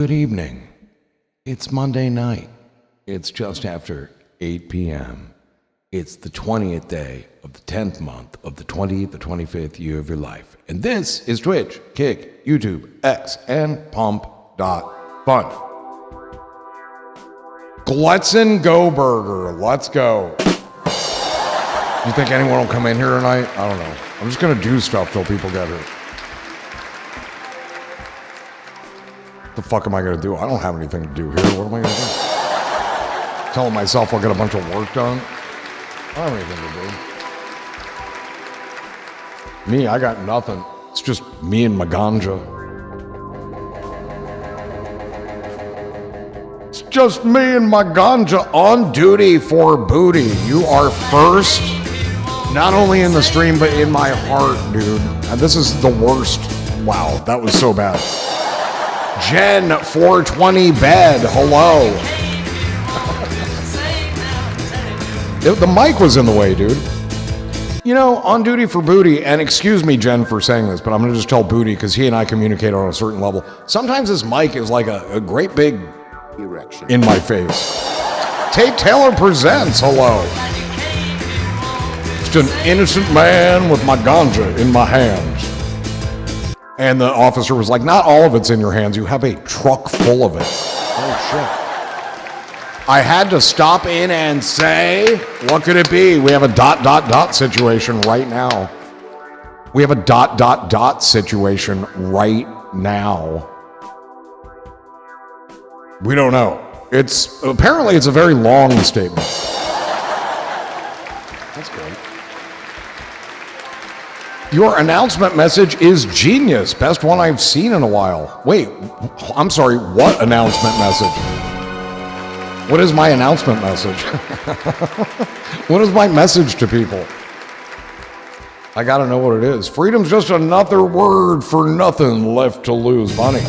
Good evening. It's Monday night. It's just after 8 p.m. It's the 20th day of the 10th month of the 25th year of your life. And this is Twitch, Kick, YouTube, X, and Pump.fun. Glutzen Go Burger. Let's go. You think anyone will come in here tonight? I don't know. I'm just going to do stuff till people get here. What the fuck am I going to do? I don't have anything to do here. What am I going to do? Telling myself I'll get a bunch of work done? I don't have anything to do. Me, I got nothing. It's just me and my ganja. It's just me and my ganja on duty for booty. You are first, not only in the stream, but in my heart, dude. And this is the worst. Wow, that was so bad. Jen 420 bed, hello. The mic was in the way, dude. You know, on duty for booty, and excuse me, Jen, for saying this, but I'm going to just tell Booty because he and I communicate on a certain level. Sometimes this mic is like a great big erection in my face. Tate Taylor presents, hello. Just an innocent man with my ganja in my hands. And the officer was like, not all of it's in your hands. You have a truck full of it. Oh, shit. I had to stop in and say, what could it be? We have a ... situation right now. We have a ... situation right now. We don't know. Apparently it's a very long statement. That's good. Your announcement message is genius. Best one I've seen in a while. Wait, I'm sorry, what announcement message? What is my announcement message? What is my message to people? I gotta know what it is. Freedom's just another word for nothing left to lose money.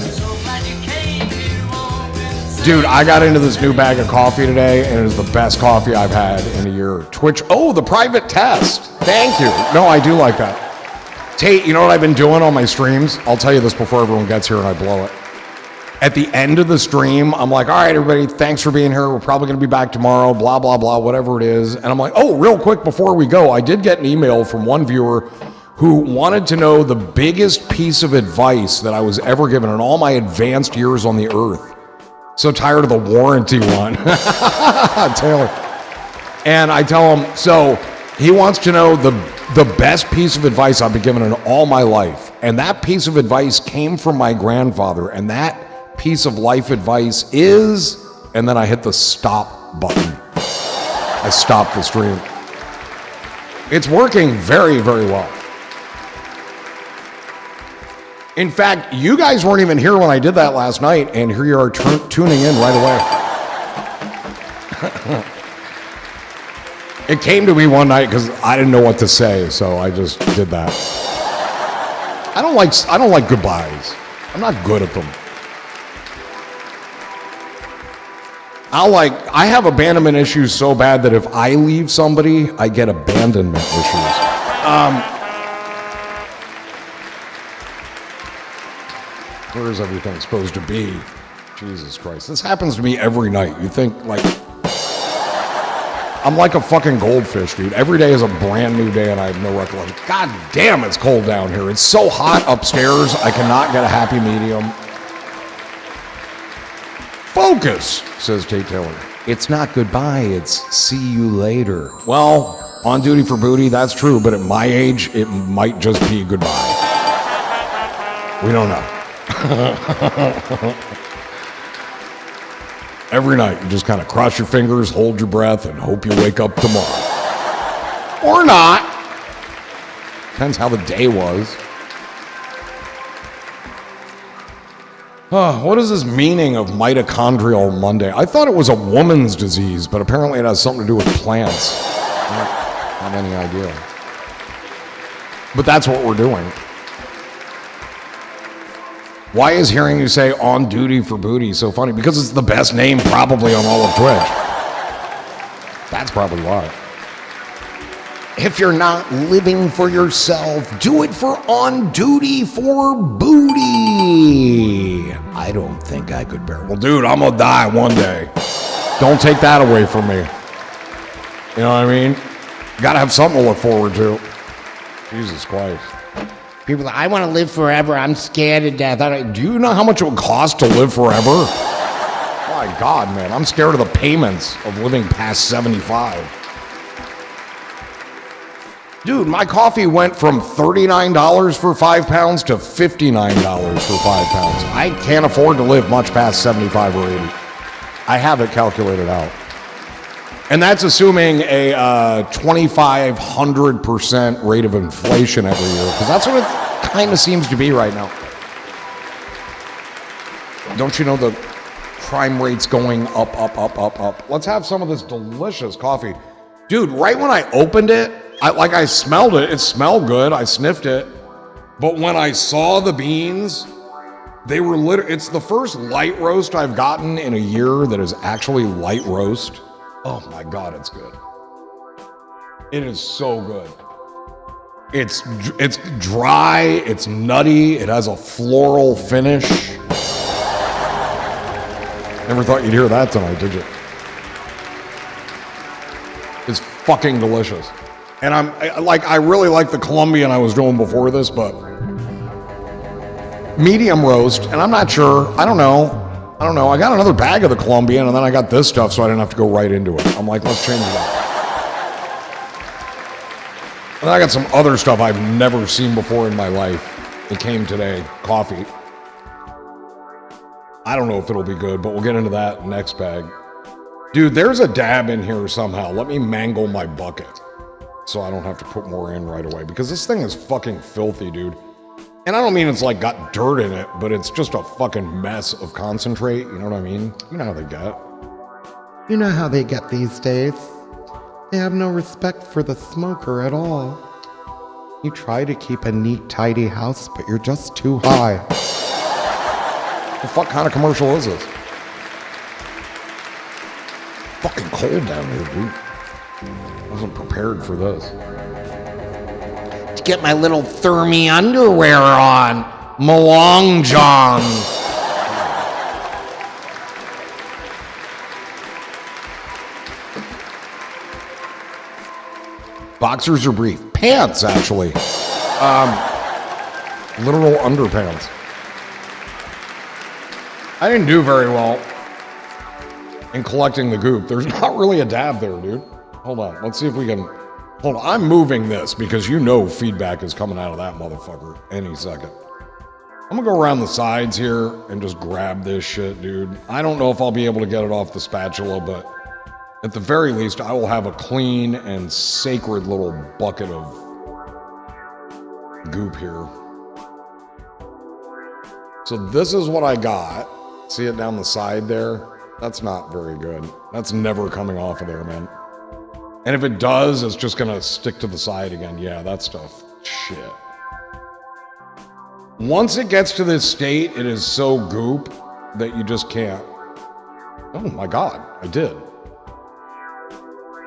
Dude, I got into this new bag of coffee today, and it is the best coffee I've had in a year. Twitch, oh, the private test. Thank you. No, I do like that. Tate, you know what I've been doing on my streams? I'll tell you this before everyone gets here and I blow it. At the end of the stream, I'm like, all right, everybody, thanks for being here. We're probably going to be back tomorrow, blah, blah, blah, whatever it is. And I'm like, oh, real quick before we go, I did get an email from one viewer who wanted to know the biggest piece of advice that I was ever given in all my advanced years on the earth. So tired of the warranty one. Taylor. And I tell him, so he wants to know the best piece of advice I've been given in all my life. And that piece of advice came from my grandfather. And that piece of life advice is, and then I hit the stop button. I stopped the stream. It's working very, very well. In fact, you guys weren't even here when I did that last night, and here you are tuning in right away. It came to me one night because I didn't know what to say, so I just did that. I don't like goodbyes. I'm not good at them. I have abandonment issues so bad that if I leave somebody, I get abandonment issues. Where is everything supposed to be? Jesus Christ. This happens to me every night. You think, like, I'm like a fucking goldfish, dude. Every day is a brand new day and I have no recollection. God damn, it's cold down here. It's so hot upstairs, I cannot get a happy medium. Focus, says Tate Taylor. It's not goodbye, it's see you later. Well, on duty for booty, that's true, but at my age, it might just be goodbye. We don't know. Every night, you just kind of cross your fingers, hold your breath, and hope you wake up tomorrow. Or not. Depends how the day was. What is this meaning of Mitochondrial Monday? I thought it was a woman's disease, but apparently it has something to do with plants. I don't have any idea. But that's what we're doing. Why is hearing you say on duty for booty so funny? Because it's the best name probably on all of Twitch. That's probably why. If you're not living for yourself, do it for on duty for booty. I don't think I could bear. Well, dude, I'm gonna die one day. Don't take that away from me. You know what I mean? Gotta have something to look forward to. Jesus Christ. People are like, I want to live forever. I'm scared to death. Do you know how much it would cost to live forever? My God, man. I'm scared of the payments of living past 75. Dude, my coffee went from $39 for 5 pounds to $59 for 5 pounds. I can't afford to live much past 75 or 80. I have it calculated out. And that's assuming a 2,500% rate of inflation every year, because that's what it kind of seems to be right now. Don't you know the crime rate's going up, up, up, up, up? Let's have some of this delicious coffee. Dude, right when I opened it, I smelled it. It smelled good. I sniffed it. But when I saw the beans, they were it's the first light roast I've gotten in a year that is actually light roast. Oh my God, it's good. It is so good. It's dry, it's nutty, it has a floral finish. Never thought you'd hear that tonight, did you? It's fucking delicious. And I really like the Colombian I was doing before this, but medium roast, and I'm not sure, I don't know. I got another bag of the Colombian, and then I got this stuff, so I didn't have to go right into it. I'm like, let's change it up. And then I got some other stuff I've never seen before in my life. It came today, coffee. I don't know if it'll be good, but we'll get into that next bag. Dude, there's a dab in here somehow. Let me mangle my bucket so I don't have to put more in right away, because this thing is fucking filthy, dude. And I don't mean it's like got dirt in it, but it's just a fucking mess of concentrate. You know what I mean? You know how they get. You know how they get these days. They have no respect for the smoker at all. You try to keep a neat, tidy house, but you're just too high. What the fuck kind of commercial is this? Fucking cold down here, dude. I wasn't prepared for this. To get my little thermy underwear on. Malong Johns. Boxers or brief? Pants, actually. Literal underpants. I didn't do very well in collecting the goop. There's not really a dab there, dude. Hold on. Let's see if we can... Hold on. I'm moving this because you know feedback is coming out of that motherfucker any second. I'm going to go around the sides here and just grab this shit, dude. I don't know if I'll be able to get it off the spatula, but at the very least, I will have a clean and sacred little bucket of goop here. So this is what I got. See it down the side there? That's not very good. That's never coming off of there, man. And if it does, it's just gonna stick to the side again. Yeah, that stuff, shit. Once it gets to this state, it is so goop that you just can't. Oh my God, I did.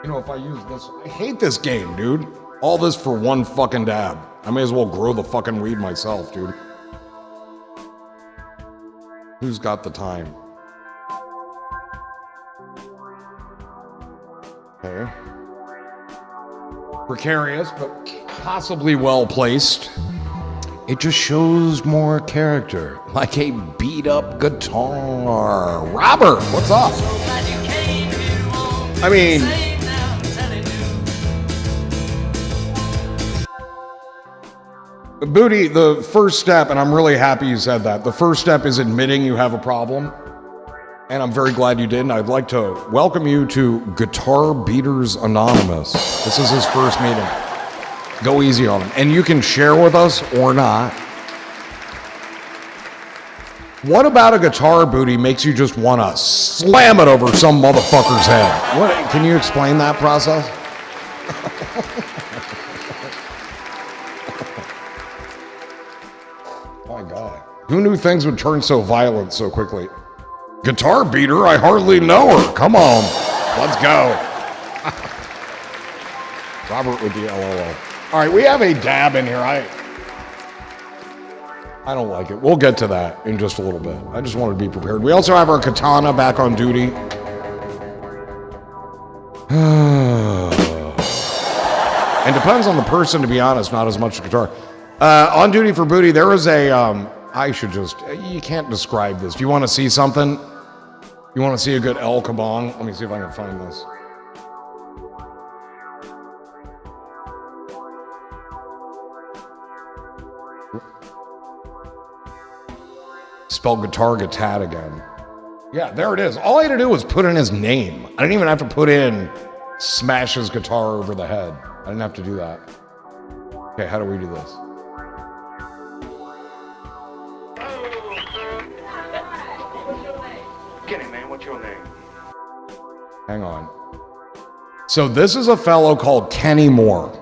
You know, if I use this, I hate this game, dude. All this for one fucking dab. I may as well grow the fucking weed myself, dude. Who's got the time? Okay. Precarious, but possibly well placed. It just shows more character, like a beat-up guitar. Robert, what's up? I mean, Booty, the first step, and I'm really happy you said that, the first step is admitting you have a problem, and I'm very glad you did, and I'd like to welcome you to Guitar Beaters Anonymous. This is his first meeting. Go easy on him. And you can share with us or not. What about a guitar, Booty, makes you just want to slam it over some motherfucker's head? What? Can you explain that process? My God. Who knew things would turn so violent so quickly? Guitar beater? I hardly know her. Come on. Let's go. Robert with the LOL. All right, we have a dab in here. I don't like it. We'll get to that in just a little bit. I just wanted to be prepared. We also have our katana back on duty. And depends on the person, to be honest, not as much the guitar. On duty for booty, there is a, you can't describe this. Do you want to see something? You want to see a good El Kabong? Let me see if I can find this. Spell guitar gatad again. Yeah, there it is. All I had to do was put in his name. I didn't even have to put in smash his guitar over the head. I didn't have to do that. Okay, how do we do this? Kenny, man, what's your name? Hang on. So this is a fellow called Kenny Moore.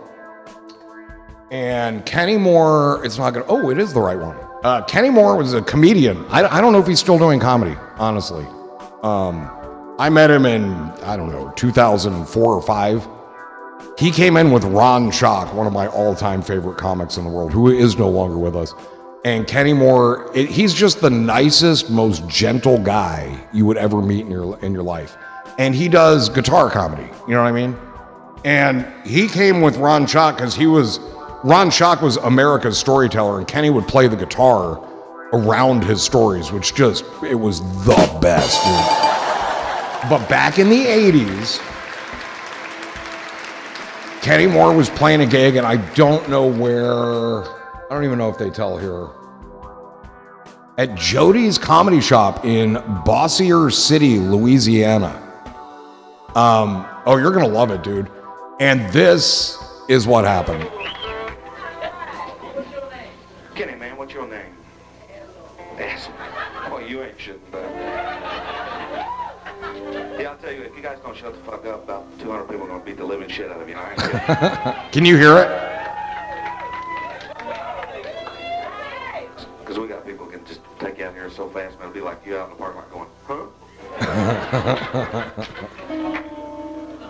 And Kenny Moore, it's not gonna, oh, it is the right one. Kenny Moore was a comedian. I don't know if he's still doing comedy, honestly. I met him in, I don't know, 2004 or 5. He came in with Ron Schock, one of my all-time favorite comics in the world, who is no longer with us. And Kenny Moore, he's just the nicest, most gentle guy you would ever meet in your life. And he does guitar comedy, you know what I mean? And he came with Ron Schock because Ron Schock was America's storyteller, and Kenny would play the guitar around his stories, which it was the best, dude. But back in the 80s, Kenny Moore was playing a gig, and I don't know where, I don't even know if they tell here, at Jody's Comedy Shop in Bossier City, Louisiana. Oh, you're going to love it, dude. And this is what happened. Kenny, man, what's your name? Yes. Well, you ain't shitting, but... Yeah, I'll tell you, if you guys don't shut the fuck up, about 200 people are going to beat the living shit out of you. I ain't kidding. Can you hear it? Because we got people who can just take you out here so fast, man, it'll be like you out in the parking lot going, huh?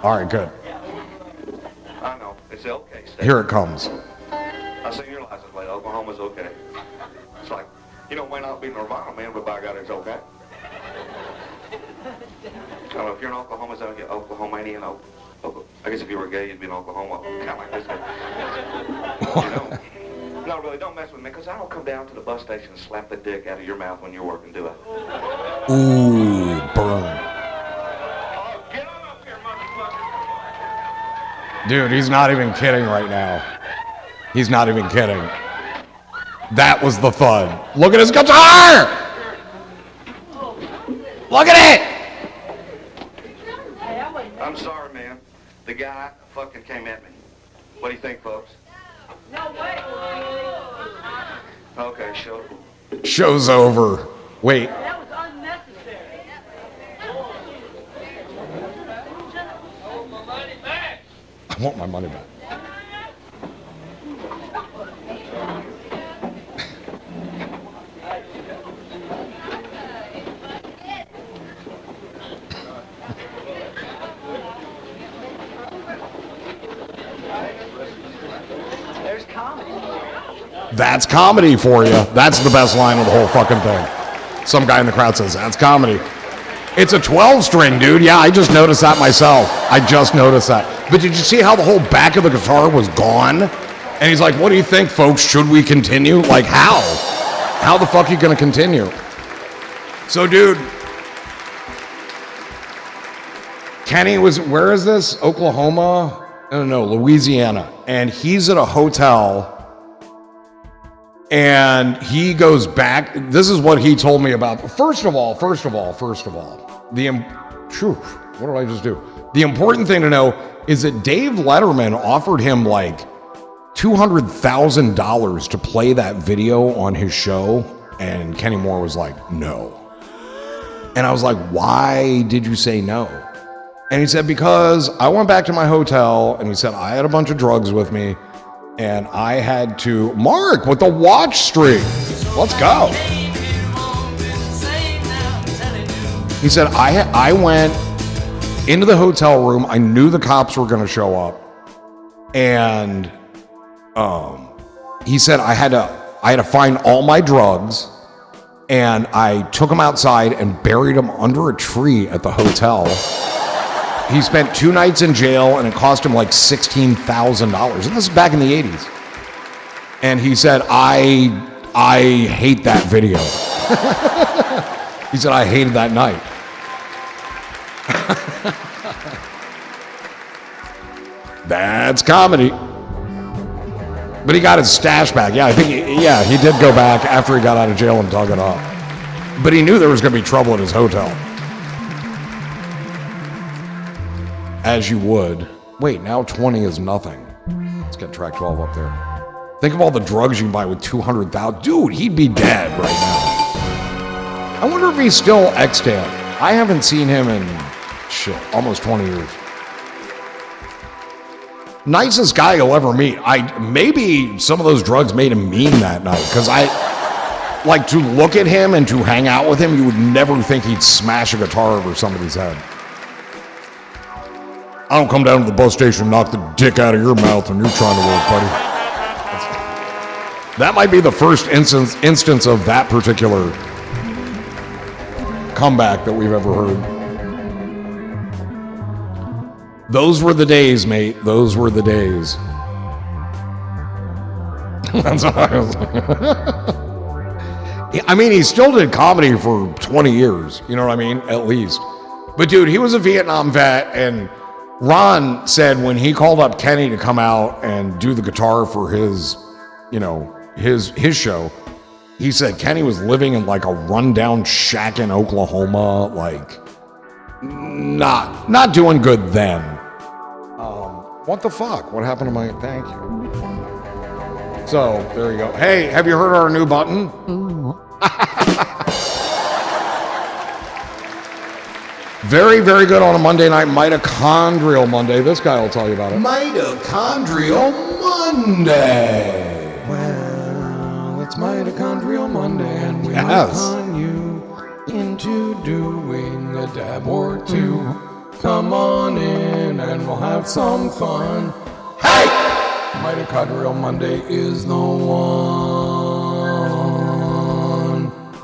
All right, good. I know. It's okay. Here it comes. I seen your license plate. Oklahoma's okay. It's like, you know, it may not be Nirvana, man, but by God, it's okay. I don't know, if you're in Oklahoma, so you're Oklahomanian. I guess if you were gay, you'd be in Oklahoma. Kind of like this guy. You know? No, really, don't mess with me, because I don't come down to the bus station and slap the dick out of your mouth when you're working, do I? Ooh, burn. Oh, get on up here, motherfucker. Dude, he's not even kidding right now. He's not even kidding. That was the thud. Look at his guitar! Look at it! I'm sorry, man. The guy fucking came at me. What do you think, folks? No way. Okay, show. Show's over. Wait. That was unnecessary. I want my money back. There's comedy. That's comedy for you. That's the best line of the whole fucking thing. Some guy in the crowd says, that's comedy. It's a 12-string, dude. Yeah, I just noticed that myself. I just noticed that. But did you see how the whole back of the guitar was gone? And he's like, what do you think, folks? Should we continue? Like, how? How the fuck are you going to continue? So, dude, Kenny was, where is this? Oklahoma? No, Louisiana. And he's at a hotel. And he goes back. This is what he told me about. First of all, what did I just do? The important thing to know is that Dave Letterman offered him like $200,000 to play that video on his show. And Kenny Moore was like, no. And I was like, why did you say no? And he said, because I went back to my hotel, and he said, I had a bunch of drugs with me. And I had to, Mark, with the watch string. Let's go. He said, I went into the hotel room. I knew the cops were going to show up. And he said I had to find all my drugs, and I took them outside and buried them under a tree at the hotel. He spent 2 nights in jail, and it cost him like $16,000. And this is back in the 80s. And he said, I hate that video. He said, I hated that night. That's comedy. But he got his stash back. Yeah, I think, he did go back after he got out of jail and dug it up. But he knew there was going to be trouble at his hotel. As you would. Wait, now 20 is nothing. Let's get track 12 up there. Think of all the drugs you can buy with 200,000. Dude, he'd be dead right now. I wonder if he's still extant. I haven't seen him in, almost 20 years. Nicest guy you'll ever meet. Maybe some of those drugs made him mean that night, because like, to look at him and to hang out with him, you would never think he'd smash a guitar over somebody's head. I don't come down to the bus station and knock the dick out of your mouth when you're trying to work, buddy. That might be the first instance of that particular comeback that we've ever heard. Those were the days, mate. Those were the days. That's what I was like. I mean, he still did comedy for 20 years. You know what I mean? At least. But dude, he was a Vietnam vet, and Ron said when he called up Kenny to come out and do the guitar for his, his show, he said Kenny was living in like a rundown shack in Oklahoma, like not doing good then. What the fuck? What happened to my? Thank you. So there you go. Hey, have you heard our new button? Ooh. Very, very good on a Monday night, Mitochondrial Monday. This guy will tell you about it. Mitochondrial Monday. Well, it's Mitochondrial Monday, and we might con you into doing a dab or two. Come on in, and we'll have some fun. Hey! Mitochondrial Monday is the one.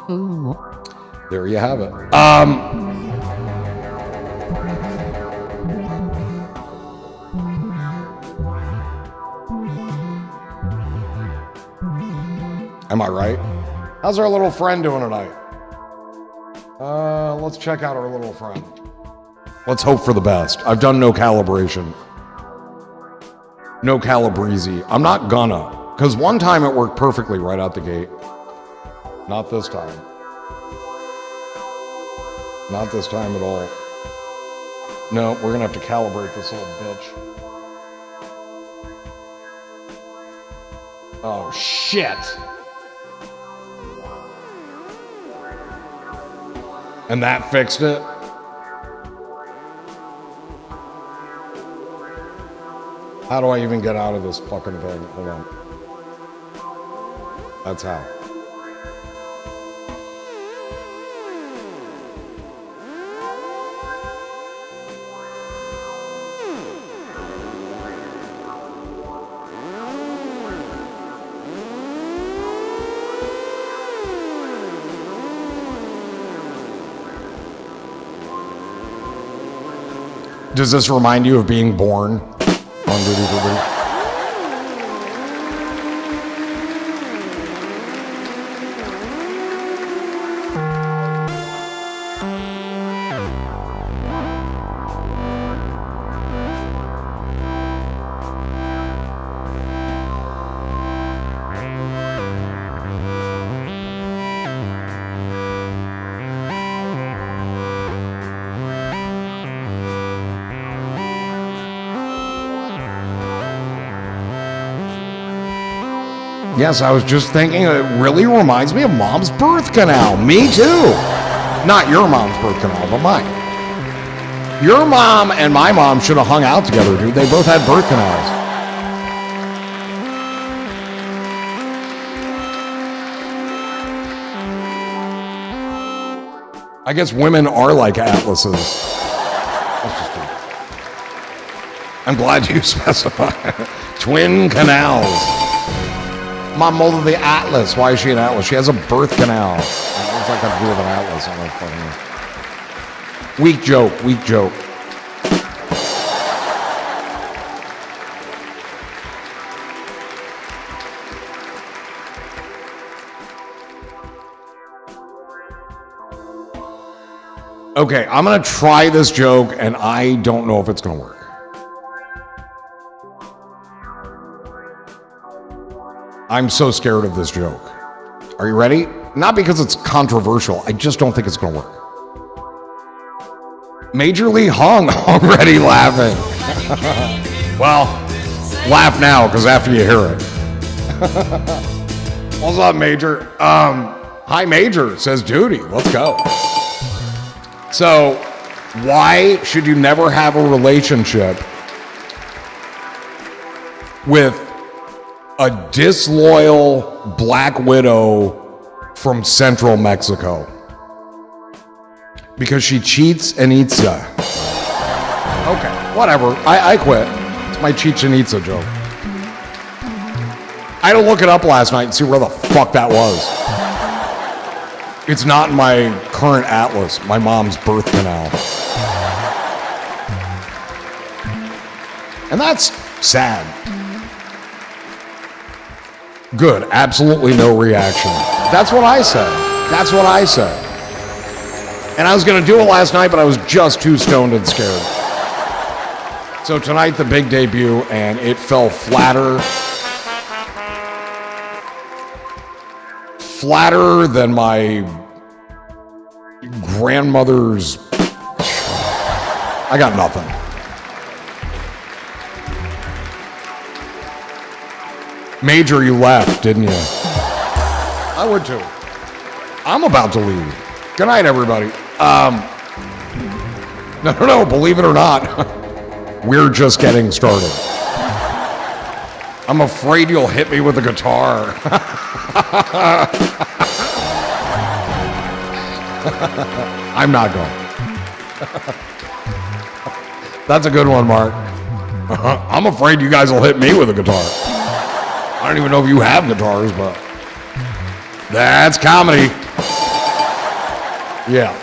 Ooh. There you have it. Am I right? How's our little friend doing tonight? Let's check out our little friend. Let's hope for the best. I've done no calibration. No calabrese. I'm not gonna. Because one time it worked perfectly right out the gate. Not this time. Not this time at all. No, we're gonna have to calibrate this little bitch. Oh, shit. And that fixed it? How do I even get out of this fucking thing? Hold on. That's how. Does this remind you of being born on Duty for Duty? Yes, I was just thinking, it really reminds me of Mom's birth canal. Me too. Not your mom's birth canal, but mine. Your mom and my mom should have hung out together, dude. They both had birth canals. I guess women are like atlases. That's just true. I'm glad you specified. Twin canals. My mother, the Atlas. Why is she an Atlas? She has a birth canal. What's that got to do with an Atlas? I don't fucking know. Weak joke. Weak joke. Okay, I'm going to try this joke, and I don't know if it's going to work. I'm so scared of this joke. Are you ready? Not because it's controversial. I just don't think it's going to work. Majorly hung already laughing. Well, laugh now, because after you hear it. What's up, Major? Hi, Major, says Duty. Let's go. So, why should you never have a relationship with a disloyal black widow from central Mexico? Because she cheats and eats ya. Okay, whatever. I quit. It's my Chichen Itza joke. I had to look it up last night and see where the fuck that was. It's not in my current atlas, my mom's birth canal. And that's sad. Good, absolutely no reaction. That's what I said. That's what I said. And I was going to do it last night, but I was just too stoned and scared. So tonight, the big debut, and it fell flatter than my grandmother's. I got nothing. Major, you left, didn't you? I would too. I'm about to leave. Good night, everybody. No, believe it or not, we're just getting started. I'm afraid you'll hit me with a guitar. I'm not going. That's a good one, Mark. I'm afraid you guys will hit me with a guitar. I don't even know if you have guitars, but that's comedy. Yeah.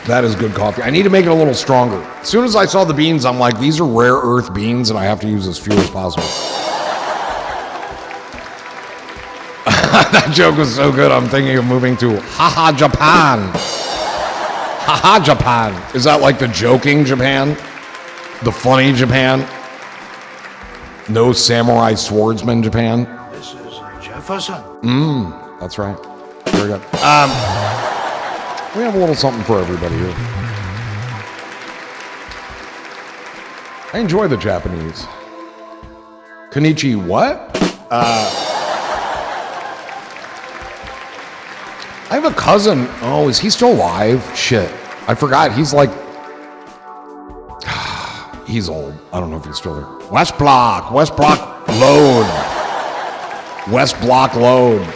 That is good coffee. I need to make it a little stronger. As soon as I saw the beans, I'm like, these are rare earth beans, and I have to use as few as possible. That joke was so good, I'm thinking of moving to Haha Japan. Haha Japan. Is that like the joking Japan? The funny Japan? No samurai swordsman Japan? This is Jefferson. That's right. Very good. We have a little something for everybody here. I enjoy the Japanese. Konnichi what? I have a cousin. Oh, is he still alive? Shit. I forgot. He's like... He's old. I don't know if he's still there. West Block load. West Block load.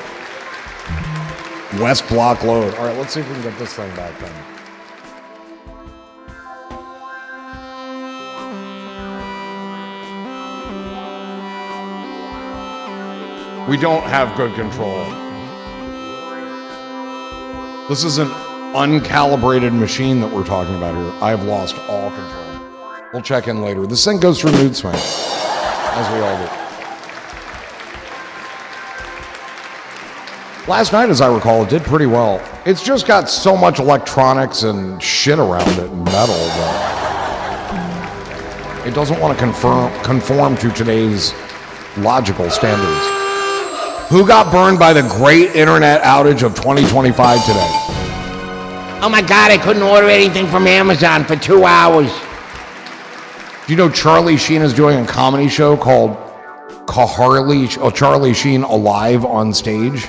West Block load. All right, let's see if we can get this thing back then. We don't have good control. This is an uncalibrated machine that we're talking about here. I have lost all control. We'll check in later. This thing goes through mood swings, as we all do. Last night, as I recall, it did pretty well. It's just got so much electronics and shit around it and metal that it doesn't want to conform to today's logical standards. Who got burned by the great internet outage of 2025 today? Oh my God, I couldn't order anything from Amazon for 2 hours. Do you know Charlie Sheen is doing a comedy show called Charlie Sheen Alive on Stage?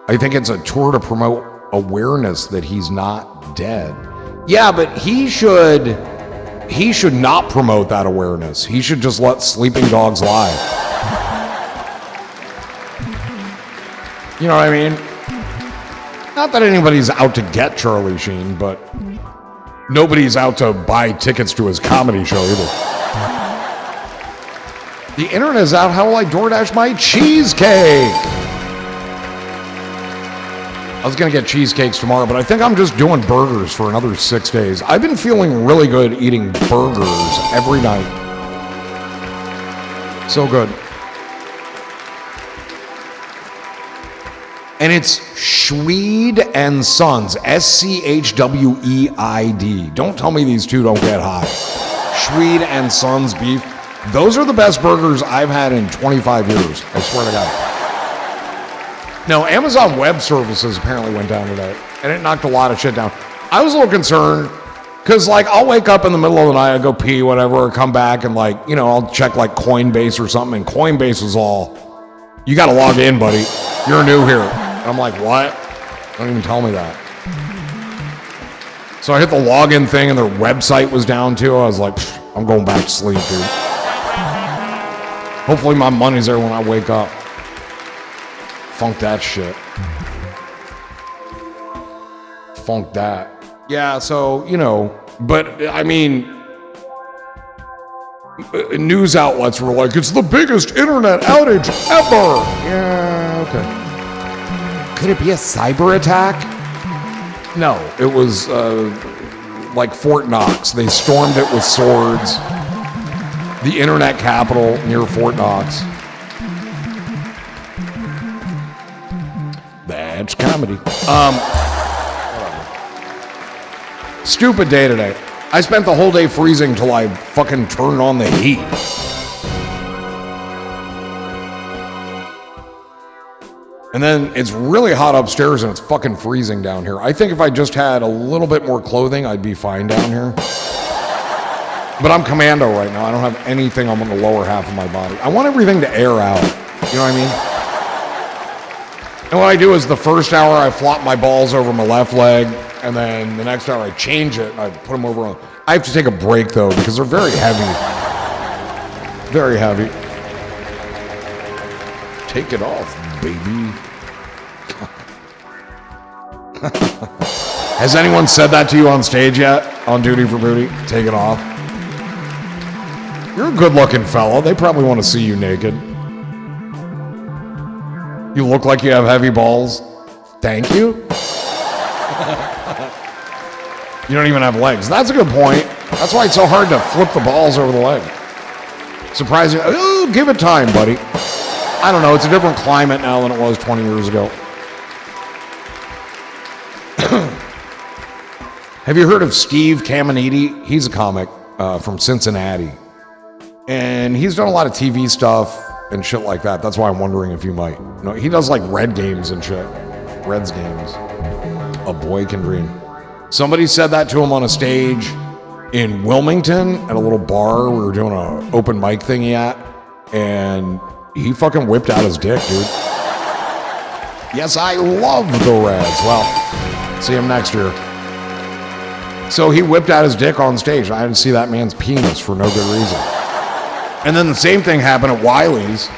I think it's a tour to promote awareness that he's not dead. Yeah, but he should not promote that awareness. He should just let sleeping dogs lie. You know what I mean? Not that anybody's out to get Charlie Sheen, but Nobody's out to buy tickets to his comedy show either. The internet is out. How will I DoorDash my cheesecake? I was going to get cheesecakes tomorrow, but I think I'm just doing burgers for another 6 days. I've been feeling really good eating burgers every night. So good. And it's Schweid and Sons, Schweid. Don't tell me these two don't get high. Schweid and Sons beef. Those are the best burgers I've had in 25 years. I swear to God. No, Amazon Web Services apparently went down today, and it knocked a lot of shit down. I was a little concerned, because, like, I'll wake up in the middle of the night, I'll go pee, whatever, or come back, and, like, you know, I'll check, like, Coinbase or something, and Coinbase was all, you got to log in, buddy. You're new here. And I'm like, what? Don't even tell me that. So I hit the login thing, and their website was down, too. I was like, I'm going back to sleep, dude. Hopefully my money's there when I wake up. Funk that shit. Funk that. Yeah, so, you know, but, I mean, news outlets were like, it's the biggest internet outage ever. Yeah, okay. Could it be a cyber attack? No, it was like Fort Knox. They stormed it with swords. The internet capital near Fort Knox. That's comedy. Stupid day today. I spent the whole day freezing till I fucking turned on the heat. And then it's really hot upstairs and it's fucking freezing down here. I think if I just had a little bit more clothing, I'd be fine down here. But I'm commando right now. I don't have anything on the lower half of my body. I want everything to air out. You know what I mean? And what I do is the first hour I flop my balls over my left leg, and then the next hour I change it and I put them over on. I have to take a break though because they're very heavy. Very heavy. Take it off, baby. Has anyone said that to you on stage yet? On Duty for Booty? Take it off. You're a good-looking fella. They probably want to see you naked. You look like you have heavy balls. Thank you. You don't even have legs. That's a good point. That's why it's so hard to flip the balls over the leg. Surprising. Oh, give it time, buddy. I don't know. It's a different climate now than it was 20 years ago. Have you heard of Steve Caminiti? He's a comic from Cincinnati. And he's done a lot of TV stuff and shit like that. That's why I'm wondering if you might. No, he does like Red games and shit. Reds games. A boy can dream. Somebody said that to him on a stage in Wilmington at a little bar we were doing an open mic thingy at. And he fucking whipped out his dick, dude. Yes, I love the Reds. Well, see him next year. So he whipped out his dick on stage. I didn't see that man's penis for no good reason. And then the same thing happened at Wiley's.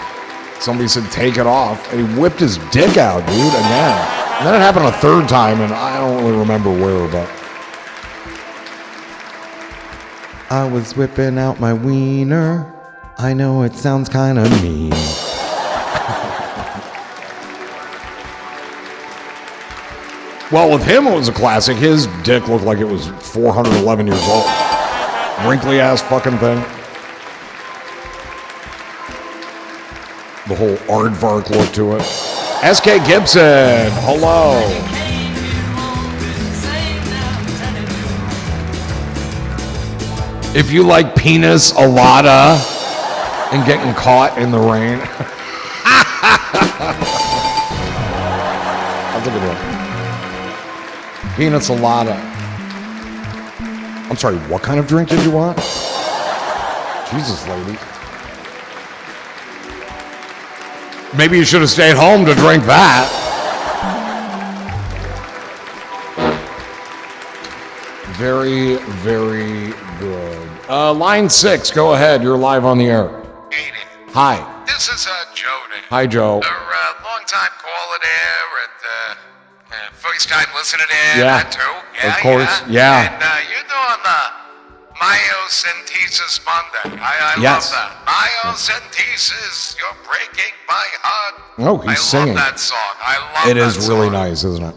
Somebody said, take it off. And he whipped his dick out, dude, again. And then it happened a third time, and I don't really remember where, but. I was whipping out my wiener. I know it sounds kind of mean. Well, with him, it was a classic. His dick looked like it was 411 years old. Wrinkly ass fucking thing. The whole aardvark look to it. SK Gibson, hello. If you like penis a lotta and getting caught in the rain. That's a good one. Penis a lotta. I'm sorry, what kind of drink did you want? Jesus, lady. Maybe you should have stayed home to drink that. Very, very good. Line 6, go ahead. You're live on the air. Hi. This is Joe. Hi, Joe. Long-time caller there and first time listener there. Yeah, that too. of course. Yeah. And you're doing Myocentesis Monday. I Yes. love that. Myocentesis, you're breaking my heart. Oh, he's singing. I love that song. I love It that is really song. nice, isn't it?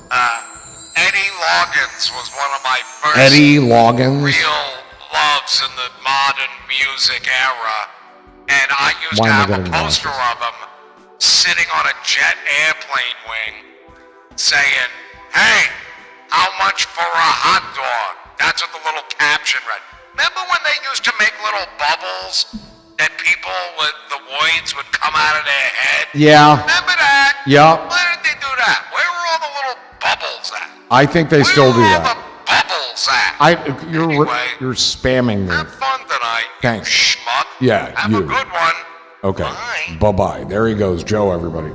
Eddie Loggins was one of my first Eddie Loggins. real loves in the modern music era. And I used Why to am I have a getting poster nauseous? of him sitting on a jet airplane wing saying, "Hey, how much for a hot dog?" That's what the little caption read. Remember when they used to make little bubbles that people with the voids would come out of their head? Yeah. Remember that? Yeah. Why did they do that? Where were all the little bubbles at? I think they still do Where were all that. the bubbles at? Anyway. You're spamming me. Have fun tonight. Thanks. Schmuck. Yeah, Have you. a good one. Okay. Bye. Bye-bye. There he goes, Joe, everybody.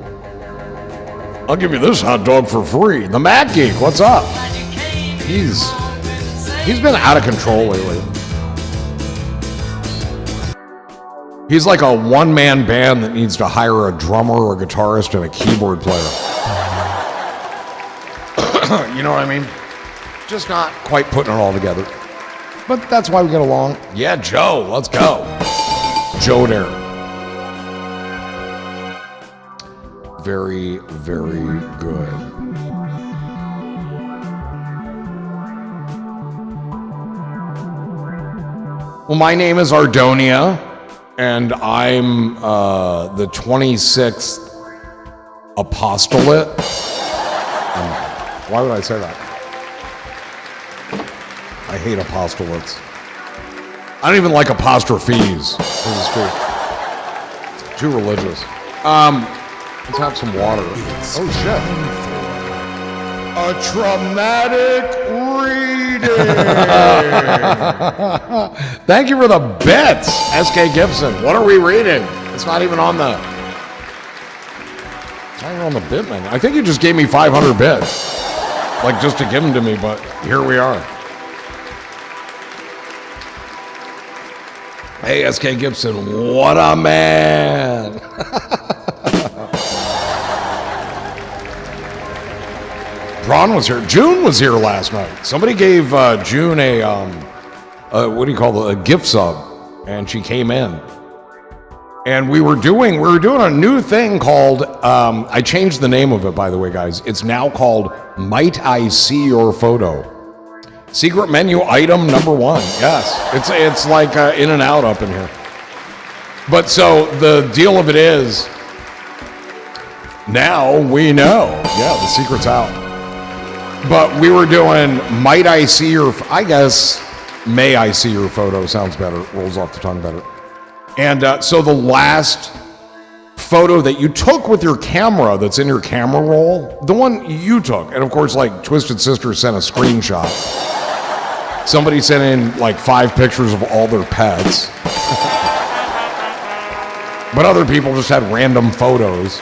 I'll give you this hot dog for free. The Mad Geek, what's up? He's been out of control lately. He's like a one-man band that needs to hire a drummer, a guitarist, and a keyboard player. You know what I mean? Just not quite putting it all together. But that's why we get along. Yeah, Joe, let's go. Joe there. Very, very good. Well, my name is Ardonia, and I'm the 26th apostolate. Why would I say that? I hate apostolates. I don't even like apostrophes. This is true. It's too religious. Let's have some water. Oh, shit. A traumatic reading. Thank you for the bits, S.K. Gibson. What are we reading? It's not even on the... It's not even on the bit menu. I think you just gave me 500 bits. Like, just to give them to me, but here we are. Hey, S.K. Gibson, what a man. Ron was here. June was here last night. Somebody gave June a what do you call it? A gift sub, and she came in. And we were doing a new thing called I changed the name of it, by the way, guys. It's now called Might I See Your Photo? Secret menu item number 1. Yes, it's like in and out up in here. But so the deal of it is, now we know. Yeah, the secret's out. But we were doing Might I See Your, I guess, May I See Your Photo sounds better, rolls off the tongue better. And so the last photo that you took with your camera that's in your camera roll, the one you took, and of course, like Twisted Sister sent a screenshot. Somebody sent in like 5 pictures of all their pets. But other people just had random photos.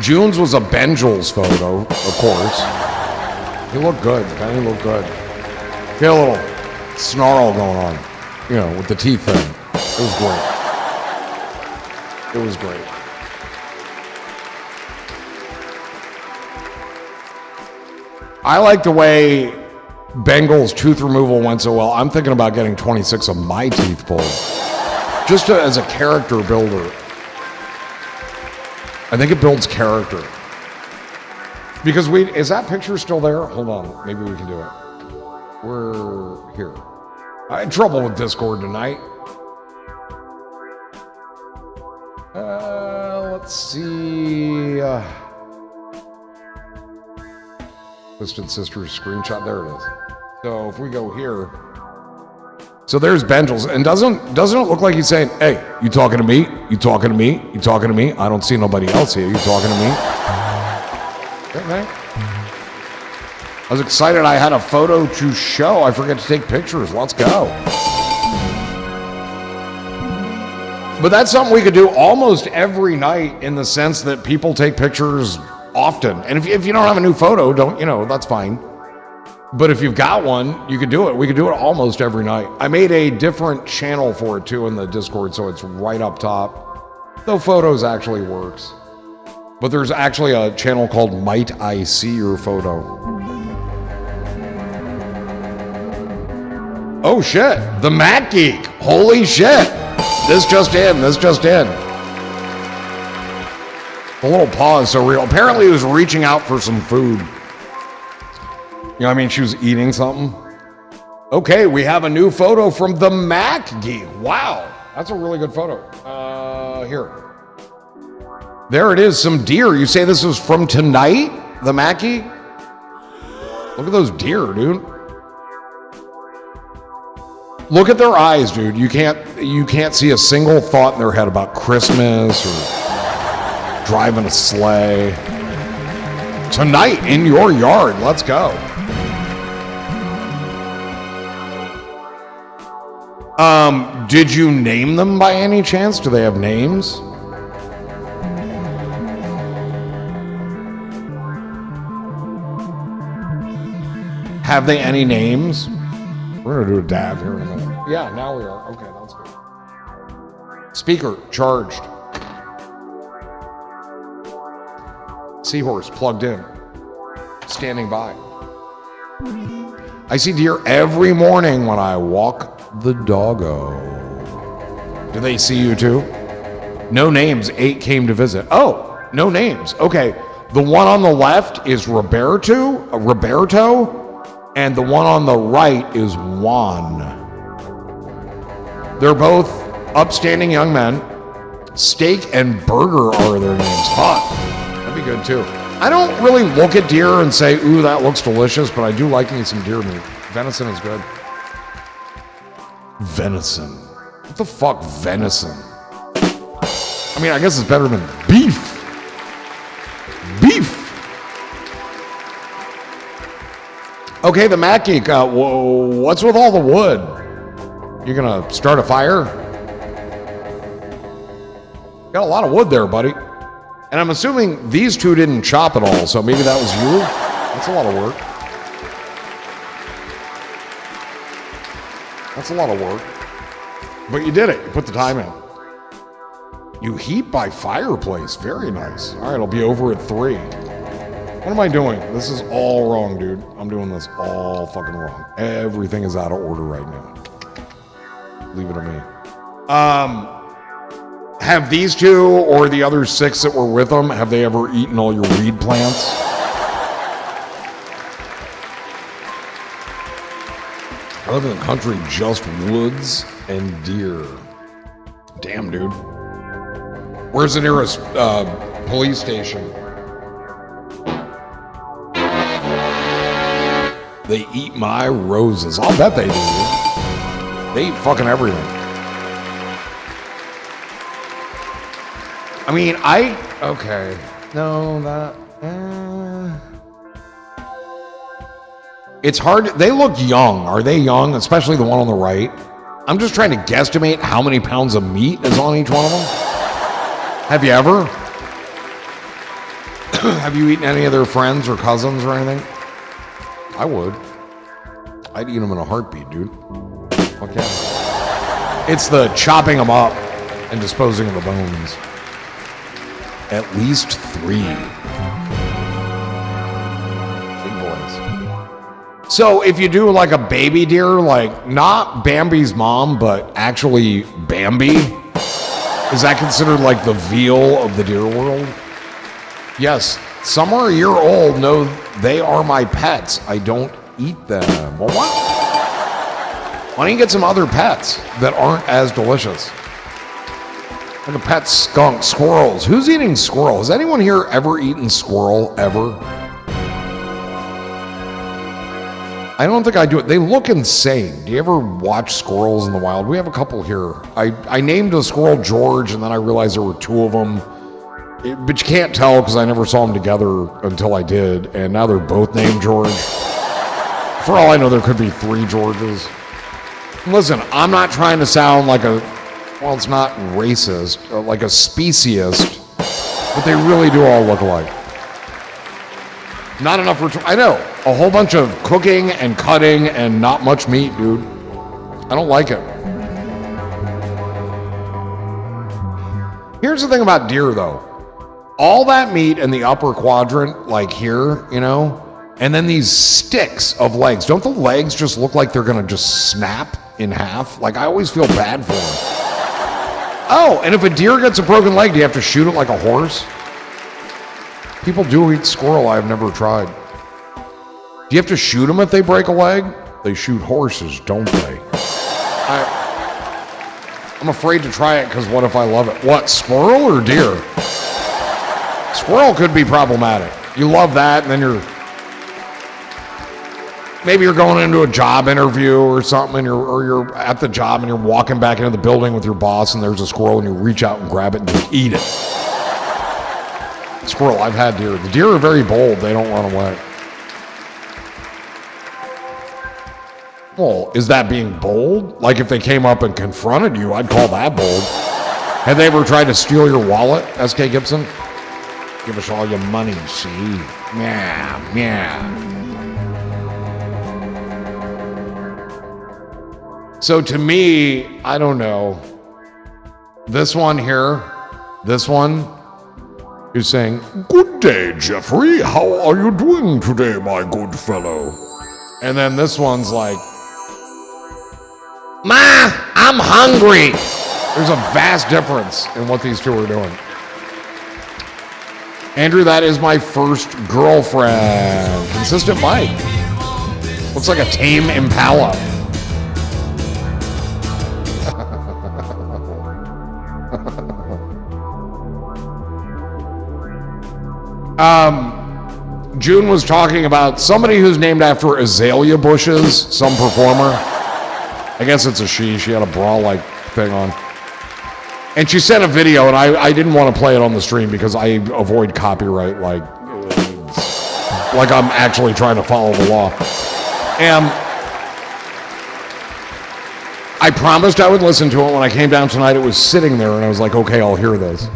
June's was a Benjels photo, of course. He looked good, man. He looked good. He had a little snarl going on, you know, with the teeth thing. It was great. It was great. I like the way Bengal's tooth removal went so well. I'm thinking about getting 26 of my teeth pulled. Just as a character builder. I think it builds character. Because is that picture still there? Hold on, maybe we can do it. We're here. I had trouble with Discord tonight. Let's see. Twisted Sisters screenshot. There it is. So if we go here. So there's Benjels. And doesn't it look like he's saying, hey, you talking to me? You talking to me? You talking to me? I don't see nobody else here. You talking to me? Okay. I was excited I had a photo to show. I forget to take pictures. Let's go. But that's something we could do almost every night in the sense that people take pictures often. And if you don't have a new photo, that's fine. But if you've got one, you could do it. We could do it almost every night. I made a different channel for it too in the Discord, so it's right up top. Though Photos actually works. But there's actually a channel called Might I See Your Photo? Oh shit, the Mac Geek. Holy shit. This just in. The little paw is so real. Apparently he was reaching out for some food. You know what I mean? She was eating something. Okay, we have a new photo from the Mac Geek. Wow, that's a really good photo. Here. There it is, some deer. You say this was from tonight, the Mac Geek? Look at those deer, dude. Look at their eyes, dude. You can't see a single thought in their head about Christmas or driving a sleigh. Tonight in your yard. Let's go. Did you name them by any chance? Do they have names? Have they any names? We're gonna do a dab here in a minute. Yeah, now we are. Okay, that's good. Speaker charged. Seahorse plugged in. Standing by. I see deer every morning when I walk the doggo. Do they see you too? No names. 8 came to visit. Oh, no names. Okay. The one on the left is Roberto, and the one on the right is Juan. They're both upstanding young men. Steak and burger are their names. Fuck. That'd be good too. I don't really look at deer and say, ooh, that looks delicious, but I do like me some deer meat. Venison is good. Venison. What the fuck, venison? I mean, I guess it's better than beef. Beef. Okay, the Mac Geek. What's with all the wood? You gonna start a fire? Got a lot of wood there, buddy. And I'm assuming these two didn't chop it all, so maybe that was you? That's a lot of work. That's a lot of work. But you did it. You put the time in. You heat by fireplace. Very nice. All right, I'll be over at 3. What am I doing? This is all wrong, dude. I'm doing this all fucking wrong. Everything is out of order right now. Leave it to me. Have these two or the other 6 that were with them, have they ever eaten all your reed plants? I live in the country, just woods and deer. Damn, dude. Where's the nearest police station? They eat my roses. I'll bet they do. They eat fucking everything. I mean, okay. No, that... It's hard. They look young. Are they young? Especially the one on the right. I'm just trying to guesstimate how many pounds of meat is on each one of them. Have you ever? Have you eaten any of their friends or cousins or anything? I would. I'd eat them in a heartbeat, dude. Fuck yeah. It's the chopping them up and disposing of the bones. At least 3. So if you do like a baby deer, like not Bambi's mom, but actually Bambi, is that considered like the veal of the deer world? Yes, some are a year old. No, they are my pets. I don't eat them. Well, what? Why don't you get some other pets that aren't as delicious? Like a pet skunk, squirrels. Who's eating squirrel? Has anyone here ever eaten squirrel, ever? I don't think I do it. They look insane. Do you ever watch squirrels in the wild? We have a couple here. I named a squirrel George, and then I realized there were 2 of them. But you can't tell because I never saw them together until I did, and now they're both named George. For all I know, there could be 3 Georges. Listen, I'm not trying to sound like well, it's not racist, like a speciesist, but they really do all look alike. Not enough I know. A whole bunch of cooking and cutting and not much meat, dude. I don't like it. Here's the thing about deer, though. All that meat in the upper quadrant, like here, you know, And then these sticks of legs. Don't the legs just look like they're going to just snap in half? Like, I always feel bad for them. Oh, and if a deer gets a broken leg, do you have to shoot it like a horse? People do eat squirrel. I've never tried. Do you have to shoot them if they break a leg? They shoot horses, don't they? I'm afraid to try it because what if I love it? What, squirrel or deer? Squirrel could be problematic. You love that, and then maybe you're going into a job interview or something, and you're at the job and you're walking back into the building with your boss, and there's a squirrel, and you reach out and grab it and just eat it. Squirrel, I've had deer. The deer are very bold. They don't run away. Well, is that being bold? Like if they came up and confronted you, I'd call that bold. Have they ever tried to steal your wallet, SK Gibson? Give us all your money, see? Yeah, yeah. So to me, I don't know. This one here, this one is saying, "Good day, Jeffrey. How are you doing today, my good fellow?" And then this one's like, Ma, I'm hungry. there's a vast difference in what these two are doing. Andrew, that is my first girlfriend. Consistent Mike. Looks like a tame impala. June was talking about somebody who's named after azalea bushes, some performer. I guess it's a she. She had a bra-like thing on. And she sent a video, and I didn't want to play it on the stream because I avoid copyright like I'm actually trying to follow the law. And I promised I would listen to it. When I came down tonight, it was sitting there, and I was like, okay, I'll hear this.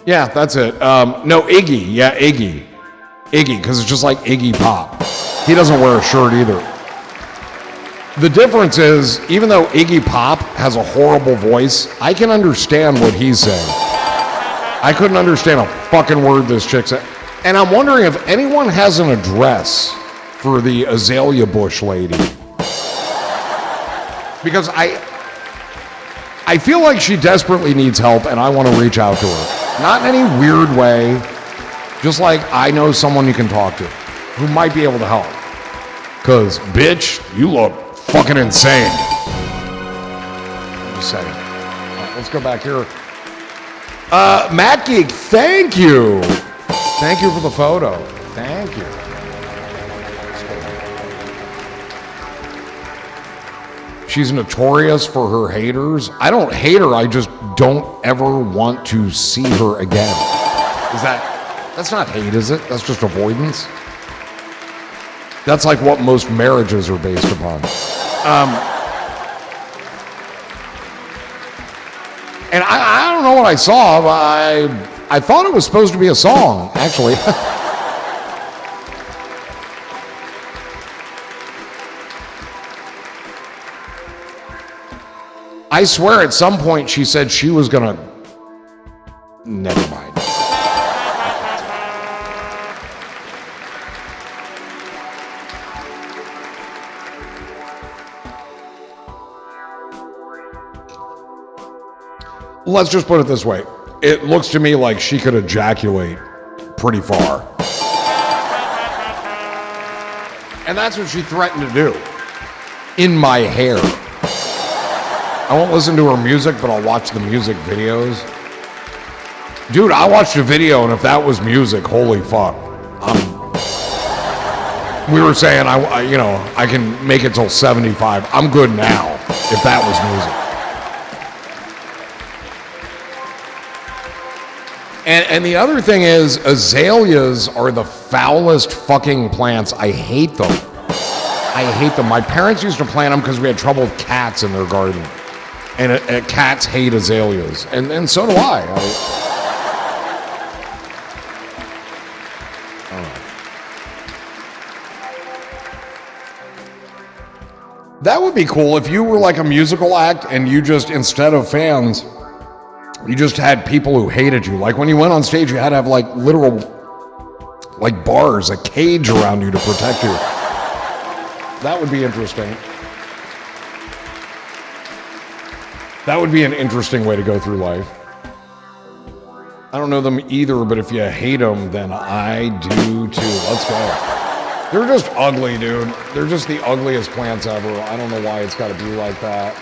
Yeah, that's it. No, Iggy. Yeah, Iggy. Iggy, because it's just like Iggy Pop. He doesn't wear a shirt either. The difference is, even though Iggy Pop has a horrible voice, I can understand what he's saying. I couldn't understand a fucking word this chick said. And I'm wondering if anyone has an address for the azalea bush lady. Because I feel like she desperately needs help, and I want to reach out to her. Not in any weird way, just like I know someone you can talk to who might be able to help. Because, bitch, you look fucking insane. Just saying. Let's go back here. Matt Geek, thank you. Thank you for the photo. Thank you. She's notorious for her haters. I don't hate her. I just don't ever want to see her again. That's not hate, is it? That's just avoidance. That's like what most marriages are based upon. And I don't know what I saw. I thought it was supposed to be a song, actually. I swear at some point she said she was gonna... Never mind. Let's just put it this way. It looks to me like she could ejaculate pretty far. And that's what she threatened to do. In my hair. I won't listen to her music, but I'll watch the music videos. Dude, I watched a video, and if that was music, holy fuck. We were saying, I can make it till 75. I'm good now, if that was music. And the other thing is, azaleas are the foulest fucking plants. I hate them. I hate them. My parents used to plant them because we had trouble with cats in their garden. And cats hate azaleas. And so do I. That would be cool if you were like a musical act and you just, instead of fans, you just had people who hated you. Like when you went on stage, you had to have like literal like bars, a cage around you to protect you. That would be interesting. That would be an interesting way to go through life. I don't know them either, but if you hate them, then I do too. Let's go. They're just ugly, dude. They're just the ugliest plants ever. I don't know why it's got to be like that.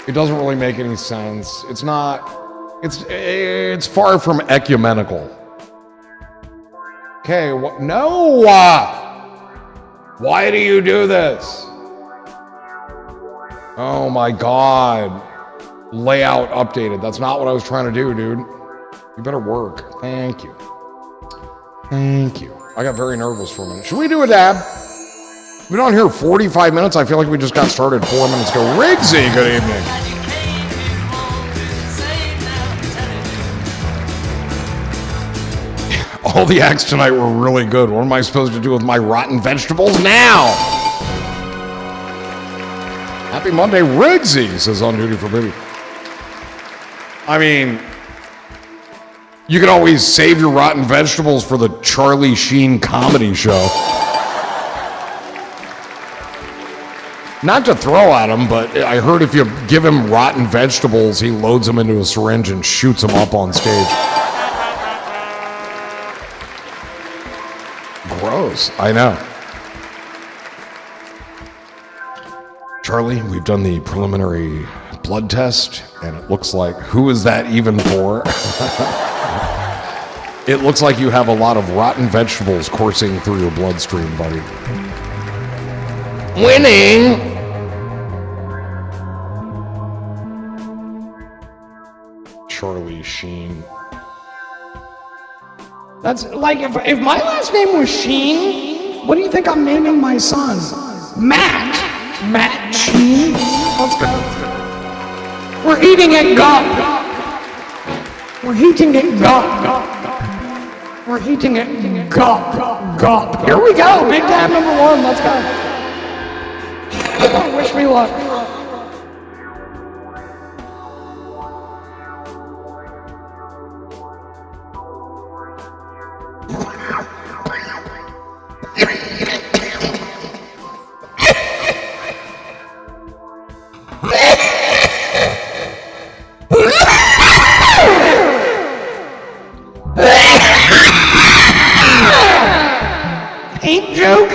It doesn't really make any sense. It's not, it's far from ecumenical. Okay, no! Why do you do this? Oh my God. Layout updated. That's not what I was trying to do, dude. You better work. Thank you. Thank you. I got very nervous for a minute. Should we do a dab? We've been on here 45 minutes. I feel like we just got started 4 minutes ago. Riggsy, good evening. All the acts tonight were really good. What am I supposed to do with my rotten vegetables now? Happy Monday, Riggsy, says On Duty for Biddy. I mean, you can always save your rotten vegetables for the Charlie Sheen comedy show. Not to throw at him, but I heard if you give him rotten vegetables, he loads them into a syringe and shoots them up on stage. Gross, I know. Charlie, we've done the preliminary blood test, and it looks like, who is that even for? It looks like you have a lot of rotten vegetables coursing through your bloodstream, buddy. Winning! Charlie Sheen. That's like if my last name was Sheen, what do you think I'm naming my son? Matt. Matt Sheen. Let's go. We're eating it gop. We're heating it gop. We're heating it gop. Here we go. Big time number 1. Let's go. Wish me luck. Paint joke?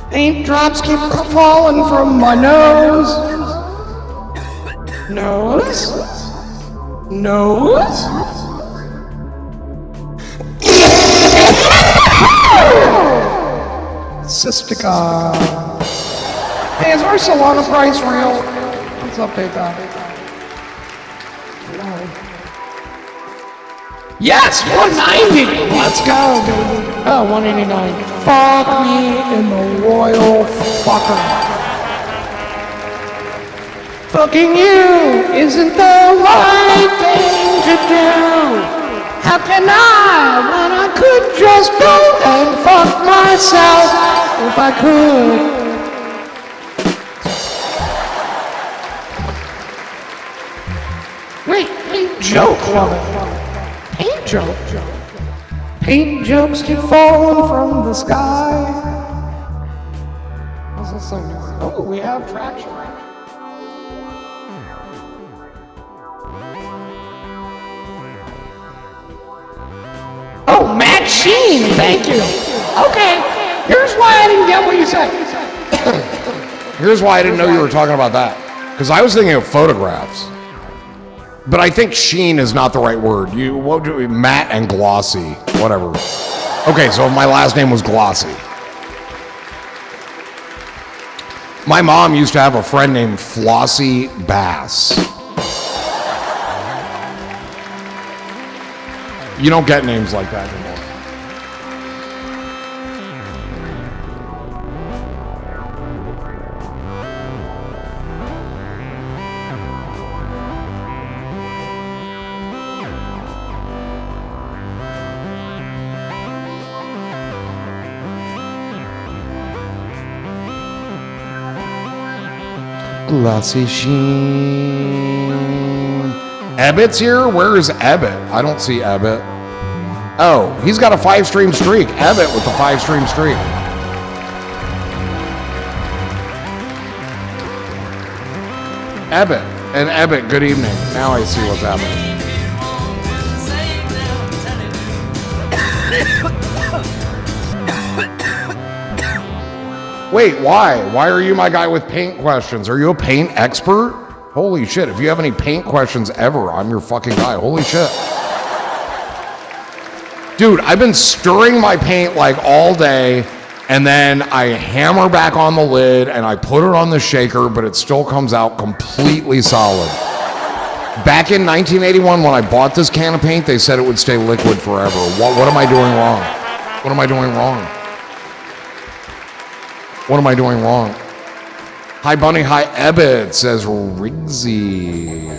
Paint drops keep falling from my nose. Nose? Nose? Cystica. Hey, is our Solana price real? Let's update that. Yes, 190. Let's go, dude. Oh, 189. Fuck me in the royal fucker. Fucking you isn't the right thing to do. How can I when I could just go and fuck myself if I could? Wait, joke, love it. Paint joke. Paint jokes keep falling from the sky. What's this song? Oh, we have traction. Oh, Matt Sheen, thank you. Okay, here's why I didn't get what you said. Here's why I didn't know you were talking about that. Because I was thinking of photographs. But I think sheen is not the right word. Matte and glossy, whatever. Okay, so my last name was Glossy. My mom used to have a friend named Flossie Bass. You don't get names like that anymore. Glossy sheen. Ebbett's here? Where is Ebbett? I don't see Ebbett. Oh, he's got a 5-stream streak. Ebbet with the 5-stream streak. Ebbet. And Ebbet, good evening. Now I see what's happening. Wait, why? Why are you my guy with paint questions? Are you a paint expert? Holy shit, if you have any paint questions ever, I'm your fucking guy. Holy shit. Dude, I've been stirring my paint like all day, and then I hammer back on the lid and I put it on the shaker, but it still comes out completely solid. Back in 1981, when I bought this can of paint, they said it would stay liquid forever. What am I doing wrong? What am I doing wrong? What am I doing wrong? Hi, Bunny. Hi, Ebbet, says Rigsy.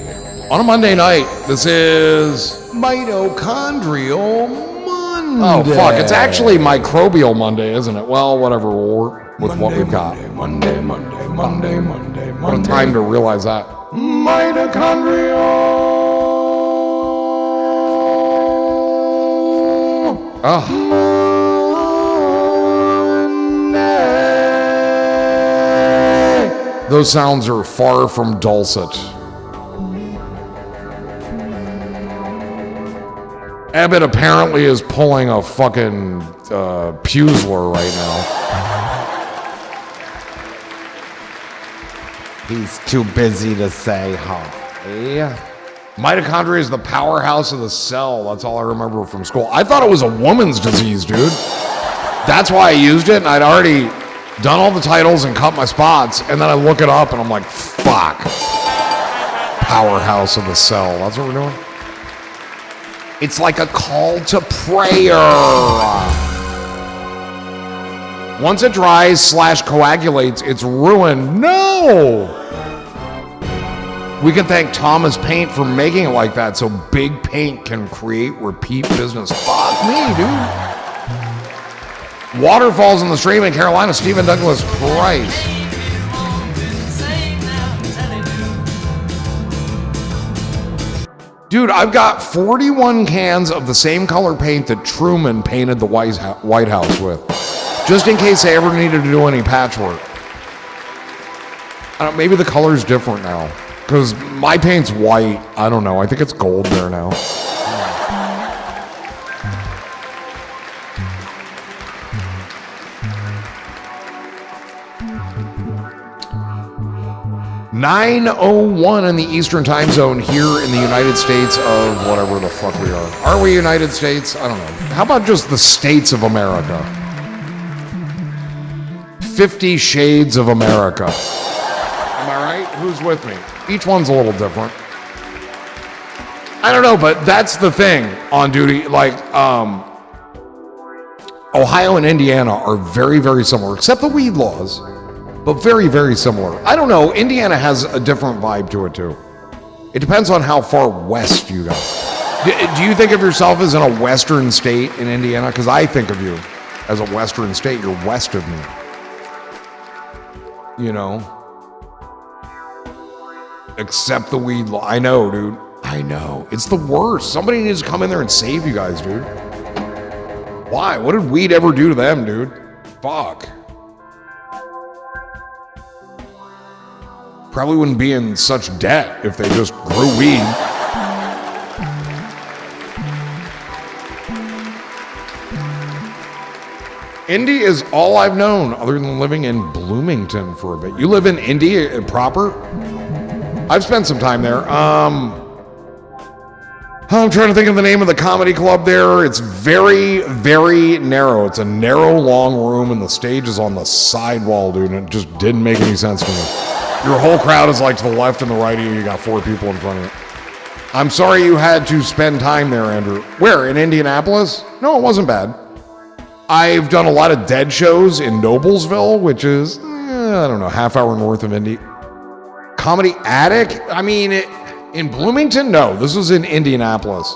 On a Monday night, this is Mitochondrial Monday. Oh, fuck. It's actually Microbial Monday, isn't it? Well, whatever. We'll work with what we've got. Monday. What a time to realize that. Mitochondrial. Oh. Those sounds are far from dulcet. Ebbet apparently is pulling a fucking Pusler right now. He's too busy to say hi. Mitochondria is the powerhouse of the cell. That's all I remember from school. I thought it was a woman's disease, dude. That's why I used it, and I'd already done all the titles and cut my spots, and then I look it up and I'm like, fuck. Powerhouse of the cell. That's what we're doing. It's like a call to prayer. Once it dries / coagulates, it's ruined. No! We can thank Thomas Paint for making it like that so Big Paint can create repeat business. Fuck me, dude. Waterfalls in the stream in Carolina, Stephen Douglas Price. Dude, I've got 41 cans of the same color paint that Truman painted the White House with, just in case they ever needed to do any patchwork. I don't, maybe the color's different now, because my paint's white. I don't know. I think it's gold there now. 9:01 in the Eastern Time Zone here in the United States of whatever the fuck we are. Are we United States? I don't know. How about just the states of America? 50 Shades of America. Am I right? Who's with me? Each one's a little different. I don't know, but that's the thing on duty. Like, Ohio and Indiana are very, very similar, except the weed laws. But very, very similar. I don't know. Indiana has a different vibe to it, too. It depends on how far west you go. Do you think of yourself as in a western state in Indiana? Because I think of you as a western state. You're west of me. You know? Except the weed law. I know, dude. I know. It's the worst. Somebody needs to come in there and save you guys, dude. Why? What did weed ever do to them, dude? Fuck. Probably wouldn't be in such debt if they just grew weed. Indy is all I've known other than living in Bloomington for a bit. You live in Indy proper? I've spent some time there. I'm trying to think of the name of the comedy club there. It's very, very narrow. It's a narrow, long room, and the stage is on the side wall, dude, and it just didn't make any sense to me. Your whole crowd is like to the left and the right of you. You got 4 people in front of you. I'm sorry you had to spend time there, Andrew. Where? In Indianapolis? No, it wasn't bad. I've done a lot of dead shows in Noblesville, which is, I don't know, half hour north of Indy. Comedy Attic? I mean, in Bloomington? No, this was in Indianapolis.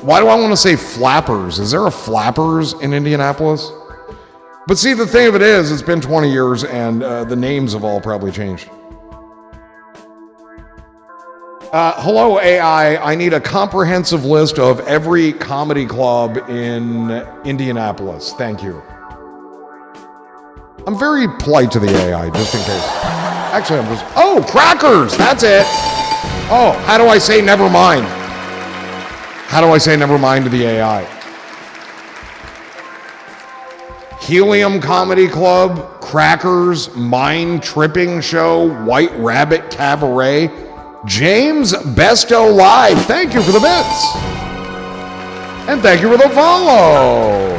Why do I want to say Flappers? Is there a Flappers in Indianapolis? But see, the thing of it is, it's been 20 years and the names have all probably changed. Hello, AI. I need a comprehensive list of every comedy club in Indianapolis. Thank you. I'm very polite to the AI, just in case. Actually, I'm just... Oh, crackers! That's it! Oh, how do I say never mind? How do I say never mind to the AI? Helium Comedy Club, Crackers, Mind Tripping Show, White Rabbit Cabaret, James Besto Live. Thank you for the bits. And thank you for the follow.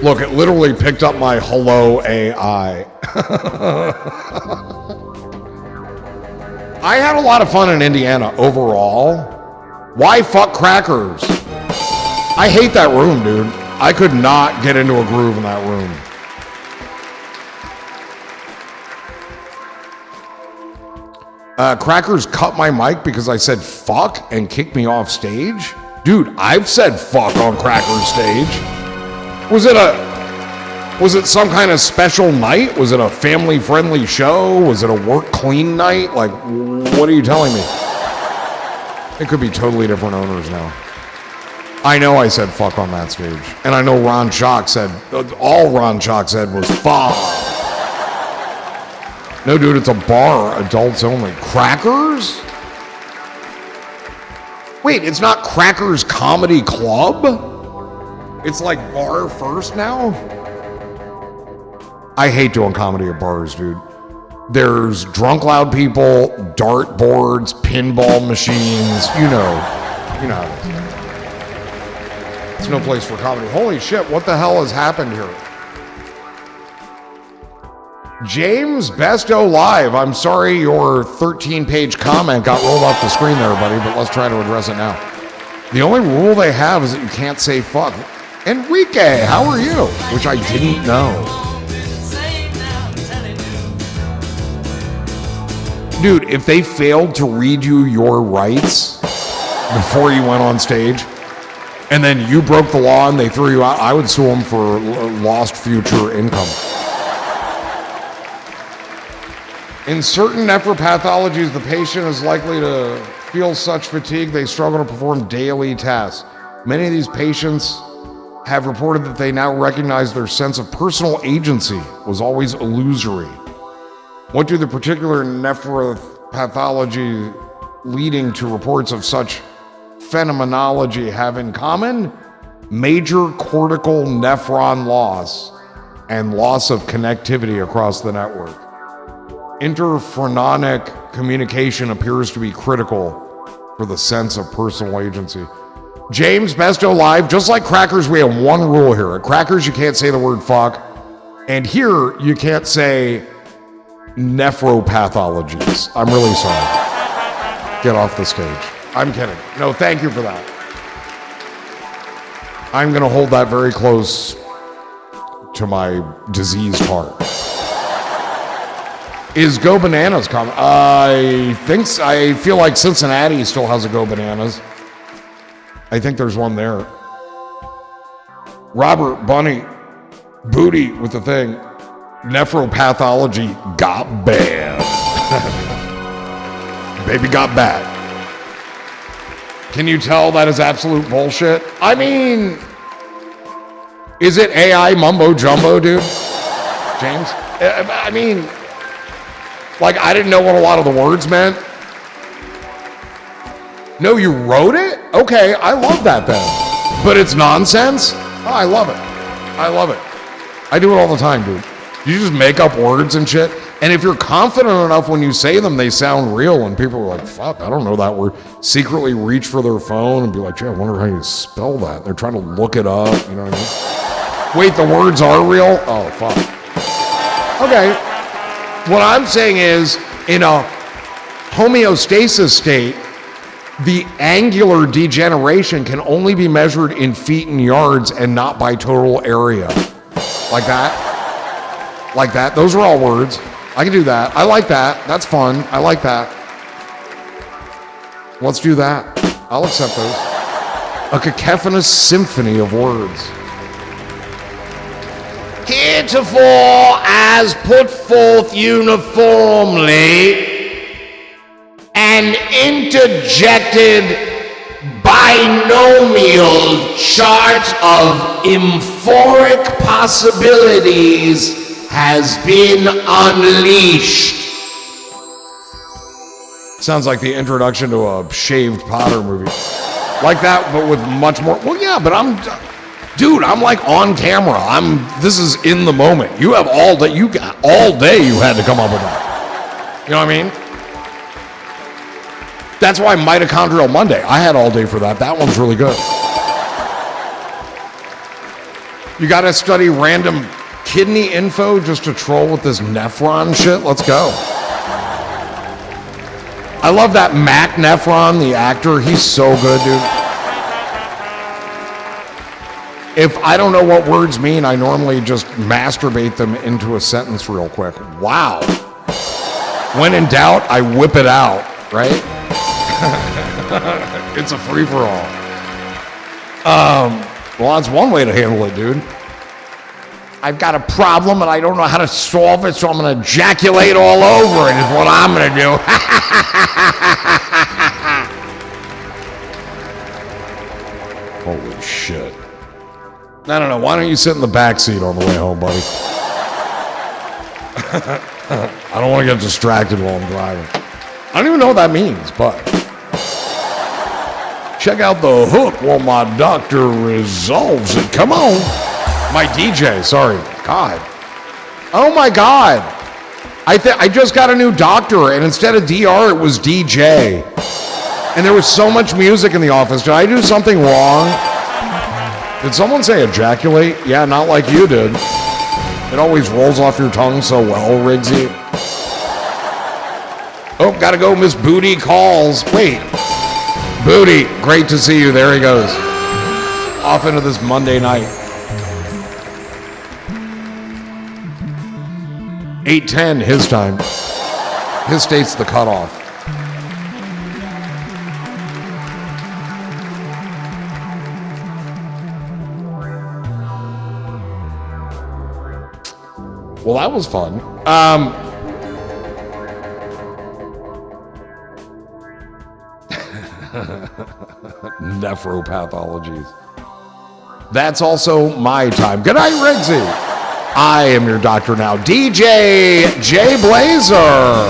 Look, it literally picked up my hello AI. I had a lot of fun in Indiana overall. Why fuck Crackers? I hate that room, dude. I could not get into a groove in that room. Crackers cut my mic because I said fuck and kicked me off stage. Dude, I've said fuck on Crackers stage. Was it some kind of special night? Was it a family-friendly show? Was it a work clean night? Like, what are you telling me? It could be totally different owners now. I know I said fuck on that stage. And I know Ron Schock said, all Ron Schock said was fuck. No, dude, it's a bar, adults only. Crackers? Wait, it's not Crackers Comedy Club? It's like bar first now? I hate doing comedy at bars, dude. There's drunk loud people, dart boards, pinball machines, you know how it is. It's no place for comedy. Holy shit, what the hell has happened here? James Besto Live. I'm sorry your 13-page comment got rolled off the screen there, buddy, but let's try to address it now. The only rule they have is that you can't say fuck. Enrique, how are you? Which I didn't know. Dude, if they failed to read you your rights before you went on stage, and then you broke the law and they threw you out, I would sue them for lost future income. In certain nephropathologies, the patient is likely to feel such fatigue they struggle to perform daily tasks. Many of these patients have reported that they now recognize their sense of personal agency was always illusory. What do the particular nephropathology leading to reports of such phenomenology have in common? Major cortical nephron loss and loss of connectivity across the network. Interphrenonic communication appears to be critical for the sense of personal agency. James Besto Live, just like Crackers, we have one rule here. At Crackers, you can't say the word fuck. And here, you can't say nephropathologies. I'm really sorry. Get off the stage. I'm kidding. No, thank you for that. I'm going to hold that very close to my diseased heart. Is Go Bananas coming? I feel like Cincinnati still has a Go Bananas. I think there's one there. Robert Bunny, booty with the thing. Nephropathology got bad. Baby got bad. Can you tell that is absolute bullshit? I mean, is it AI mumbo jumbo, dude? James? I mean, like, I didn't know what a lot of the words meant. No, you wrote it? Okay, I love that then. But it's nonsense? Oh, I love it. I love it. I do it all the time, dude. You just make up words and shit. And if you're confident enough when you say them, they sound real. And people are like, fuck, I don't know that word. Secretly reach for their phone and be like, gee, I wonder how you spell that. And they're trying to look it up. You know what I mean? Wait, the words are real? Oh, fuck. Okay. What I'm saying is, in a homeostasis state, the angular degeneration can only be measured in feet and yards and not by total area. Like that? Like that? Those are all words. I can do that. I like that. That's fun. I like that. Let's do that. I'll accept those. A cacophonous symphony of words. heretofore as put forth uniformly and interjected binomial chart of amphoric possibilities has been unleashed. Sounds like the introduction to a shaved Potter movie. Like that, but with much more. Well, yeah, but I'm like on camera. This is in the moment. You have all day. You got all day. You had to come up with that. You know what I mean? That's why Mitochondrial Monday. I had all day for that. That one's really good. You got to study random kidney info just to troll with this nephron shit. Let's go. I love that Mac Nephron, the actor. He's so good, dude. If I don't know what words mean, I normally just masturbate them into a sentence real quick. Wow. When in doubt, I whip it out, right? It's a free-for-all. Well, that's one way to handle it, dude. I've got a problem and I don't know how to solve it, so I'm going to ejaculate all over it is what I'm going to do. Holy shit. I don't know. Why don't you sit in the back seat on the way home, buddy? I don't want to get distracted while I'm driving. I don't even know what that means, but check out the hook while my doctor resolves it. Come on. My DJ, sorry. God. Oh my God. I just got a new doctor, and instead of DR, it was DJ. And there was so much music in the office. Did I do something wrong? Did someone say ejaculate? Yeah, not like you did. It always rolls off your tongue so well, Riggsy. Oh, gotta go. Miss Booty calls. Wait. Booty, great to see you. There he goes. Off into this Monday night. 8:10 his time. His state's the cutoff. Well, that was fun. Nephropathologies. That's also my time. Good night, Riggsy. I am your doctor now. DJ J Blazer.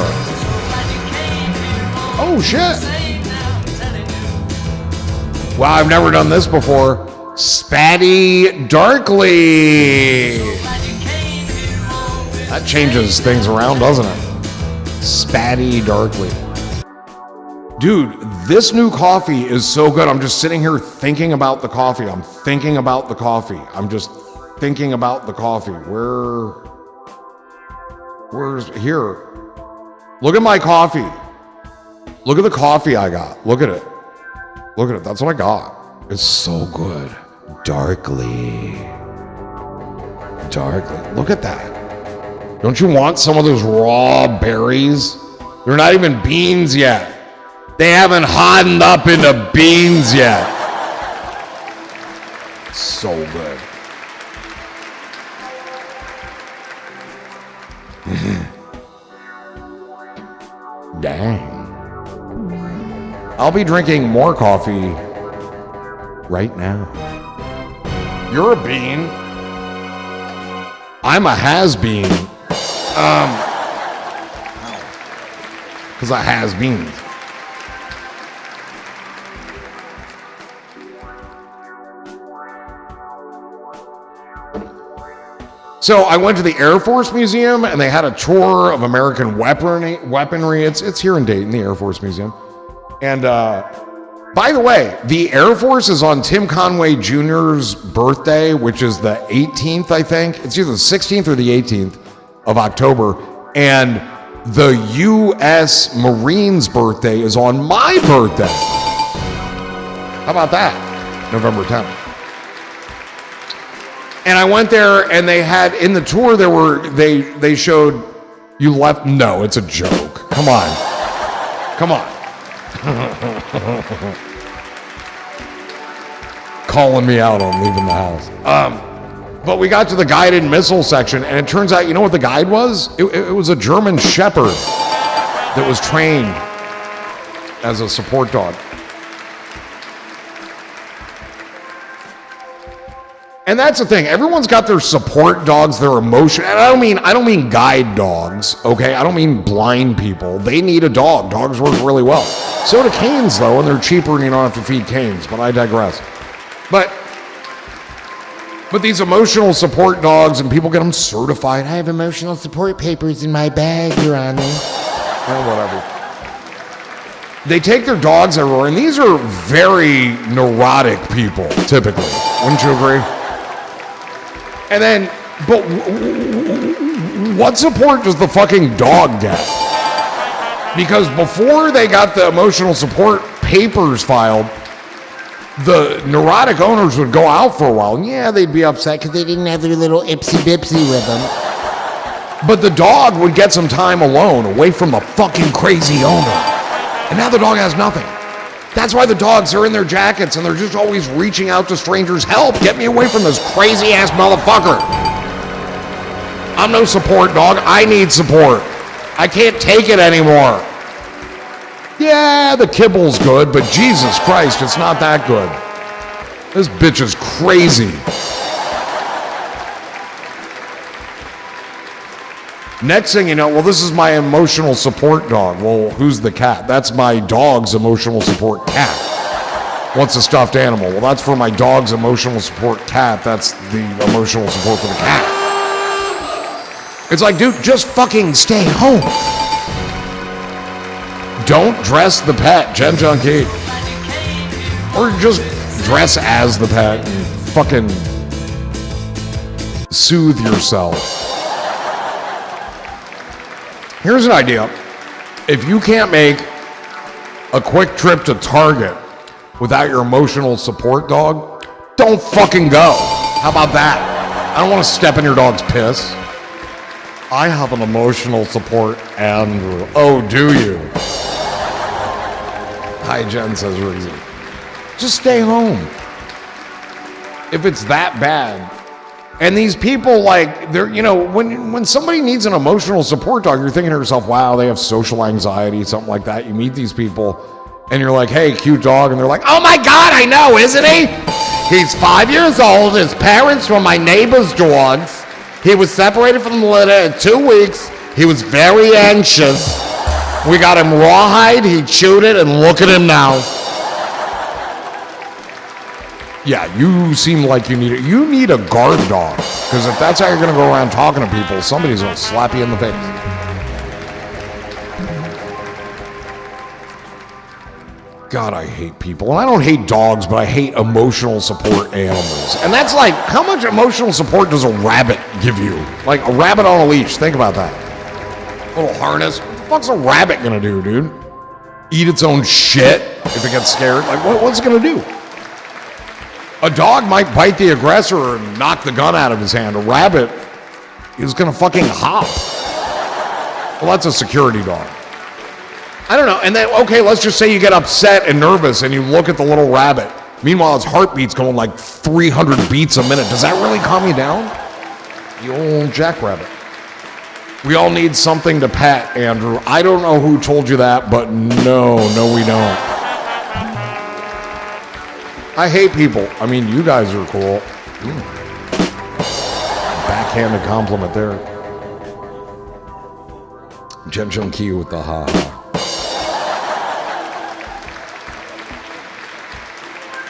Oh, shit. Wow, I've never done this before. Spatty Darkly. That changes things around, doesn't it? Spatty Darkly. Dude, this new coffee is so good. I'm just sitting here thinking about the coffee. I'm thinking about the coffee. I'm just thinking about the coffee. Where's here? Look at my coffee. Look at the coffee I got. Look at it. Look at it. That's what I got. It's so good. Darkly. Look at that. Don't you want some of those raw berries? They're not even beans yet. They haven't hardened up into beans yet. So good. Dang. I'll be drinking more coffee right now. You're a bean. I'm a has-been. Because I has beans. So I went to the Air Force Museum, and they had a tour of American weaponry. It's here in Dayton, the Air Force Museum. And by the way, the Air Force is on Tim Conway Jr.'s birthday, which is the 18th, I think. It's either the 16th or the 18th of October. And the U.S. Marines' birthday is on my birthday. How about that? November 10th. And I went there, and they had, in the tour, they showed, you left, no, it's a joke. Come on. Calling me out on leaving the house. But we got to the guided missile section, and it turns out, you know what the guide was? It was a German Shepherd that was trained as a support dog. And that's the thing. Everyone's got their support dogs, their emotion. And I don't mean guide dogs, okay? I don't mean blind people. They need a dog. Dogs work really well. So do canes, though, and they're cheaper and you don't have to feed canes. But I digress. But these emotional support dogs, and people get them certified. I have emotional support papers in my bag, Your Honor. Whatever. They take their dogs everywhere, and these are very neurotic people, typically. Wouldn't you agree? And then, but what support does the fucking dog get? Because before they got the emotional support papers filed, the neurotic owners would go out for a while, and yeah, they'd be upset because they didn't have their little ipsy-bipsy with them. But the dog would get some time alone, away from the fucking crazy owner. And now the dog has nothing. That's why the dogs are in their jackets and they're just always reaching out to strangers. Help, get me away from this crazy ass motherfucker. I'm no support dog. I need support. I can't take it anymore. Yeah, the kibble's good, but Jesus Christ, it's not that good. This bitch is crazy. Next thing you know, well, this is my emotional support dog. Well, who's the cat? That's my dog's emotional support cat. What's a stuffed animal? Well, that's for my dog's emotional support cat. That's the emotional support for the cat. It's like, dude, just fucking stay home. Don't dress the pet, Jen Junkie. Or just dress as the pet and fucking soothe yourself. Here's an idea. If you can't make a quick trip to Target without your emotional support dog, don't fucking go. How about that? I don't want to step in your dog's piss. I have an emotional support Andrew. Oh, do you? Hi, Jen, says Rizzy. Just stay home. If it's that bad. And these people, like, they're, you know, when somebody needs an emotional support dog, you're thinking to yourself, wow, they have social anxiety, something like that. You meet these people, and you're like, hey, cute dog. And they're like, oh my God, I know, isn't he? He's 5 years old. His parents were my neighbor's dogs. He was separated from the litter in 2 weeks. He was very anxious. We got him rawhide. He chewed it, and look at him now. Yeah, you seem like you need it. You need a guard dog. Because if that's how you're going to go around talking to people, somebody's going to slap you in the face. God, I hate people. And I don't hate dogs, but I hate emotional support animals. And that's like, how much emotional support does a rabbit give you? Like a rabbit on a leash. Think about that. Little harness. What the fuck's a rabbit going to do, dude? Eat its own shit if it gets scared? Like, what's it going to do? A dog might bite the aggressor and knock the gun out of his hand. A rabbit is going to fucking hop. Well, that's a security dog. I don't know. And then, okay, let's just say you get upset and nervous and you look at the little rabbit. Meanwhile, its heartbeat's going like 300 beats a minute. Does that really calm you down? The old jackrabbit. We all need something to pet, Andrew. I don't know who told you that, but no, we don't. I hate people. I mean, you guys are cool. Backhanded compliment there. Jen Junkie with the ha-ha.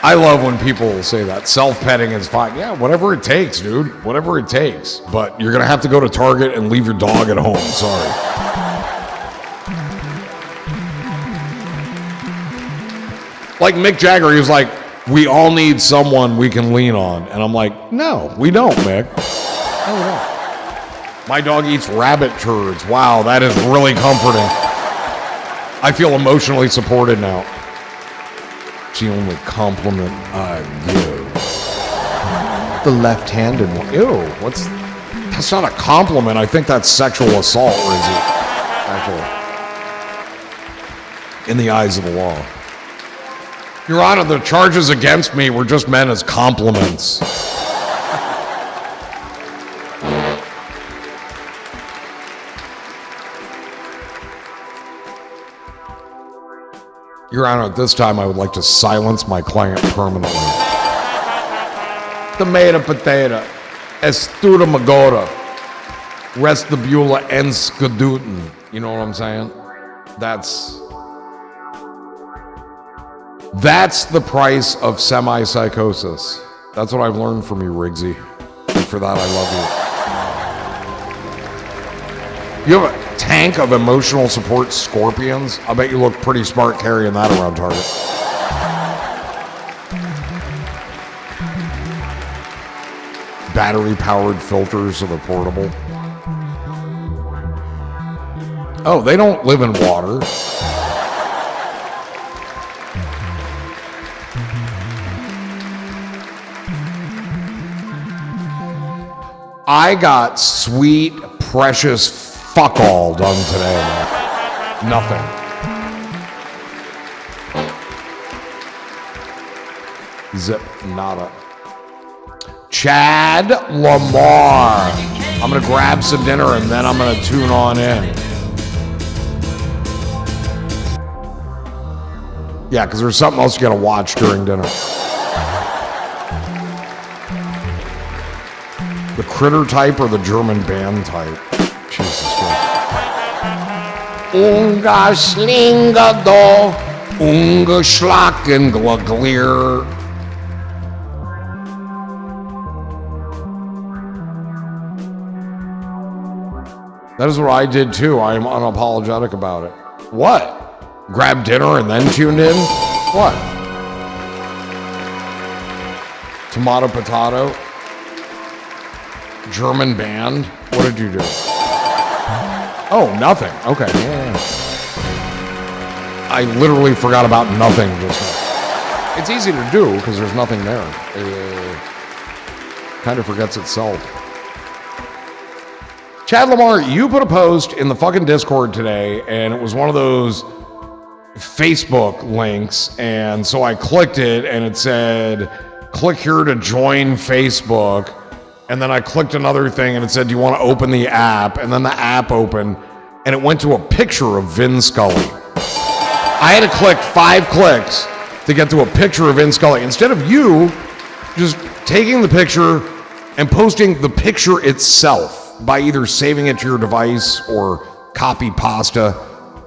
I love when people say that. Self-petting is fine. Yeah, whatever it takes, dude. Whatever it takes. But you're going to have to go to Target and leave your dog at home. Sorry. Like Mick Jagger, he was like, we all need someone we can lean on. And I'm like, no, we don't, Mick. No, we don't. My dog eats rabbit turds. Wow, that is really comforting. I feel emotionally supported now. It's the only compliment I give. The left-handed one. Ew, that's not a compliment. I think that's sexual assault, Rizzy. Actually. In the eyes of the law. Your Honor, the charges against me were just meant as compliments. Your Honor, at this time, I would like to silence my client permanently. Tomato, potato, estuda magota, restibula enscaduten. You know what I'm saying? That's the price of semi-psychosis. That's what I've learned from you, Riggsy. And for that, I love you. You have a tank of emotional support scorpions. I bet you look pretty smart carrying that around Target. Battery-powered filters so they're portable. Oh, they don't live in water. I got sweet, precious fuck all done today. Nothing. Zip, nada. Chad Lamar. I'm gonna grab some dinner and then I'm gonna tune on in. Yeah, because there's something else you gotta watch during dinner. The critter type or the German band type? Jesus Christ. Unga slinga do, unga schlacken glaglier. That is what I did too. I am unapologetic about it. What? Grab dinner and then tuned in? What? Tomato potato? German band? What did you do? Oh, nothing. Okay. Yeah. I literally forgot about nothing just now. It's easy to do because there's nothing there. It kind of forgets itself. Chad Lamar, you put a post in the fucking Discord today, and it was one of those Facebook links, and so I clicked it, and it said, click here to join Facebook. And then I clicked another thing and it said, do you want to open the app? And then the app opened and it went to a picture of Vin Scully. I had to click 5 clicks to get to a picture of Vin Scully. Instead of you just taking the picture and posting the picture itself by either saving it to your device or copy pasta,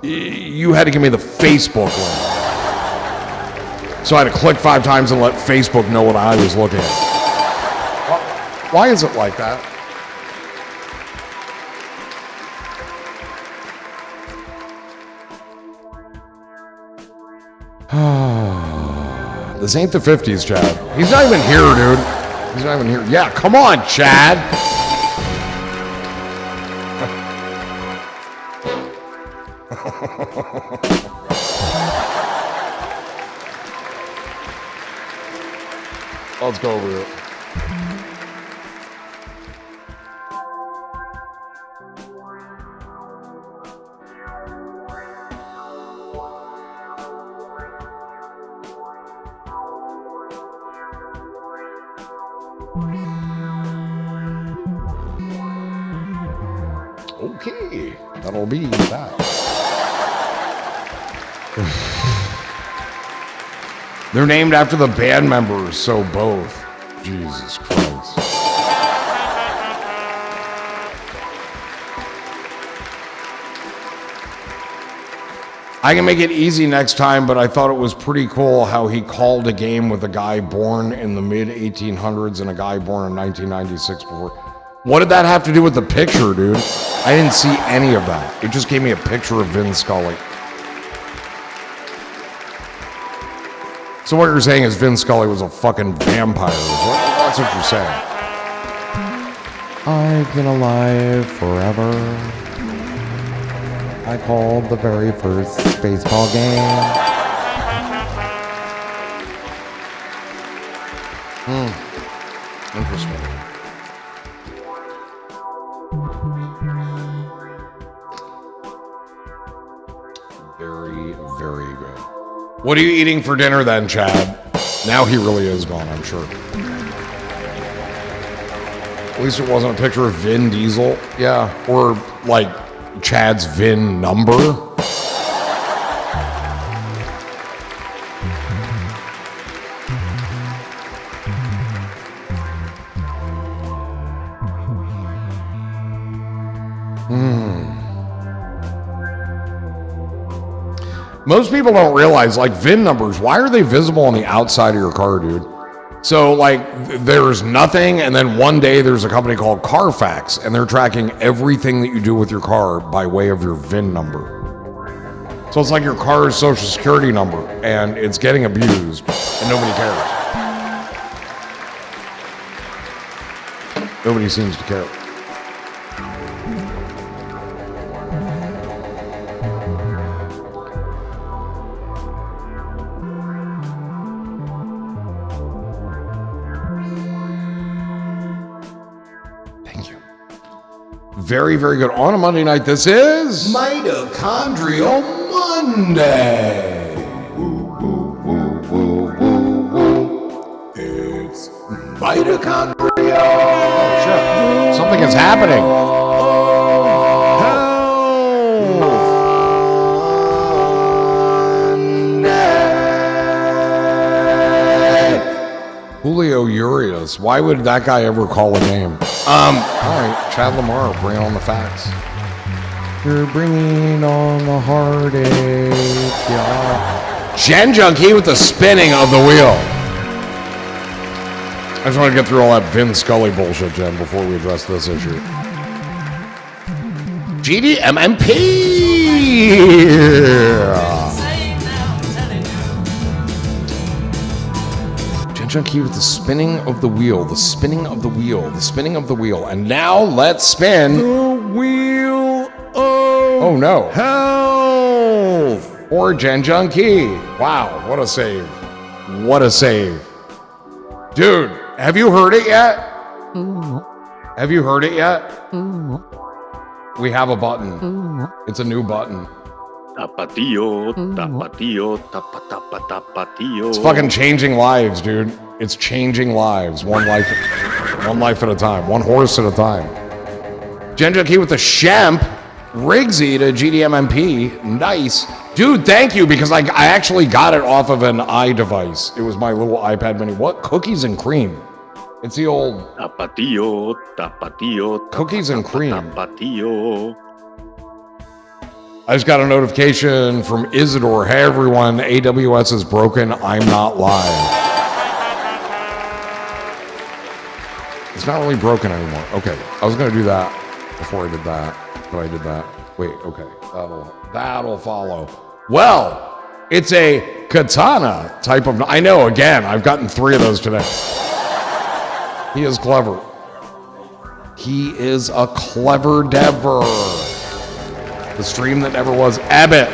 you had to give me the Facebook link. So I had to click 5 times and let Facebook know what I was looking at. Why is it like that? This ain't the 50s, Chad. He's not even here, dude. He's not even here. Yeah, come on, Chad. Let's go over it. Okay, that'll be that. They're named after the band members, so both. Jesus Christ. I can make it easy next time, but I thought it was pretty cool how he called a game with a guy born in the mid-1800s and a guy born in 1996 before. What did that have to do with the picture, dude? I didn't see any of that. It just gave me a picture of Vin Scully. So what you're saying is Vin Scully was a fucking vampire. That's what you're saying. I've been alive forever. I called the very first baseball game. Interesting. Very, very good. What are you eating for dinner then, Chad? Now he really is gone, I'm sure. At least it wasn't a picture of Vin Diesel. Yeah, or like Chad's VIN number. Most people don't realize, like, VIN numbers, why are they visible on the outside of your car, dude? So, like, there's nothing, and then one day there's a company called Carfax, and they're tracking everything that you do with your car by way of your VIN number. So it's like your car's social security number, and it's getting abused, and nobody cares. Nobody seems to care. Very, very good. On a Monday night, this is Mitochondrial Monday. It's mitochondrial. Sure. Something is happening. Julio Urias. Why would that guy ever call a game? All right, Chad Lamar, bring on the facts. You're bringing on the heartache, yeah. Gen Junkie with the spinning of the wheel. I just want to get through all that Vin Scully bullshit, Jen, before we address this issue. GDMMP! Junkie with the spinning of the wheel, the spinning of the wheel, the spinning of the wheel. And now let's spin the wheel of no. Health. Or Gen Junkie. Wow, what a save. What a save. Dude, have you heard it yet? Have you heard it yet? We have a button. It's a new button. Tapatio, tapatio, tapatapatapatio. It's fucking changing lives, dude. It's changing lives. One life at a time. One horse at a time. Gen Junkie with the Shemp. Riggsy to GDMMP. Nice. Dude, thank you, because I actually got it off of an iDevice. It was my little iPad mini. What? Cookies and cream. It's the old... Tapatio, tapatio. Cookies and cream. Tapatio. I just got a notification from Isidore. Hey, everyone, AWS is broken. I'm not live. It's not really broken anymore. Okay, I was going to do that before I did that, but I did that. Wait, okay, that'll follow. Well, it's a katana type of... I know, again, I've gotten 3 of those today. He is clever. He is a clever dever. The stream that never was. Ebbet.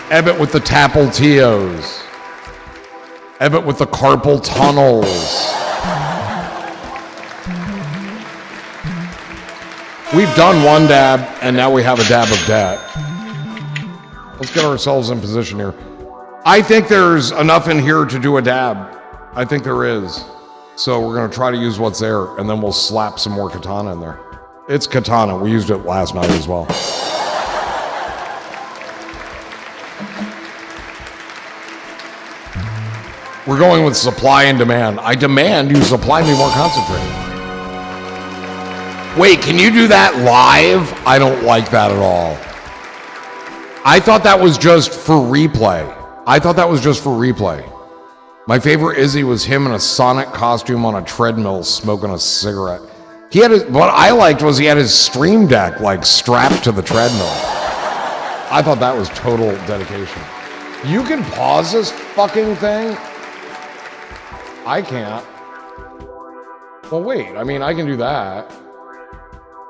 Ebbet with the Tapaltios. Ebbet with the carpal tunnels. We've done one dab, and now we have a dab of debt. Let's get ourselves in position here. I think there's enough in here to do a dab. I think there is. So we're going to try to use what's there, and then we'll slap some more katana in there. It's katana. We used it last night as well. We're going with supply and demand. I demand you supply me more concentrate. Wait, can you do that live? I don't like that at all. I thought that was just for replay. My favorite Izzy was him in a Sonic costume on a treadmill smoking a cigarette. He had what I liked was he had his stream deck like strapped to the treadmill. I thought that was total dedication. You can pause this fucking thing? I can't. Well, wait, I mean, I can do that.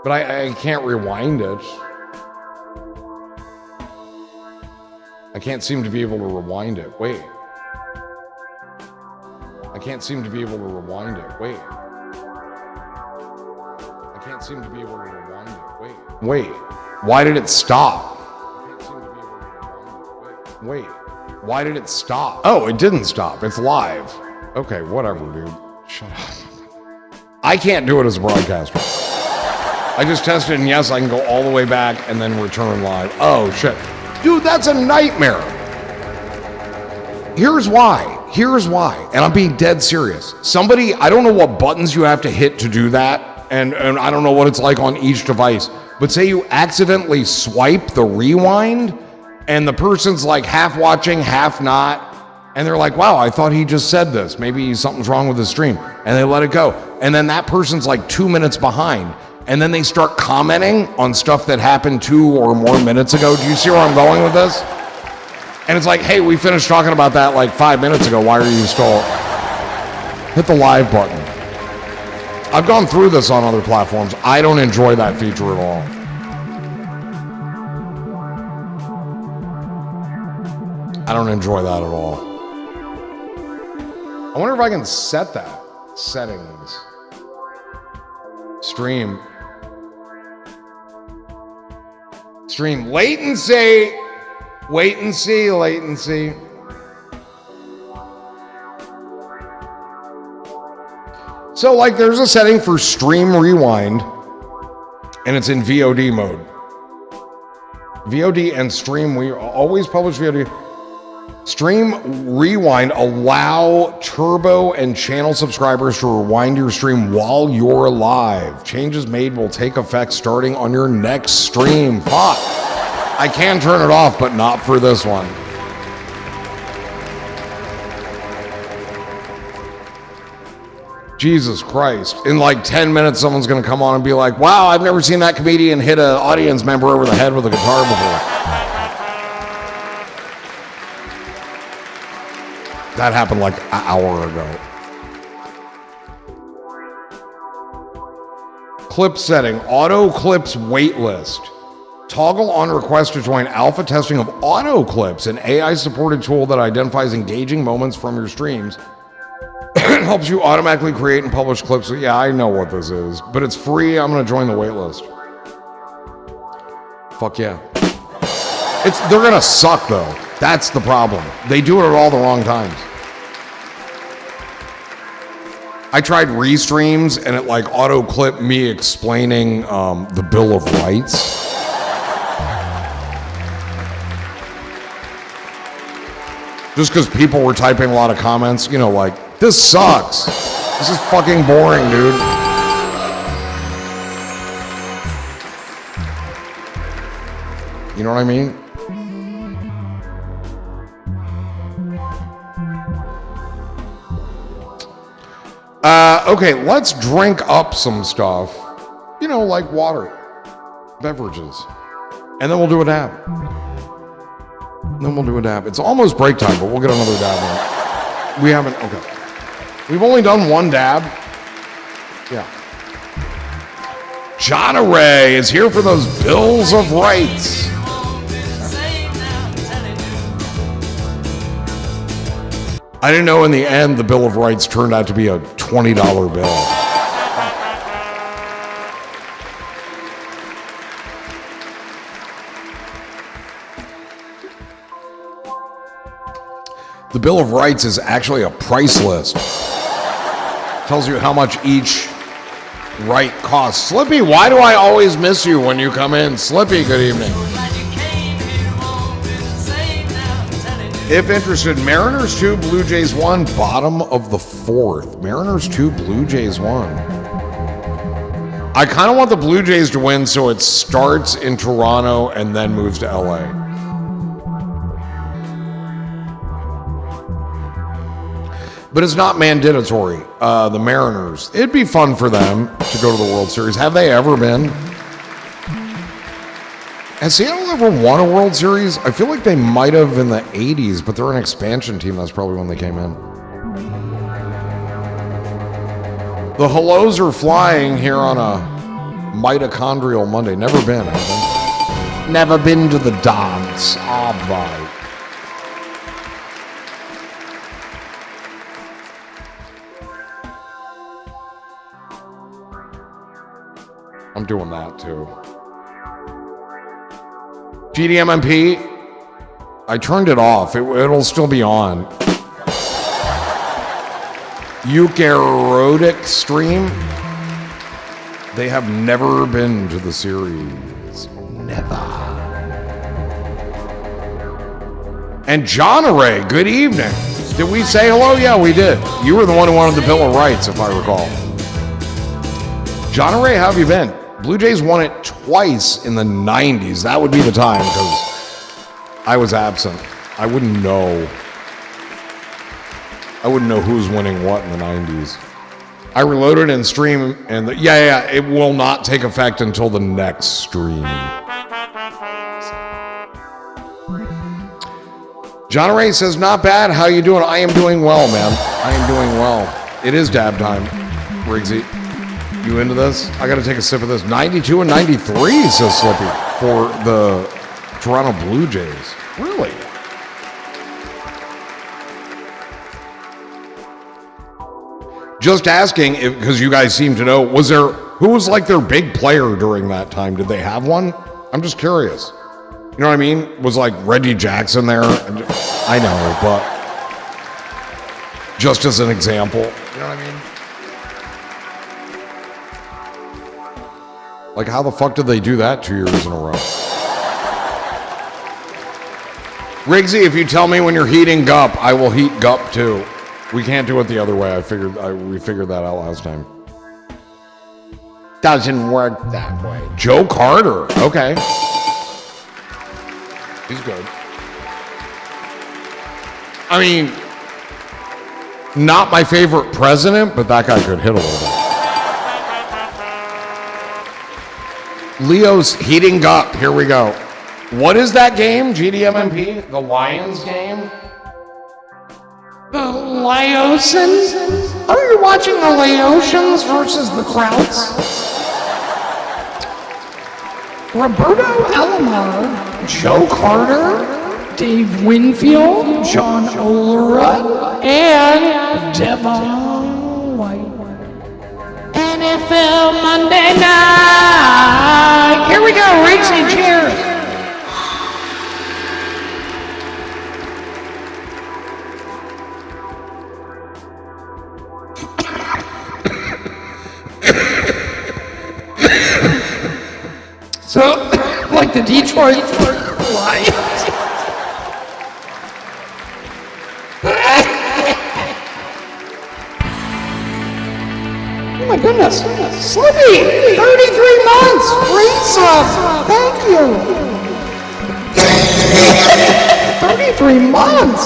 But I can't rewind it. I can't seem to be able to rewind it. Wait. I can't seem to be able to rewind it. Wait. I can't seem to be able to rewind it. Wait. Why did it stop? I can't seem to be able to rewind it. Wait. Why did it stop? Oh, it didn't stop. It's live. Okay, whatever, dude. Shut up. I can't do it as a broadcaster. I just tested, and yes, I can go all the way back and then return live. Oh, shit. Dude, that's a nightmare. Here's why. And I'm being dead serious. Somebody, I don't know what buttons you have to hit to do that, and I don't know what it's like on each device, but say you accidentally swipe the rewind, and the person's like half watching, half not, and they're like, wow, I thought he just said this. Maybe something's wrong with the stream, and they let it go. And then that person's like 2 minutes behind, and then they start commenting on stuff that happened 2 or more minutes ago. Do you see where I'm going with this? And it's like, hey, we finished talking about that like 5 minutes ago. Why are you still... Hit the live button. I've gone through this on other platforms. I don't enjoy that feature at all. I don't enjoy that at all. I wonder if I can set that. Settings. Stream. Latency. Wait and see, latency. So, like, there's a setting for stream rewind, and it's in VOD mode. VOD and stream, we always publish VOD. Stream rewind allow turbo and channel subscribers to rewind your stream while you're live. Changes made will take effect starting on your next stream. Fuck. I can turn it off, but not for this one. Jesus Christ. In like 10 minutes, someone's going to come on and be like, wow, I've never seen that comedian hit an audience member over the head with a guitar before. That happened like an hour ago. Clip setting, auto clips waitlist. Toggle on request to join alpha testing of auto clips, an AI-supported tool that identifies engaging moments from your streams. It helps you automatically create and publish clips. Yeah, I know what this is, but it's free. I'm going to join the waitlist. Fuck yeah. They're going to suck, though. That's the problem. They do it at all the wrong times. I tried restreams, and it like auto-clipped me explaining the Bill of Rights. Just because people were typing a lot of comments, you know, like, this sucks. This is fucking boring, dude. You know what I mean? Okay, let's drink up some stuff. You know, like water, beverages. And then we'll do a dab. It's almost break time, but we'll get another dab in. We haven't, okay. We've only done one dab. Yeah. John Array is here for those bills of rights. I didn't know in the end the Bill of Rights turned out to be a $20 bill. The Bill of Rights is actually a price list. Tells you how much each right costs. Slippy, why do I always miss you when you come in? Slippy, good evening. If interested, Mariners 2, Blue Jays 1, bottom of the 4th. Mariners 2, Blue Jays 1. I kind of want the Blue Jays to win so it starts in Toronto and then moves to LA. But it's not mandatory. The Mariners, it'd be fun for them to go to the World Series. Have they ever been? Has Seattle ever won a World Series? I feel like they might have in the 80s, but they're an expansion team. That's probably when they came in. The hellos are flying here on a Mitochondrial Monday. Never been, have they? Never been to the dance. All right. I'm doing that too. GDMMP, I turned it off. It'll still be on. Eukaryotic stream. They have never been to the series. Never. And John Array, good evening. Did we say hello? Yeah, we did. You were the one who wanted the Bill of Rights, if I recall. John Ray, how have you been? Blue Jays won it twice in the 90s. That would be the time because I was absent. I wouldn't know. I wouldn't know who's winning what in the 90s. I reloaded and stream, and it will not take effect until the next stream. John Ray says, not bad. How you doing? I am doing well, man. I am doing well. It is dab time. Riggsy, you into this? I got to take a sip of this. 92 and 93, says Slippy, for the Toronto Blue Jays. Really? Just asking, because you guys seem to know, who was like their big player during that time? Did they have one? I'm just curious. You know what I mean? Was like Reggie Jackson there? I know, but just as an example. You know what I mean? Like, how the fuck did they do that 2 years in a row? Riggsy, if you tell me when you're heating Gup, I will heat Gup too. We can't do it the other way. We figured that out last time. Doesn't work that way. Joe Carter. Okay. He's good. I mean, not my favorite president, but that guy could hit a little bit. Leo's heating Gup. Here we go. What is that game? GDMMP? The Lions game? The Laotians? Oh, you're watching the Laotians versus the Krauts? Roberto Alomar, Joe Carter, Dave Winfield, John Olerud, and Devon White. NFL Monday night. Here we go, Riggsy, cheers. So, like the Detroit Lions. Oh my goodness. Slippy, 33 months. Great sub. Thank you. 33 months.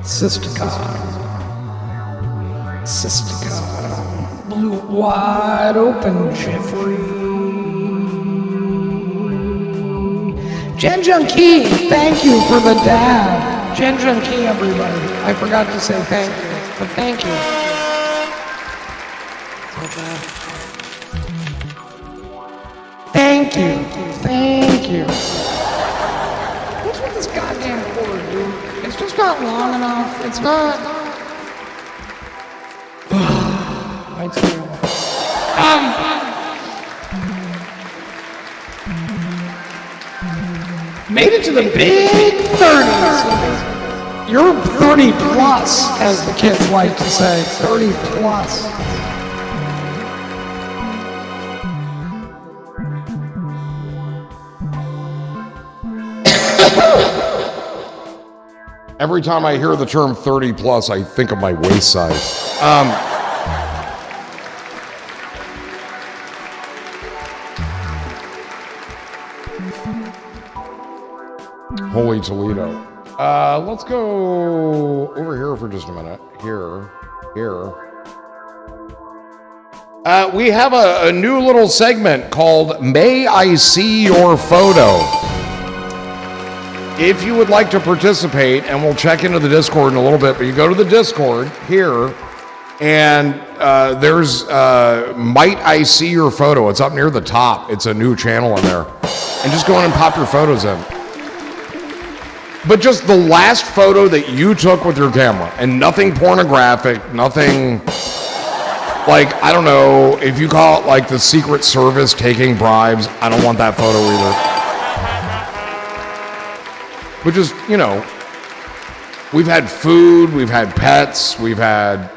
Cystica. Blew it wide open, Jeffrey. Jen Junkie, thank you for the dab. Jen Junkie, everybody. I forgot to say thank you, but thank you. Thank you. Thank you. What's with this goddamn cord, dude? It's just not long enough. It's not. I too. Made it to the big 30s. You're 30 plus, as the kids like to say. 30 plus. Every time I hear the term 30 plus, I think of my waist size. Holy Toledo. Let's go over here for just a minute. Here. We have a new little segment called May I See Your Photo? If you would like to participate, and we'll check into the Discord in a little bit, but you go to the Discord here, and there's Might I See Your Photo? It's up near the top. It's a new channel in there. And just go in and pop your photos in. But just the last photo that you took with your camera, and nothing pornographic, nothing like, I don't know, if you call it like the Secret Service taking bribes, I don't want that photo either. But just, you know, we've had food, we've had pets, we've had,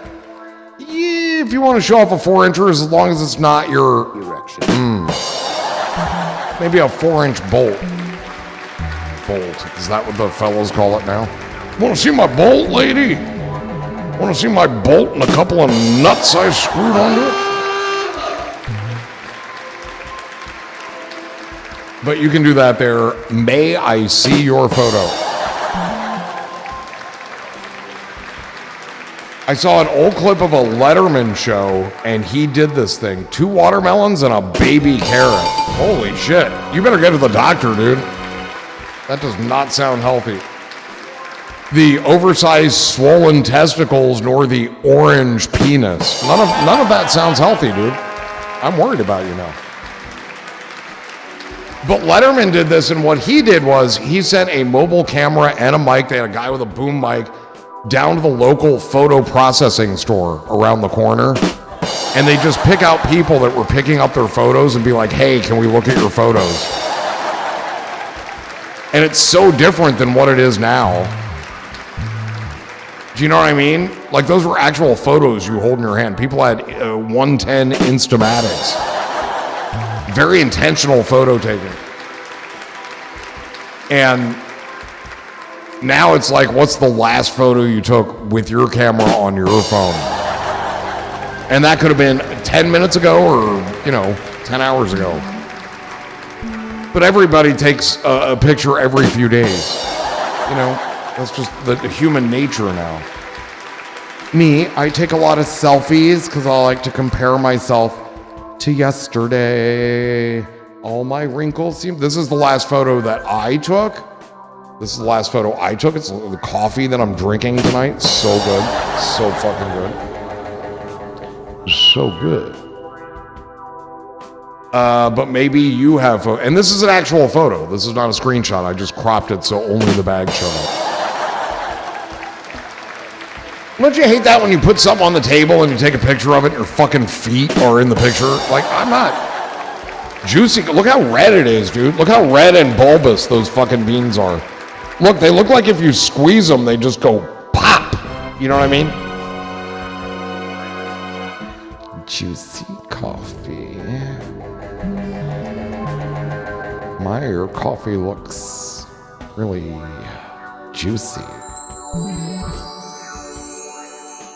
if you want to show off a 4-incher, as long as it's not your erection. Maybe a 4-inch bolt. Is that what the fellows call it now? Want to see my bolt, lady? Want to see my bolt and a couple of nuts I screwed onto it? But you can do that there. May I see your photo? I saw an old clip of a Letterman show, and he did this thing. 2 watermelons and a baby carrot. Holy shit. You better get to the doctor, dude. That does not sound healthy. The oversized swollen testicles nor the orange penis. None of that sounds healthy, dude. I'm worried about you now. But Letterman did this, and what he did was he sent a mobile camera and a mic. They had a guy with a boom mic down to the local photo processing store around the corner, and they just pick out people that were picking up their photos and be like, hey, can we look at your photos? And it's so different than what it is now. Do you know what I mean? Like, those were actual photos you hold in your hand. People had 110 Instamatics. Very intentional photo taking. And now it's like, what's the last photo you took with your camera on your phone? And that could have been 10 minutes ago or, 10 hours ago. But everybody takes a picture every few days. That's just the human nature now. Me, I take a lot of selfies because I like to compare myself to yesterday. All my wrinkles seem... This is the last photo that I took. It's the coffee that I'm drinking tonight. So good. So fucking good. So good. But maybe you have... And this is an actual photo. This is not a screenshot. I just cropped it so only the bag showed up. Don't you hate that when you put something on the table and you take a picture of it and your fucking feet are in the picture? Like, I'm not... Juicy. Look how red it is, dude. Look how red and bulbous those fucking beans are. Look, they look like if you squeeze them, they just go pop. You know what I mean? Juicy coffee. My coffee looks really juicy.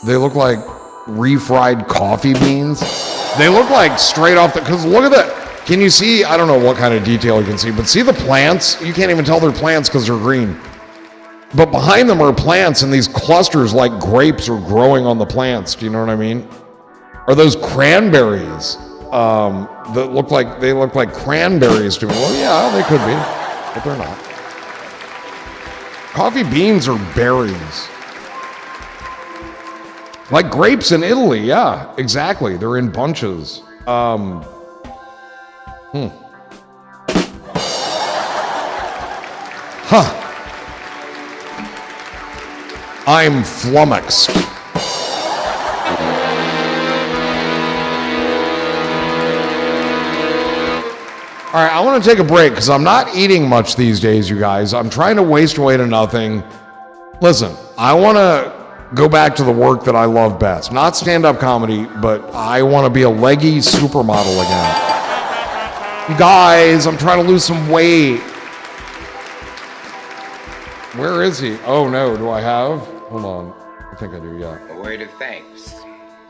They look like refried coffee beans. They look like straight off the... Because look at that. Can you see? I don't know what kind of detail you can see, but see the plants? You can't even tell they're plants because they're green. But behind them are plants, and these clusters like grapes are growing on the plants. Do you know what I mean? Are those cranberries that look like cranberries to me? Well, yeah, they could be, but they're not. Coffee beans are berries. Like grapes in Italy, yeah, exactly. They're in bunches. I'm flummoxed. All right, I want to take a break because I'm not eating much these days, you guys. I'm trying to waste away to nothing. Listen, I want to go back to the work that I love best. Not stand-up comedy, but I want to be a leggy supermodel again. You guys, I'm trying to lose some weight. Where is he? Oh no, do I have? Hold on. I think I do, yeah. A word of thanks.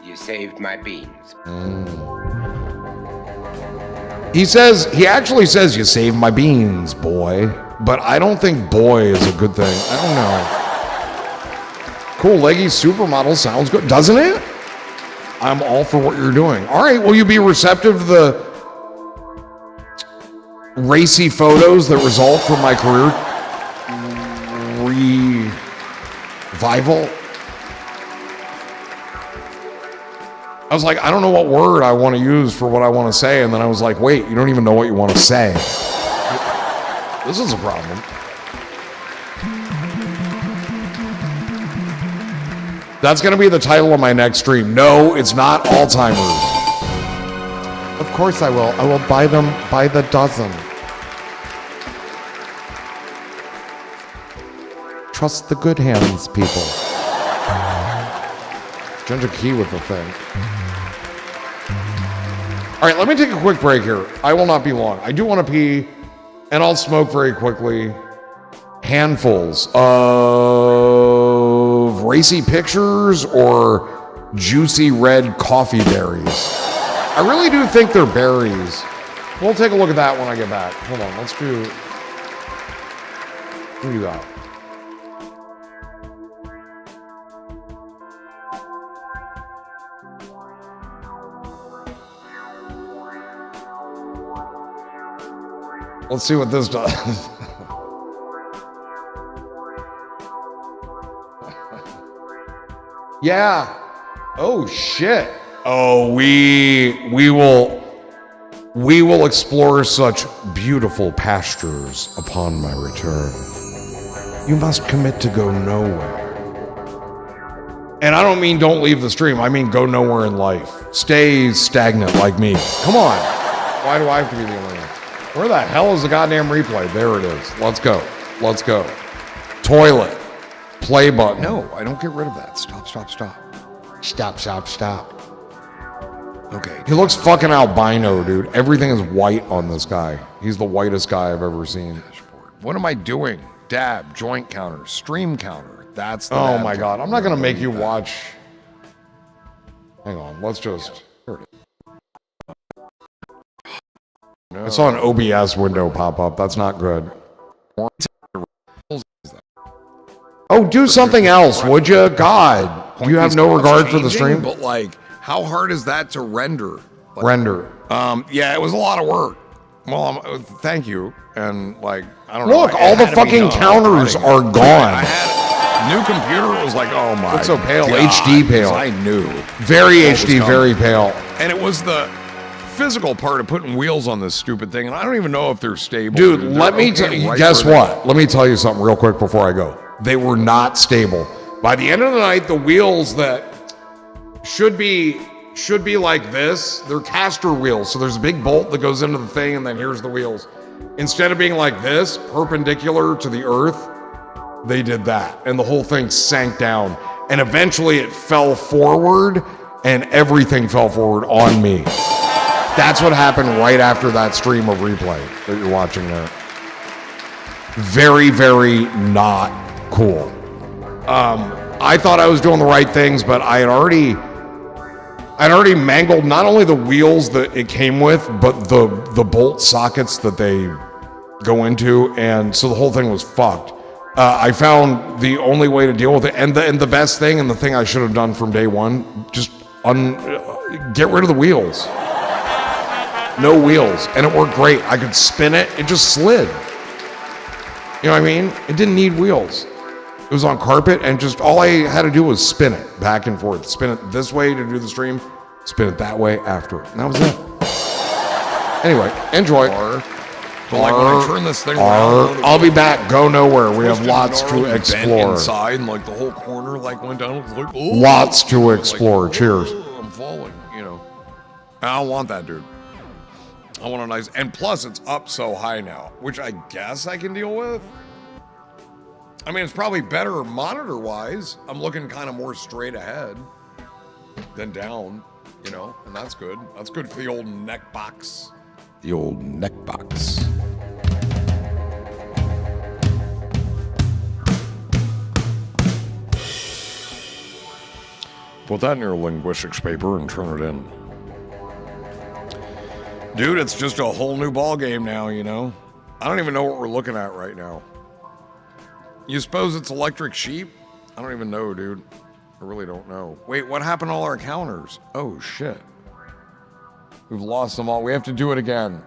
You saved my beans. He actually says, you saved my beans, boy. But I don't think boy is a good thing. I don't know. Cool, leggy supermodel sounds good, doesn't it? I'm all for what you're doing. All right, will you be receptive to the racy photos that result from my career revival? I was like, I don't know what word I want to use for what I want to say, and then I was like, wait, you don't even know what you want to say. This is a problem. That's going to be the title of my next stream. No, it's not Alzheimer's. Of course I will. I will buy them by the dozen. Trust the good hands, people. Ginger Key with the thing. All right, let me take a quick break here. I will not be long. I do want to pee, and I'll smoke very quickly. handfuls of racy pictures or juicy red coffee berries. I really do think they're berries. We'll take a look at that when I get back. Hold on, let's do that. Let's see what this does. Yeah. Oh shit. Oh, we will explore such beautiful pastures upon my return. You must commit to go nowhere. And I don't mean don't leave the stream. I mean go nowhere in life. Stay stagnant like me. Come on. Why do I have to be the only one? Where the hell is the goddamn replay? There it is. Let's go. Let's go. Toilet. Play button. No, I don't get rid of that. Stop. Stop. Okay. He looks fucking albino, dude. Everything is white on this guy. He's the whitest guy I've ever seen. What am I doing? Dab, joint counter, stream counter. That's the Oh my god. I'm not going to make you watch. Hang on. Let's just. Here it is. No. I saw an OBS window pop up. That's not good. Oh, do something else, would you? God, you have no regard for the stream. But like, how hard is that to render? Like, Render. Yeah, it was a lot of work. Well, thank you. And like, I don't know. Look, all the fucking counters are I gone. had a new computer. It was like, oh my. Looks so pale. God, HD pale. 'cause I knew. Very what was HD, coming. very pale. And it was the physical part of putting wheels on this stupid thing, and I don't even know if they're stable. Dude, They're let me okay tell you, right guess where what? Let me tell you something real quick before I go. They were not stable. By the end of the night, the wheels that should be like this, they're caster wheels. So there's a big bolt that goes into the thing, and then here's the wheels. Instead of being like this, perpendicular to the earth, they did that. And the whole thing sank down. And eventually it fell forward, and everything fell forward on me. That's what happened right after that stream of replay that you're watching there. Very, very not cool. I thought I was doing the right things, but I'd already mangled not only the wheels that it came with, but the bolt sockets that they go into, and so the whole thing was fucked. I found the only way to deal with it, and the best thing, and the thing I should have done from day one, just get rid of the wheels. No wheels, and it worked great. I could spin it; it just slid. You know what I mean? It didn't need wheels. It was on carpet, and just all I had to do was spin it back and forth. Spin it this way to do the stream, spin it that way after it. And that was it. Anyway, enjoy. But like when I turn this thing around, I'll be back. Go nowhere. We have twisted lots to gnarly bent explore. inside, and like the whole corner like went down. It was like, oh, Lots to like, explore. Cheers. oh, I'm falling. You know, I don't want that, dude. I want a nice, and plus it's up so high now, which I guess I can deal with. I mean, it's probably better monitor-wise. I'm looking kind of more straight ahead than down, you know, and that's good. That's good for the old neck box. The old neck box. Put that in your linguistics paper and turn it in. Dude, it's just a whole new ball game now, you know? I don't even know what we're looking at right now. You suppose it's electric sheep? I don't even know, dude. I really don't know. Wait, what happened to all our counters? Oh, shit. We've lost them all. We have to do it again.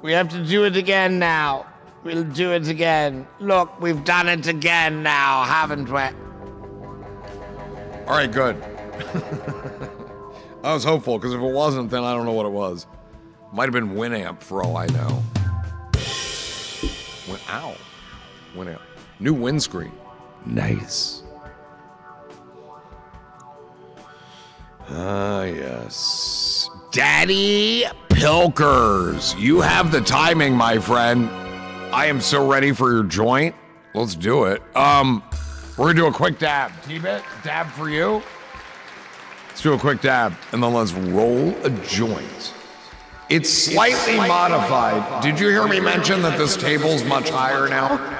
We have to do it again now. We'll do it again. Look, we've done it again now, haven't we? All right, good. I was hopeful, because if it wasn't, then I don't know what it was. Might have been Winamp, for all I know. Ow. Winamp. New windscreen. Nice. Ah, yes. Daddy Pilkers. You have the timing, my friend. I am so ready for your joint. Let's do it. We're gonna do a quick dab. T-Bit, dab for you. Let's do a quick dab, and then let's roll a joint. It's slightly modified. Did you hear me mention that this table's much higher now?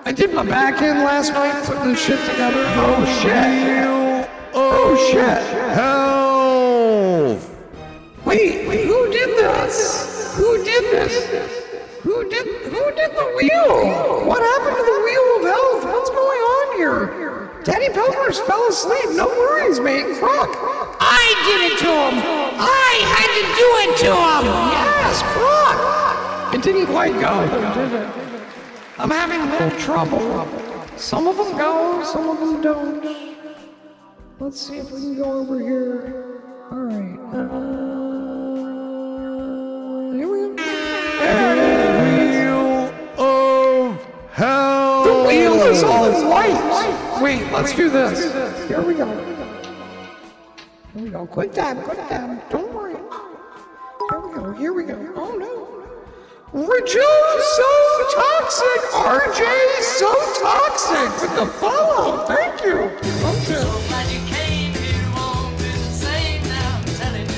I did my back in last night putting this shit together. Oh shit. Oh shit. Health. Wait, who did this? Who did this? Who did the wheel? What happened to the wheel of health? What's going on here? Daddy Pilgrims fell asleep. No worries, mate. Croc. I did it to him. I had to do it to him. Yes, Croc. It didn't quite go, did it? I'm having a little trouble. Some of them go, some of them don't. Let's see if we can go over here. All right. Here we go. There it is. Wheel of health. The wheel is all white. Wait, let's do this. Here we go. Here we go. Quick time. Don't worry. Here we go. Oh no. Rejuve so toxic. RJ so toxic with the follow. Thank you. Okay. Glad you came here, you won't be the same now, I'm telling you.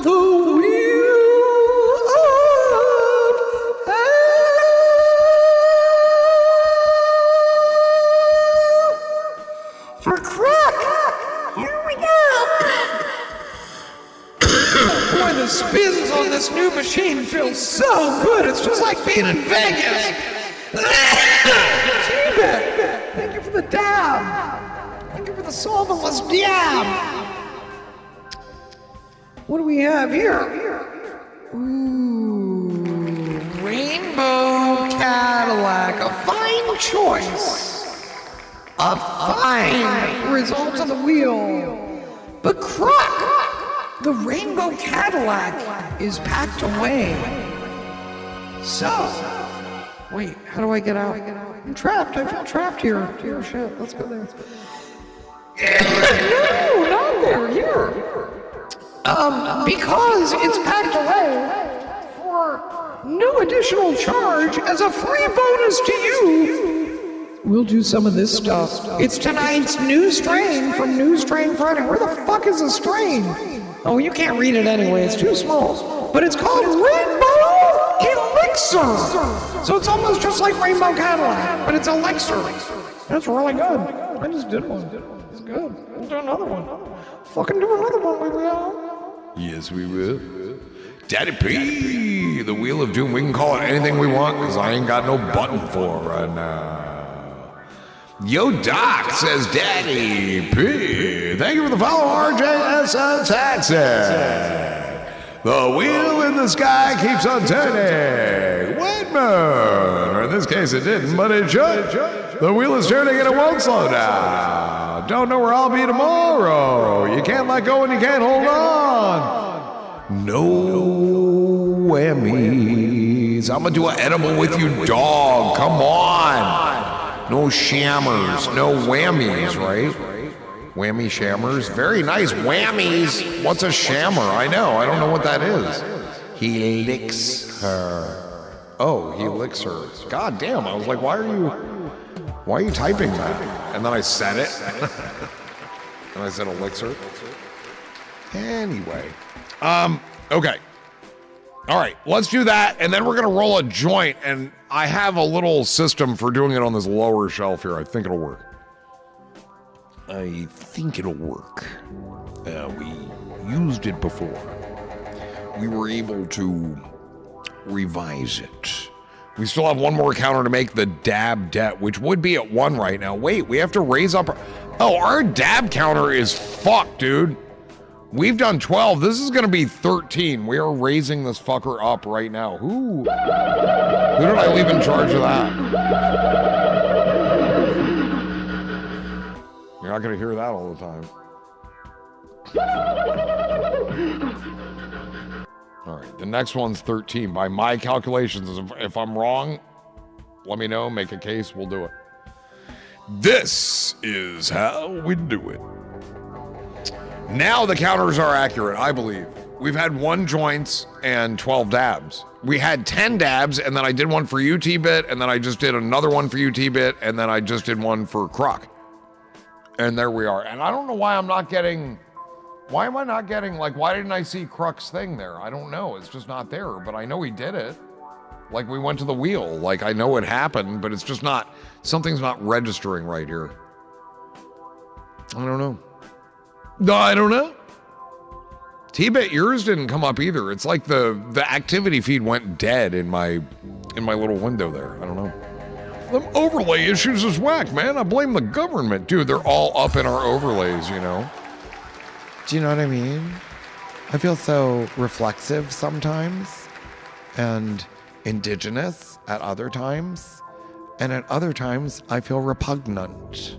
The wheel of health for Croc. Here we go. Boy, the spins on this new machine feel so good. It's just like being in Vegas. T-Bag, thank you for the dab. Thank you for the solventless dab. What do we have here? Ooh, Rainbow Cadillac, a fine choice. A fine result of the wheel. But Croc, the Rainbow Cadillac is packed away. So, wait, how do I get out? I'm trapped, I feel trapped here. Oh shit, let's go there. No, not there, here. Because it's packed away for no additional charge as a free bonus to you. We'll do some of this stuff. It's tonight's new strain from New Strain Friday. Where the fuck is the strain? Oh, you can't read it anyway. It's too small. But it's called Rainbow Elixir. So it's almost just like Rainbow Cadillac, but it's Elixir. That's really good. I just did one. It's good. We'll do another one. Fucking do another one, we will. Yes, we will. Daddy P, the Wheel of Doom. We can call it anything we want because I ain't got no button for it right now. Yo Doc says Daddy P. Thank you for the follow, RJSN Taxi. The wheel in the sky keeps on turning. Whitman. Or in this case it didn't, but it should. The wheel is turning and it won't slow down. Don't know where I'll be tomorrow. You can't let go and you can't hold on. No whammies. I'm gonna do an edible with you, dog. Come on. No shammers. No whammies, right? Whammy shammers. Very nice whammies. What's a shammer? I know. I don't know what that is. He licks her. Oh, he licks her. God damn. I was like, why are you typing that? And then I said it. And I said elixir. Anyway. Okay. All right, let's do that, and then we're gonna roll a joint, and I have a little system for doing it on this lower shelf here. I think it'll work. We used it before. We were able to revise it. We still have one more counter to make the dab debt, which would be at 1 right now. Wait, we have to raise up. Oh, our dab counter is fucked, dude. We've done 12. This is going to be 13. We are raising this fucker up right now. Who did I leave in charge of that? You're not going to hear that all the time. All right, the next one's 13. By my calculations, if I'm wrong, let me know, make a case, we'll do it. This is how we do it. Now the counters are accurate, I believe. We've had 1 joints and 12 dabs. We had 10 dabs, and then I did one for you, T-Bit, and then I just did another one for you, T-Bit, and then I just did one for Croc. And there we are. And I don't know why I'm not getting... Why am I not getting, like, why didn't I see Croc's thing there? I don't know. It's just not there, but I know he did it. Like, we went to the wheel. Like, I know it happened, but it's just not... Something's not registering right here. I don't know. No, I don't know. T-Bit, yours didn't come up either. It's like the activity feed went dead in my little window there. I don't know. Them overlay issues is whack, man. I blame the government. Dude, they're all up in our overlays, you know? Do you know what I mean? I feel so reflexive sometimes and indigenous at other times. And at other times, I feel repugnant.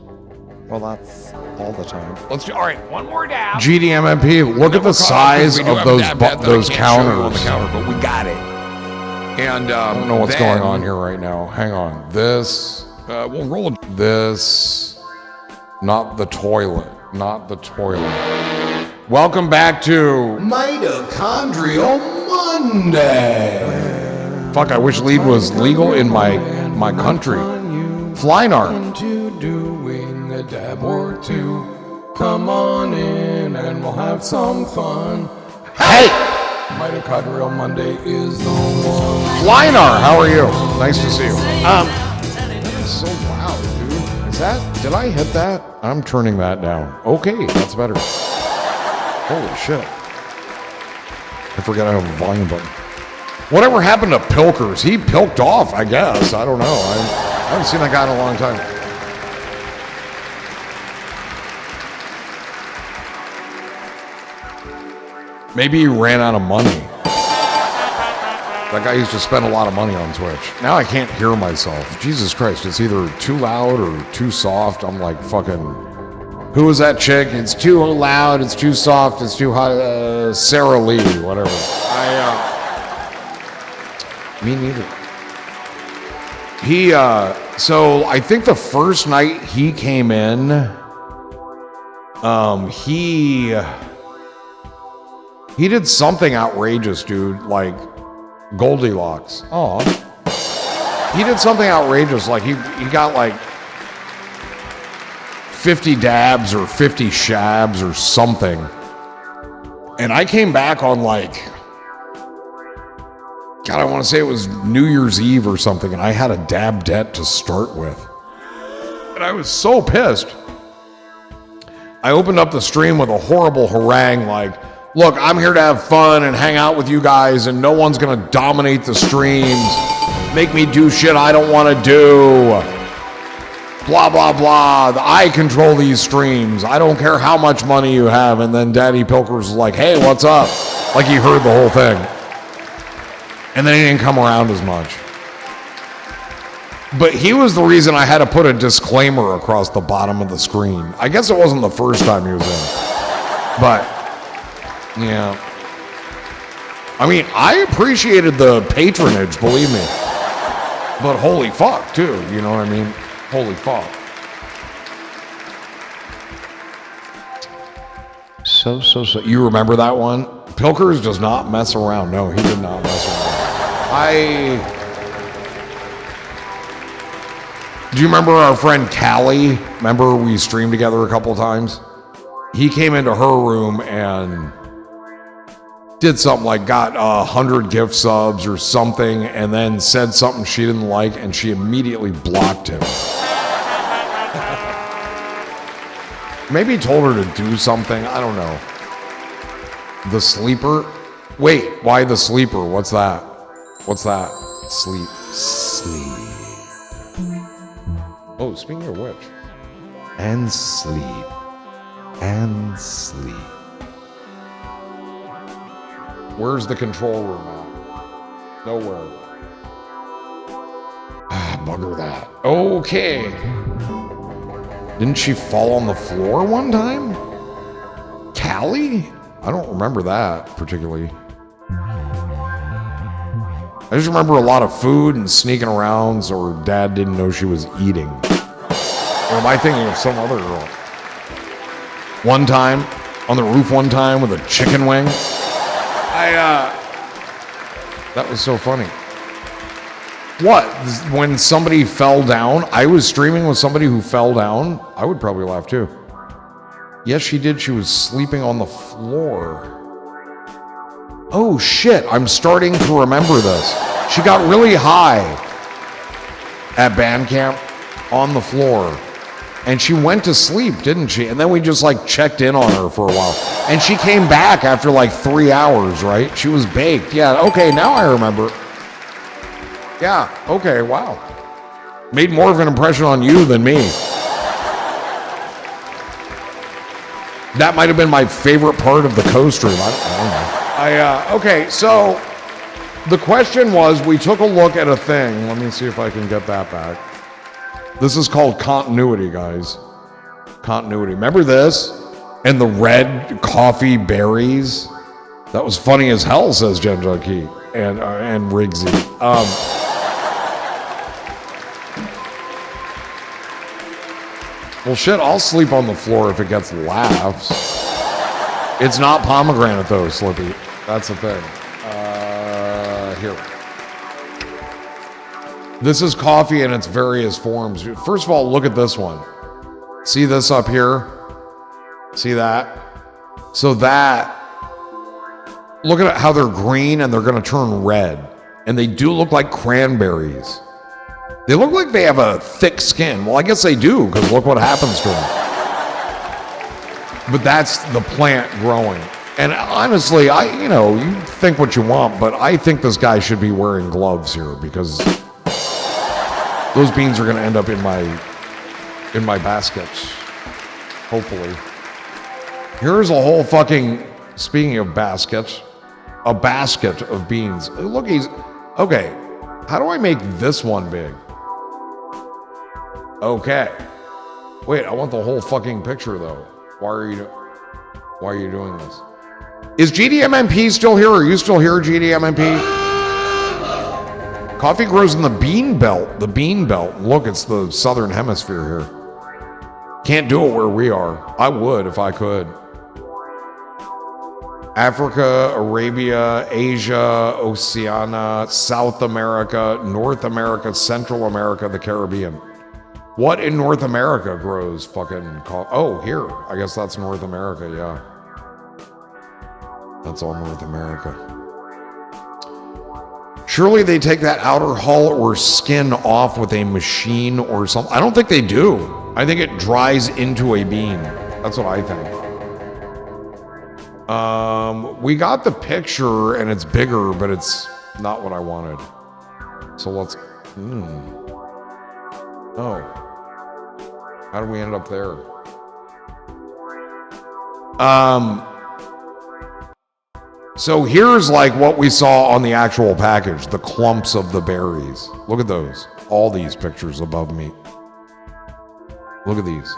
Well, that's all the time. Let's do, all right, one more dab. GDMMP, look at the size of those counters. On the counter, but we got it. And I don't know what's going on here right now. Hang on. This, we'll roll this, not the toilet, not the toilet. Welcome back to Mitochondrial Monday. Fuck, I wish lead was legal in my country. Flynar. Into doing a dab or two. Come on in and we'll have some fun. Hey! Mitochondrial Monday is the one. Flynar, how are you? Nice to see you. That is so loud, dude. Is that, did I hit that? I'm turning that down. Okay, that's better. Holy shit. I forgot I have a volume button. Whatever happened to Pilkers? He pilked off, I guess. I don't know. I haven't seen that guy in a long time. Maybe he ran out of money. That guy used to spend a lot of money on Twitch. Now I can't hear myself. Jesus Christ, it's either too loud or too soft. I'm like fucking... Who was that chick? It's too loud, it's too soft, it's too hot. Sarah Lee, whatever. Me neither. So I think the first night he came in, he did something outrageous, dude, like Goldilocks. Oh, he did something outrageous, like he got like 50 dabs or 50 shabs or something. And I came back on like, God, I want to say it was New Year's Eve or something, and I had a dab debt to start with. And I was so pissed. I opened up the stream with a horrible harangue like, look, I'm here to have fun and hang out with you guys, and no one's going to dominate the streams, make me do shit I don't want to do. Blah, blah, blah. I control these streams. I don't care how much money you have. And then Daddy Pilkers was like, hey, what's up? Like he heard the whole thing. And then he didn't come around as much. But he was the reason I had to put a disclaimer across the bottom of the screen. I guess it wasn't the first time he was in. But, yeah. I mean, I appreciated the patronage, believe me. But holy fuck, too. You know what I mean? Holy fuck. So. You remember that one? Pilkers does not mess around. No, he did not mess around. Do you remember our friend Callie? Remember we streamed together a couple of times? He came into her room and did something like got 100 gift subs or something and then said something she didn't like and she immediately blocked him. Maybe told her to do something. I don't know. The sleeper? Wait, why the sleeper? What's that? What's that? Sleep. Oh, speaking of which. And sleep. Where's the control room at? Nowhere. Bugger that. Okay. Didn't she fall on the floor one time? Callie? I don't remember that particularly. I just remember a lot of food and sneaking around so her dad didn't know she was eating. Or am I thinking of some other girl? One time, on the roof one time with a chicken wing. That was so funny. What? When somebody fell down? I was streaming with somebody who fell down? I would probably laugh too. Yes, she did. She was sleeping on the floor. Oh shit, I'm starting to remember this. She got really high at band camp on the floor. And she went to sleep, didn't she? And then we just like checked in on her for a while. And she came back after like 3 hours, right? She was baked. Yeah, okay, now I remember. Yeah, okay, wow. Made more of an impression on you than me. That might have been my favorite part of the co-stream. I don't know. Okay, so the question was, we took a look at a thing. Let me see if I can get that back. This is called continuity, guys. Continuity. Remember this? And the red coffee berries? That was funny as hell, says Jen Junkie and Riggsy. Well, shit, I'll sleep on the floor if it gets laughs. It's not pomegranate, though, Slippy. That's the thing. Here. This is coffee in its various forms. First of all, look at this one. See this up here? See that? So that, look at how they're green and they're going to turn red. And they do look like cranberries. They look like they have a thick skin. Well, I guess they do, because look what happens to them. But that's the plant growing. And honestly, you think what you want, but I think this guy should be wearing gloves here, because those beans are going to end up in my baskets, hopefully. Here's a whole fucking, speaking of baskets, a basket of beans. Look, okay, how do I make this one big? Okay. Wait, I want the whole fucking picture, though. Why are you doing this? Is GDMMP still here? Are you still here, GDMMP? Coffee grows in the bean belt. The bean belt. Look, it's the southern hemisphere here. Can't do it where we are. I would if I could. Africa, Arabia, Asia, Oceania, South America, North America, Central America, the Caribbean. What in North America grows fucking coffee? Oh, here. I guess that's North America, yeah. That's all North America. Surely they take that outer hull or skin off with a machine or something. I don't think they do. I think it dries into a bean. That's what I think. We got the picture and it's bigger, but it's not what I wanted. So let's... Oh. How did we end up there? So here's like what we saw on the actual package, the clumps of the berries. Look at those. All these pictures above me. Look at these.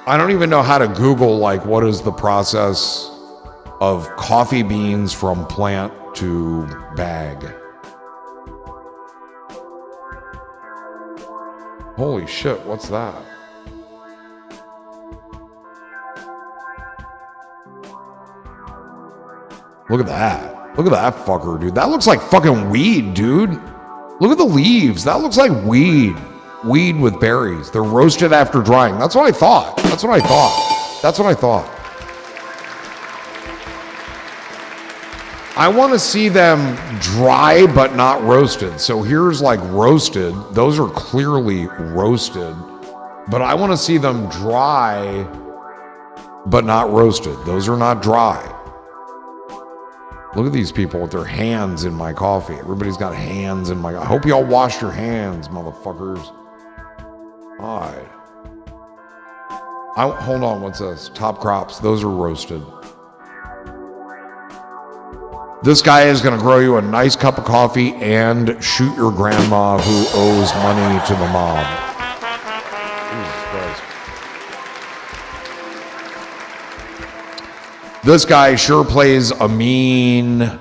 I don't even know how to Google like what is the process of coffee beans from plant to bag. Holy shit, what's that? Look at that. Look at that fucker, dude. That looks like fucking weed, dude. Look at the leaves. That looks like weed. Weed with berries. They're roasted after drying. That's what I thought. That's what I thought. That's what I thought. I want to see them dry but not roasted. So here's like roasted. Those are clearly roasted. But I want to see them dry but not roasted. Those are not dry. Look at these people with their hands in my coffee. Everybody's got hands in my... I hope y'all washed your hands, motherfuckers. All right. Hold on, what's this? Top crops. Those are roasted. This guy is going to grow you a nice cup of coffee and shoot your grandma who owes money to the mob. Jesus Christ. This guy sure plays a mean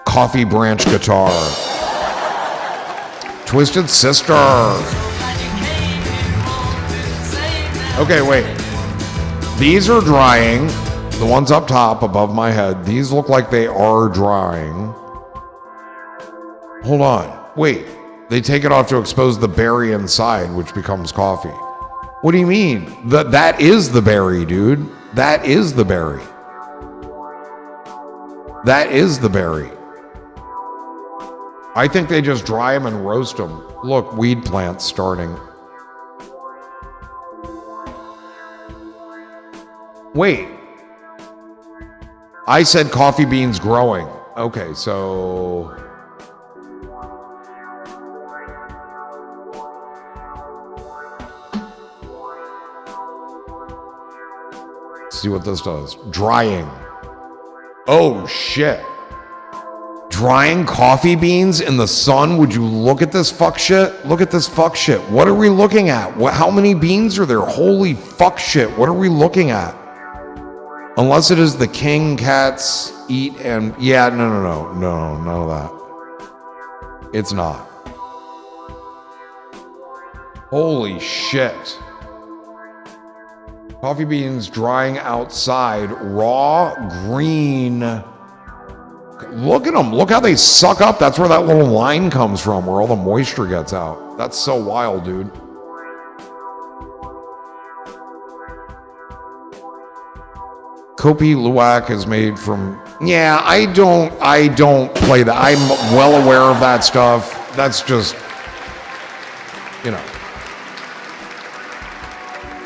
coffee branch guitar. Twisted Sister. Okay, wait. These are drying. The ones up top above my head, these look like they are drying. Hold on. Wait. They take it off to expose the berry inside, which becomes coffee. What do you mean? That is the berry, dude. That is the berry. That is the berry. I think they just dry them and roast them. Look, weed plants starting. Wait. I said coffee beans growing. Okay, so... Let's see what this does. Drying. Oh, shit. Drying coffee beans in the sun? Would you look at this fuck shit? Look at this fuck shit. What are we looking at? How many beans are there? Holy fuck shit. What are we looking at? Unless it is the king cats eat and... Yeah, no, none of that. It's not. Holy shit. Coffee beans drying outside, raw, green. Look at them. Look how they suck up. That's where that little line comes from, where all the moisture gets out. That's so wild, dude. Kopi Luwak is made from... Yeah, I don't play that. I'm well aware of that stuff. That's just, you know.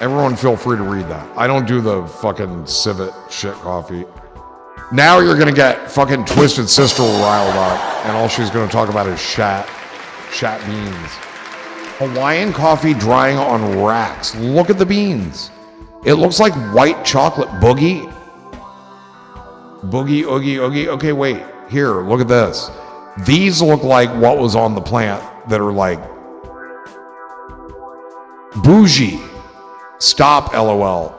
Everyone feel free to read that. I don't do the fucking civet shit coffee. Now you're going to get fucking Twisted Sister riled up, and all she's going to talk about is shat beans. Hawaiian coffee drying on racks. Look at the beans. It looks like white chocolate. Boogie. Boogie, oogie, oogie. Okay, wait. Here, look at this. These look like what was on the plant that are like bougie. Stop, LOL.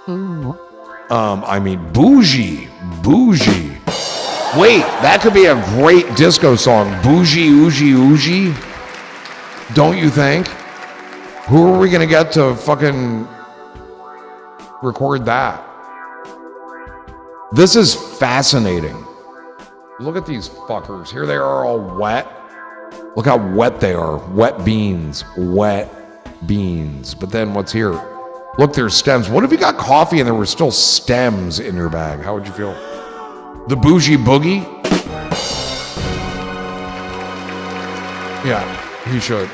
I mean bougie. Bougie. Wait, that could be a great disco song. Bougie, oogie, oogie. Don't you think? Who are we gonna get to fucking record that? This is fascinating. Look at these fuckers. Here they are all wet. Look how wet they are. Wet beans. Wet beans. But then what's here? Look, there's stems. What if you got coffee and there were still stems in your bag? How would you feel? The bougie boogie? Yeah, he should.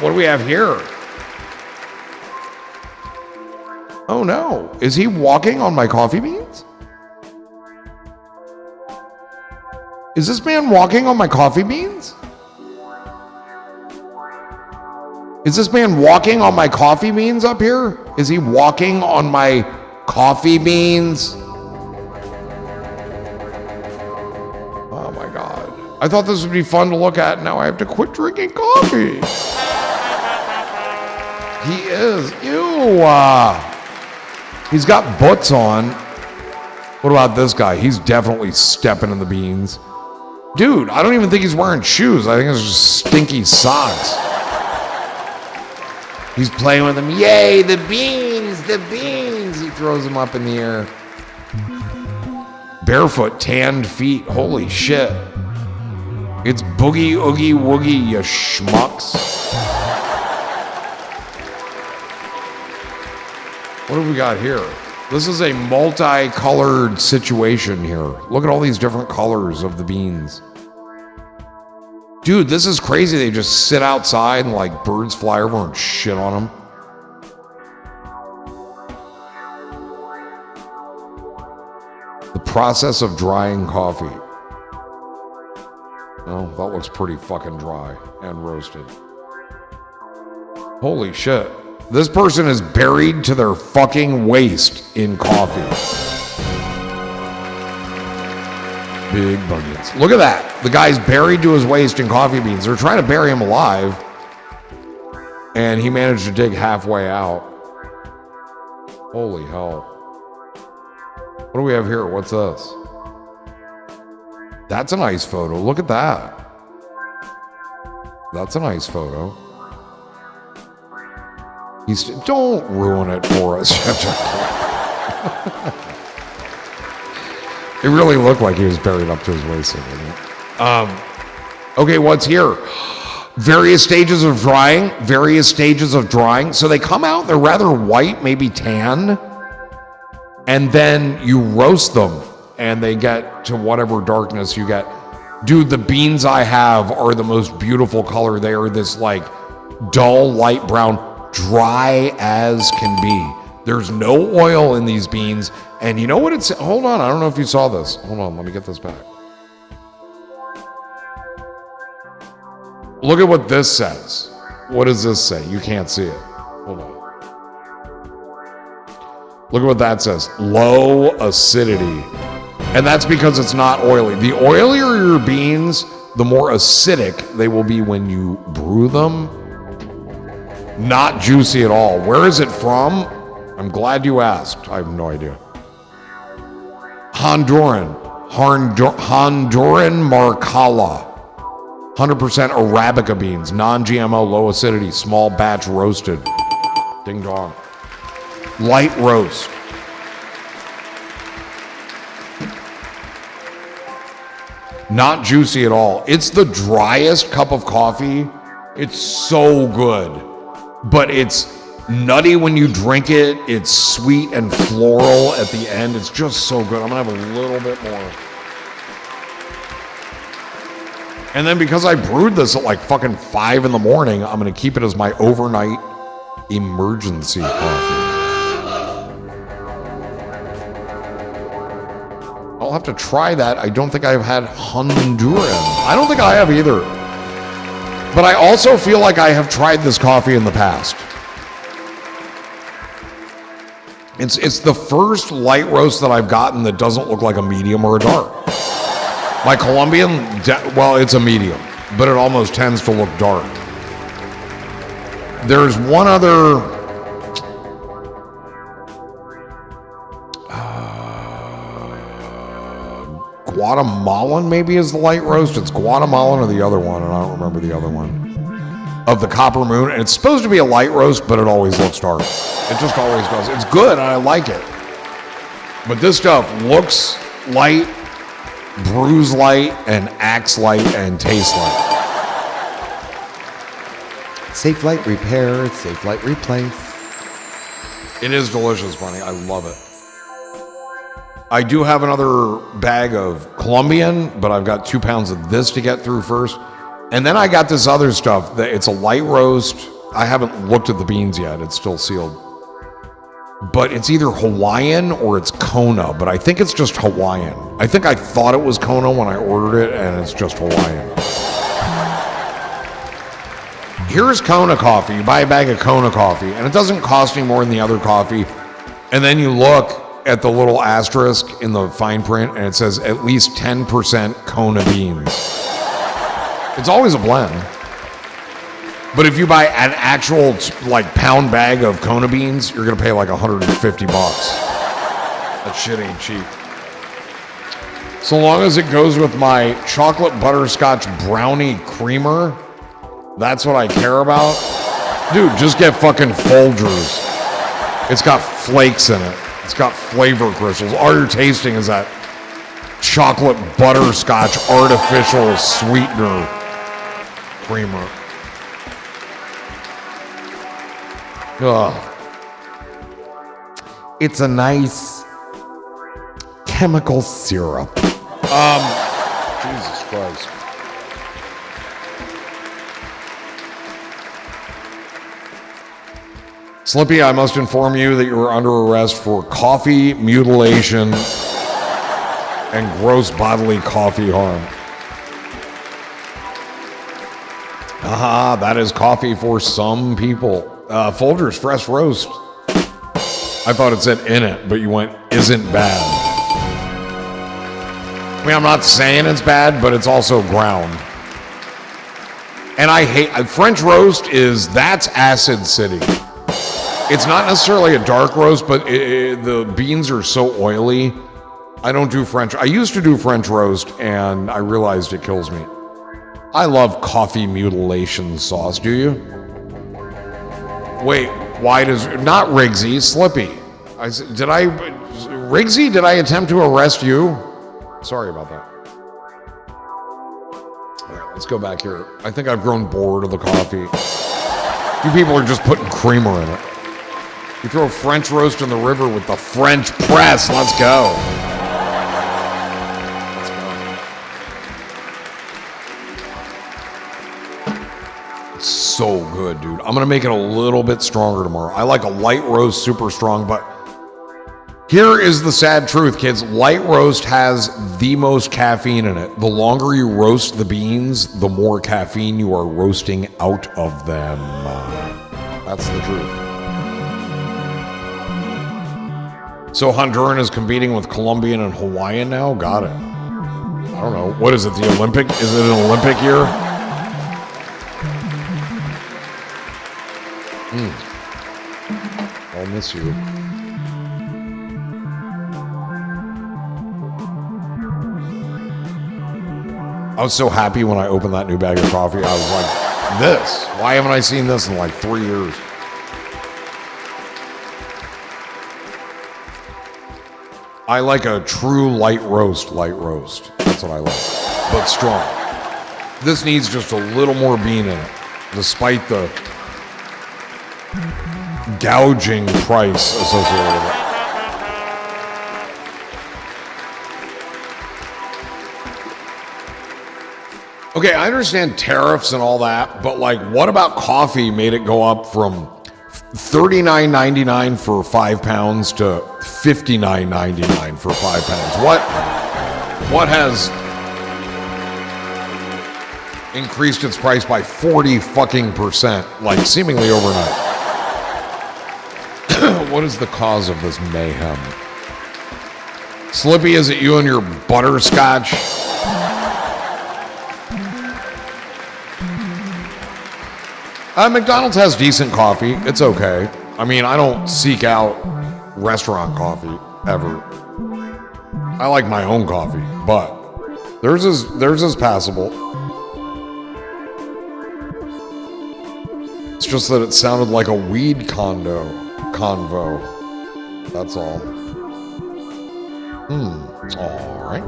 What do we have here? Oh no. Is he walking on my coffee beans? Is this man walking on my coffee beans? Is this man walking on my coffee beans up here? Is he walking on my coffee beans? Oh my God. I thought this would be fun to look at. Now I have to quit drinking coffee. He is. Ew. He's got boots on. What about this guy? He's definitely stepping in the beans. Dude, I don't even think he's wearing shoes. I think it's just stinky socks. He's playing with them. Yay, the beans, the beans. He throws them up in the air. Barefoot, tanned feet. Holy shit. It's boogie, oogie, woogie, you schmucks. What have we got here? This is a multicolored situation here. Look at all these different colors of the beans. Dude, this is crazy. They just sit outside and like birds fly over and shit on them. The process of drying coffee. Oh, that looks pretty fucking dry and roasted. Holy shit. This person is buried to their fucking waist in coffee. Big bunions. Look at that. The guy's buried to his waist in coffee beans. They're trying to bury him alive. And he managed to dig halfway out. Holy hell. What do we have here? What's this? That's a nice photo. Look at that. That's a nice photo. Don't ruin it for us. It really looked like he was buried up to his waist. Okay, what's here? Various stages of drying. Various stages of drying. So they come out, they're rather white, maybe tan. And then you roast them and they get to whatever darkness you get. Dude, the beans I have are the most beautiful color. They are this like dull light brown, dry as can be. There's no oil in these beans. And you know what it's, hold on, I don't know if you saw this. Hold on, let me get this back. Look at what this says. What does this say? You can't see it. Hold on. Look at what that says. Low acidity. And that's because it's not oily. The oilier your beans, the more acidic they will be when you brew them. Not juicy at all. Where is it from? I'm glad you asked. I have no idea. Honduran Marcala. 100% Arabica beans, non-GMO, low acidity, small batch roasted. Ding dong. Light roast. Not juicy at all. It's the driest cup of coffee. It's so good. But it's nutty when you drink it. It's sweet and floral at the end. It's just so good. I'm gonna have a little bit more. And then because I brewed this at like fucking 5 in the morning, I'm gonna keep it as my overnight emergency coffee. I'll have to try that. I don't think I've had Honduran. I don't think I have either. But I also feel like I have tried this coffee in the past. It's the first light roast that I've gotten that doesn't look like a medium or a dark. My Colombian, well, it's a medium, but it almost tends to look dark. There's one other, Guatemalan maybe is the light roast. It's Guatemalan or the other one, and I don't remember the other one. Of the Copper Moon, and it's supposed to be a light roast, but it always looks dark. It just always does. It's good, and I like it. But this stuff looks light, brews light, and acts light, and tastes light. Safe light repair, safe light replace. It is delicious, Bunny. I love it. I do have another bag of Colombian, but I've got 2 pounds of this to get through first. And then I got this other stuff. It's a light roast. I haven't looked at the beans yet. It's still sealed. But it's either Hawaiian or it's Kona, but I think it's just Hawaiian. I think I thought it was Kona when I ordered it, and it's just Hawaiian. Here's Kona coffee. You buy a bag of Kona coffee, and it doesn't cost any more than the other coffee. And then you look at the little asterisk in the fine print, and it says at least 10% Kona beans. It's always a blend. But if you buy an actual like pound bag of Kona beans, you're gonna pay like $150. That shit ain't cheap. So long as it goes with my chocolate butterscotch brownie creamer, that's what I care about. Dude, just get fucking Folgers. It's got flakes in it. It's got flavor crystals. All you're tasting is that chocolate butterscotch artificial sweetener creamer. Ugh. It's a nice chemical syrup. Jesus Christ. Slippy, I must inform you that you are under arrest for coffee mutilation and gross bodily coffee harm. Aha, that is coffee for some people. Folgers Fresh Roast. I thought it said in it, but you went, isn't bad. I mean, I'm not saying it's bad, but it's also ground. And I hate French roast that's acid city. It's not necessarily a dark roast, but the beans are so oily. I don't do French. I used to do French roast, and I realized it kills me. I love coffee mutilation sauce. Do you? Wait, why does not Riggsy? Slippy? Riggsy? Did I attempt to arrest you? Sorry about that. All right, let's go back here. I think I've grown bored of the coffee. You people are just putting creamer in it. You throw French roast in the river with the French press. Let's go. It's so good, dude. I'm gonna make it a little bit stronger tomorrow. I like a light roast super strong, but here is the sad truth, kids. Light roast has the most caffeine in it. The longer you roast the beans, the more caffeine you are roasting out of them. That's the truth. So Honduran is competing with Colombian and Hawaiian now? Got it. I don't know. What is it, the Olympic? Is it an Olympic year? I'll miss you. I was so happy when I opened that new bag of coffee. I was like, this. Why haven't I seen this in like 3 years? I like a true light roast. That's what I like. But strong. This needs just a little more bean in it, despite the gouging price associated with it. Okay, I understand tariffs and all that, but like, what about coffee made it go up from $39.99 for 5 pounds to $59.99 for 5 pounds? What has increased its price by 40%, like seemingly overnight? What is the cause of this mayhem? Slippy, is it you and your butterscotch? McDonald's has decent coffee. It's okay. I mean, I don't seek out restaurant coffee ever. I like my own coffee, but theirs is passable. It's just that it sounded like a weed convo. That's all. All right.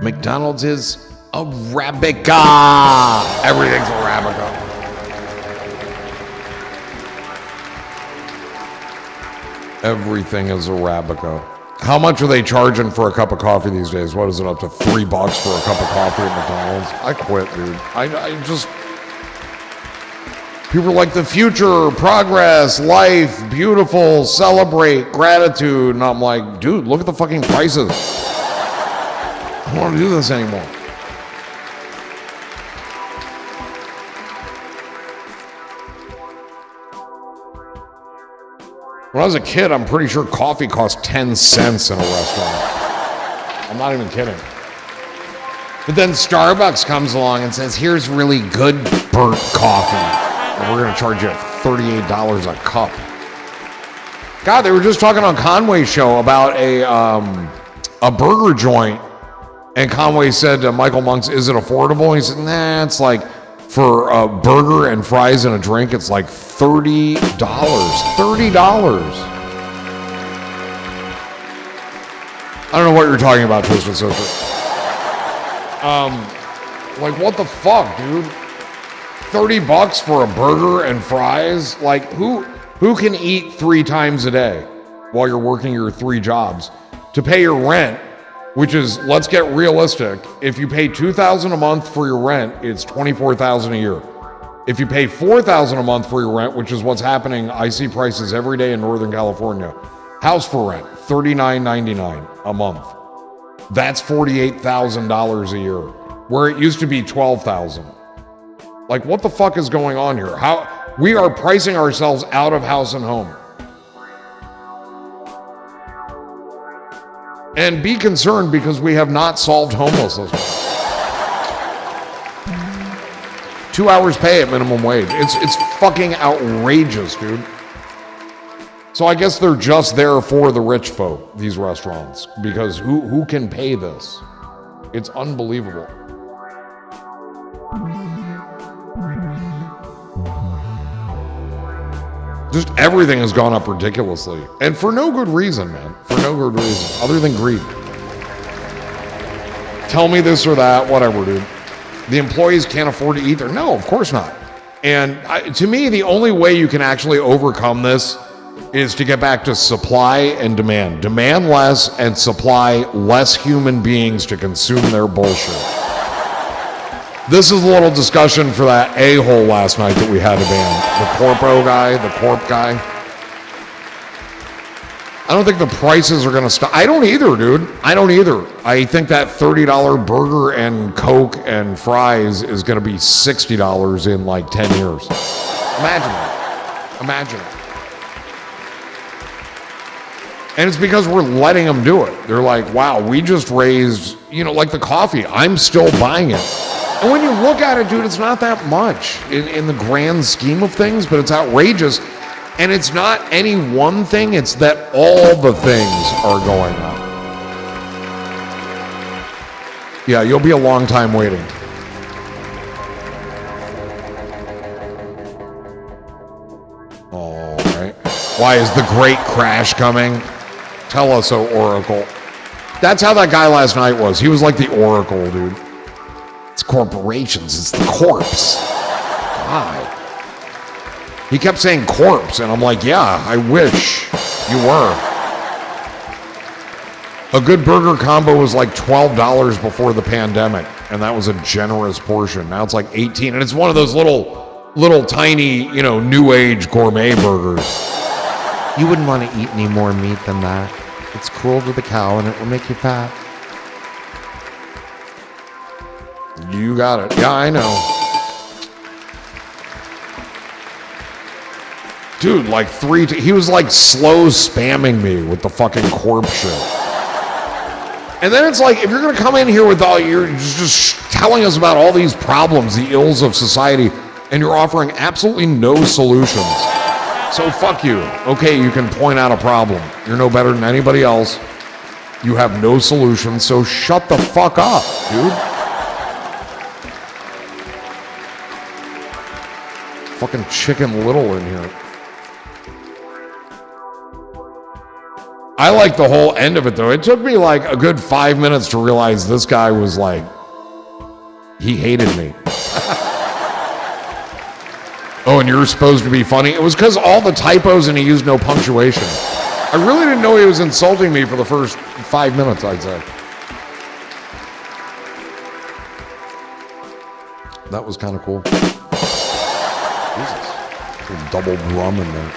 McDonald's is Arabica. Everything's Arabica. Everything is Arabica. How much are they charging for a cup of coffee these days? What is it, up to $3 for a cup of coffee at McDonald's? I quit, dude. I just... People are like, the future, progress, life, beautiful, celebrate, gratitude. And I'm like, dude, look at the fucking prices. I don't want to do this anymore. When I was a kid, I'm pretty sure coffee cost 10 cents in a restaurant. I'm not even kidding. But then Starbucks comes along and says, here's really good burnt coffee. And we're going to charge you $38 a cup. God, they were just talking on Conway's show about a burger joint. And Conway said to Michael Monks, is it affordable? He said, nah, it's like, for a burger and fries and a drink, it's like $30. $30. I don't know what you're talking about, Twisted Sister. Like, what the fuck, dude? $30 for a burger and fries? Like, who can eat 3 times a day while you're working your 3 jobs to pay your rent? Which is, let's get realistic. If you pay $2,000 a month for your rent, it's $24,000 a year. If you pay $4,000 a month for your rent, which is what's happening, I see prices every day in Northern California. House for rent, $39.99 a month. That's $48,000 a year. where it used to be 12,000. Like, what the fuck is going on here? How we are pricing ourselves out of house and home. And be concerned because we have not solved homelessness. 2 hours pay at minimum wage. It's fucking outrageous, dude. So I guess they're just there for the rich folk, these restaurants, because who can pay this? It's unbelievable. Just everything has gone up ridiculously. And for no good reason, man. For no good reason, other than greed. Tell me this or that, whatever, dude. The employees can't afford to eat there. No, of course not. And to me, the only way you can actually overcome this is to get back to supply and demand. Demand less and supply less human beings to consume their bullshit. This is a little discussion for that a-hole last night that we had to ban. The corpo guy, the corp guy. I don't think the prices are going to stop. I don't either, dude. I don't either. I think that $30 burger and Coke and fries is going to be $60 in like 10 years. Imagine it. Imagine it. And it's because we're letting them do it. They're like, wow, we just raised, like the coffee. I'm still buying it. And when you look at it, dude, it's not that much in the grand scheme of things, but it's outrageous. And it's not any one thing, it's that all the things are going up. Yeah, you'll be a long time waiting. All right. Why is the great crash coming? Tell us, O Oracle. That's how that guy last night was. He was like the Oracle, dude. It's corporations. It's the corpse. God. He kept saying corpse, and I'm like, yeah, I wish you were. A good burger combo was like $12 before the pandemic, and that was a generous portion. Now it's like $18, and it's one of those little tiny, new age gourmet burgers. You wouldn't want to eat any more meat than that. It's cruel to the cow and it will make you fat. You got it. Yeah, I know. Dude, like he was like slow spamming me with the fucking corpse shit. And then it's like, if you're going to come in here with you're just telling us about all these problems, the ills of society, and you're offering absolutely no solutions. So fuck you. Okay, you can point out a problem. You're no better than anybody else. You have no solution, so shut the fuck up, dude. Fucking Chicken Little in here. I like the whole end of it, though. It took me like a good 5 minutes to realize this guy was like, he hated me. Oh, and you're supposed to be funny? It was because all the typos and he used no punctuation. I really didn't know he was insulting me for the first 5 minutes, I'd say. That was kind of cool. Jesus. Double rum in there.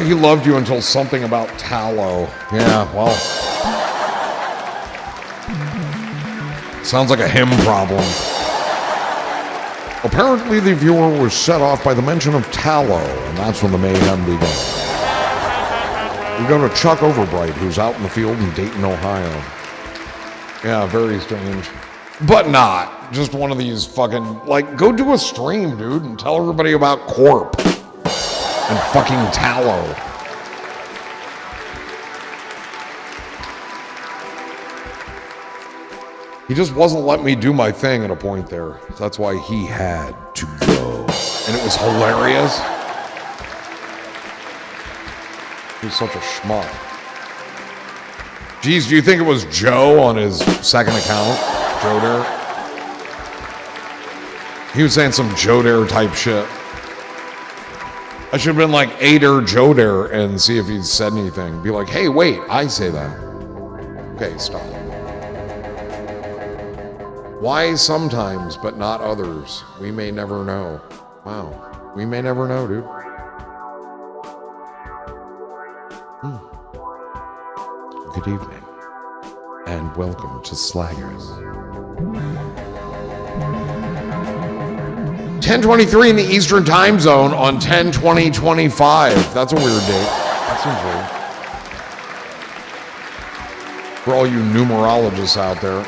He loved you until something about tallow. Yeah, well. Sounds like a him problem. Apparently the viewer was set off by the mention of tallow, and that's when the mayhem began. We go to Chuck Overbright, who's out in the field in Dayton, Ohio. Yeah, very strange. But not. Just one of these fucking, go do a stream, dude, and tell everybody about Corp. And fucking tallow. He just wasn't letting me do my thing at a point there. That's why he had to go. And it was hilarious. He's such a schmuck. Geez, do you think it was Joe on his second account? Joe Dare? He was saying some Joe Dare type shit. I should have been like Adair Joe Dare and see if he said anything. Be like, hey, wait, I say that. Okay, stop. Why sometimes, but not others? We may never know. Wow. We may never know, dude. Good evening. and welcome to Slaggers. 10:23 in the Eastern Time Zone on 10/20/25. That's a weird date. That seems weird. For all you numerologists out there.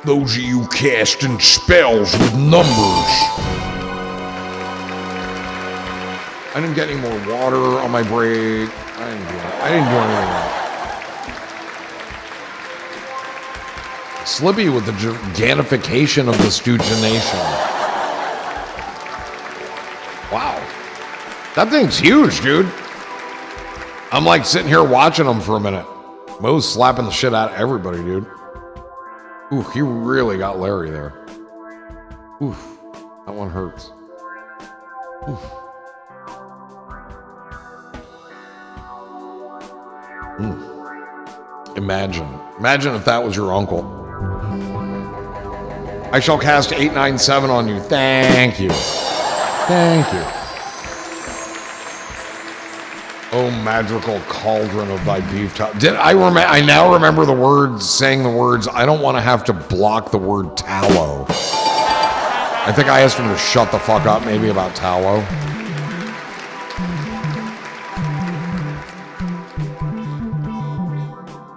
Those of you casting spells with numbers. I didn't get any more water on my break. I didn't do anything. Slippy with the gigantification of the Stoogenation. Wow. That thing's huge, dude. I'm like sitting here watching him for a minute. Mo's slapping the shit out of everybody, dude. Ooh, he really got Larry there. Oof, that one hurts. Oof. Imagine if that was your uncle. I shall cast 897 on you. Thank you. Thank you. Oh, magical cauldron of thy beef tallow. I now remember the words, saying the words, I don't want to have to block the word tallow. I think I asked him to shut the fuck up maybe about tallow.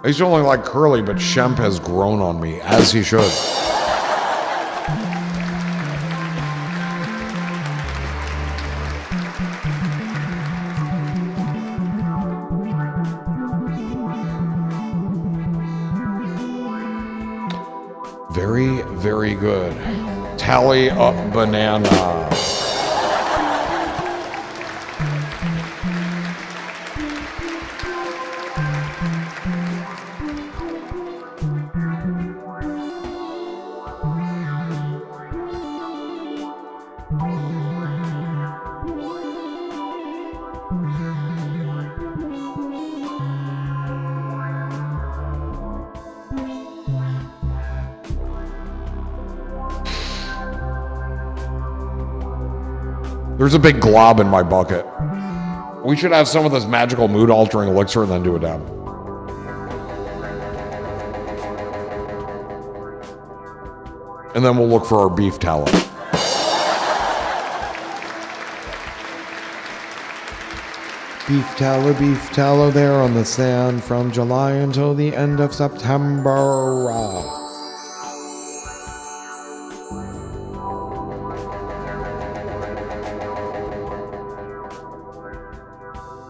I used to only like Curly, but Shemp has grown on me, as he should. Very, very good. Tally up banana. There's a big glob in my bucket. We should have some of this magical mood-altering elixir and then do a dab. And then we'll look for our beef tallow. Beef tallow there on the sand from July until the end of September.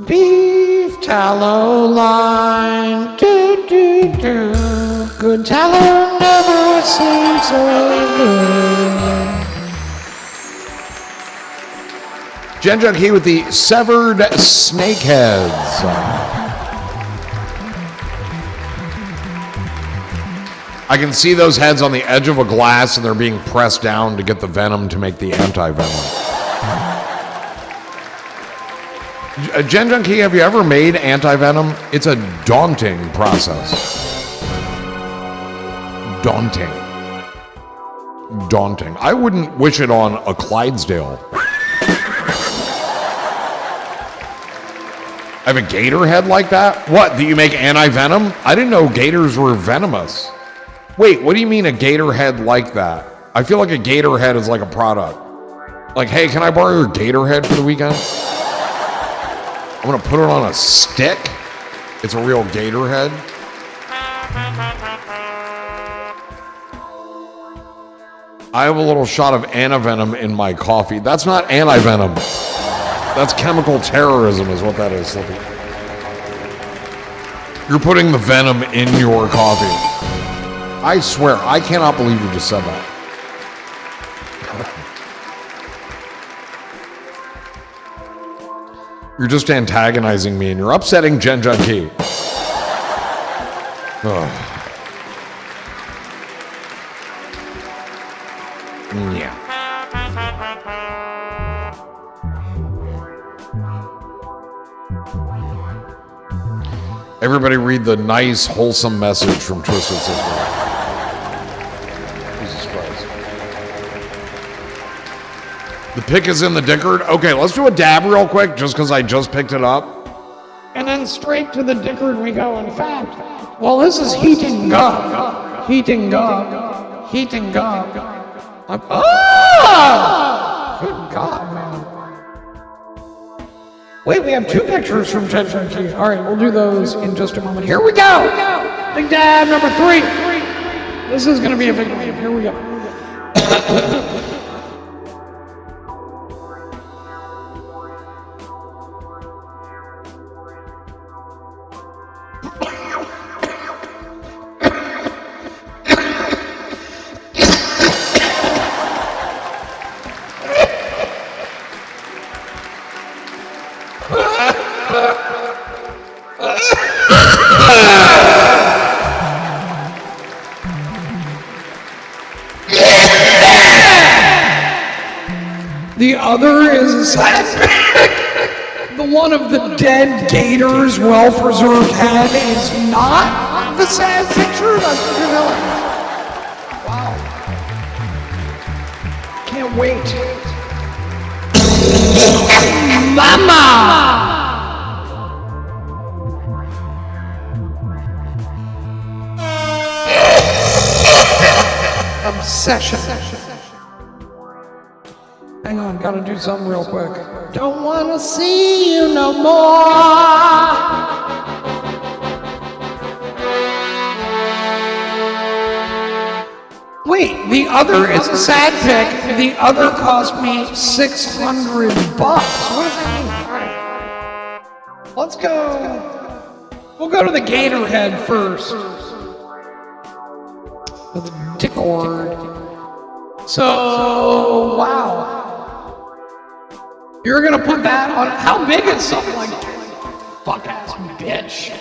Beef tallow line, do do do. Good tallow never seems so good. Jen Junkie with the severed snake heads. I can see those heads on the edge of a glass and they're being pressed down to get the venom to make the anti-venom. Jen Junkie, have you ever made anti-venom? It's a daunting process. Daunting. I wouldn't wish it on a Clydesdale. I have a gator head like that? What, do you make anti-venom? I didn't know gators were venomous. Wait, what do you mean a gator head like that? I feel like a gator head is like a product. Like, hey, can I borrow your gator head for the weekend? I'm gonna put it on a stick. It's a real gator head. I have a little shot of antivenom in my coffee. That's not anti-venom. That's chemical terrorism is what that is. You're putting the venom in your coffee. I swear, I cannot believe you just said that. You're just antagonizing me and you're upsetting Jen Junkie. Yeah. Everybody read the nice, wholesome message from Twisted Sister. Jesus Christ. The pick is in the Dickard. Okay, let's do a dab real quick, just because I just picked it up. And then and straight to the dickard we go. In fact, well, this is heating up. Heating up. Heating up. Ah! Good God, man. Wait, we have 2 pictures from Jen Key. All right, we'll do those in just a moment. Here we go. Big Dad number 3. This is going to be a big one. Here we go. The other is the one of the dead gator's well-preserved head is not the sad picture. That's what you're telling me. Wow. Can't wait. Mama! Obsession. Hang on, gotta do something real quick. Don't wanna see you no more. Wait, the other is a sad pick. The other cost me $600. What does that mean? All right. Let's go. We'll go to the gator head first. With a dickord. So, wow. You're gonna put that on, how big is something like that? Fuck ass bitch.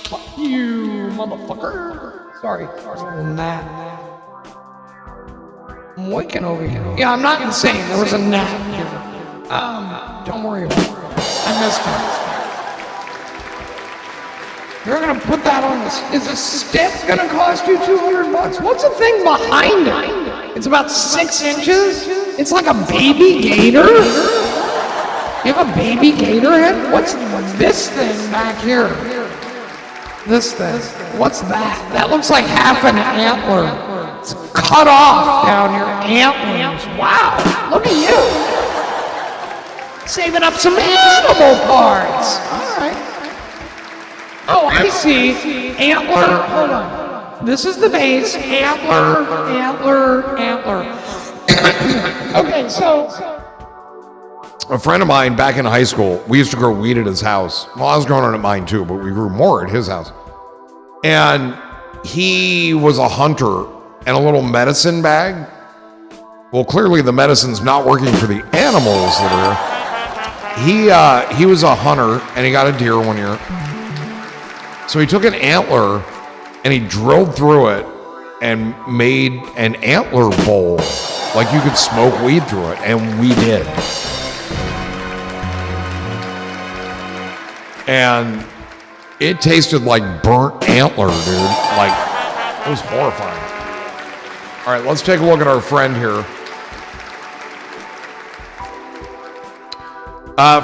Fuck you, motherfucker. Sorry. Nah. I'm waking over here. Yeah, I'm not insane. There was a nap here. Don't worry about it. I missed it. You're gonna put that on this. Is a stick gonna cost you $200? What's the thing behind it? It's about 6 inches. It's like a baby gator. You have a baby gator head? What's this thing back here? This thing. What's that? That looks like half an antler. It's cut off down your antlers. Wow. Look at you. Saving up some animal parts. All right. Oh, I see. Antler. Hold on. This is the base. Antler. Okay, so. A friend of mine back in high school, we used to grow weed at his house. Well, I was growing it at mine too, but we grew more at his house. And he was a hunter and a little medicine bag. Well, clearly the medicine's not working for the animals that are there. He was a hunter and he got a deer one year. So he took an antler and he drilled through it and made an antler bowl. Like you could smoke weed through it, and we did. And it tasted like burnt antler, dude. Like, it was horrifying. All right, let's take a look at our friend here.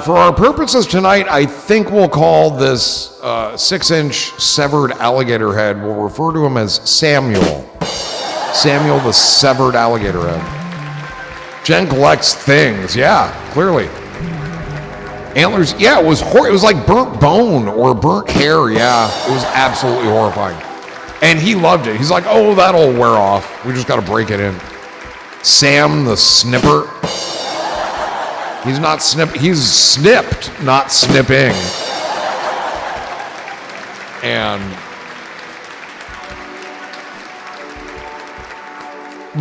For our purposes tonight, I think we'll call this 6-inch severed alligator head, we'll refer to him as Samuel. Samuel the severed alligator head. Jen collects things, yeah, clearly. Antlers, yeah, it was like burnt bone or burnt hair, yeah. It was absolutely horrifying. And he loved it. He's like, oh, that'll wear off. We just got to break it in. Sam the snipper. He's not he's snipped, not snipping. And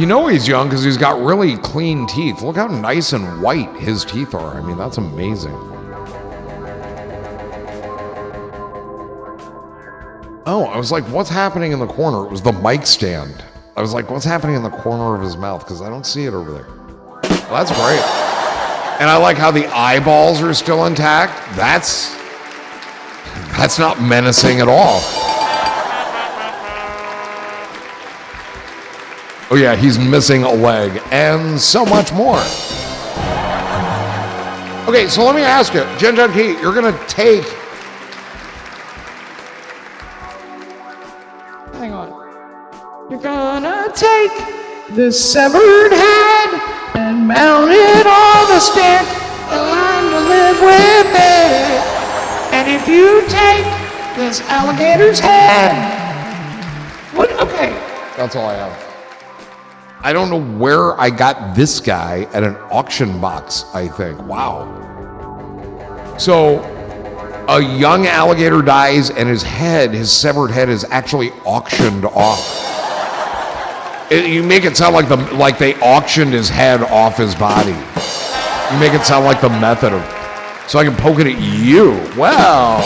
you know he's young because he's got really clean teeth. Look how nice and white his teeth are. I mean, that's amazing. Oh, I was like, what's happening in the corner? It was the mic stand. I was like, what's happening in the corner of his mouth? Because I don't see it over there. Well, that's great. And I like how the eyeballs are still intact. That's not menacing at all. Oh yeah, he's missing a leg and so much more. Okay, so let me ask you, Jen Key, you're gonna take the severed head and mount it on the stick and learn to live with it. And if you take this alligator's head, what? Okay. That's all I have. I don't know where I got this guy at an auction box, I think. Wow. So a young alligator dies and his severed head is actually auctioned off. You make it sound like they auctioned his head off his body. You make it sound like the method of, so I can poke it at you. Well.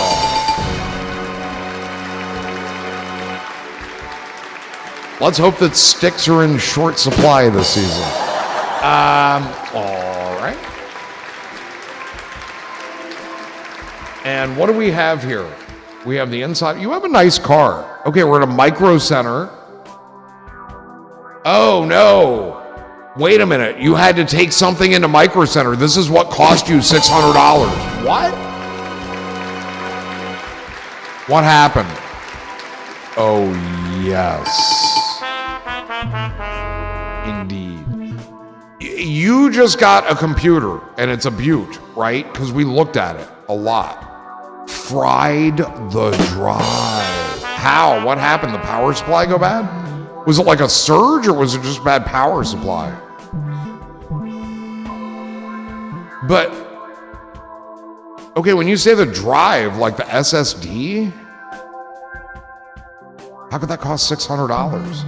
Let's hope that sticks are in short supply this season. All right. And what do we have here? We have the inside. You have a nice car. Okay, we're at a micro center. Oh, no. Wait a minute. You had to take something into micro center. This is what cost you $600. What? What happened? Oh, yes. Indeed. You just got a computer, and it's a Butte, right? Because we looked at it a lot. Fried the drive. How? What happened? The power supply go bad? Was it like a surge, or was it just bad power supply? But, okay, when you say the drive, like the SSD, how could that cost $600?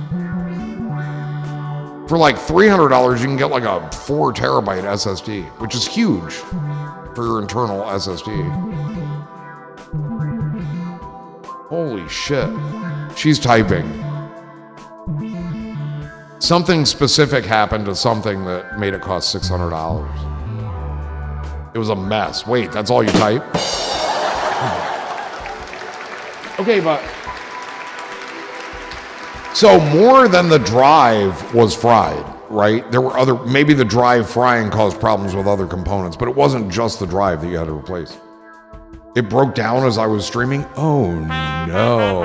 For like $300, you can get like a 4 terabyte SSD, which is huge for your internal SSD. Holy shit. She's typing. Something specific happened to something that made it cost $600. It was a mess. Wait, that's all you type? Okay, but... So more than the drive was fried, right? There were maybe the drive frying caused problems with other components, but it wasn't just the drive that you had to replace. It broke down as I was streaming. Oh no.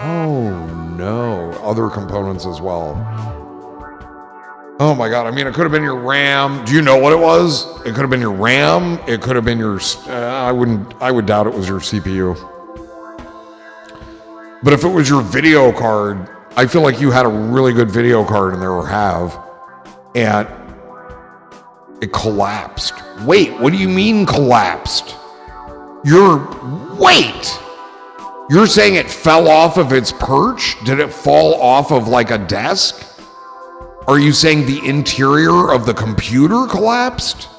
Oh no. Other components as well. Oh my God. I mean, it could have been your RAM. Do you know what it was? It could have been your RAM. It could have been your, I would doubt it was your CPU. But if it was your video card, I feel like you had a really good video card in there, or have, and it collapsed. Wait, what do you mean collapsed? You're saying it fell off of its perch? Did it fall off of like a desk? Are you saying the interior of the computer collapsed?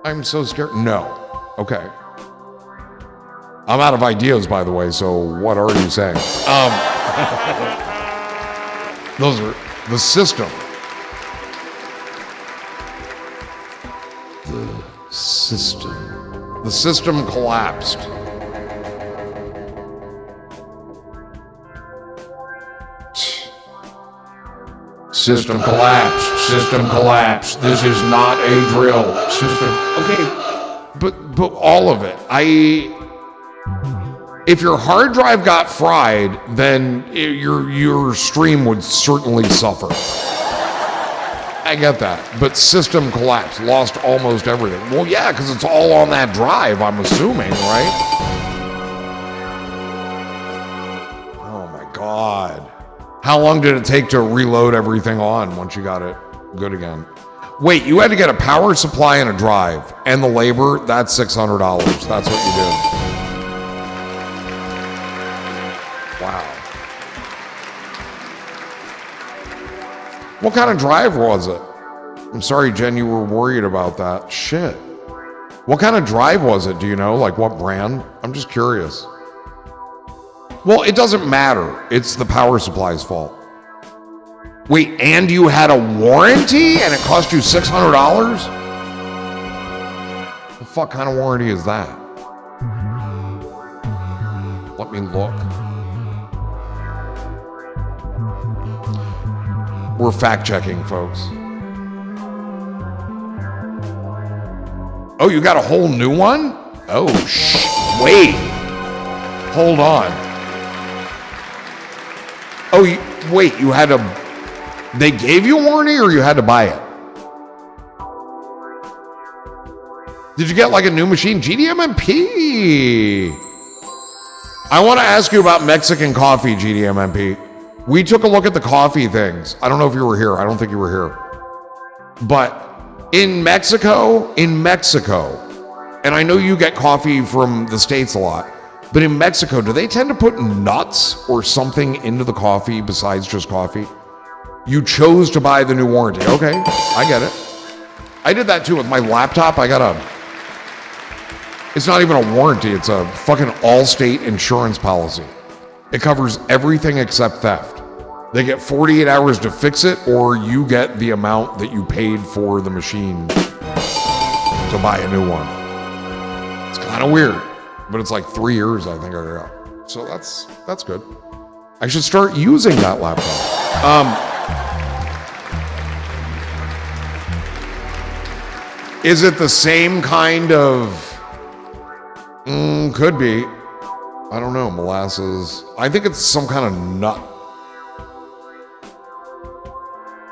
I'm so scared. No. Okay. I'm out of ideas, by the way, so what are you saying? Those are the system. The system collapsed. System collapsed. System collapsed. This is not a drill. System. Okay, but all of it. If your hard drive got fried, then your stream would certainly suffer. I get that. But system collapsed, lost almost everything. Well, yeah, because it's all on that drive, I'm assuming, right? Oh my God. How long did it take to reload everything on once you got it good again? Wait, you had to get a power supply and a drive, and the labor, that's $600. That's what you did. Wow. What kind of drive was it? I'm sorry, Jen, you were worried about that. Shit. What kind of drive was it? Do you know? Like what brand? I'm just curious. Well, it doesn't matter. It's the power supply's fault. Wait, and you had a warranty and it cost you $600? What the fuck kind of warranty is that? Let me look. We're fact checking, folks. Oh, you got a whole new one? Oh, wait. Hold on. Oh, wait, you had a They gave you a warranty or you had to buy it? Did you get like a new machine? GDMMP. I want to ask you about Mexican coffee, GDMMP. We took a look at the coffee things. I don't know if you were here. I don't think you were here. But in Mexico, and I know you get coffee from the States a lot, but in Mexico, do they tend to put nuts or something into the coffee besides just coffee? You chose to buy the new warranty. Okay, I get it. I did that too with my laptop. It's not even a warranty. It's a fucking Allstate insurance policy. It covers everything except theft. They get 48 hours to fix it, or you get the amount that you paid for the machine to buy a new one. It's kind of weird, but it's like 3 years, I think I got. So that's good. I should start using that laptop. Is it the same kind of? Could be. I don't know. Molasses. I think it's some kind of nut.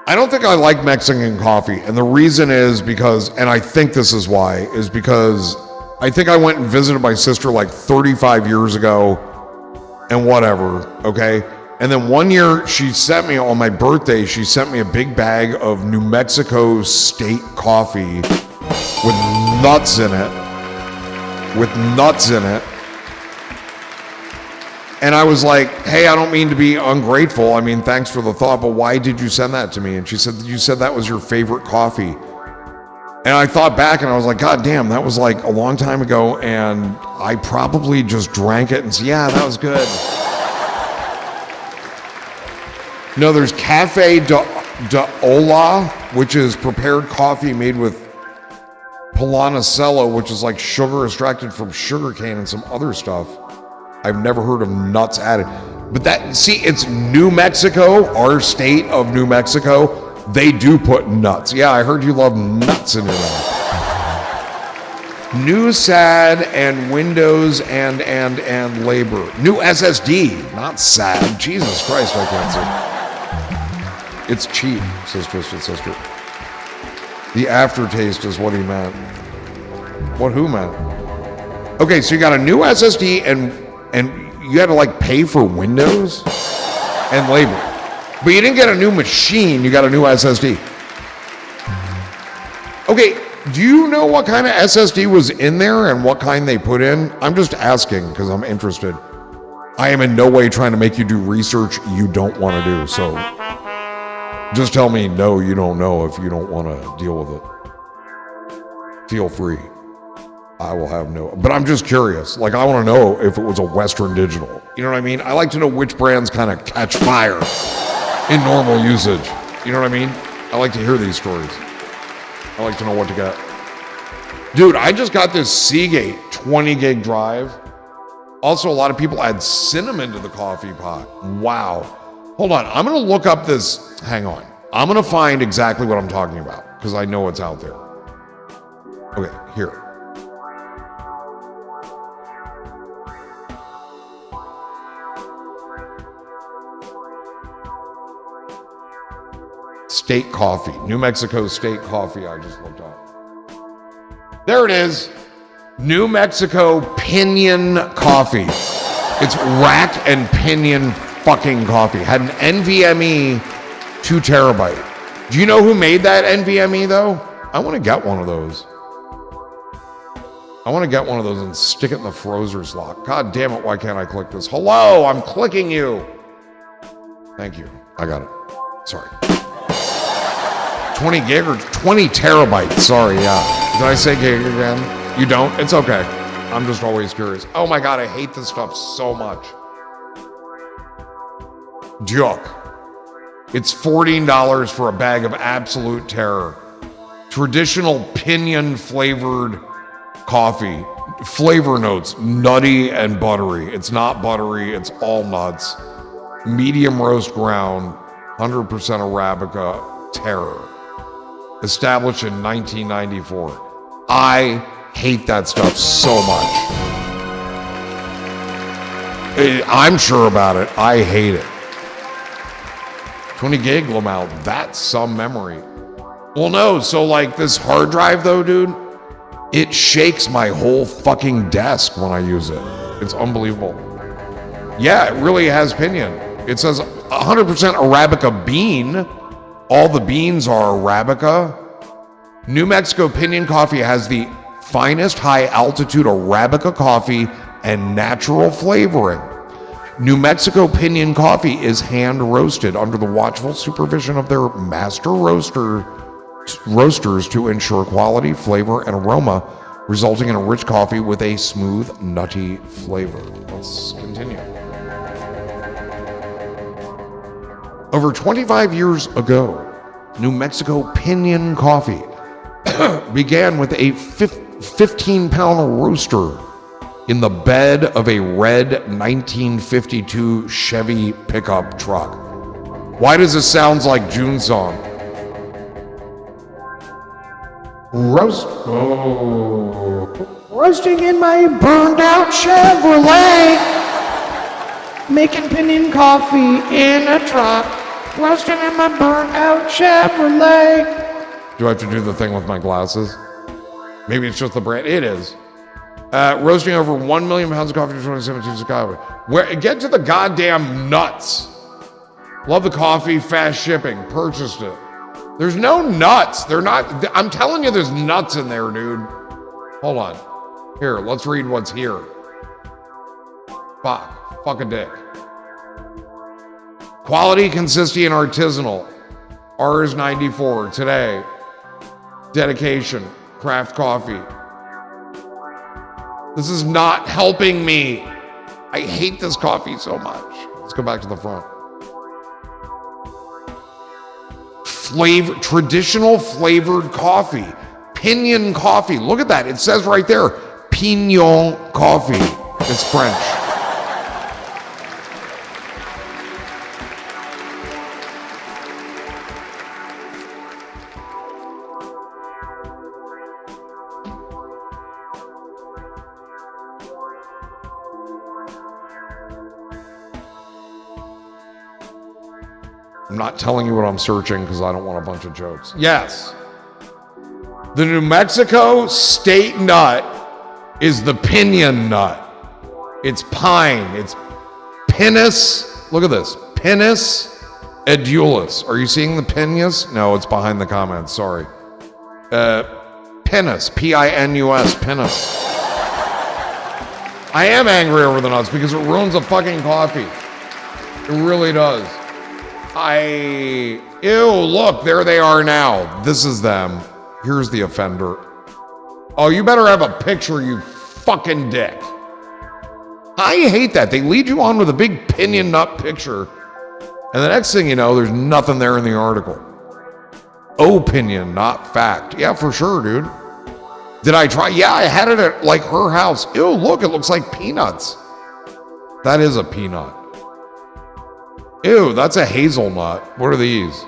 I don't think I like Mexican coffee, and the reason is because, and I think this is why, is because I think I went and visited my sister like 35 years ago, and whatever, okay? And then one year she sent me, on my birthday, she sent me a big bag of New Mexico state coffee with nuts in it. And I was like, hey, I don't mean to be ungrateful. I mean, thanks for the thought, but why did you send that to me? And she said, you said that was your favorite coffee. And I thought back and I was like, God damn, that was like a long time ago. And I probably just drank it and said, yeah, that was good. No, there's Cafe de Ola, which is prepared coffee made with Polanicello, which is like sugar extracted from sugarcane and some other stuff. I've never heard of nuts added. But it's New Mexico, our state of New Mexico. They do put nuts. Yeah, I heard you love nuts in your mouth. New SAD and Windows and labor. New SSD, not SAD. Jesus Christ, I can't see. It's cheap, says Twisted Sister. The aftertaste is what he meant. Who meant? Okay, so you got a new SSD and you had to like pay for Windows and labor. But you didn't get a new machine, you got a new SSD. Okay, do you know what kind of SSD was in there and what kind they put in? I'm just asking because I'm interested. I am in no way trying to make you do research you don't want to do, so just tell me no, you don't know if you don't want to deal with it. Feel free. I will have no, but I'm just curious. Like, I want to know if it was a Western Digital. You know what I mean? I like to know which brands kind of catch fire in normal usage. You know what I mean? I like to hear these stories. I like to know what to get. Dude, I just got this Seagate 20 gig drive. Also, a lot of people add cinnamon to the coffee pot. Wow. Hold on. I'm going to look up this. Hang on. I'm going to find exactly what I'm talking about because I know it's out there. Okay, here. State coffee. New Mexico state coffee, I just looked up. There it is. New Mexico Pinion Coffee. It's rack and pinion fucking coffee. Had an NVMe 2 terabyte. Do you know who made that NVMe though? I want to get one of those. I want to get one of those and stick it in the frozer slot. God damn it, why can't I click this? Hello, I'm clicking you. Thank you. I got it. Sorry. 20 gig or 20 terabytes. Sorry, yeah. Did I say gig again? You don't? It's okay. I'm just always curious. Oh my God, I hate this stuff so much. Joke. It's $14 for a bag of absolute terror. Traditional pinion flavored coffee. Flavor notes, nutty and buttery. It's not buttery, it's all nuts. Medium roast ground, 100% Arabica, terror. Established in 1994. I hate that stuff so much. I'm sure about it. I hate it. 20 gig Lamau. That's some memory. Well, no. So like this hard drive though, dude, it shakes my whole fucking desk when I use it. It's unbelievable. Yeah, it really has pinion. It says 100% Arabica bean. All the beans are Arabica. New Mexico Pinion Coffee has the finest high-altitude Arabica coffee and natural flavoring. New Mexico Pinion Coffee is hand-roasted under the watchful supervision of their master roasters to ensure quality, flavor, and aroma, resulting in a rich coffee with a smooth, nutty flavor. Let's continue. Over 25 years ago, New Mexico Pinion Coffee began with a 15-pound roaster in the bed of a red 1952 Chevy pickup truck. Why does this sound like June's song? Roasting in my burned out Chevrolet, making pinion coffee in a truck, roasting in my burned out Chevrolet. Do I have to do the thing with my glasses? Maybe it's just the brand. It is. Roasting over 1 million pounds of coffee to 2017 Chicago. Get to the goddamn nuts. Love the coffee, fast shipping. Purchased it. There's no nuts. They're not. I'm telling you, there's nuts in there, dude. Hold on. Here, let's read what's here. Fuck a dick. Quality, consistency, and artisanal. Ours 94 today. Dedication, craft coffee. This is not helping me. I hate this coffee so much. Let's go back to the front. Traditional flavored coffee. Pinion coffee. Look at that. It says right there, Pignon coffee. It's French. I'm not telling you what I'm searching because I don't want a bunch of jokes. Yes. The New Mexico state nut is the pinion nut. It's pine. It's Pinus. Look at this. Pinus edulis. Are you seeing the pinus? No, it's behind the comments. Sorry. Pinus. P-I-N-U-S. Pinus. I am angry over the nuts because it ruins the fucking coffee. It really does. Ew, look, there they are now. This is them. Here's the offender. Oh, you better have a picture, you fucking dick. I hate that. They lead you on with a big pinion nut picture. And the next thing you know, there's nothing there in the article. Opinion, not fact. Yeah, for sure, dude. Did I try? Yeah, I had it at like her house. Ew, look, it looks like peanuts. That is a peanut. Ew, that's a hazelnut. What are these?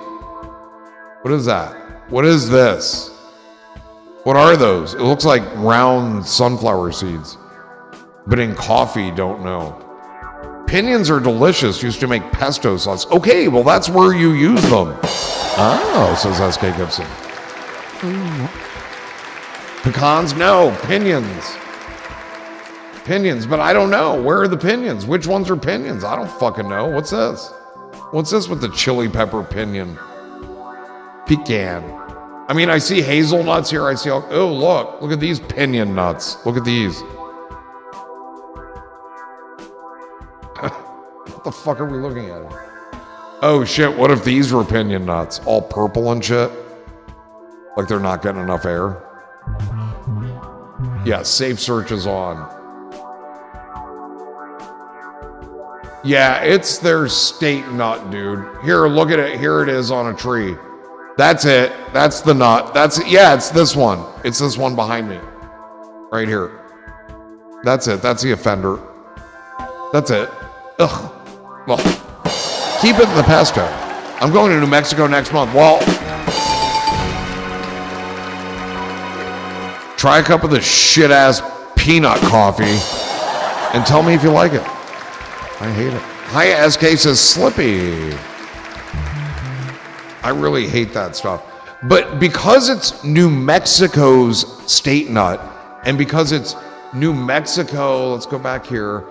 What is that? What is this? What are those? It looks like round sunflower seeds. But in coffee, don't know. Pinions are delicious. Used to make pesto sauce. Okay, well, that's where you use them. Oh, says S.K. Gibson. Pecans? No. Pinions. Pinions, but I don't know. Where are the pinions? Which ones are pinions? I don't fucking know. What's this? What's this with the chili pepper pinion? Pecan. I mean, I see hazelnuts here. I see, oh, look at these pinion nuts. Look at these. What the fuck are we looking at? Oh shit, what if these were pinion nuts? All purple and shit? Like they're not getting enough air? Yeah, safe search is on. Yeah, it's their state nut, dude. Here, look at it. Here it is on a tree. That's it. That's the nut. That's it. Yeah, it's this one. It's this one behind me. Right here. That's it. That's the offender. That's it. Ugh. Well, keep it in the pesto. I'm going to New Mexico next month. Well, try a cup of this shit-ass peanut coffee and tell me if you like it. I hate it. Hi, SK says Slippy. I really hate that stuff. But because it's New Mexico's state nut, and because it's New Mexico, let's go back here,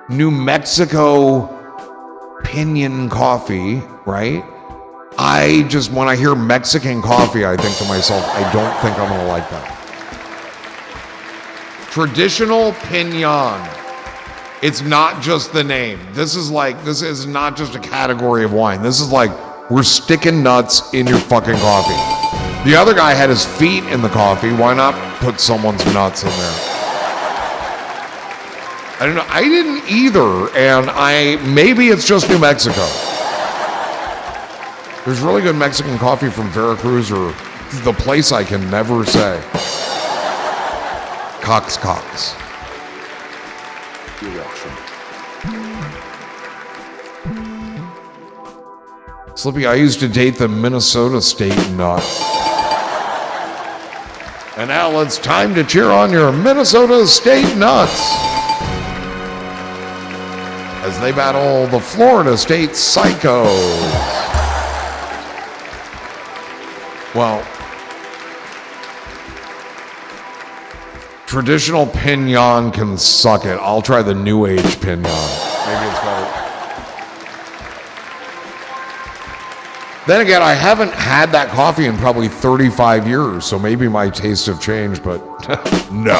New Mexico Pinion Coffee, right? I just, when I hear Mexican coffee, I think to myself, I don't think I'm gonna like that. Traditional Pinion. It's not just the name. This is not just a category of wine. This is like, we're sticking nuts in your fucking coffee. The other guy had his feet in the coffee. Why not put someone's nuts in there? I don't know. I didn't either, and maybe it's just New Mexico. There's really good Mexican coffee from Veracruz, or the place I can never say. Cox. Slippy, I used to date the Minnesota State nut. And now it's time to cheer on your Minnesota State nuts as they battle the Florida State Psychos. Well, traditional Pinion can suck it. I'll try the New Age Pinion. Maybe it's better. Then again, I haven't had that coffee in probably 35 years, so maybe my tastes have changed, but no.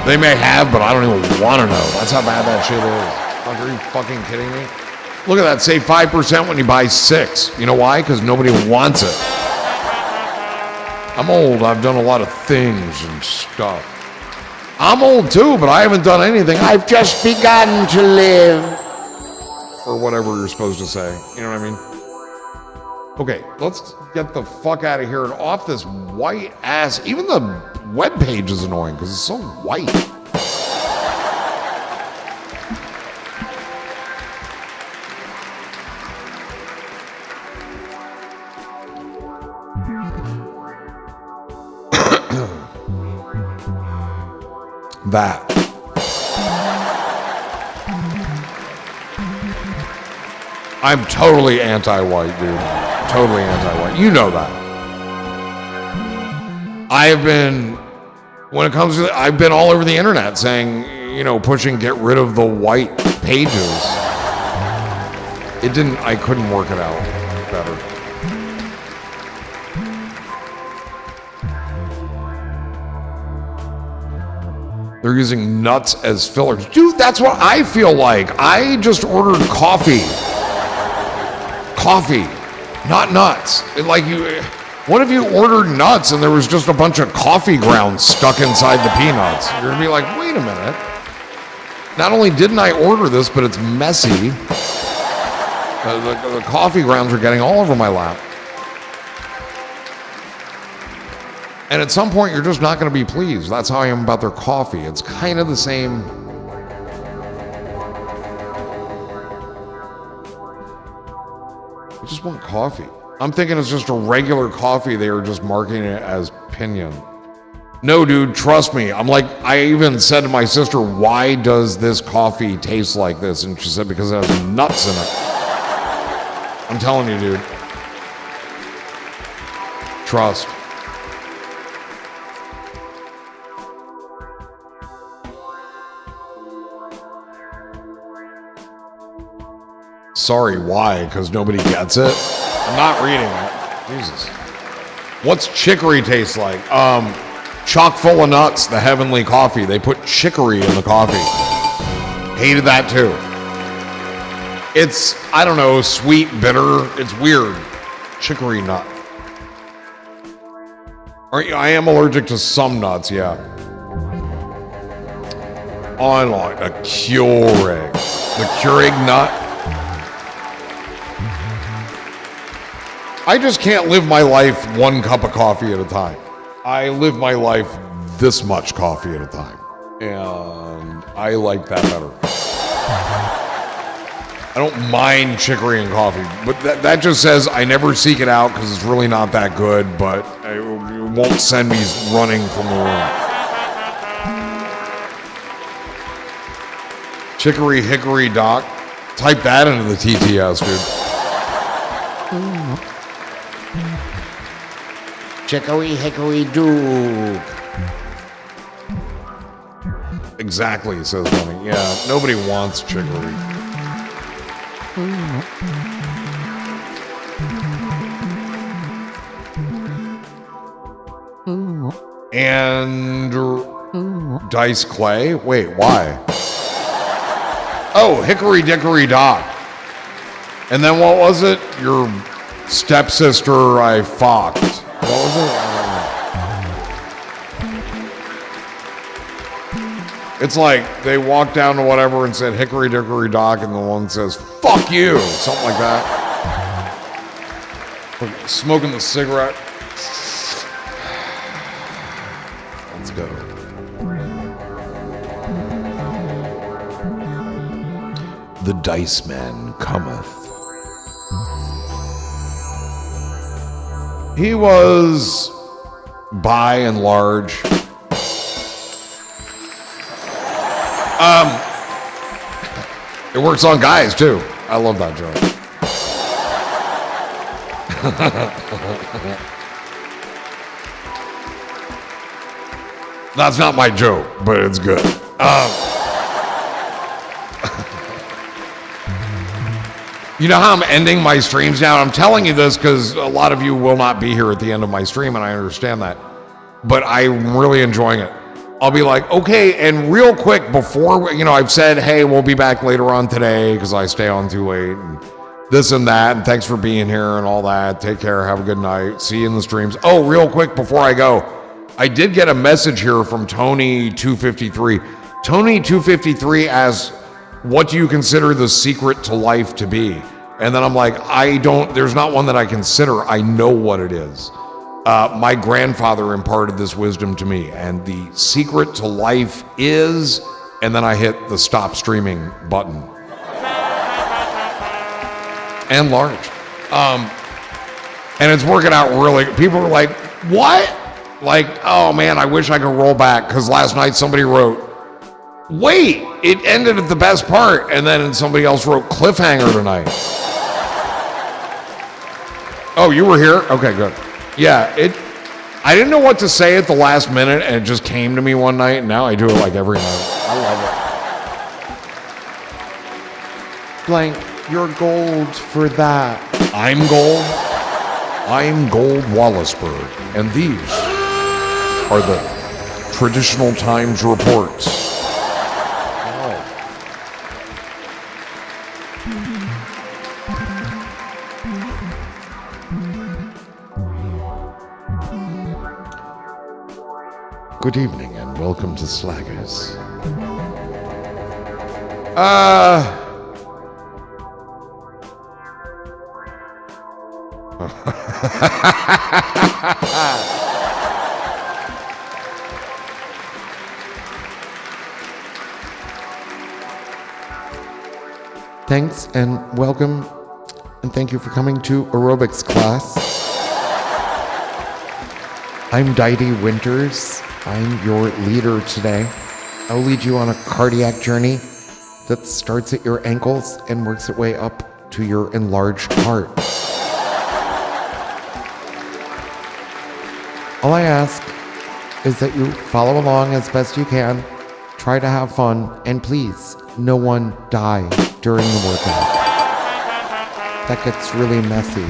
They may have, but I don't even want to know. That's how bad that shit is. Like, are you fucking kidding me? Look at that, save 5% when you buy 6. You know why? Because nobody wants it. I'm old, I've done a lot of things and stuff. I'm old too, but I haven't done anything. I've just begun to live. Or whatever you're supposed to say. You know what I mean? Okay, let's get the fuck out of here and off this white ass. Even the web page is annoying because it's so white. That. I'm totally anti-white, dude. Totally anti-white. You know that. I've been all over the internet saying, pushing get rid of the white pages. I couldn't work it out better. They're using nuts as fillers. Dude, that's what I feel like. I just ordered coffee. Coffee, not nuts. What if you ordered nuts and there was just a bunch of coffee grounds stuck inside the peanuts? You're gonna be like, wait a minute. Not only didn't I order this, but it's messy. The coffee grounds are getting all over my lap. And at some point, you're just not going to be pleased. That's how I am about their coffee. It's kind of the same. I just want coffee. I'm thinking it's just a regular coffee. They are just marketing it as Pinion. No, dude, trust me. I even said to my sister, why does this coffee taste like this? And she said, because it has nuts in it. I'm telling you, dude. Trust. Sorry, why? Because nobody gets it? I'm not reading it. Jesus. What's chicory taste like? Chock full of nuts, the heavenly coffee. They put chicory in the coffee. Hated that too. It's, I don't know, sweet, bitter. It's weird. Chicory nut. I am allergic to some nuts, yeah. On like a Keurig. The Keurig nut. I just can't live my life one cup of coffee at a time. I live my life this much coffee at a time. And I like that better. I don't mind chicory and coffee, but that just says I never seek it out because it's really not that good, but it won't send me running from the room. Chicory Hickory Doc. Type that into the TTS, dude. Chicory hickory dook. Exactly, says Bunny. Yeah, nobody wants chicory. And Dice Clay? Wait, why? Oh, Hickory Dickory Dock. And then what was it? Your stepsister I fucked. What was it? It's like they walked down to whatever and said Hickory Dickory Dock, and the one says, fuck you, something like that. Like smoking the cigarette. Let's go. The Dice Man cometh. He was, by and large, it works on guys too. I love that joke. That's not my joke, but it's good. You know how I'm ending my streams now? I'm telling you this because a lot of you will not be here at the end of my stream, and I understand that. But I'm really enjoying it. I'll be like, okay, and real quick before, I've said, hey, we'll be back later on today because I stay on too late and this and that, and thanks for being here and all that. Take care, have a good night. See you in the streams. Oh, real quick before I go, I did get a message here from Tony253. Tony253 asks, what do you consider the secret to life to be? And then I'm like, there's not one that I consider. I know what it is. My grandfather imparted this wisdom to me, and the secret to life is, and then I hit the stop streaming button. And large. And it's working out really, people are like, what? Like, oh man, I wish I could roll back, because last night somebody wrote, wait, it ended at the best part, and then somebody else wrote cliffhanger tonight. Oh, you were here? Okay, good. Yeah, I didn't know what to say at the last minute, and it just came to me one night, and now I do it like every night. I love it. Blank, you're gold for that. I'm gold? I'm Gold Wallaceberg, and these are the Traditional Times reports. Good evening and welcome to Slackers. Thanks and welcome, and thank you for coming to aerobics class. I'm Diety Winters. I'm your leader today. I'll lead you on a cardiac journey that starts at your ankles and works its way up to your enlarged heart. All I ask is that you follow along as best you can, try to have fun, and please, no one die during the workout. That gets really messy.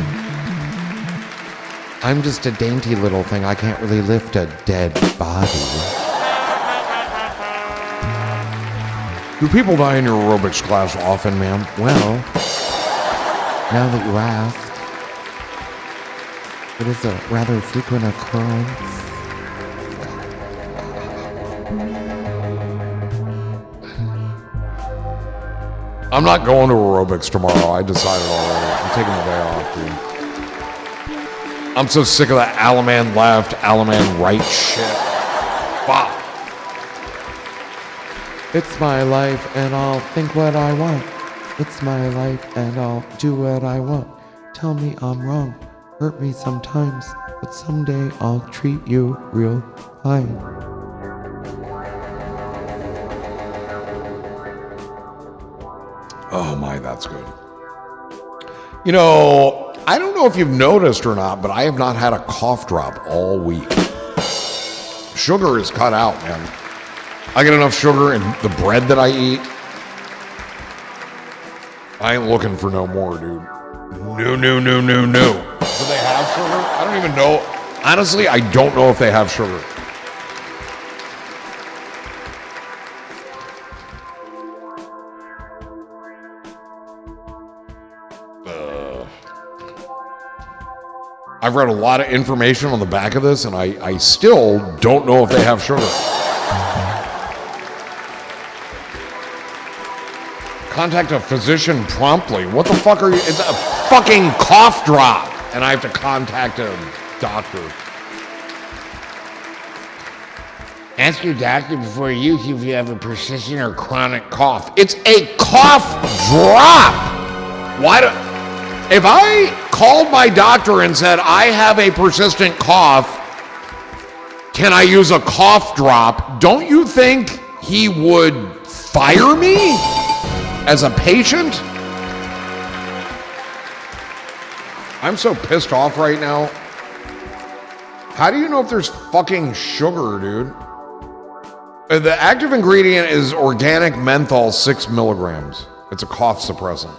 I'm just a dainty little thing. I can't really lift a dead body. Do people die in your aerobics class often, ma'am? Well, now that you ask, it is a rather frequent occurrence. I'm not going to aerobics tomorrow. I decided already. I'm taking the day off, dude. I'm so sick of that Alaman left, Alaman right shit. Wow. It's my life and I'll think what I want. It's my life and I'll do what I want. Tell me I'm wrong, hurt me sometimes, but someday I'll treat you real fine. Oh my, that's good. You know, I don't know if you've noticed or not, but I have not had a cough drop all week. Sugar is cut out, man. I get enough sugar in the bread that I eat. I ain't looking for no more, dude. No. Do they have sugar? I don't even know. Honestly, I don't know if they have sugar. I've read a lot of information on the back of this, and I still don't know if they have sugar. Contact a physician promptly. What the fuck are you? It's a fucking cough drop, and I have to contact a doctor. Ask your doctor before you use if you have a persistent or chronic cough. It's a cough drop. Why do? If I called my doctor and said I have a persistent cough, can I use a cough drop? Don't you think he would fire me as a patient? I'm so pissed off right now. How do you know if there's fucking sugar, dude? The active ingredient is organic menthol 6 milligrams. It's a cough suppressant.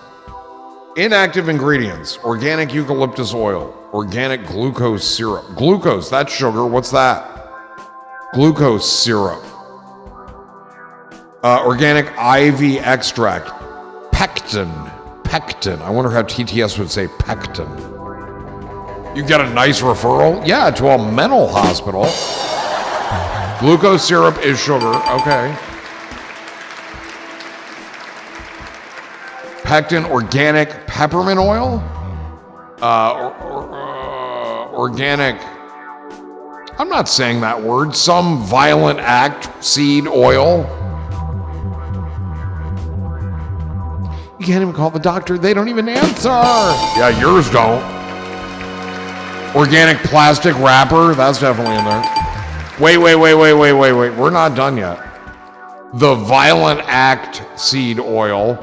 Inactive ingredients: organic eucalyptus oil, organic glucose syrup. Glucose, that's sugar. What's that? Glucose syrup. Organic IV extract. Pectin. I wonder how TTS would say pectin. You get a nice referral? Yeah, to a mental hospital. Glucose syrup is sugar. Okay. Pectin, organic peppermint oil. Organic. I'm not saying that word. Some violent act seed oil. You can't even call the doctor. They don't even answer. Yeah, yours don't. Organic plastic wrapper. That's definitely in there. Wait. We're not done yet. The violent act seed oil.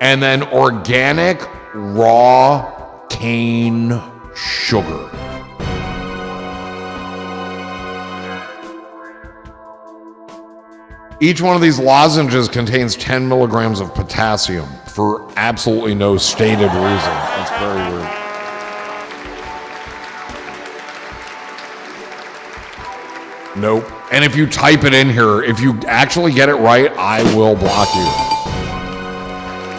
And then organic raw cane sugar. Each one of these lozenges contains 10 milligrams of potassium for absolutely no stated reason. That's very weird. Nope. And if you type it in here, if you actually get it right, I will block you.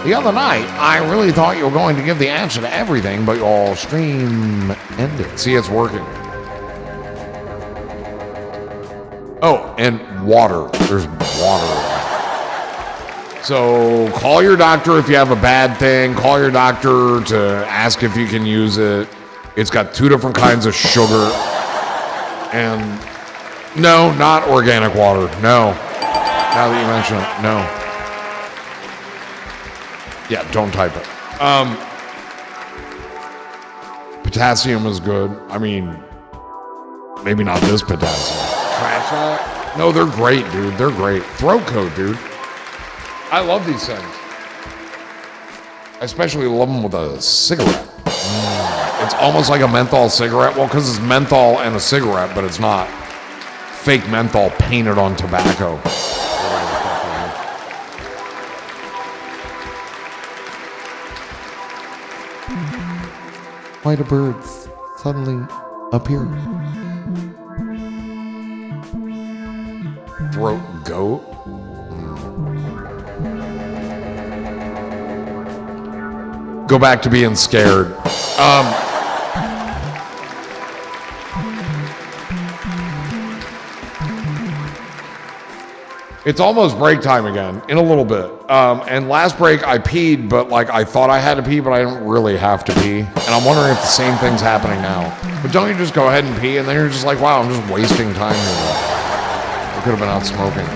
The other night, I really thought you were going to give the answer to everything, but your stream ended. See, it's working. Oh, and water. There's water. So call your doctor if you have a bad thing. Call your doctor to ask if you can use it. It's got 2 different kinds of sugar. And no, not organic water. No. Now that you mention it, no. Yeah, don't type it. Potassium is good. I mean, maybe not this potassium. Trash that? No, they're great, dude. They're great. Throat coat, dude. I love these things. I especially love them with a cigarette. It's almost like a menthol cigarette. Well, because it's menthol and a cigarette, but it's not fake menthol painted on tobacco. Why do birds suddenly appear? Throat goat? Go back to being scared. It's almost break time again in a little bit. And last break I peed, but like I thought I had to pee, but I don't really have to pee. And I'm wondering if the same thing's happening now. But don't you just go ahead and pee, and then you're just like, wow, I'm just wasting time here. I could have been out smoking.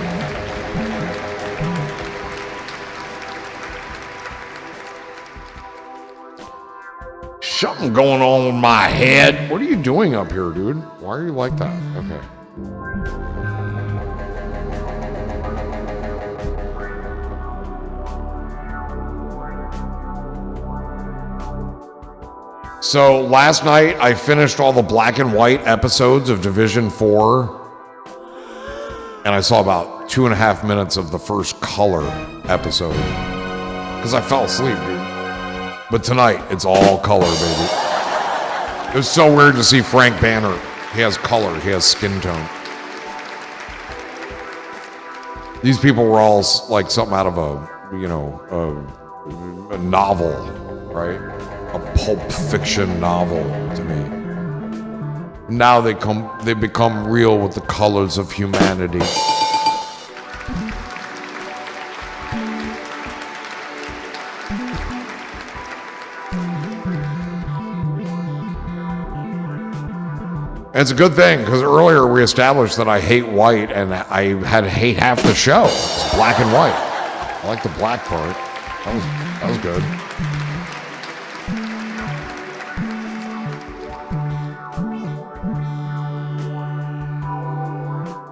Something going on with my head. What are you doing up here, dude? Why are you like that? Okay. So last night I finished all the black and white episodes of Division 4. And I saw about 2.5 minutes of the first color episode. Because I fell asleep, dude. But tonight, it's all color, baby. It was so weird to see Frank Banner. He has color, he has skin tone. These people were all like something out of a novel, right? A pulp fiction novel to me. Now they become real with the colors of humanity. And it's a good thing, because earlier we established that I hate white, and I had to hate half the show. It's black and white. I like the black part. That was good.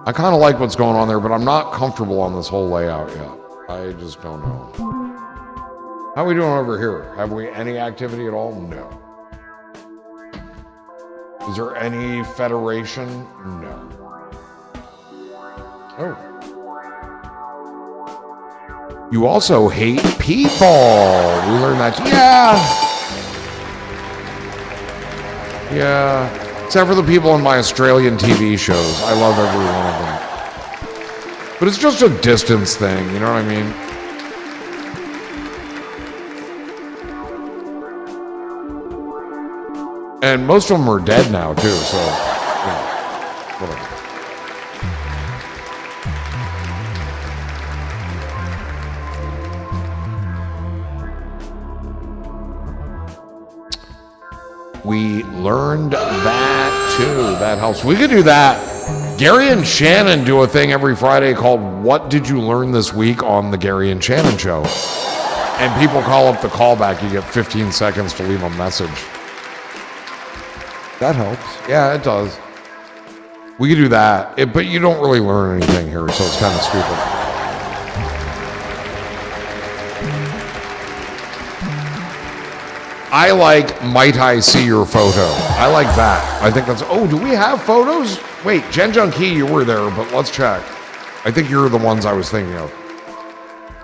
I kind of like what's going on there, but I'm not comfortable on this whole layout yet. I just don't know. How are we doing over here? Have we any activity at all? No. Is there any federation? No. Oh. You also hate people. We learned that. Yeah. Except for the people in my Australian TV shows. I love every one of them. But it's just a distance thing, you know what I mean? And most of them are dead now, too, so, whatever. We learned that, too. That helps. We could do that. Gary and Shannon do a thing every Friday called What Did You Learn This Week on the Gary and Shannon Show. And people call up the callback. You get 15 seconds to leave a message. That helps. Yeah, it does. We could do that. But you don't really learn anything here, so it's kind of stupid. I like Might I See Your Photo. I like that. I think that's... Oh, do we have photos? Wait, Jen Junkie, you were there, but let's check. I think you're the ones I was thinking of.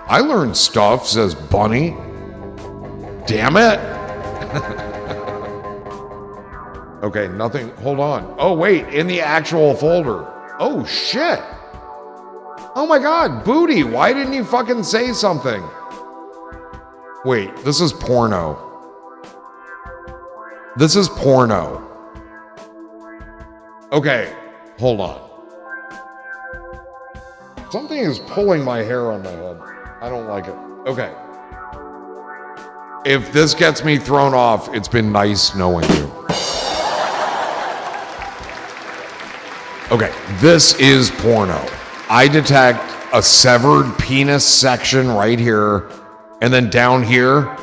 I learned stuff, says Bunny. Damn it. Okay, nothing. Hold on. Oh, wait, in the actual folder. Oh, shit. Oh, my God. Booty, why didn't you fucking say something? Wait, this is porno. This is porno. Okay, hold on. Something is pulling my hair on my head. I don't like it. Okay. If this gets me thrown off, it's been nice knowing you. Okay, this is porno. I detect a severed penis section right here, and then down here,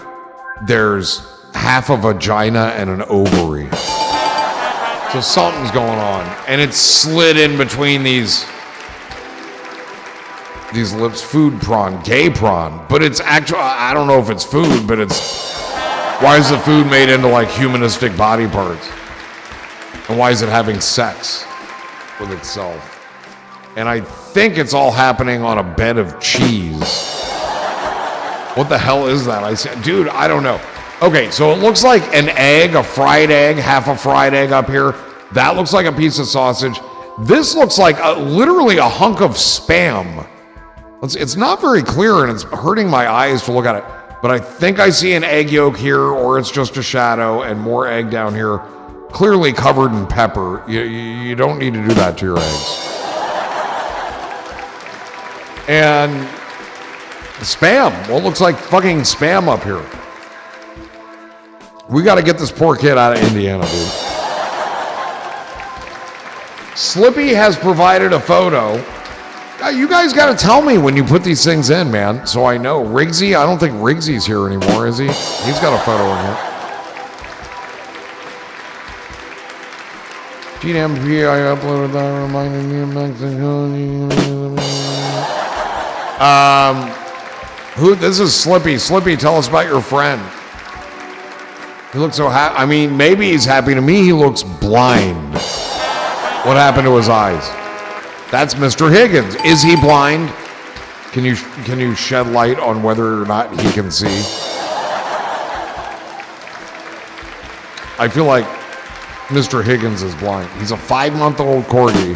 there's half a vagina and an ovary. So something's going on, and it's slid in between these lips. Food prawn, gay prawn, but it's actual. I don't know if it's food, but it's. Why is the food made into like humanistic body parts? And why is it having sex with itself? And I think it's all happening on a bed of cheese. What the hell is that? I said, dude, I don't know. Okay, so it looks like an egg, a fried egg, half a fried egg up here. That looks like a piece of sausage. This looks like literally a hunk of Spam. It's not very clear, and it's hurting my eyes to look at it. But I think I see an egg yolk here, or it's just a shadow, and more egg down here, clearly covered in pepper. You don't need to do that to your eggs. And Spam. Well, it looks like fucking Spam up here. We got to get this poor kid out of Indiana, dude. Slippy has provided a photo. You guys got to tell me when you put these things in, man, so I know. Riggsy, I don't think Riggsy's here anymore, is he? He's got a photo in here. GDMP, I uploaded that, reminding me of Mexico. This is Slippy. Slippy, tell us about your friend. He looks so happy. I mean, maybe he's happy. To me, he looks blind. What happened to his eyes? That's Mr. Higgins. Is he blind? Can you shed light on whether or not he can see? I feel like Mr. Higgins is blind. He's a 5-month-old corgi.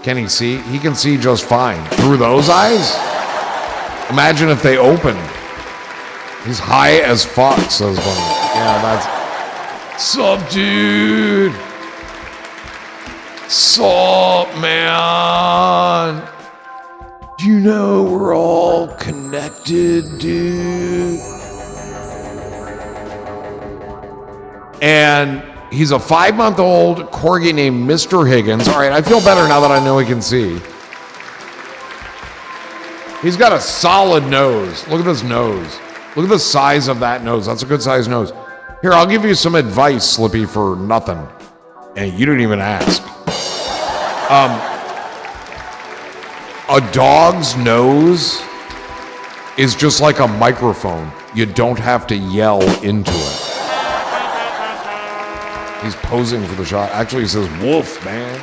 Can he see? He can see just fine. Through those eyes? Imagine if they opened. He's high as fuck, says one. Yeah, that's... Sup, dude? Sup, man? Do you know we're all connected, dude? And he's a 5-month-old corgi named Mr. Higgins. All right, I feel better now that I know he can see. He's got a solid nose. Look at his nose. Look at the size of that nose. That's a good sized nose. Here, I'll give you some advice, Slippy, for nothing. And you didn't even ask. A dog's nose is just like a microphone. You don't have to yell into it. He's posing for the shot. Actually, he says, woof, man.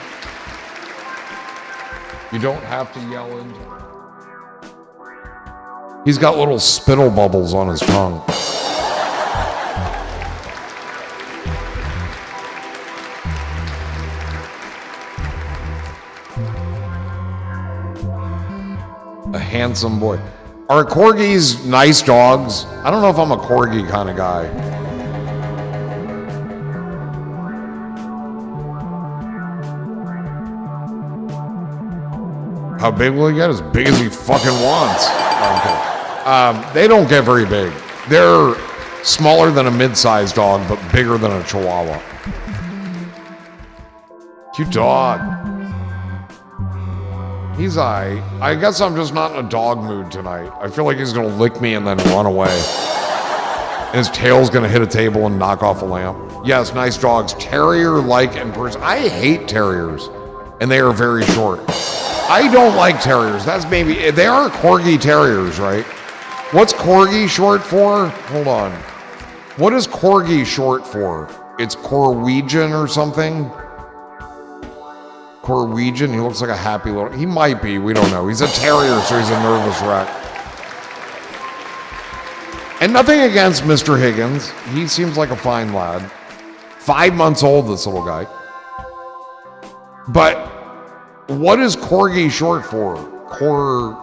You don't have to yell into it. He's got little spittle bubbles on his tongue. A handsome boy. Are corgis nice dogs? I don't know if I'm a corgi kind of guy. How big will he get? As big as he fucking wants. Okay. They don't get very big. They're smaller than a mid-sized dog, but bigger than a chihuahua. Cute dog. He's I guess I'm just not in a dog mood tonight. I feel like he's gonna lick me and then run away. And his tail's gonna hit a table and knock off a lamp. Yes, nice dogs. Terrier-like in person. I hate terriers, and they are very short. I don't like terriers. That's maybe, they are corgi terriers, right? What's corgi short for? Hold on. What is corgi short for? It's Corwegian or something? Corwegian? He looks like a happy little, he might be, we don't know. He's a terrier, so he's a nervous wreck. And nothing against Mr. Higgins. He seems like a fine lad. 5 months old, this little guy. But what is corgi short for? Corvair.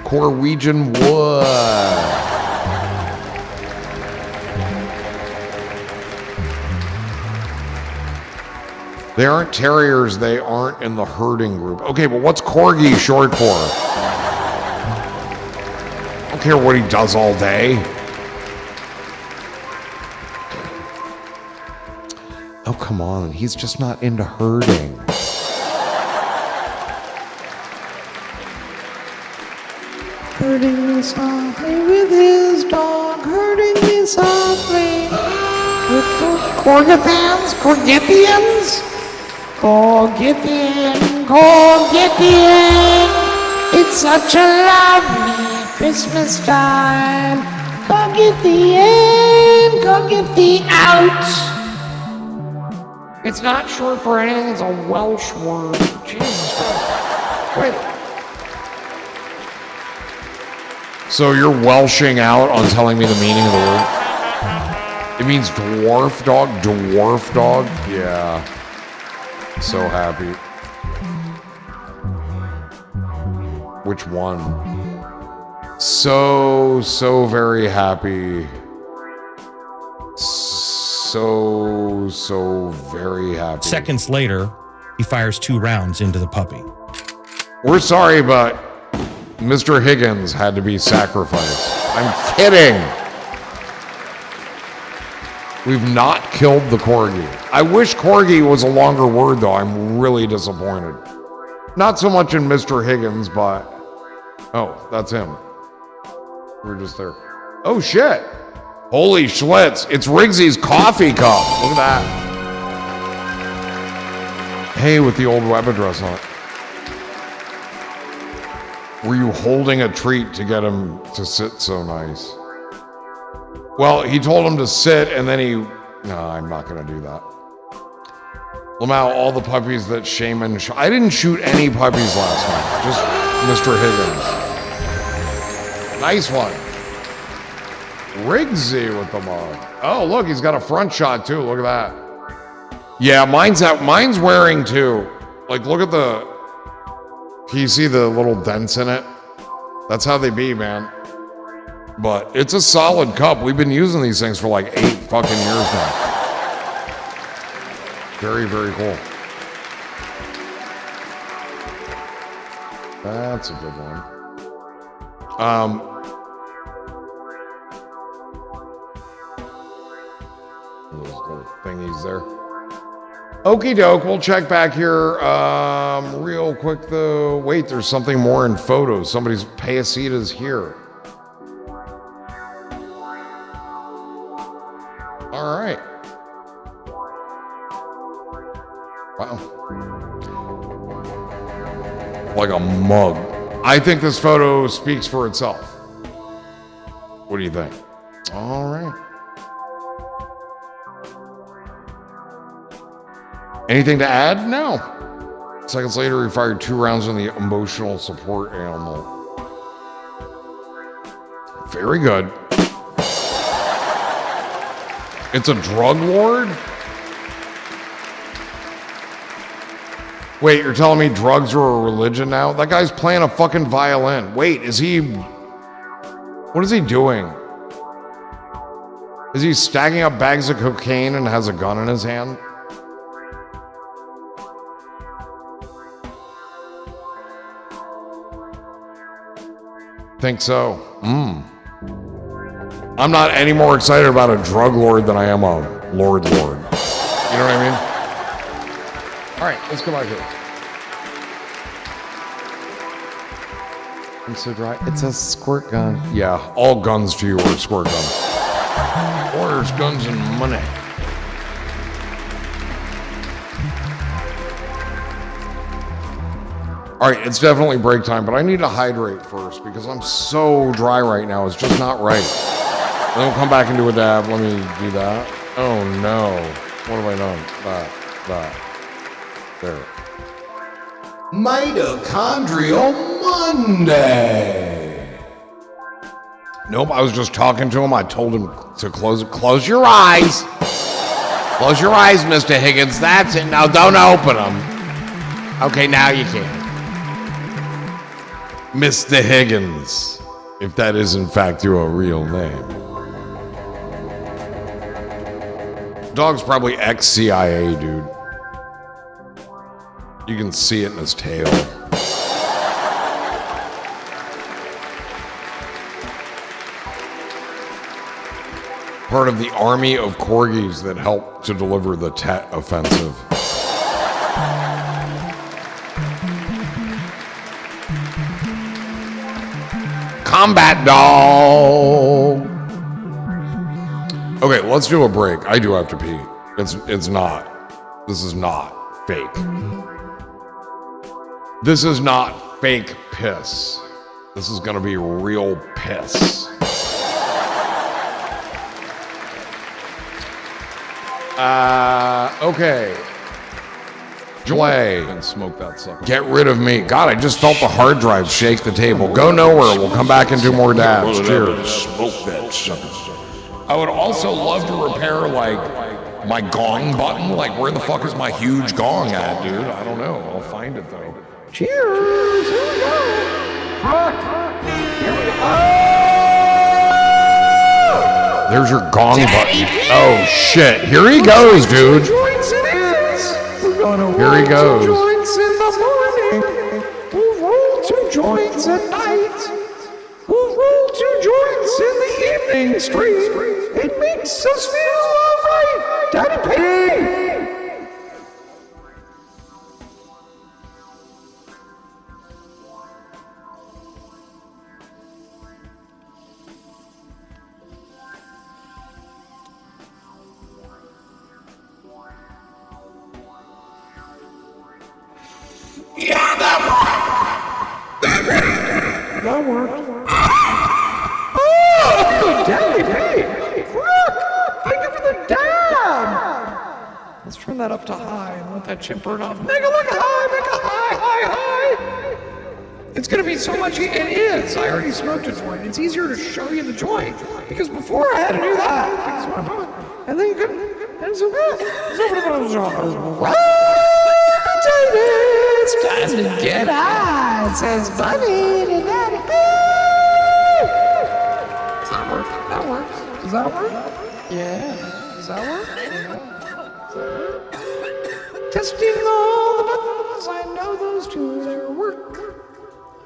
Corwegian what? They aren't terriers, they aren't in the herding group. Okay, but what's corgi short for? I don't care what he does all day. Oh, come on. He's just not into herding. Herding me softly with his dog, herding me softly. With Corgithans, Corgithians, Corgithian. It's such a lovely Christmas time. Corgithian out. It's not short for anything, it's a Welsh word. Jesus Christ. Wait. So you're welshing out on telling me the meaning of the word? It means dwarf dog? Dwarf dog? Yeah. So happy. Which one? So very happy. So very happy. Seconds later, he fires 2 rounds into the puppy. We're sorry, but Mr. Higgins had to be sacrificed. I'm kidding. We've not killed the corgi. I wish corgi was a longer word, though. I'm really disappointed. Not so much in Mr. Higgins, but... Oh, that's him. We're just there. Oh, shit. Holy Schlitz. It's Riggsy's coffee cup. Look at that. Hey, with the old web address on it. Were you holding a treat to get him to sit so nice? Well, he told him to sit, and then he... No, I'm not going to do that. Lamau, all the puppies that Shaman... I didn't shoot any puppies last night. Just Mr. Higgins. Nice one. Rigsy with the mug. Oh, look, he's got a front shot, too. Look at that. Yeah, mine's out. Mine's wearing, too. Like, look at the... Can you see the little dents in it? That's how they be, man. But it's a solid cup. We've been using these things for like 8 fucking years now. Very, very cool. That's a good one. Those little thingies there. Okie doke, we'll check back here real quick though. Wait, there's something more in photos. Somebody's Payasita's here. All right. Wow. Like a mug. I think this photo speaks for itself. What do you think? All right. Anything to add? No. Seconds later, he fired 2 rounds on the emotional support animal. Very good. It's a drug lord? Wait, you're telling me drugs are a religion now? That guy's playing a fucking violin. Wait, is he... What is he doing? Is he stacking up bags of cocaine and has a gun in his hand? Think so. I'm not any more excited about a drug lord than I am a lord. You know what I mean? All right, let's go back here. I'm so dry. It's a squirt gun. Yeah, all guns to you are squirt guns. Orders, guns, and money. All right, it's definitely break time, but I need to hydrate first because I'm so dry right now. It's just not right. Then we'll come back and do a dab. Let me do that. Oh no. What have I done? That. There. Mitochondrial Monday. Nope, I was just talking to him. I told him to close your eyes. Close your eyes, Mr. Higgins. That's it. Now don't open them. Okay, now you can. Mr. Higgins, if that is in fact your real name. Dog's probably ex-CIA, dude. You can see it in his tail. Part of the army of corgis that helped to deliver the Tet offensive. Combat dog. Okay, let's do a break. I do have to pee. It's not. This is not fake. This is not fake piss. This is gonna be real piss. Okay. Play and smoke that sucker. Get rid of me. God, I just felt the hard drive shake the table. Go nowhere. We'll come back and do more dabs. Cheers. Smoke that sucker. I would also love to repair, like, my gong button. Like, where the fuck is my huge gong at, dude? I don't know. I'll find it, though. Cheers! Here we go! Here we go! There's your gong button. Oh, shit. Here he goes, dude. Here he goes. Joints in the morning. We'll roll 2 joints at night. We'll roll 2 joints in the evening straight. It makes us feel alright. Daddy P. that worked. Oh, Daddy P! Crook! Thank you for the dab! Let's turn that up to high and let that chip burn off. Make it look high, make it high. It's gonna be so much, it is. I already smoked a joint. It's easier to show you the joint because before I had to do that. And then you couldn't. And so it's time to get high, says Bunny to Daddy P. Does that work? That works. Does that work? Yeah. Does that work? Testing all the buttons. I know those two there work.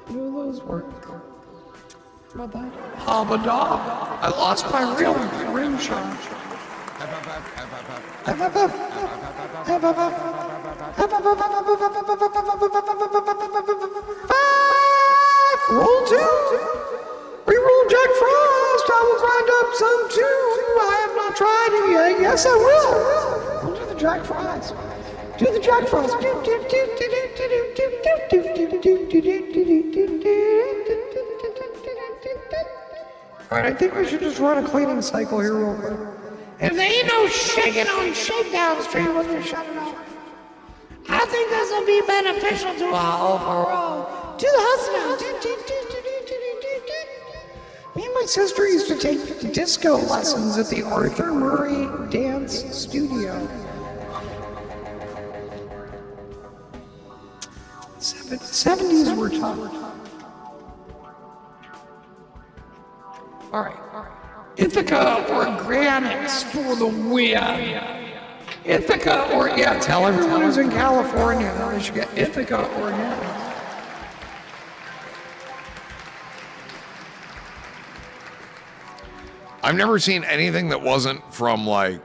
I know those work. How about that? Habba-dabba. I lost my real rim shot. Roll 2. Reroll Jack Frost. I will grind up some too. I have not tried it yet. Yes, I will. I'll do the Jack Frost. Do the Jack Frost. All right, I think we should just run a cleaning cycle here real quick. If there ain't no shaking on Shakedown Street, we're gonna shut it off. I think this will be beneficial to our overall. To the hustle. Me and my sister used to take disco lessons at the Arthur Murray Dance Studio. 70s were tough. All right. Ithaca Organics for the win. Ithaca tell everyone who's in California that they should get Ithaca Organics. I've never seen anything that wasn't from I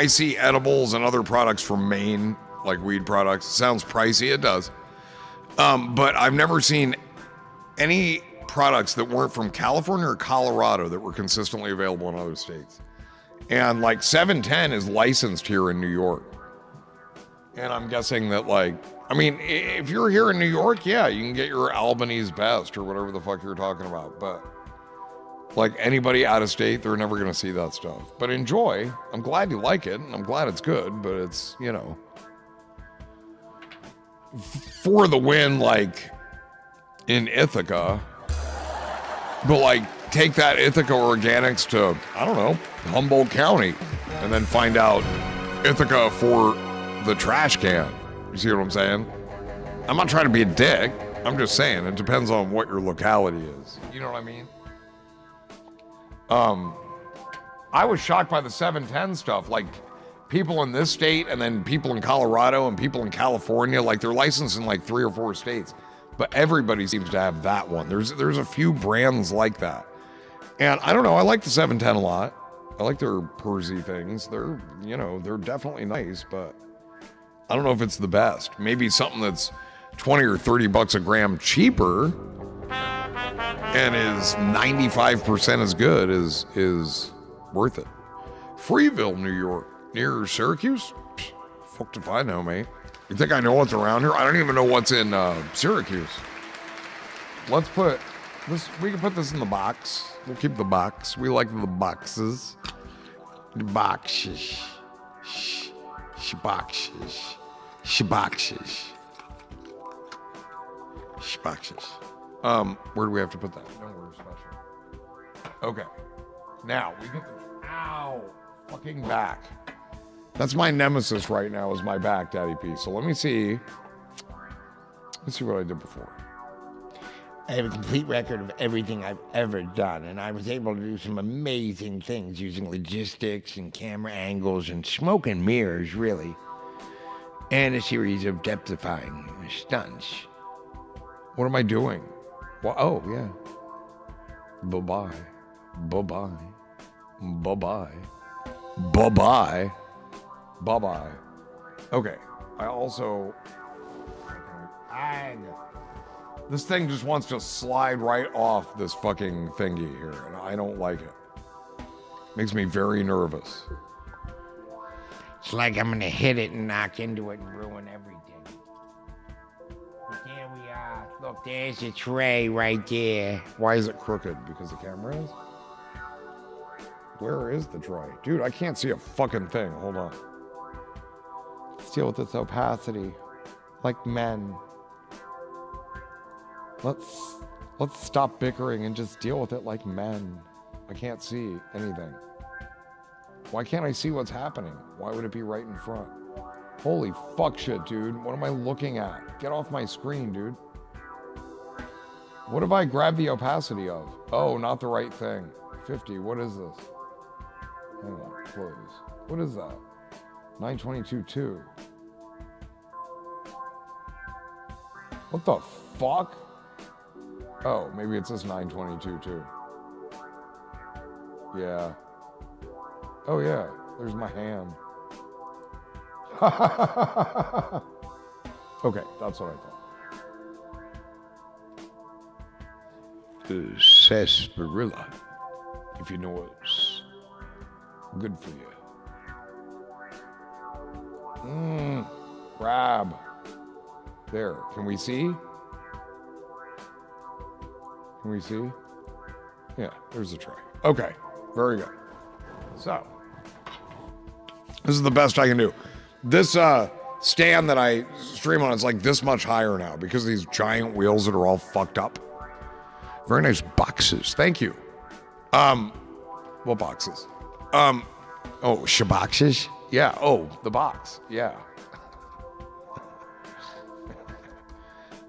see edibles and other products from Maine, like weed products. It sounds pricey, it does. But I've never seen any products that weren't from California or Colorado that were consistently available in other states. And 710 is licensed here in New York. And I'm guessing that if you're here in New York, yeah, you can get your Albany's Best or whatever the fuck you're talking about. But anybody out of state, they're never going to see that stuff. But enjoy. I'm glad you like it. And I'm glad it's good, but it's, for the win, in Ithaca. But take that Ithaca Organics to, I don't know, Humboldt County, and then find out Ithaca for the trash can. You see what I'm saying? I'm not trying to be a dick. I'm just saying it depends on what your locality is. You know what I mean? I was shocked by the 710 stuff. People in this state and then people in Colorado and people in California, they're licensed in 3 or 4 states. But everybody seems to have that one. There's a few brands like that. And I don't know, I like the 710 a lot. I like their Persy things. They're definitely nice, but I don't know if it's the best. Maybe something that's 20 or 30 bucks a gram cheaper and is 95% as good is worth it. Freeville, New York, near Syracuse? Fuck if I know, mate. You think I know what's around here? I don't even know what's in Syracuse. Let's put this, we can put this in the box. We'll keep the box. We like the boxes. The boxes. Boxes. Boxes. Boxes. Where do we have to put that? Nowhere special. Okay. Now we get the fucking back. That's my nemesis right now is my back, Daddy P. So let me see. Let's see what I did before. I have a complete record of everything I've ever done, and I was able to do some amazing things using logistics and camera angles and smoke and mirrors, really, and a series of depth-defying stunts. What am I doing? Well, oh, yeah. Bye-bye. Bye-bye. Bye-bye. Bye-bye. Bye-bye. Okay. I also... This thing just wants to slide right off this fucking thingy here, and I don't like it. Makes me very nervous. It's like I'm gonna hit it and knock into it and ruin everything. But there we are. Look, there's a tray right there. Why is it crooked? Because the camera is? Where is the tray? Dude, I can't see a fucking thing. Hold on. Let's deal with this opacity. Like men. Let's stop bickering and just deal with it like men. I can't see anything. Why can't I see what's happening? Why would it be right in front? Holy fuck shit, dude. What am I looking at? Get off my screen, dude. What have I grabbed the opacity of? Oh, not the right thing. 50, what is this? Hang on, close. What is that? 922.2. What the fuck? Oh, maybe it's this 922.2. Yeah. Oh yeah, there's my hand. Okay, that's what I thought. Sarsaparilla, if you know it's good for you. Grab. There, can we see? Can we see? Yeah, there's the tray. Okay, very good. So, this is the best I can do. This stand that I stream on is like this much higher now because of these giant wheels that are all fucked up. Very nice boxes. Thank you. What boxes? Oh, shaboxes? Yeah. Oh, the box. Yeah.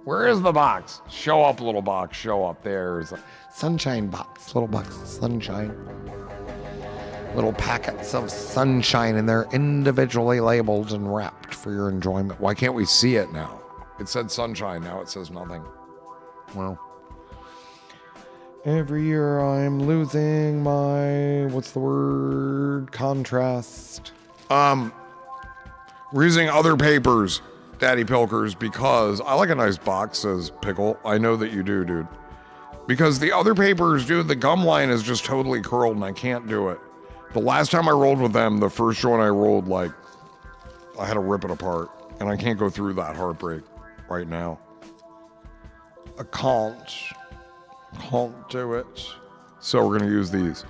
Where is the box? Show up, little box. Show up. There's a sunshine box. Little box of sunshine. Little packets of sunshine, and they're individually labeled and wrapped for your enjoyment. Why can't we see it now? It said sunshine. Now it says nothing. Well. Every year I'm losing my, what's the word? Contrast. We're using other papers, Daddy Pilkers, because I like a nice box, says Pickle. I know that you do, dude. Because the other papers, dude, the gum line is just totally curled and I can't do it. The last time I rolled with them, the first joint I rolled, like, I had to rip it apart. And I can't go through that heartbreak right now. I can't do it. So we're going to use these.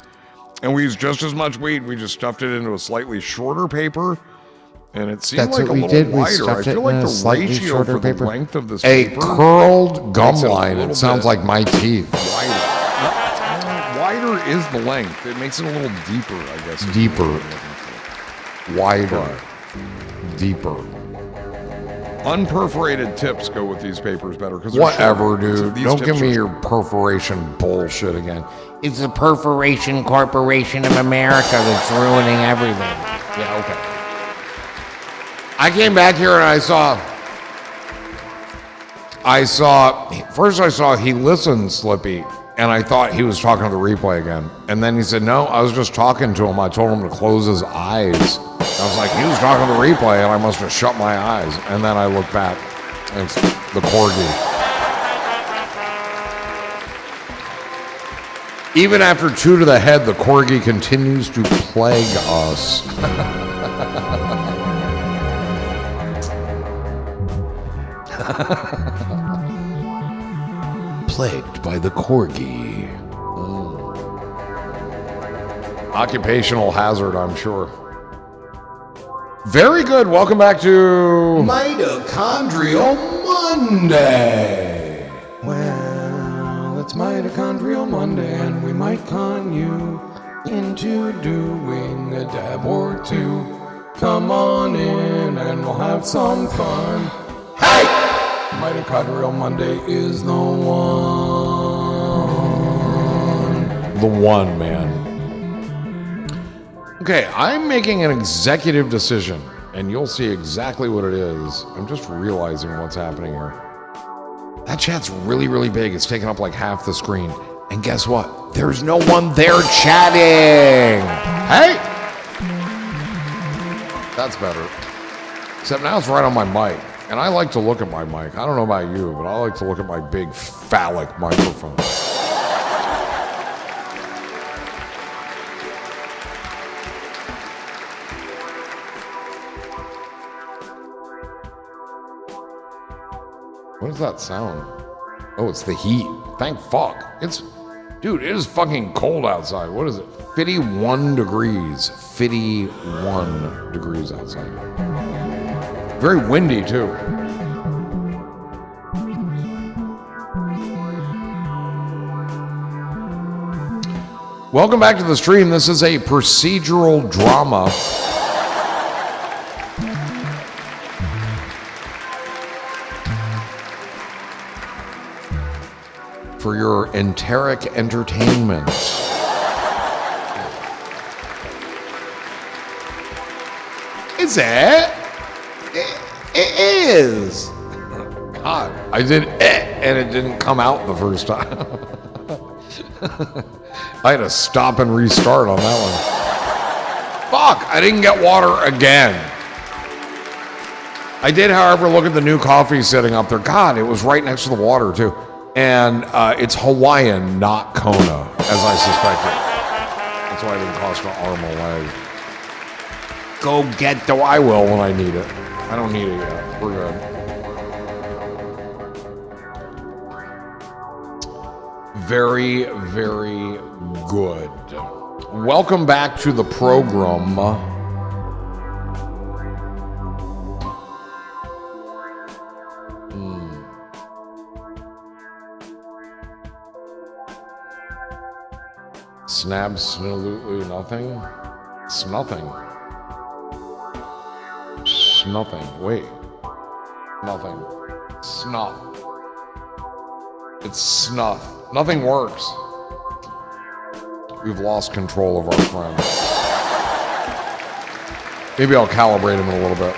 And we use just as much weed. We just stuffed it into a slightly shorter paper. And it seemed like a little wider. I feel like the ratio for the length of this paper. A curled gum line. It sounds like my teeth. Wider is the length. It makes it a little deeper, I guess. Deeper. Wider. Deeper. Unperforated tips go with these papers better because whatever, dude. Don't give me your perforation bullshit again. It's the Perforation Corporation of America that's ruining everything. Yeah, okay. I came back here and I saw first I saw he listened, Slippy, and I thought he was talking to the replay again. And then he said, no, I was just talking to him. I told him to close his eyes. I was like, he was talking to the replay, and I must have shut my eyes. And then I looked back, and it's the corgi. Even after 2 to the head, the corgi continues to plague us. Plagued by the corgi. Occupational hazard, I'm sure. Very good. Welcome back to Mitochondrial Monday. Well, it's Mitochondrial Monday, and we might con you into doing a dab or two. Come on in, and we'll have some fun. Hey! Mitochondrial Monday is the one. The one, man. Okay, I'm making an executive decision, and you'll see exactly what it is. I'm just realizing what's happening here. That chat's really, really big. It's taking up like half the screen. And guess what? There's no one there chatting. Hey! That's better. Except now it's right on my mic. And I like to look at my mic. I don't know about you, but I like to look at my big phallic microphone. What is that sound? Oh, it's the heat. Thank fuck. Dude, it is fucking cold outside. What is it? 51 degrees. 51 degrees outside. Very windy, too. Welcome back to the stream. This is a procedural drama. For your enteric entertainment. Is it? It is. God, I did and it didn't come out the first time. I had to stop and restart on that one. Fuck, I didn't get water again. I did, however, look at the new coffee sitting up there. God, it was right next to the water, too. And it's Hawaiian, not Kona, as I suspected. That's why I didn't cost an arm a leg. Go get the... I will when I need it. I don't need it yet. We're good. Very, very good. Welcome back to the program. Snab, snilutely nothing. Snothing. Snothing. Wait. Nothing. Snuff. It's snuff. Nothing works. We've lost control of our friend. Maybe I'll calibrate him in a little bit.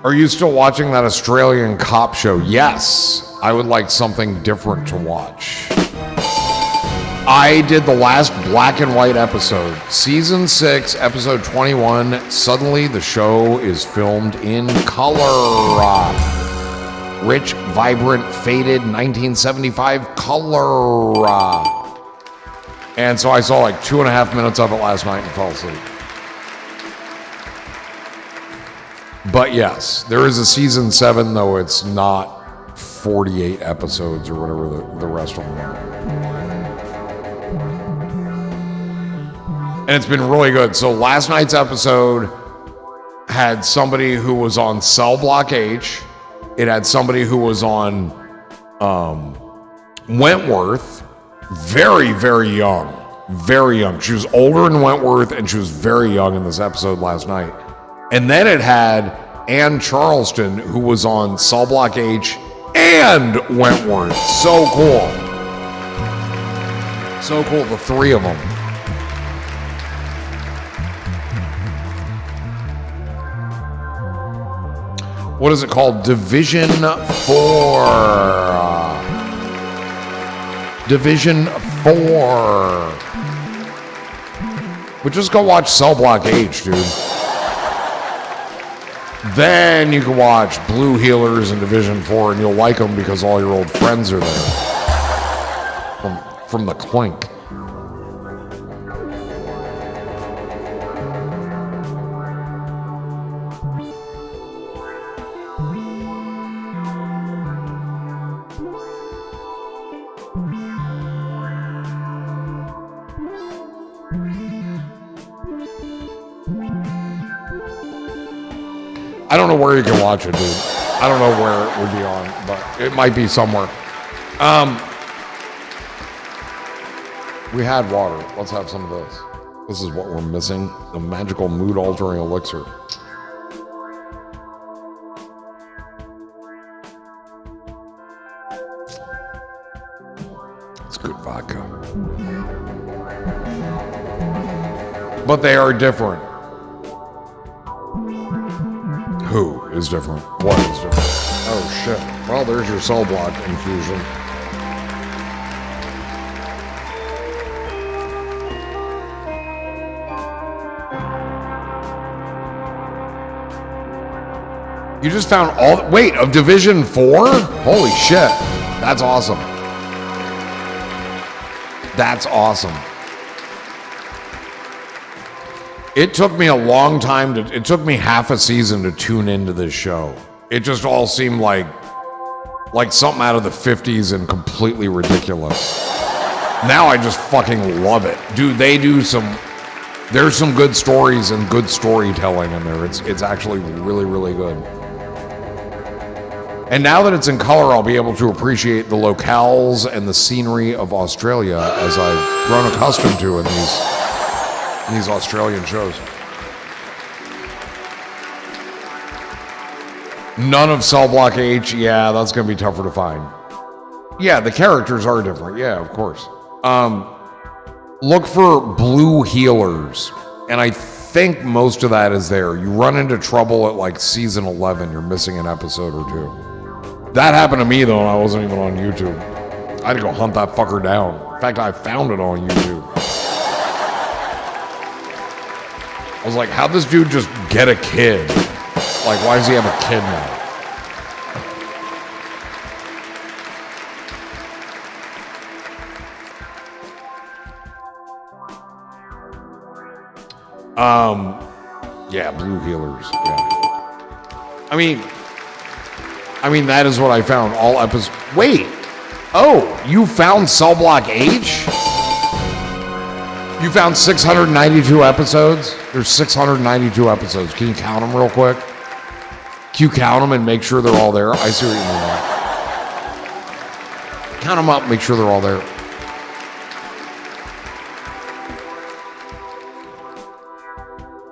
Are you still watching that Australian cop show? Yes. I would like something different to watch. I did the last black and white episode. Season 6, episode 21. Suddenly the show is filmed in color. Rich, vibrant, faded 1975 color. And so I saw like 2.5 minutes of it last night and fell asleep. But yes, there is a season 7, though it's not 48 episodes or whatever the rest of them are. And it's been really good. So last night's episode had somebody who was on Cell Block H. It had somebody who was on Wentworth. Very, very young. Very young. She was older than Wentworth, and she was very young in this episode last night. And then it had Ann Charleston, who was on Cell Block H and Wentworth. So cool. So cool, the three of them. What is it called? Division 4. Division 4. But just go watch Cell Block H, dude. Then you can watch Blue Healers in Division 4, and you'll like them because all your old friends are there. From the Clink. I don't know where you can watch it, dude. I don't know where it would be on, but it might be somewhere. We had water. Let's have some of this. This is what we're missing. The magical mood-altering elixir. It's good vodka. But they are different. Who is different? What is different? Oh shit. Well, there's your cell block infusion. You just found all... Wait, of Division 4? Holy shit. That's awesome. That's awesome. It took me a long time it took me half a season to tune into this show. It just all seemed like something out of the 50s and completely ridiculous. Now I just fucking love it. Dude, there's some good stories and good storytelling in there. It's actually really, really good. And now that it's in color, I'll be able to appreciate the locales and the scenery of Australia as I've grown accustomed to in these Australian shows. None of Cell Block H, yeah, that's going to be tougher to find. Yeah, the characters are different. Yeah, of course. Look for Blue Healers, and I think most of that is there. You run into trouble at like season 11, you're missing an episode or two. That happened to me though, and I wasn't even on YouTube. I had to go hunt that fucker down. In fact, I found it on YouTube. I was like, how'd this dude just get a kid? Like, why does he have a kid now? Yeah, Blue Healers, yeah. I mean, that is what I found. All episodes. Wait. Oh, you found Cell Block H? You found 692 episodes? There's 692 episodes. Can you count them real quick? Can you count them and make sure they're all there? I see what you mean now. Count them up, make sure they're all there.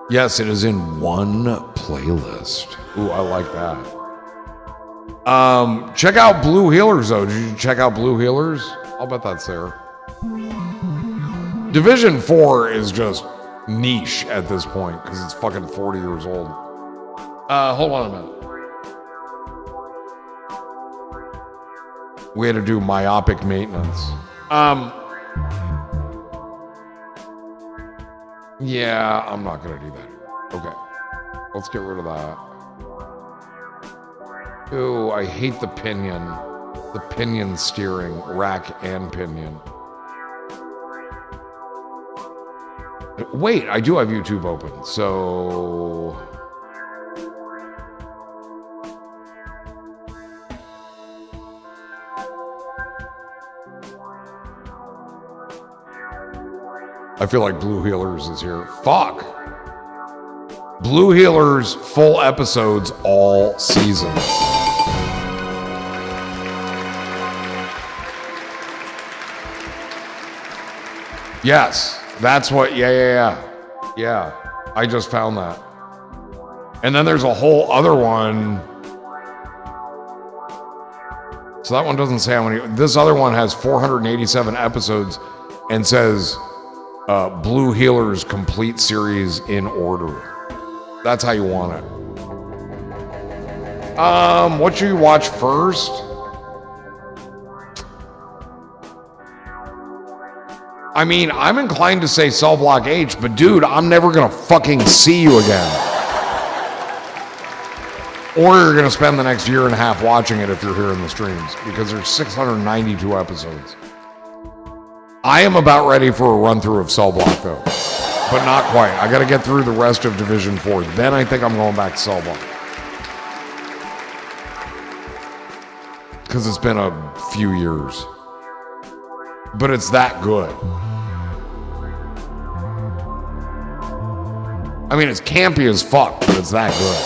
Yes, it is in one playlist. Ooh, I like that. Check out Blue Healers, though. Did you check out Blue Healers? I'll bet that's there. Division 4 is just niche at this point because it's fucking 40 years old. Hold on a minute. We had to do myopic maintenance. Yeah, I'm not gonna do that. Okay, let's get rid of that. Ooh, I hate the pinion. The pinion steering, rack and pinion. Wait, I do have YouTube open, so... I feel like Blue Healers is here. Fuck! Blue Healers, full episodes all season. Yes, that's what, yeah. I just found that. And then there's a whole other one. So that one doesn't say how many. This other one has 487 episodes and says Blue Healers complete series in order. That's how you want it. What should you watch first? I mean, I'm inclined to say Cell Block H, but dude, I'm never gonna fucking see you again. Or you're gonna spend the next year and a half watching it if you're here in the streams, because there's 692 episodes. I am about ready for a run through of Cell Block though, but not quite. I gotta get through the rest of Division 4. Then I think I'm going back to Cell Block. Because it's been a few years. But it's that good. I mean, it's campy as fuck, but it's that good.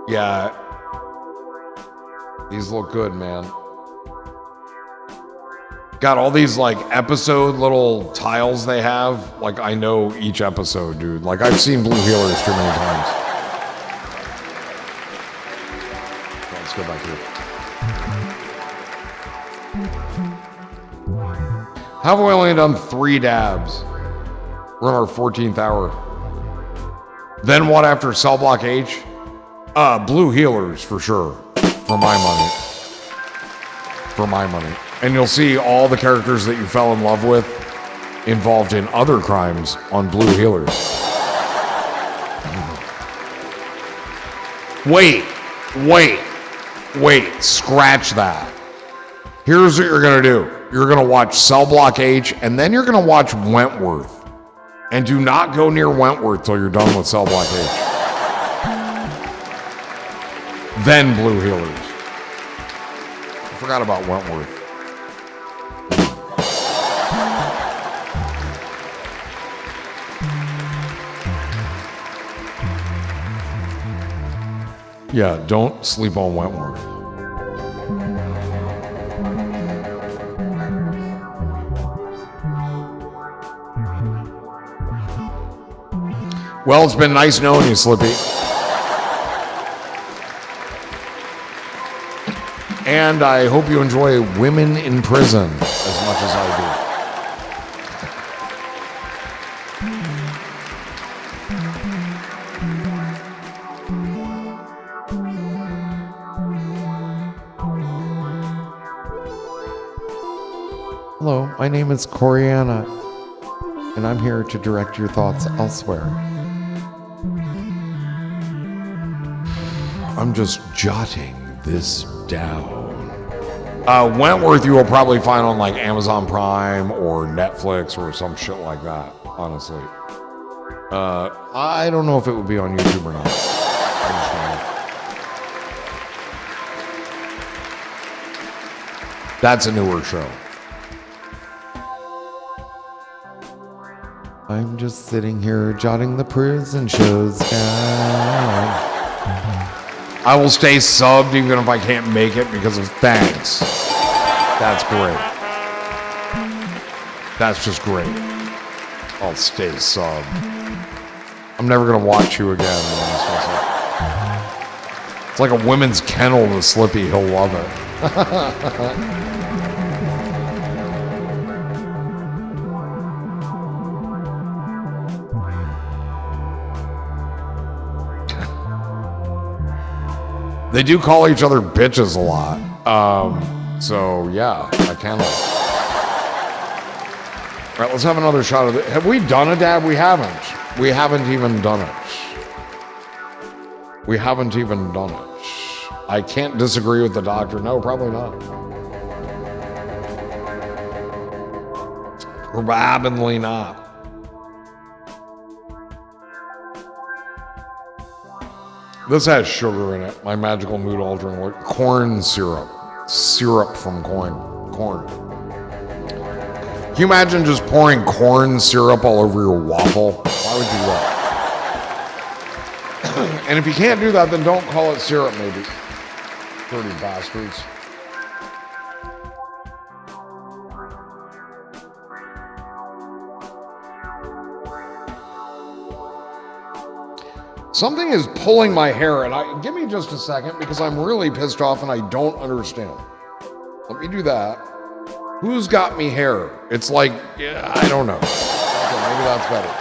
Yeah. These look good, man. Got all these like episode little tiles they have. Like I know each episode, dude. Like I've seen Blue Healers too many times. Let's go back here. How have we only done 3 dabs? We're on our 14th hour. Then what after Cell Block H? Blue Healers for sure. For my money. For my money. And you'll see all the characters that you fell in love with involved in other crimes on Blue Healers. Wait, Wait, scratch that. Here's what you're gonna do. You're gonna watch Cell Block H, and then you're gonna watch Wentworth. And do not go near Wentworth till you're done with Cell Block H. Then Blue Healers. I forgot about Wentworth. Yeah, don't sleep on Wentworth. Well, it's been nice knowing you, Slippy. And I hope you enjoy Women in Prison as much as I do. Hello, my name is Coriana, and I'm here to direct your thoughts elsewhere. I'm just jotting this down. Wentworth you will probably find on like Amazon Prime or Netflix or some shit like that, honestly. I don't know if it would be on YouTube or not. I just don't know. That's a newer show. I'm just sitting here jotting the prison shows down. I will stay subbed even if I can't make it because of thanks. That's great. That's just great. I'll stay subbed. I'm never gonna watch you again. It's like a women's kennel with Slippy. He'll love it. They do call each other bitches a lot. So yeah, I cannot. All right, let's have another shot of it. Have we done a dab? We haven't. We haven't even done it. We haven't even done it. I can't disagree with the doctor. No, probably not. Probably not. This has sugar in it. My magical mood altering corn syrup. Syrup from corn. Can you imagine just pouring corn syrup all over your waffle? Why would you do that? And if you can't do that, then don't call it syrup, maybe. Dirty bastards. Something is pulling my hair, and give me just a second because I'm really pissed off and I don't understand. Let me do that. Who's got me hair? It's like, yeah, I don't know. Okay, maybe that's better.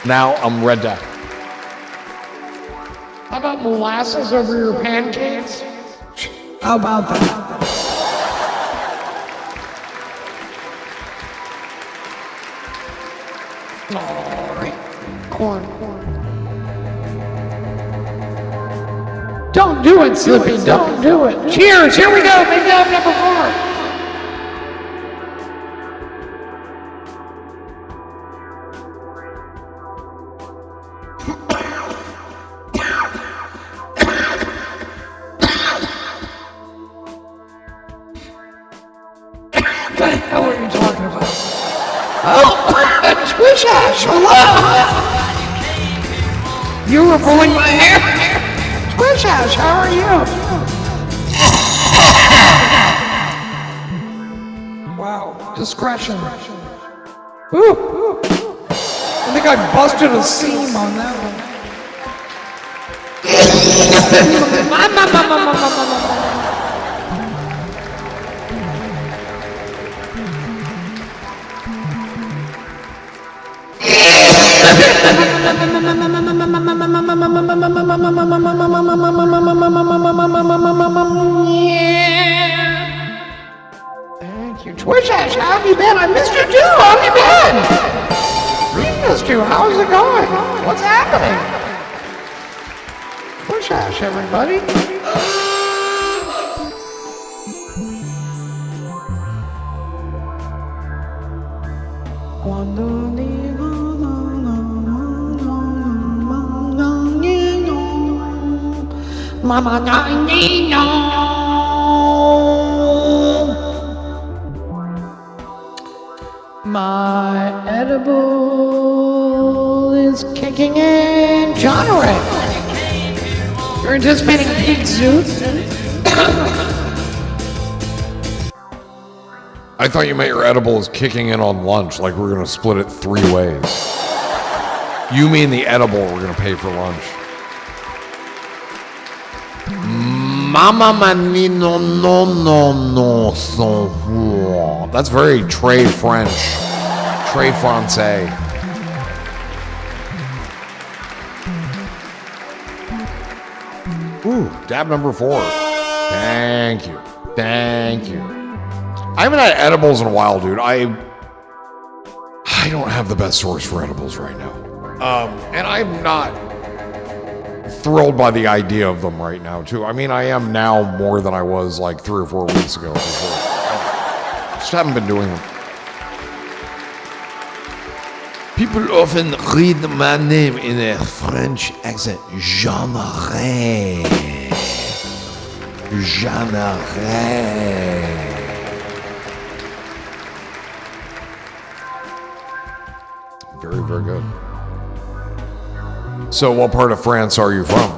Now I'm red dye. How about molasses over your pancakes? How about that? All right. Corn. Don't do it, Slippy. Don't do it. Cheers. Here we go. Make up number 4. What the hell are you talking about? Oh, Squish Ash, hello! You were pulling my hair! Squish Ash, how are you? Wow, discretion. Ooh. I think I busted a seam on that one. Thank you. Twitch Ash, how have you been? I missed you too. How have you been? We missed you. How's it going? What's happening? Twitch Ash, everybody. Mama, my edible is kicking in. Genre. You're anticipating Pete Zeus? I thought you meant your edible is kicking in on lunch, like we're gonna split it 3 ways. You mean the edible we're gonna pay for lunch. Mama manino no son. That's very très French. Très français. Ooh, dab number 4. Thank you. Thank you. I haven't had edibles in a while, dude. I don't have the best source for edibles right now. And I'm not thrilled by the idea of them right now, too. I mean, I am now more than I was like 3 or 4 weeks ago, for sure. Just haven't been doing them. People often read my name in a French accent. Genre. Very, very good. So, what part of France are you from?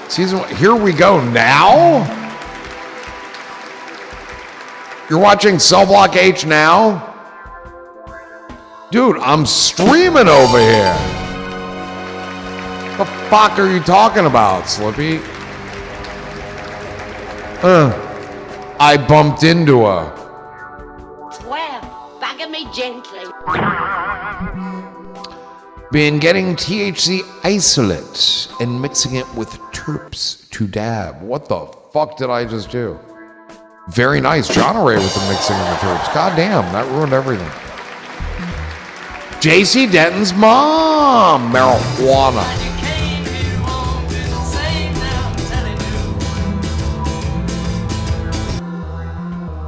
Season 1. Here we go now? You're watching Cell Block H now? Dude, I'm streaming over here. What the fuck are you talking about, Slippy? I bumped into a... 12. Bugger me gently. Been getting THC isolate and mixing it with terps to dab. What the fuck did I just do? Very nice. John Ray with the mixing and the terps. God damn, that ruined everything. JC Denton's mom, marijuana.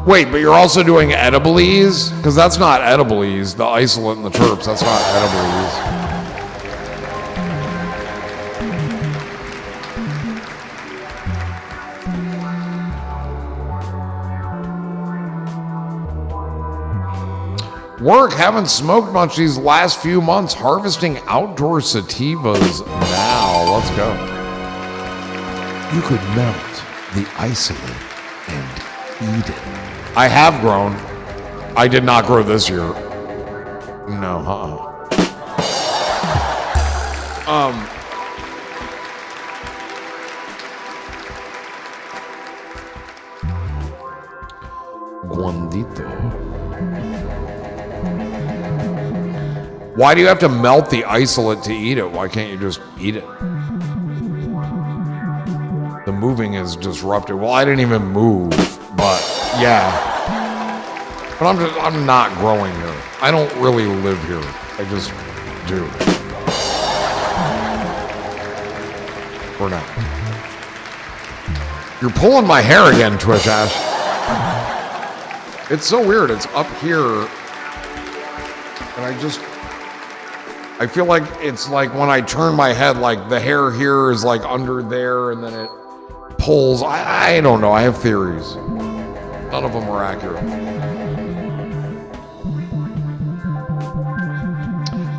Wait, but you're also doing edibles? Because that's not edibles. The isolate and the terps, that's not edibles. Work, haven't smoked much these last few months. Harvesting outdoor sativas now. Let's go. You could melt the isolate and eat it. I have grown. I did not grow this year. No, Guandito. Why do you have to melt the isolate to eat it? Why can't you just eat it? The moving is disrupted. Well, I didn't even move, but yeah. But I'm not growing here. I don't really live here. I just do. For now. You're pulling my hair again, Twitch Ash. It's so weird. It's up here. And I feel like it's like when I turn my head, like the hair here is like under there and then it pulls. I don't know. I have theories. None of them are accurate.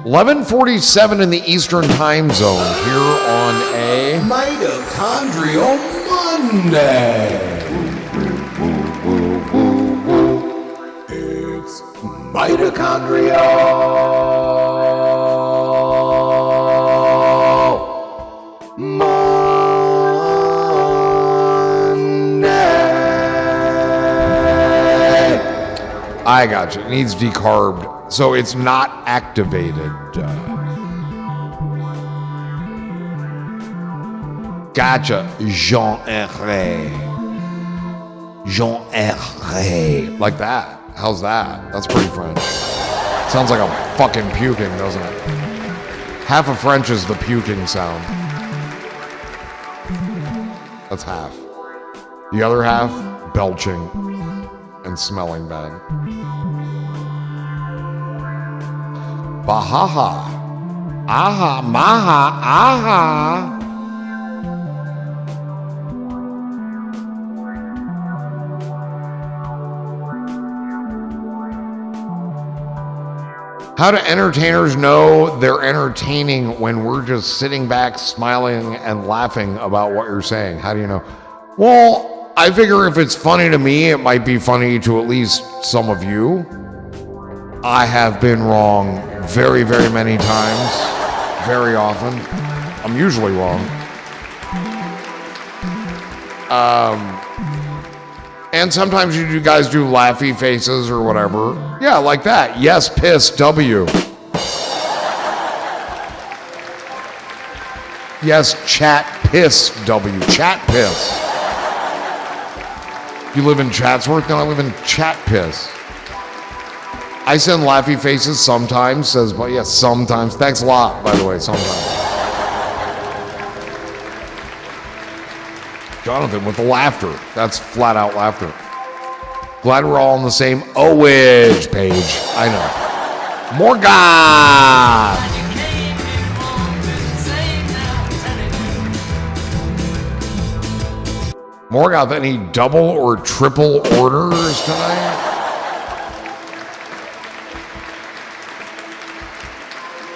11:47 in the Eastern Time Zone here on a Mitochondrial Monday. It's Mitochondrial Monday. I got you. It needs decarbed. So it's not activated. Gotcha. Jean-Herré. Jean-Herré. Like that. How's that? That's pretty French. Sounds like I'm fucking puking, doesn't it? Half of French is the puking sound. That's half. The other half, belching and smelling bad. Bahaha. Aha, maha, aha. How do entertainers know they're entertaining when we're just sitting back, smiling and laughing about what you're saying? How do you know? Well, I figure if it's funny to me, it might be funny to at least some of you. I have been wrong very, very many times, very often. I'm usually wrong. And sometimes you guys do laughy faces or whatever. Yeah, like that. Yes, piss, W. Yes, chat piss, W. Chat piss. You live in Chatsworth? No, I live in Chat piss. I send laughy faces sometimes, says, but yes, sometimes. Thanks a lot, by the way, sometimes. Jonathan with the laughter. That's flat out laughter. Glad we're all on the same Owage page. I know. Morgan! Morgan, any double or triple orders tonight?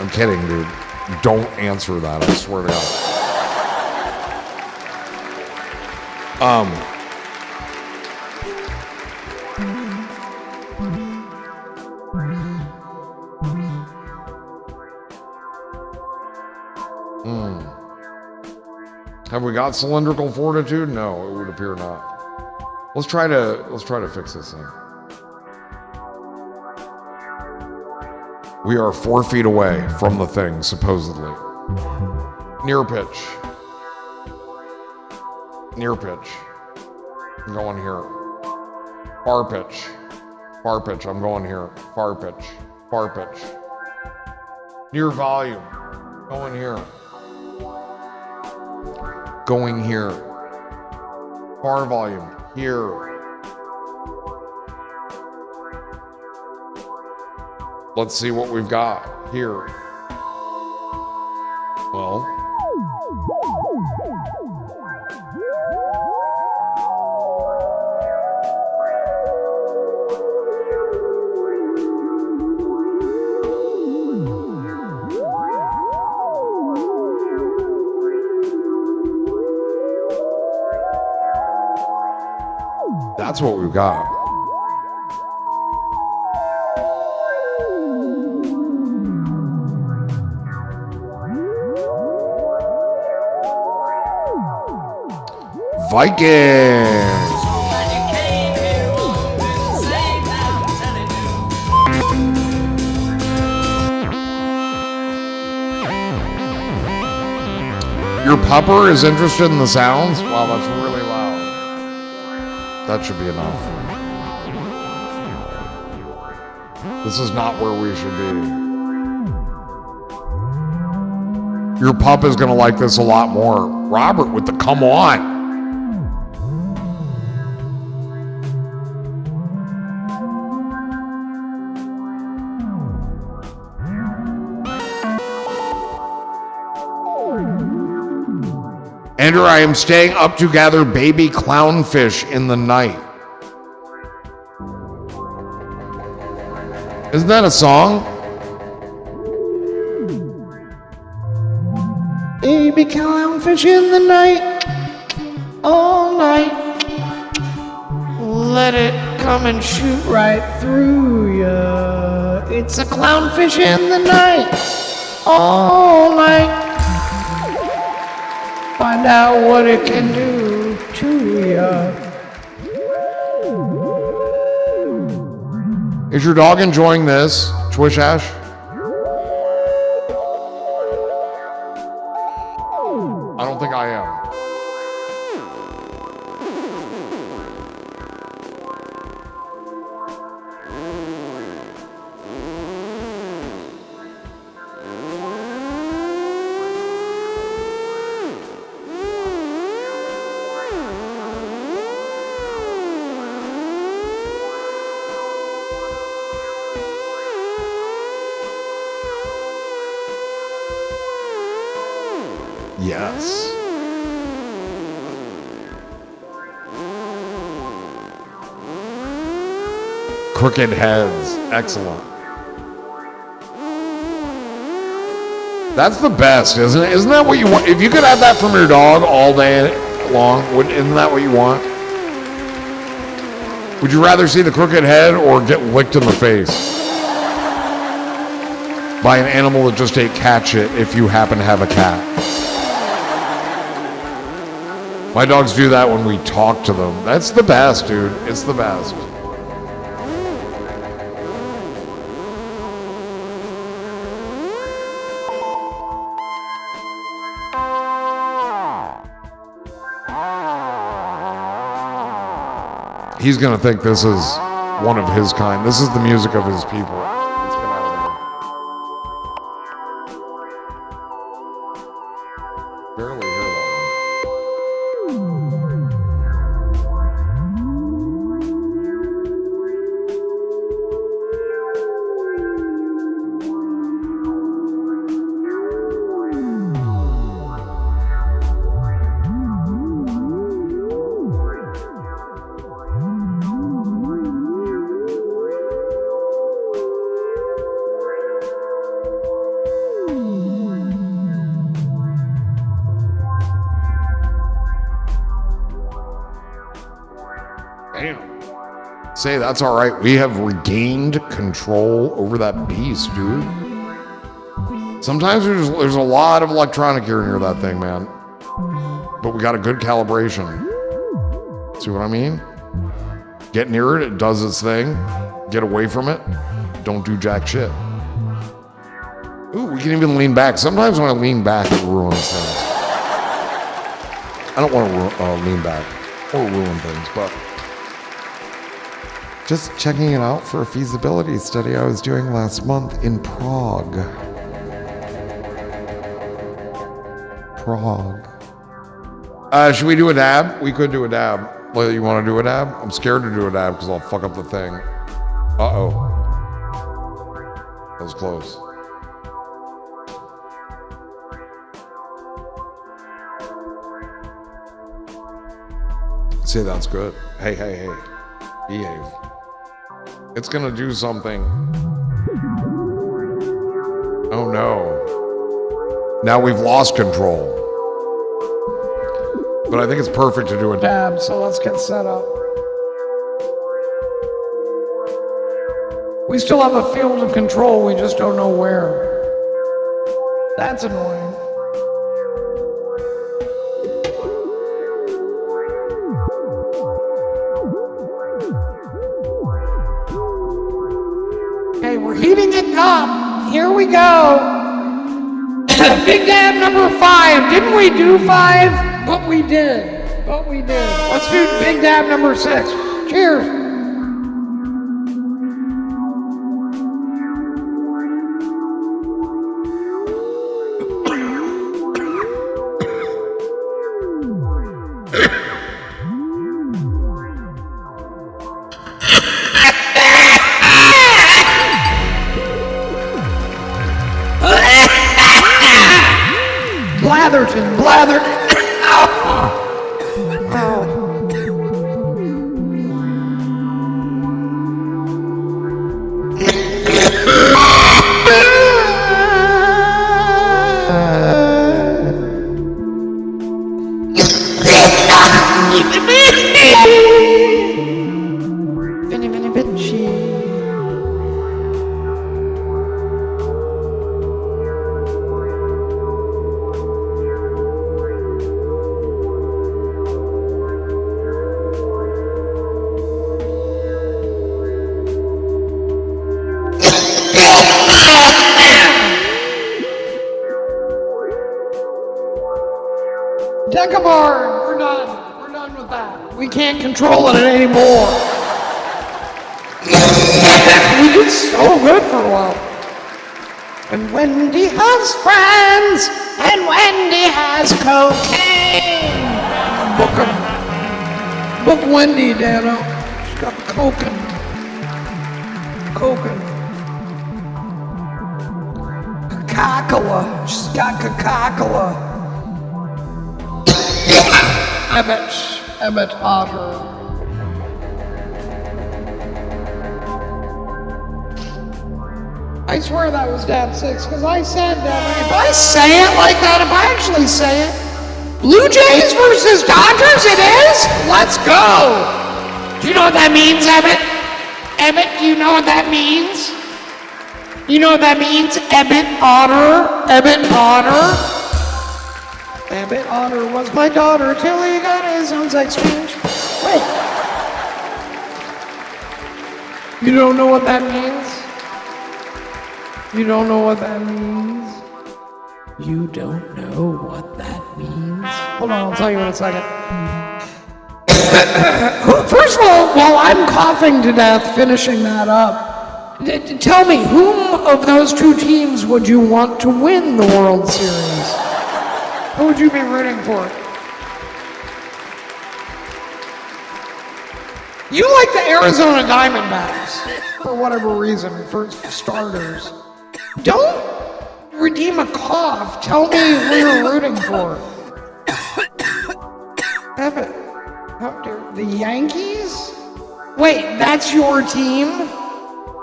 I'm kidding, dude. Don't answer that, I swear to God. Have we got cylindrical fortitude? No, it would appear not. Let's try to fix this thing. We are 4 feet away from the thing, supposedly. Near pitch. Near pitch. I'm going here. Far pitch. Far pitch. I'm going here. Far pitch. Far pitch. Near volume. Going here. Going here. Far volume. Here. Let's see what we've got here. Well. That's what we've got. Vikings. Your pupper is interested in the sounds? Wow, that's really loud. That should be enough. This is not where we should be. Your pup is going to like this a lot more. Robert with the come on. Andrew, I am staying up to gather baby clownfish in the night. Isn't that a song? Baby clownfish in the night, all night. Let it come and shoot right through ya. It's a clownfish in the night, all night. Find out what it can do to ya. Is your dog enjoying this, Twish Ash? I don't think I am. yes. Crooked heads. Excellent. That's the best, isn't it? Isn't that what you want? If you could have that from your dog all day long, isn't that what you want? Would you rather see the crooked head or get licked in the face by an animal that just ate cat shit if you happen to have a cat? My dogs do that when we talk to them. That's the best, dude. It's the best. He's gonna think this is one of his kind. This is the music of his people. Let's get out of there. Barely hear that Say that's all right. We have regained control over that beast, dude. Sometimes there's a lot of electronic gear near that thing, man. But we got a good calibration. See what I mean? Get near it, it does its thing. Get away from it, don't do jack shit. Ooh, we can even lean back. Sometimes when I lean back, it ruins things. I don't want to lean back or ruin things, but... Just checking it out for a feasibility study I was doing last month in Prague. Should we do a dab? We could do a dab. Well, you want to do a dab? I'm scared to do a dab because I'll fuck up the thing. Uh-oh. That was close. See, that's good. Hey, hey, hey. Behave. It's gonna do something. Oh no. Now we've lost control. But I think it's perfect to do a dab, so let's get set up. We still have a field of control, we just don't know where. That's annoying. Okay, we're heating it up. Here we go. Big dab number 5. Didn't we do 5? But we did. Let's do big dab number 6. Cheers. Blatherton. Vinny bitchy. Decamar, we're done with that. We can't control it anymore. We did so good for a while. And Wendy has friends, and Wendy has cocaine. Book Wendy, Dano. She's got cocaine. Coca-Cola. She's got Coca-Cola. Emmett Otter. I swear that was Dad 6, because I said that. If I say it like that, if I actually say it, Blue Jays versus Dodgers it is? Let's go! Do you know what that means, Emmett? Emmett, do you know what that means? You know what that means? Emmett Otter. Emmett Otter. Emmett Otter was my daughter till he got his own sex change. Wait. You don't know what that means? You don't know what that means? You don't know what that means? Hold on, I'll tell you in a second. First of all, while I'm coughing to death, finishing that up, tell me, whom of those two teams would you want to win the World Series? Who would you be rooting for? You like the Arizona Diamondbacks, for whatever reason, for starters. Don't redeem a cough. Tell me who you're rooting for. Evan, the Yankees? Wait, that's your team?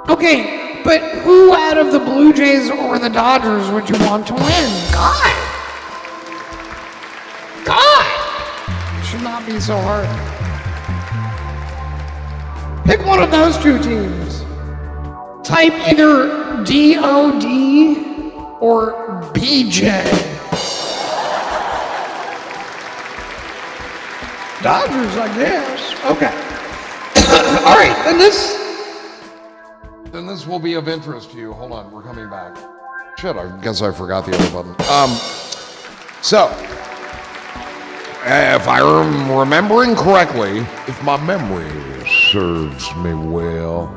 Okay, but who out of the Blue Jays or the Dodgers would you want to win? God! It should not be so hard. Pick one of those two teams. Type either DOD or BJ. Dodgers, I guess. Okay. All right, Then this will be of interest to you. Hold on, we're coming back. Shit, I guess I forgot the other button. So, if I'm remembering correctly, if my memory serves me well,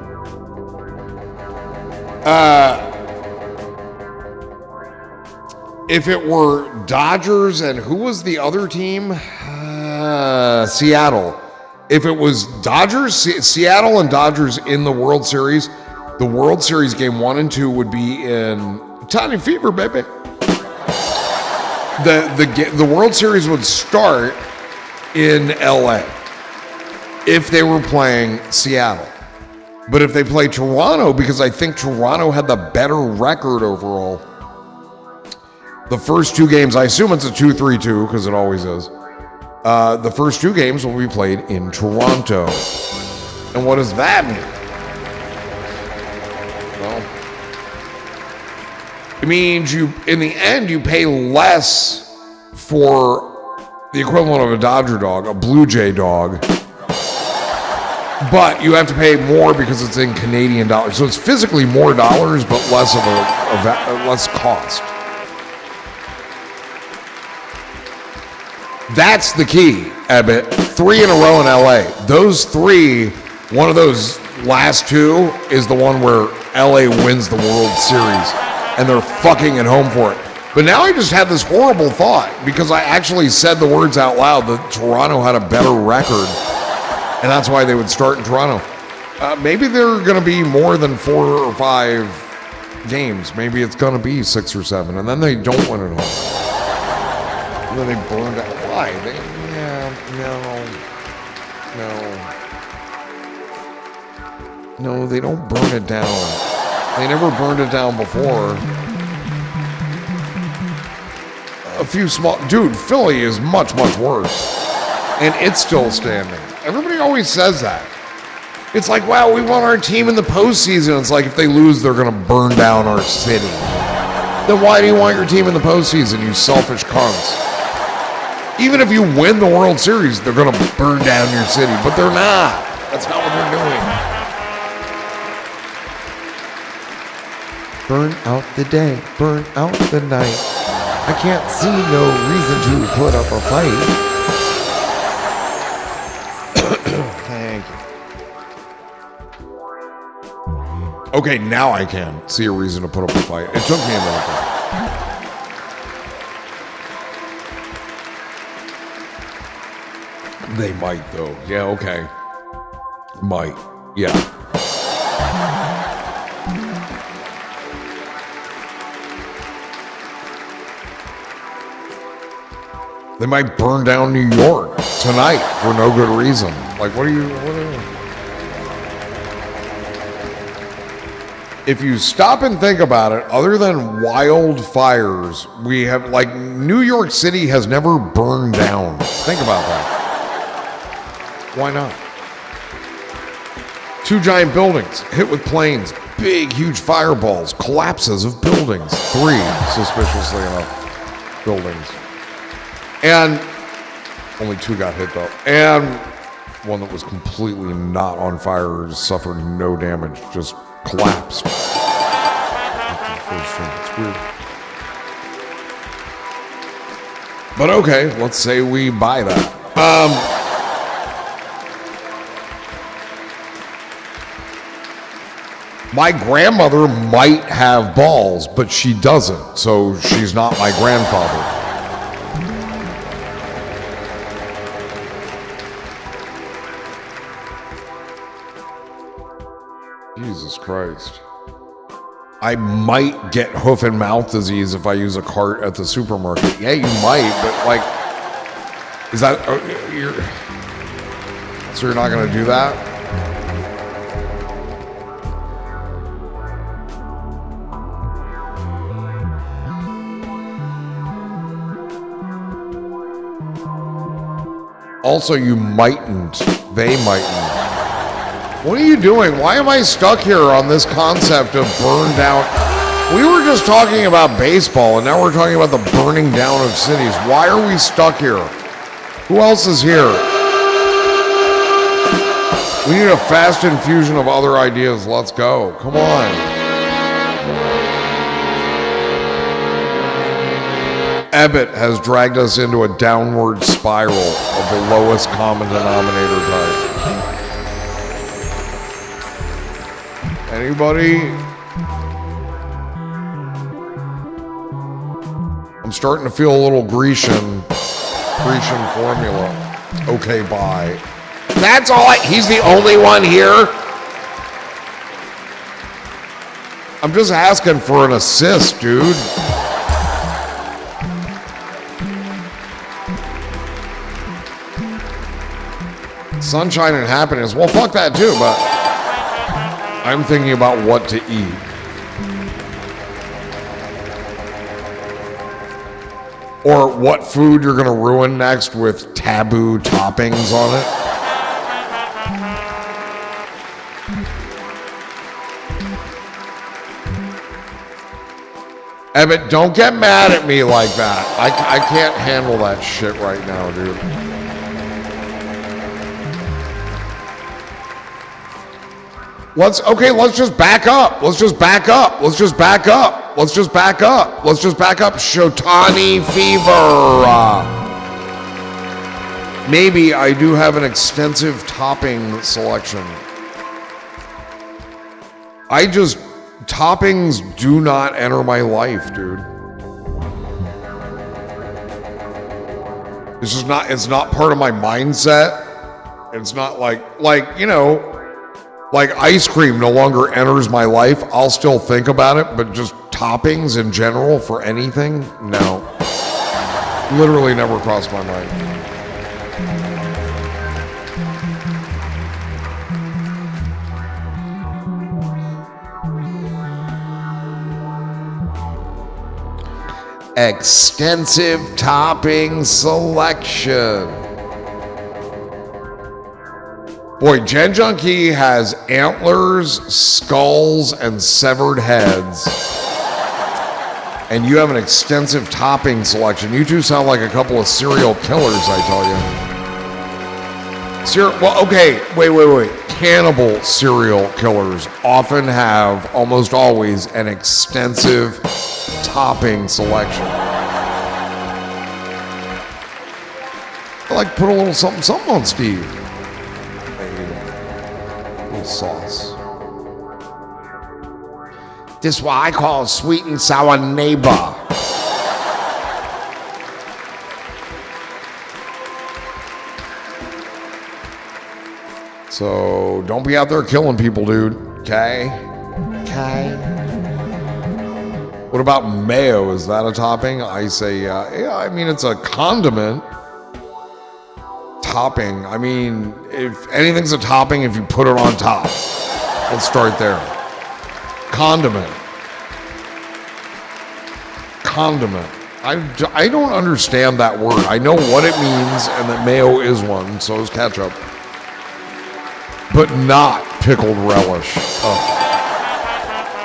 if it were Dodgers and who was the other team? Seattle. If it was Dodgers, Seattle and Dodgers in the World Series, the World Series game 1 and 2 would be in Tiny Fever, baby. The World Series would start in LA if they were playing Seattle. But if they play Toronto, because I think Toronto had the better record overall, the first two games, I assume it's a 2-3-2 because it always is. The first two games will be played in Toronto. And what does that mean? Well, it means in the end, you pay less for the equivalent of a Dodger dog, a Blue Jay dog, but you have to pay more because it's in Canadian dollars. So it's physically more dollars, but less of less cost. That's the key, Ebbett. 3 in a row in LA. Those 3, one of those last 2 is the one where LA wins the World Series, and they're fucking at home for it. But now I just had this horrible thought because I actually said the words out loud that Toronto had a better record, and that's why they would start in Toronto. Maybe they're going to be more than 4 or 5 games. Maybe it's going to be 6 or 7, and then they don't win at home. And then they burned out. Why? No, they don't burn it down. They never burned it down before. A few small... Dude, Philly is much, much worse. And it's still standing. Everybody always says that. It's like, wow, we want our team in the postseason. It's like, if they lose, they're going to burn down our city. Then why do you want your team in the postseason, you selfish cunts? Even if you win the World Series, they're going to burn down your city. But they're not. That's not what they're doing. Burn out the day, burn out the night. I can't see no reason to put up a fight. Thank you. Okay, now I can see a reason to put up a fight. It took me a minute. They might, though. Yeah, okay. Might. Yeah. They might burn down New York. It's tonight for no good reason. Like, what are you... If you stop and think about it, other than wildfires, we have, like, New York City has never burned down. Think about that. Why not? 2 giant buildings hit with planes, big, huge fireballs, collapses of buildings. 3, suspiciously enough, buildings. And only 2 got hit, though. And one that was completely not on fire, just suffered no damage, just collapsed. It's weird. But okay, let's say we buy that. My grandmother might have balls, but she doesn't, so she's not my grandfather. Jesus Christ. I might get hoof and mouth disease if I use a cart at the supermarket. Yeah, you might, but like, is that, so you're not gonna do that? Also, you mightn't. They mightn't. What are you doing? Why am I stuck here on this concept of burned down? We were just talking about baseball, and now we're talking about the burning down of cities. Why are we stuck here? Who else is here? We need a fast infusion of other ideas. Let's go. Come on. Ebbet has dragged us into a downward spiral of the lowest common denominator type. Anybody? I'm starting to feel a little Grecian formula. Okay, bye. That's all he's the only one here? I'm just asking for an assist, dude. Sunshine and happiness. Well, fuck that too, but I'm thinking about what to eat. Or what food you're going to ruin next with taboo toppings on it. Ebbet, don't get mad at me like that. I can't handle that shit right now, dude. Let's just back up. Let's just back up. Shotani fever. Maybe I do have an extensive topping selection. Toppings do not enter my life, dude. It's not part of my mindset. It's not like, you know, like ice cream no longer enters my life. I'll still think about it, but just toppings in general for anything? No. Literally never crossed my mind. Extensive topping selection. Boy, Gen Junkie has antlers, skulls, and severed heads. And you have an extensive topping selection. You two sound like a couple of serial killers, I tell you. Well, okay, wait. Cannibal serial killers often have, almost always, an extensive topping selection. I like to put a little something on Steve. Sauce. This is what I call a sweet and sour neighbor. So don't be out there killing people, dude. Okay? What about mayo? Is that a topping? I say, yeah, I mean, it's a condiment. topping. I mean, if anything's a topping, if you put it on top. Let's start there. Condiment. Condiment. I don't understand that word. I know what it means, and that mayo is one, so is ketchup. But not pickled relish. Oh,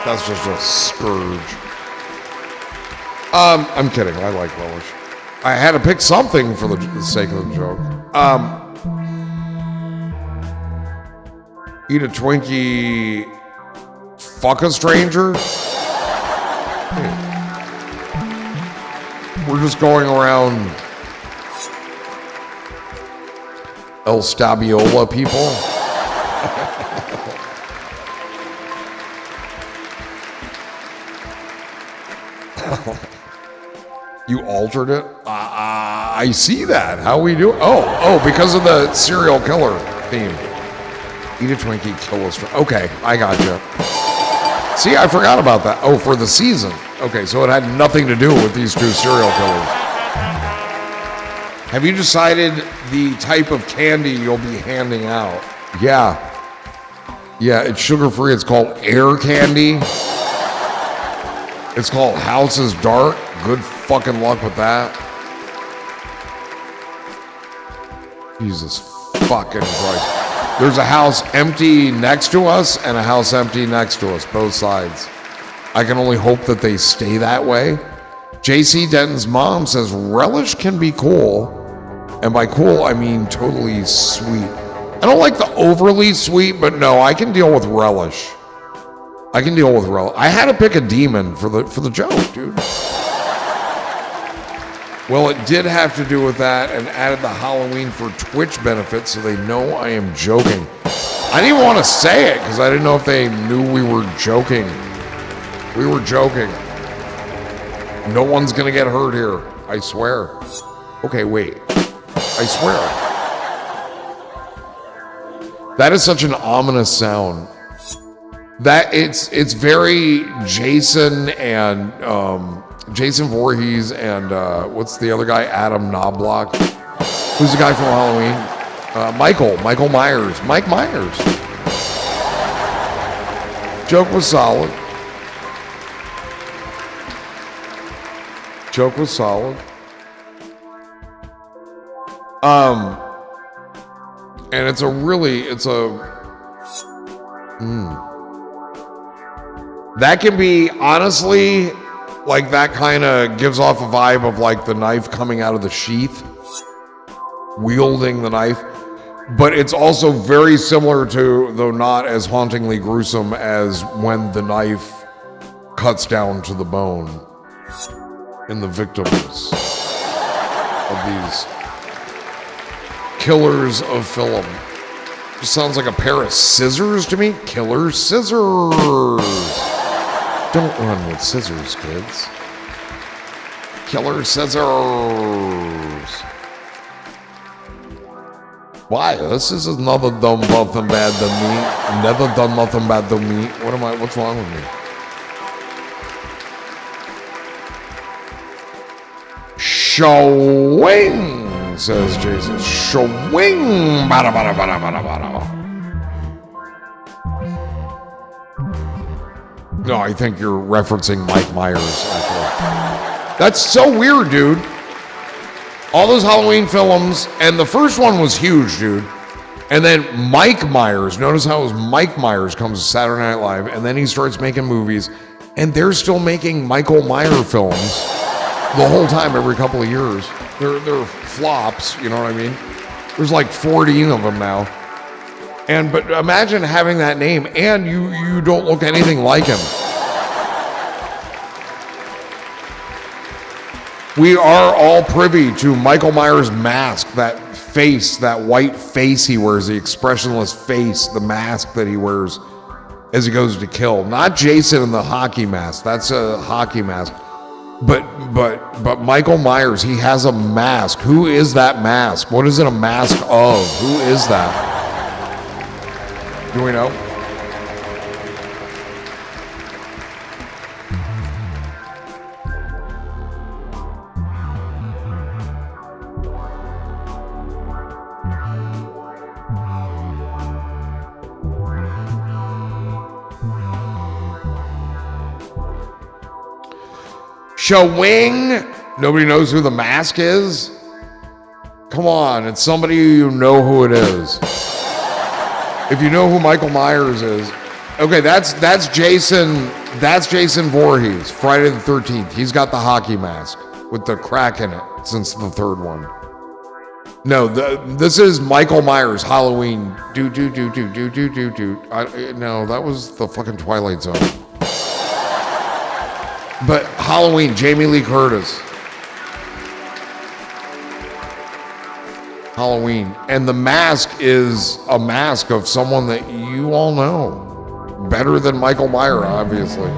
that's just a scourge. I'm kidding. I like relish. I had to pick something for the sake of the joke. Eat a Twinkie, fuck a stranger? Hey. We're just going around El Stabiola people. You altered it? I see that. How we do? Oh, because of the serial killer theme. Eat a Twinkie, kill a stranger. Okay, I got you. See, I forgot about that. Oh, for the season. Okay, so it had nothing to do with these two serial killers. Have you decided the type of candy you'll be handing out? Yeah, it's sugar-free. It's called air candy. It's called House is Dark. Good fucking luck with that. Jesus fucking Christ. There's a house empty next to us and a house empty next to us, both sides. I can only hope that they stay that way. JC Denton's mom says relish can be cool. And by cool, I mean totally sweet. I don't like the overly sweet, but no, I can deal with relish. I can deal with relish. I had to pick a demon for the joke, dude. Well, it did have to do with that and added the Halloween for Twitch benefits so they know I am joking. I didn't even want to say it because I didn't know if they knew we were joking. We were joking. No one's going to get hurt here. I swear. Okay, wait. I swear. That is such an ominous sound. That it's very Jason and Jason Voorhees and what's the other guy? Adam Knobloch. Who's the guy from Halloween? Michael Myers. Mike Myers. Joke was solid. Joke was solid. And it's that can be, honestly, like that kind of gives off a vibe of like the knife coming out of the sheath, wielding the knife. But it's also very similar to, though not as hauntingly gruesome as when the knife cuts down to the bone in the victims of these killers of film. Just sounds like a pair of scissors to me. Killer scissors. Don't run with scissors, kids. Killer scissors. Why? This is another done nothing bad than me. Never done nothing bad than me. What's wrong with me? Showing, says Jason. Showing. Bada, bada, bada, bada, bada. No, I think you're referencing Mike Myers, actually. That's so weird, dude. All those Halloween films, and the first one was huge, dude. And then Mike Myers, notice how it was Mike Myers comes to Saturday Night Live, and then he starts making movies, and they're still making Michael Myers films the whole time, every couple of years. They're flops, you know what I mean? There's like 14 of them now. But imagine having that name, and you don't look anything like him. We are all privy to Michael Myers' mask, that face, that white face he wears, the expressionless face, the mask that he wears as he goes to kill. Not Jason in the hockey mask. That's a hockey mask. But Michael Myers, he has a mask. Who is that mask? What is it a mask of? Who is that? Do we know? Wing. Nobody knows who the mask is? Come on, it's somebody you know who it is. If you know who Michael Myers is. Okay, that's Jason Voorhees, Friday the 13th. He's got the hockey mask with the crack in it since the third one. No, this is Michael Myers, Halloween. No, that was the fucking Twilight Zone. But Halloween, Jamie Lee Curtis. Halloween. And the mask is a mask of someone that you all know. Better than Michael Myers, obviously.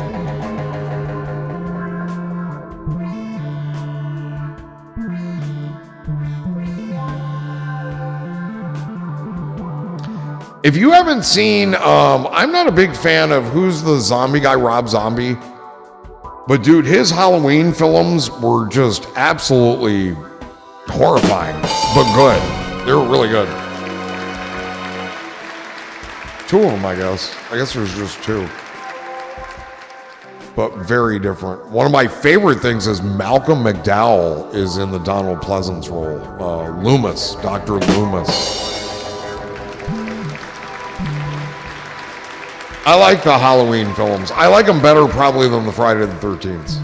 If you haven't seen, I'm not a big fan of who's the zombie guy, Rob Zombie. But dude, his Halloween films were just absolutely horrifying, but good. They were really good. Two of them, I guess. I guess there's just two. But very different. One of my favorite things is Malcolm McDowell is in the Donald Pleasance role. Loomis, Dr. Loomis. I like the Halloween films. I like them better probably than the Friday the 13th.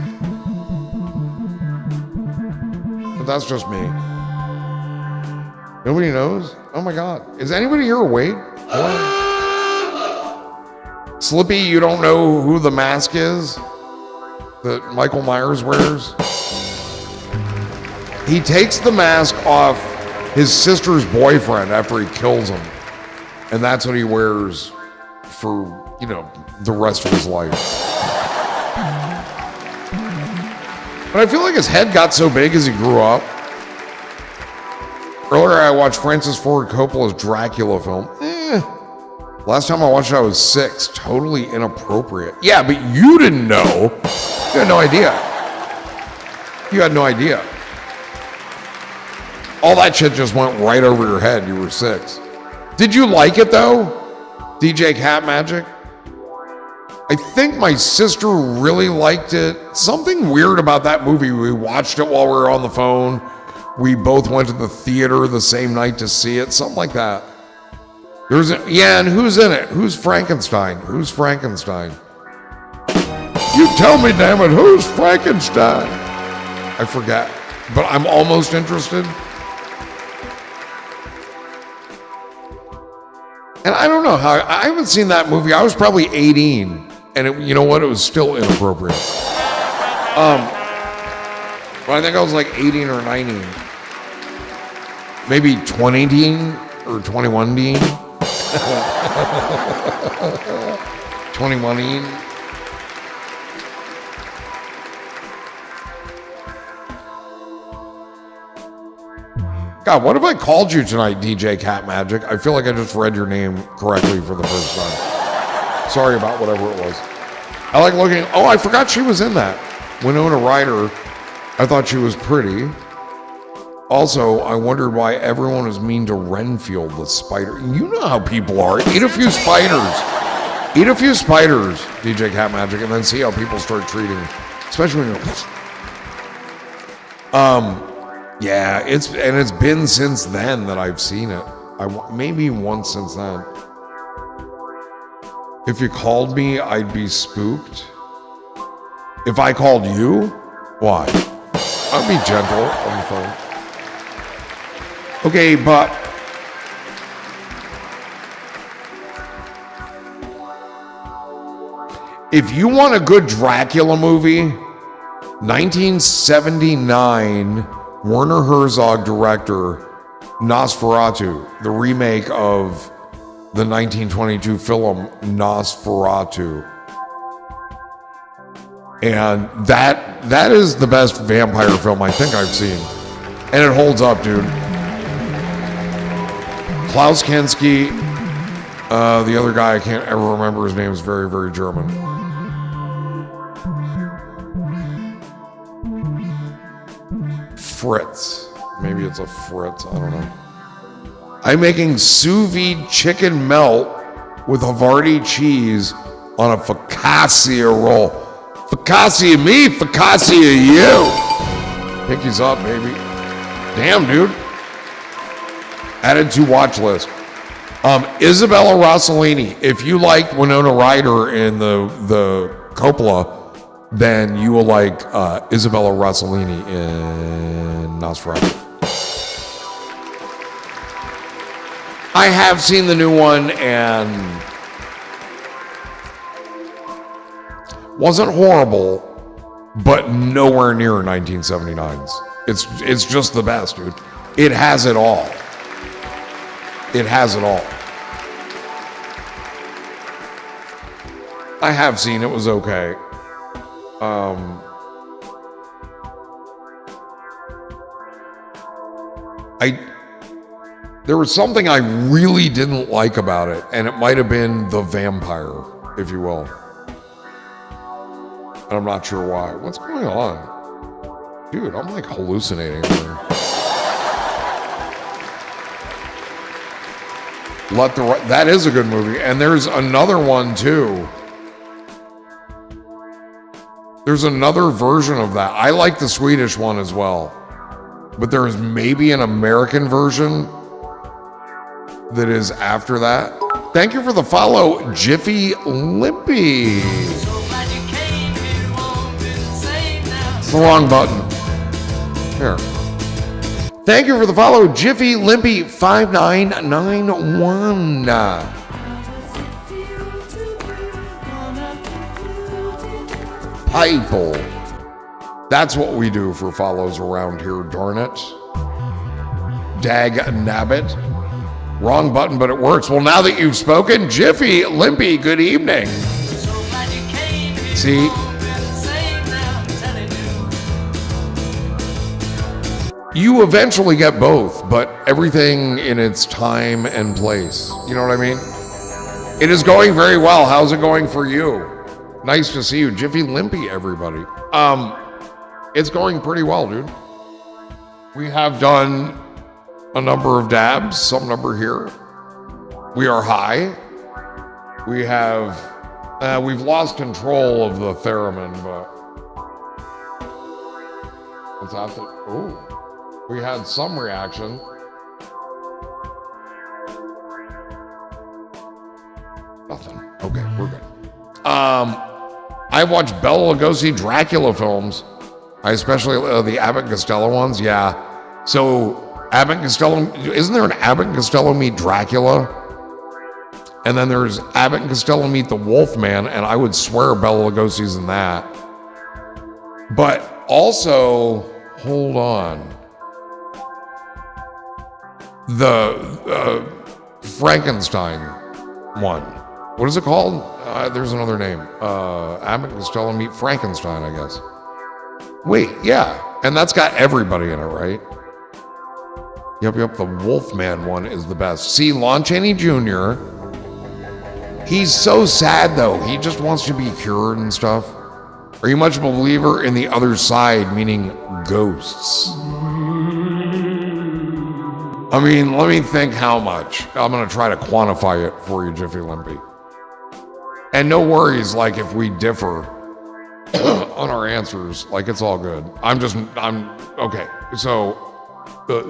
But that's just me. Nobody knows? Oh my God. Is anybody here awake? What? Slippy, you don't know who the mask is that Michael Myers wears? He takes the mask off his sister's boyfriend after he kills him. And that's what he wears for, the rest of his life. But I feel like his head got so big as he grew up. Earlier I watched Francis Ford Coppola's Dracula film. Last time I watched it I was 6. Totally inappropriate. Yeah, but you didn't know. You had no idea. You had no idea. All that shit just went right over your head. You were 6. Did you like it though? DJ Cat Magic? I think my sister really liked it. Something weird about that movie. We watched it while we were on the phone. We both went to the theater the same night to see it. Something like that. And who's in it? Who's Frankenstein? Who's Frankenstein? You tell me, damn it, who's Frankenstein? I forget, but I'm almost interested. And I don't know how, I haven't seen that movie. I was probably 18, and you know what? It was still inappropriate. But I think I was like 18 or 19. Maybe 20 or 21 Dean. 21 Dean. God, what if I called you tonight, DJ Cat Magic? I feel like I just read your name correctly for the first time. Sorry about whatever it was. I like looking. Oh, I forgot she was in that. Winona Ryder. I thought she was pretty. Also, I wondered why everyone was mean to Renfield, the spider. You know how people are. Eat a few spiders. Eat a few spiders, DJ Cat Magic, and then see how people start treating you. Especially when you're... Yeah, it's been since then that I've seen it. Maybe once since then. If you called me, I'd be spooked. If I called you, why? I'd be gentle on the phone. Okay, but if you want a good Dracula movie, 1979 Werner Herzog director Nosferatu, the remake of the 1922 film Nosferatu. And that is the best vampire film I think I've seen. And it holds up, dude. Klaus Kinski, the other guy, I can't ever remember his name, is very, very German. Fritz. Maybe it's a Fritz, I don't know. I'm making sous vide chicken melt with Havarti cheese on a focaccia roll. Focaccia me, focaccia you. Pinkies up, baby. Damn, dude. Added to watch list. Isabella Rossellini. If you liked Winona Ryder in the Coppola, then you will like Isabella Rossellini in Nosferatu. I have seen the new one and wasn't horrible, but nowhere near 1979's. It's just the best, dude. It has it all. It has it all. I have seen it, was okay. There was something I really didn't like about it, and it might have been the vampire, if you will. And I'm not sure why. What's going on? Dude, I'm like hallucinating here. That is a good movie. And there's another one too. There's another version of that. I like the Swedish one as well. But there's maybe an American version that is after that. Thank you for the follow, Jiffy Limpy. It's the wrong button. Here. Thank you for the follow, Jiffy Limpy 5991. Piple. That's what we do for follows around here, darn it. Dag nabbit. Wrong button, but it works. Well, now that you've spoken, Jiffy Limpy, good evening. See? You eventually get both, but everything in its time and place. You know what I mean? It is going very well. How's it going for you? Nice to see you. Jiffy Limpy, everybody. It's going pretty well, dude. We have done a number of dabs, some number here. We are high. We have, we've lost control of the theremin, but what's that? Ooh, we had some reaction. Nothing. Okay, we're good. I watched Bela Lugosi Dracula films. I especially the Abbott and Costello ones. Yeah. So Abbott and Costello, isn't there an Abbott and Costello meet Dracula? And then there's Abbott and Costello meet the Wolfman, and I would swear Bela Lugosi's in that. But also, hold on. The Frankenstein one. What is it called? There's another name. Abbott and Costello meet Frankenstein, I guess. Wait, yeah. And that's got everybody in it, right? Yep. The Wolfman one is the best. See, Lon Chaney Jr., he's so sad, though. He just wants to be cured and stuff. Are you much of a believer in the other side, meaning ghosts? I mean, let me think how much. I'm going to try to quantify it for you, Jiffy Limpy. And no worries, like, if we differ on our answers, like, it's all good. I'm okay. So,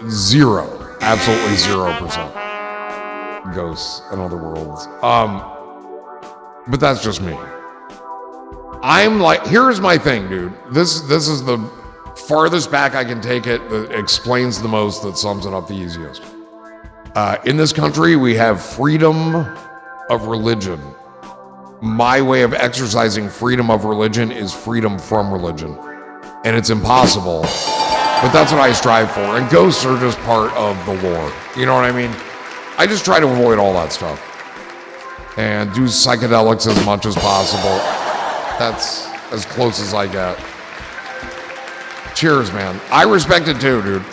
0, absolutely 0% ghosts and other worlds. But that's just me. I'm like, here's my thing, dude. This is the farthest back I can take it, that explains the most, that sums it up the easiest. In this country, we have freedom of religion. My way of exercising freedom of religion is freedom from religion. And it's impossible, but that's what I strive for. And ghosts are just part of the lore. You know what I mean? I just try to avoid all that stuff. And do psychedelics as much as possible. That's as close as I get. Cheers, man. I respect it too, dude.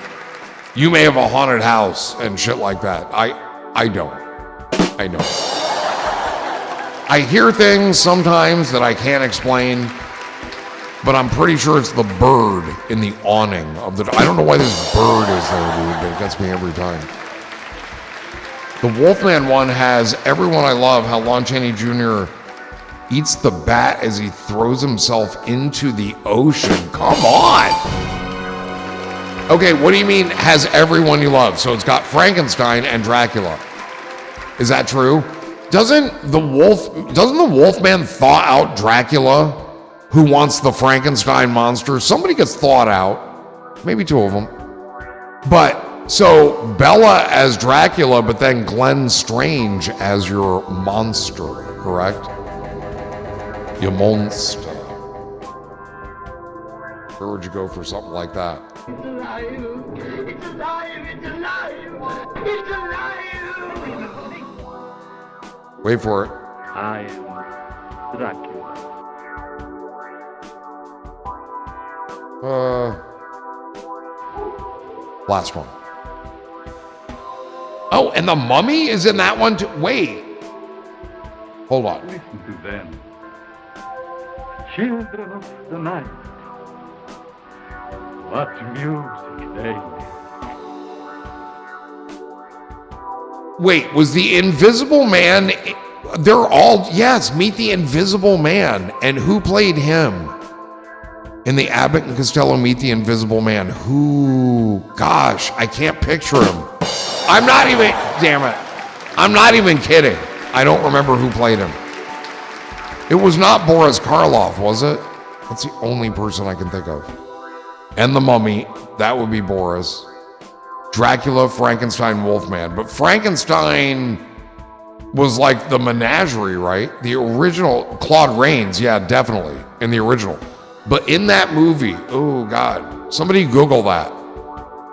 You may have a haunted house and shit like that. I don't. I don't. I hear things sometimes that I can't explain, but I'm pretty sure it's the bird in the awning of the... I don't know why this bird is there, dude, but it gets me every time. The Wolfman one has Everyone I Love, how Lon Chaney Jr. eats the bat as he throws himself into the ocean. Come on. Okay, what do you mean has everyone you love? So it's got Frankenstein and Dracula. Is that true? Doesn't the Wolfman thaw out Dracula, who wants the Frankenstein monster? Somebody gets thawed out. Maybe two of them. But so Bella as Dracula, but then Glenn Strange as your monster, correct? Your monster. Where would you go for something like that? It's alive! It's alive! It's alive! It's alive! Wait for it. I am Dracula. Last one. Oh, and the Mummy is in that one too. Wait. Hold on. Listen to them. Children of the night. What music they make. Wait, was the Invisible Man? They're all, yes, meet the Invisible Man. And who played him? In the Abbott and Costello Meet the Invisible Man. Who? Gosh, I can't picture him. I'm not even, damn it. I'm not even kidding. I don't remember who played him. It was not Boris Karloff, was it? That's the only person I can think of. And the Mummy, that would be Boris. Dracula, Frankenstein, Wolfman. But Frankenstein was like the menagerie, right? The original, Claude Rains, yeah, definitely, in the original. But in that movie, oh God, somebody Google that.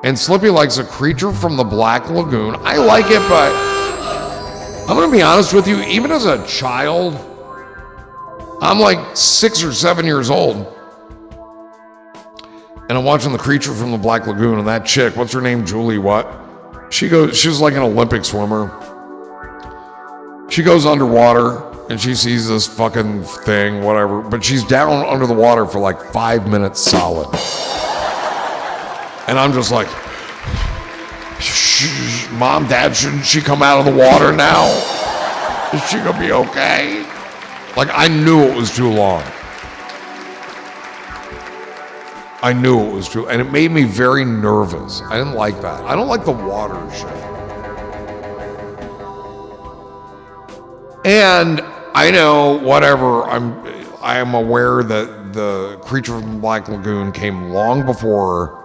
And Slippy likes A Creature from the Black Lagoon. I like it, but I'm gonna be honest with you, even as a child, I'm like 6 or 7 years old. And I'm watching The Creature from the Black Lagoon, and that chick, what's her name, Julie what? She's like an Olympic swimmer. She goes underwater, and she sees this fucking thing, whatever, but she's down under the water for like 5 minutes solid. And I'm just like, Mom, Dad, shouldn't she come out of the water now? Is she gonna be okay? Like, I knew it was too long. I knew it was too, and it made me very nervous. I didn't like that. I don't like the water shit. And I know, whatever, I am aware that the Creature from the Black Lagoon came long before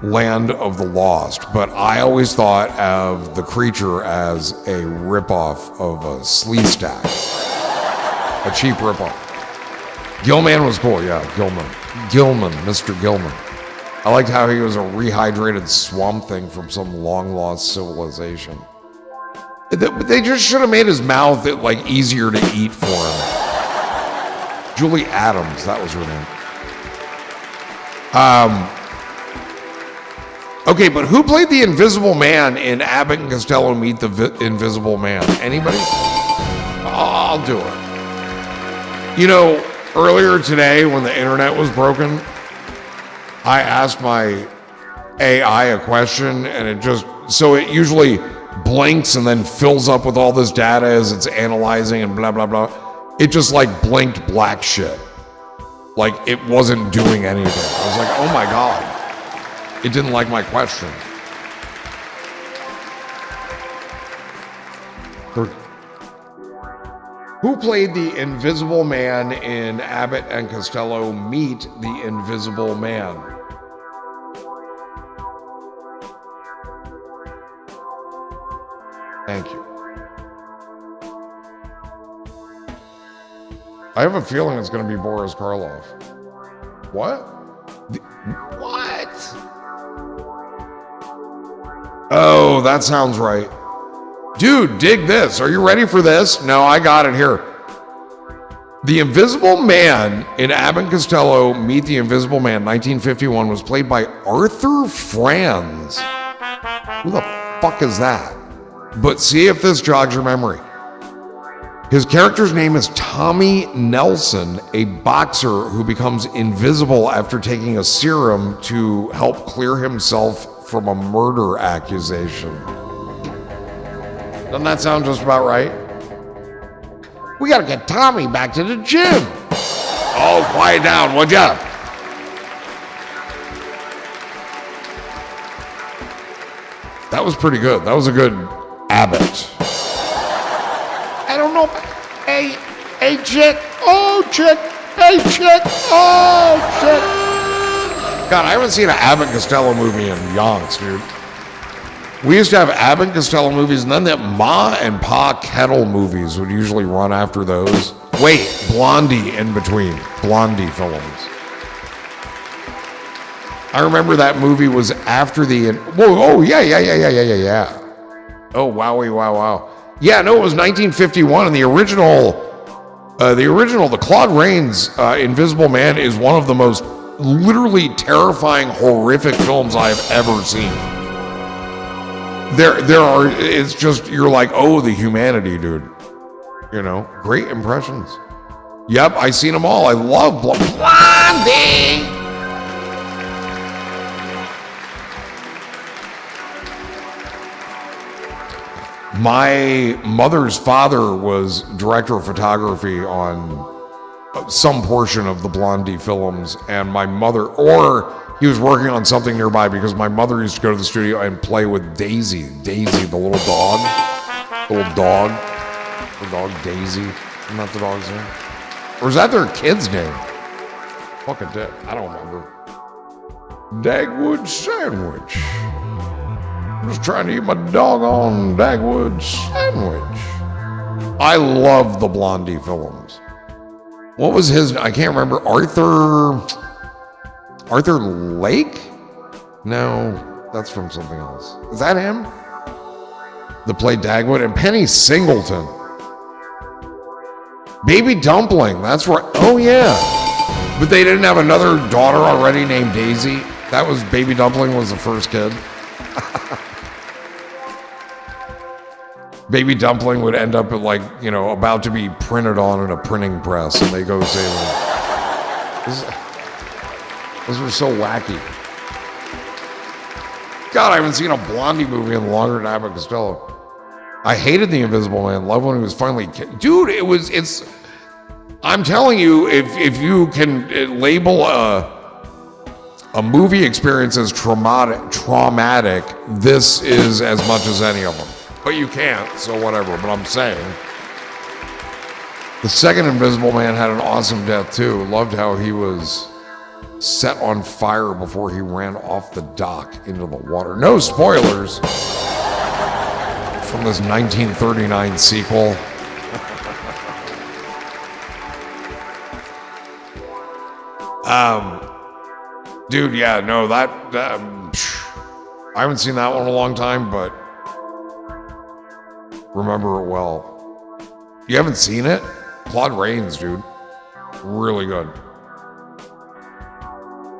Land of the Lost, but I always thought of The Creature as a ripoff of a Sleestack. A cheap ripoff. Gilman was cool, yeah, Gilman, Mr. Gilman. I liked how he was a rehydrated swamp thing from some long-lost civilization. They just should have made his mouth like easier to eat for him. Julie Adams, that was her name. Okay, but who played the Invisible Man in Abbott and Costello Meet the Invisible Man? Anybody? I'll do it. You know, earlier today when the internet was broken, I asked my AI a question, and it usually blinks and then fills up with all this data as it's analyzing and blah, blah, blah. It just like blinked black shit. Like it wasn't doing anything. I was like, oh my God. It didn't like my question. Who played the Invisible Man in Abbott and Costello Meet the Invisible Man? Thank you. I have a feeling it's going to be Boris Karloff. What? What? Oh, that sounds right. Dude, dig this. Are you ready for this? No, I got it here. The Invisible Man in Abbott and Costello Meet the Invisible Man, 1951, was played by Arthur Franz. Who the fuck is that? But see if this jogs your memory. His character's name is Tommy Nelson, a boxer who becomes invisible after taking a serum to help clear himself from a murder accusation. Doesn't that sound just about right? We gotta get Tommy back to the gym. Oh, quiet down, would ya? That was pretty good. That was a good Abbott. I don't know. Hey, chick. Oh, chick. Hey, chick. Oh, chick. God, I haven't seen an Abbott Costello movie in yonks, dude. We used to have Abbott Costello movies, and then that Ma and Pa Kettle movies would usually run after those. Wait, Blondie in between. Blondie films. I remember that movie was after the... Whoa, oh, yeah. Oh, wowie, wow. Yeah, no, it was 1951, and the original, the Claude Rains Invisible Man is one of the most literally terrifying, horrific films I've ever seen. There are, it's just, you're like, oh, the humanity, dude. You know, great impressions. Yep, I seen them all. I love Blondie. My mother's father was director of photography on some portion of the Blondie films, and my mother, or he was working on something nearby, because my mother used to go to the studio and play with Daisy, the little dog. The dog Daisy. Isn't that the dog's name? Or is that their kid's name? Fucking dick. I don't remember. Dagwood sandwich. I'm just trying to eat my doggone Dagwood sandwich. I love the Blondie films. What was his? I can't remember. Arthur Lake? No, that's from something else. Is that him? That played Dagwood? And Penny Singleton. Baby Dumpling, that's right. Oh, yeah. But they didn't have another daughter already named Daisy? That was, Baby Dumpling was the first kid. Baby Dumpling would end up at, like, you know, about to be printed on in a printing press, and they go save him. Those were so wacky. God, I haven't seen a Blondie movie in longer than Abbott Costello. I hated The Invisible Man. Loved when he was finally... Dude, it's... I'm telling you, if you can label a movie experience as traumatic, this is as much as any of them. But you can't, so whatever. But I'm saying. The second Invisible Man had an awesome death, too. Loved how he was set on fire before he ran off the dock into the water. No spoilers from this 1939 sequel. Dude, yeah, no, I haven't seen that one in a long time, but remember it well. You haven't seen it? Claude Rains, dude. Really good.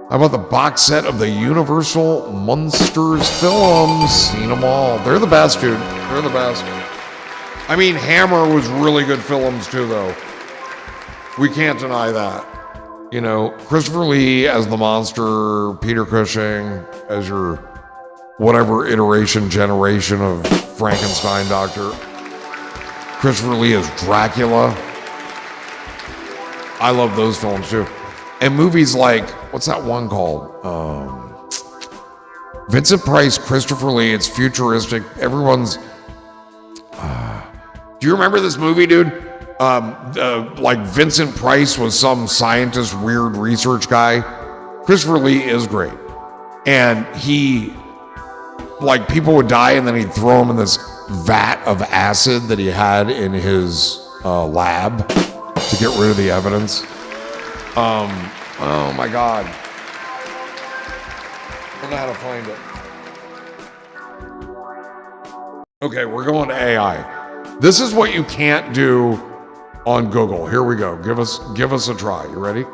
How about the box set of the Universal Monsters films? Seen them all. They're the best, dude. They're the best. I mean, Hammer was really good films, too, though. We can't deny that. You know, Christopher Lee as the monster, Peter Cushing as your whatever generation of Frankenstein doctor. Christopher Lee as Dracula. I love those films too. And movies like, what's that one called? Vincent Price, Christopher Lee, it's futuristic. Everyone's... do you remember this movie, dude? Like Vincent Price was some scientist, weird research guy. Christopher Lee is great. And he, like, people would die and then he'd throw them in this vat of acid that he had in his lab to get rid of the evidence. Oh my God. I don't know how to find it. Okay, we're going to AI. This is what you can't do on Google. Here we go. Give us a try. You ready?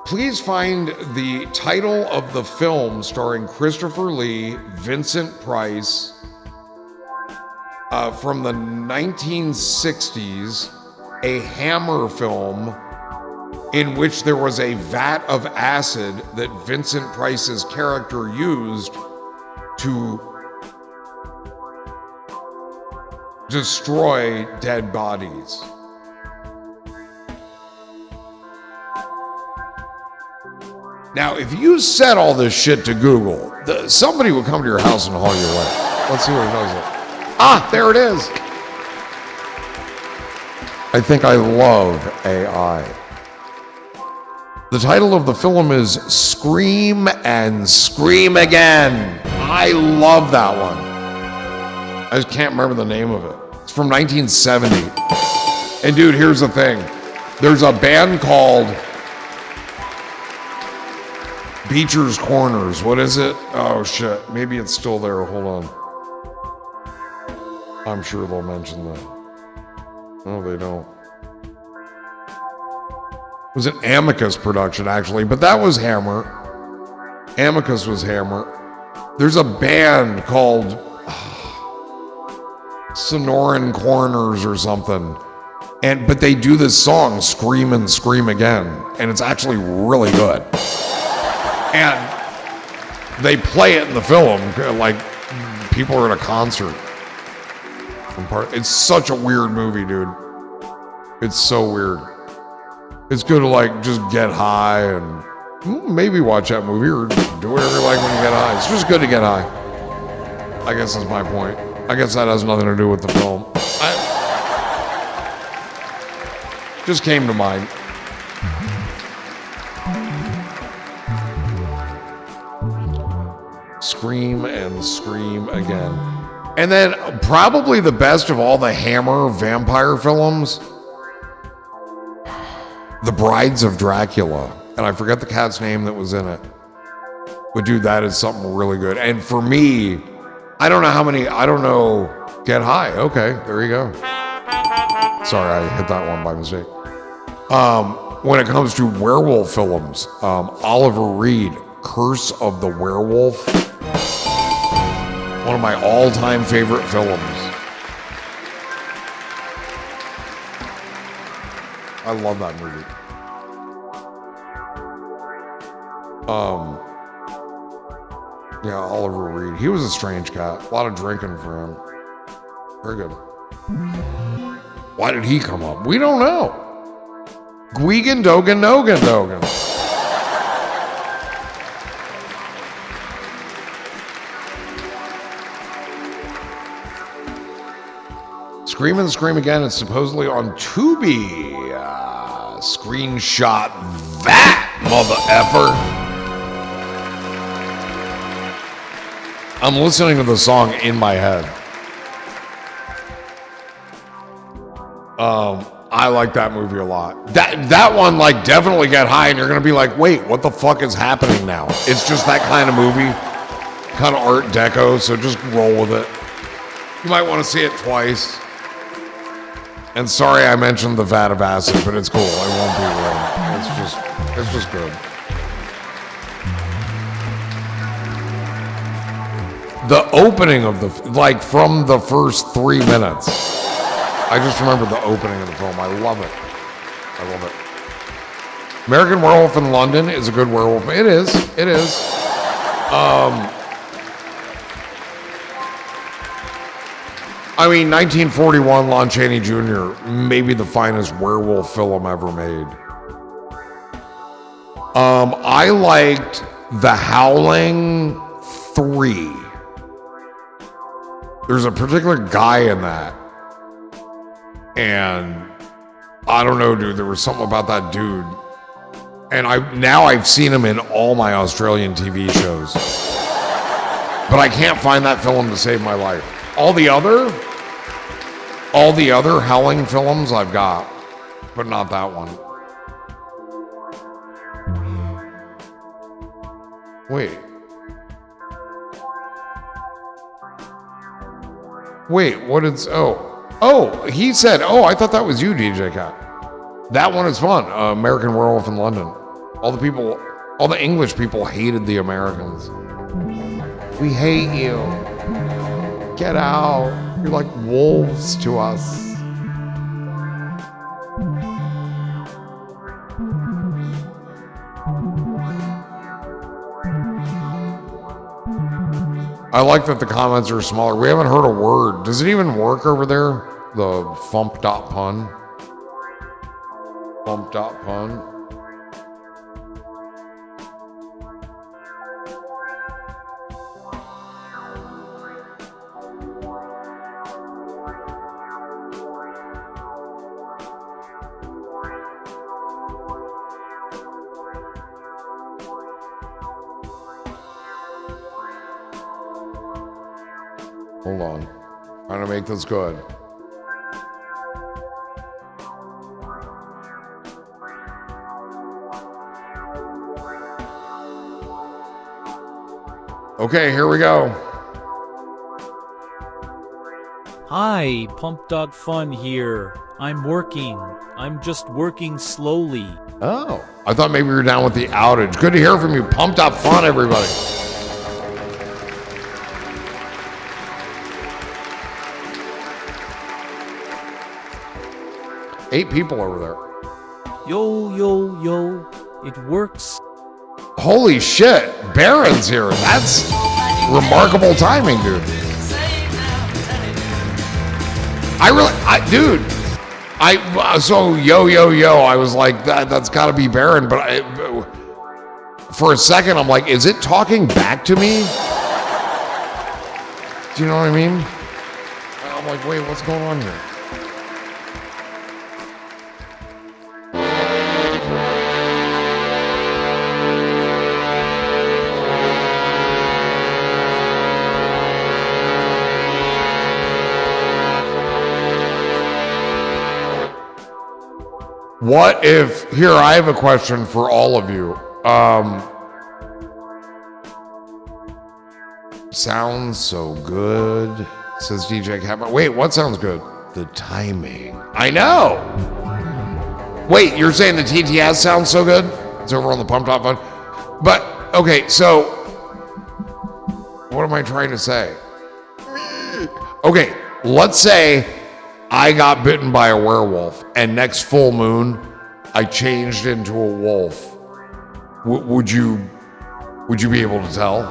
Please find the title of the film starring Christopher Lee, Vincent Price, from the 1960s, a Hammer film in which there was a vat of acid that Vincent Price's character used to destroy dead bodies. Now, if you said all this shit to Google, somebody would come to your house and haul you away. Let's see what it does. Ah, there it is. I think I love AI. The title of the film is Scream and Scream Again. I love that one. I just can't remember the name of it. It's from 1970. And dude, here's the thing. There's a band called Beecher's Corners. What is it? Oh shit. Maybe it's still there. Hold on. I'm sure they'll mention that. No, they don't. It was an Amicus production, actually, but that was Hammer. Amicus was Hammer. There's a band called Sonoran Corners or something. But they do this song, Scream and Scream Again, and it's actually really good. And they play it in the film, like people are at a concert. It's such a weird movie, dude. It's so weird. It's good to like just get high and maybe watch that movie or do whatever you like when you get high. It's just good to get high. I guess that's my point. I guess that has nothing to do with the film. Just came to mind. Scream and Scream Again. And then probably the best of all the Hammer vampire films, The Brides of Dracula. And I forget the cat's name that was in it. But dude, that is something really good. And for me, I don't know, Get High. Okay, there you go. Sorry, I hit that one by mistake. When it comes to werewolf films, Oliver Reed, Curse of the Werewolf. One of my all-time favorite films. I love that movie. Yeah, Oliver Reed. He was a strange cat. A lot of drinking for him. Very good. Why did he come up? We don't know. Gwegan Dogan Nogan Dogan. Scream and Scream Again. It's supposedly on Tubi. Screenshot that, mother effer. I'm listening to the song in my head. I like that movie a lot. That one, like, definitely Get High, and you're gonna be like, wait, what the fuck is happening now? It's just that kind of movie, kind of Art Deco. So just roll with it. You might want to see it twice. And sorry I mentioned the vat of acid, but it's cool. I won't be wrong. It's just good. The opening of like from the first 3 minutes. I just remember the opening of the film. I love it. I love it. American Werewolf in London is a good werewolf. It is. It is. I mean, 1941, Lon Chaney Jr., maybe the finest werewolf film ever made. I liked The Howling 3. There's a particular guy in that. And I don't know, dude, there was something about that dude. And I've seen him in all my Australian TV shows. But I can't find that film to save my life. All the other Howling films I've got, but not that one. Wait, what is, he said, I thought that was you, DJ Cat. That one is fun. American Werewolf in London. All the English people hated the Americans. We hate you. Get out. You're like wolves to us. I like that the comments are smaller. We haven't heard a word. Does it even work over there? The fump.pun? Fump.pun? Hold on. Trying to make this good. Okay, here we go. Hi, Pump Dog Fun here. I'm working. I'm just working slowly. Oh. I thought maybe you were down with the outage. Good to hear from you. Pumped Up Fun, everybody. Eight people over there. Yo, yo, yo. It works. Holy shit. Baron's here. That's remarkable timing, dude. So yo, I was like, that's gotta be Baron, but for a second, I'm like, is it talking back to me? Do you know what I mean? I'm like, wait, what's going on here? What if, here, I have a question for all of you. Sounds so good, says DJ Cat. Wait, what sounds good? The timing. I know. Wait, you're saying the TTS sounds so good? It's over on the Pumped Up Fun. But, okay, so, what am I trying to say? Okay, let's say I got bitten by a werewolf, and next full moon, I changed into a wolf. Would you be able to tell?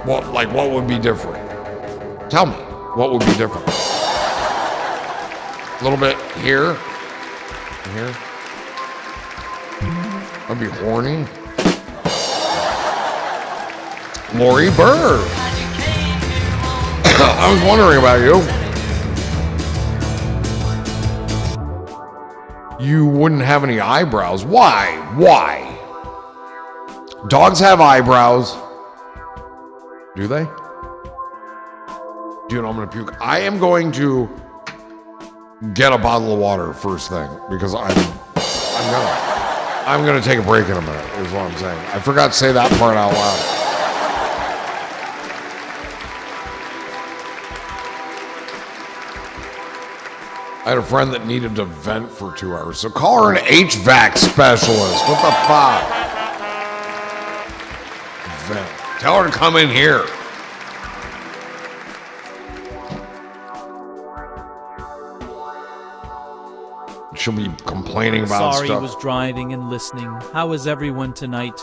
What would be different? Tell me, what would be different? A little bit here, here. I'd be horny. Lori Bird. I was wondering about you. You wouldn't have any eyebrows. Why? Why? Dogs have eyebrows. Do they? Dude, I'm gonna puke. I am going to get a bottle of water first thing because I'm gonna take a break in a minute, is what I'm saying. I forgot to say that part out loud. I had a friend that needed to vent for 2 hours, so call her an HVAC specialist. What the fuck? Vent. Tell her to come in here. She'll be complaining about Sorry, stuff. was driving and listening. How is everyone tonight?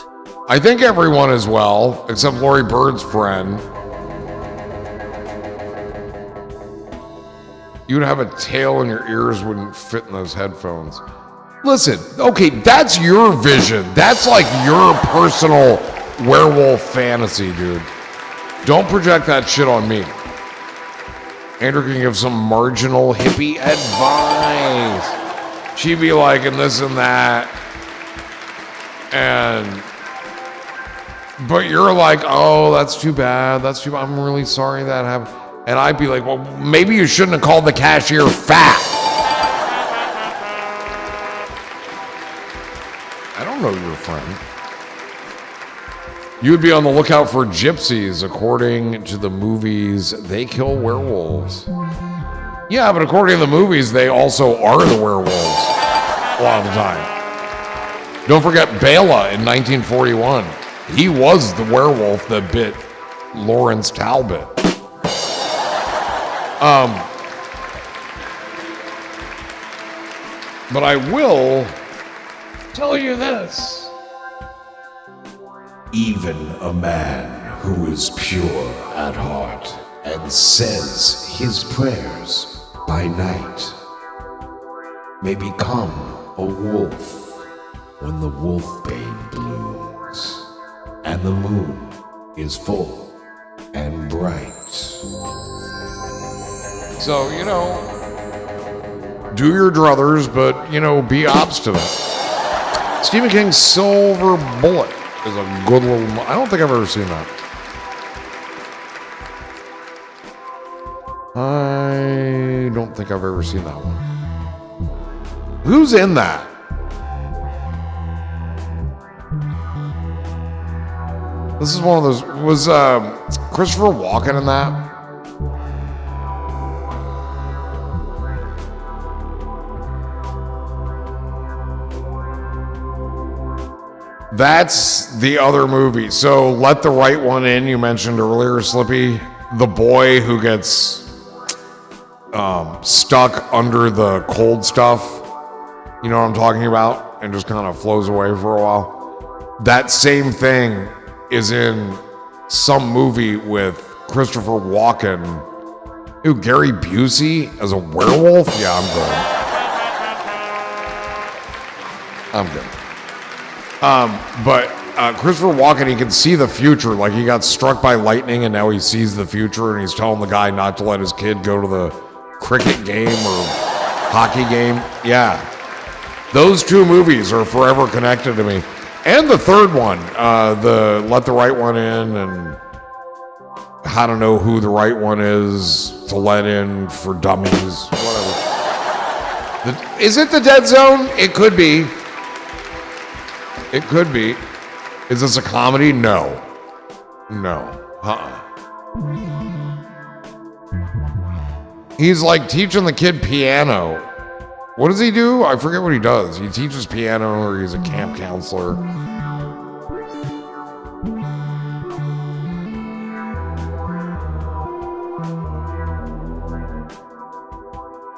I think everyone is well, except Lori Bird's friend. You'd have a tail and your ears wouldn't fit in those headphones. Listen, okay, that's your vision. That's like your personal werewolf fantasy, dude. Don't project that shit on me. Andrew can give some marginal hippie advice. She'd be like, and this and that. But you're like, oh, that's too bad. That's too bad. I'm really sorry that happened. And I'd be like, well, maybe you shouldn't have called the cashier fat. I don't know your friend. You would be on the lookout for gypsies. According to the movies, they kill werewolves. Yeah, but according to the movies, they also are the werewolves a lot of the time. Don't forget Bela in 1941. He was the werewolf that bit Lawrence Talbot. But I will tell you this. Even a man who is pure at heart and says his prayers by night may become a wolf when the wolfbane blooms and the moon is full and bright. So, do your druthers, but, be obstinate. Stephen King's Silver Bullet is a good little... I don't think I've ever seen that. I don't think I've ever seen that one. Who's in that? This is one of those... Was Christopher Walken in that? That's the other movie. So Let the Right One In, you mentioned earlier, Slippy. The boy who gets stuck under the cold stuff. You know what I'm talking about? And just kind of flows away for a while. That same thing is in some movie with Christopher Walken. Ooh, Gary Busey as a werewolf? Yeah, I'm good. But Christopher Walken, he can see the future. Like, he got struck by lightning and now he sees the future, and he's telling the guy not to let his kid go to the cricket game or hockey game. Yeah. Those two movies are forever connected to me. And the third one, the Let the Right One In, and How to Know Who the Right One Is to Let In for Dummies, whatever. Is it The Dead Zone? It could be. It could be. Is this a comedy? No. He's like teaching the kid piano. What does he do? I forget what he does. He teaches piano, or he's a camp counselor.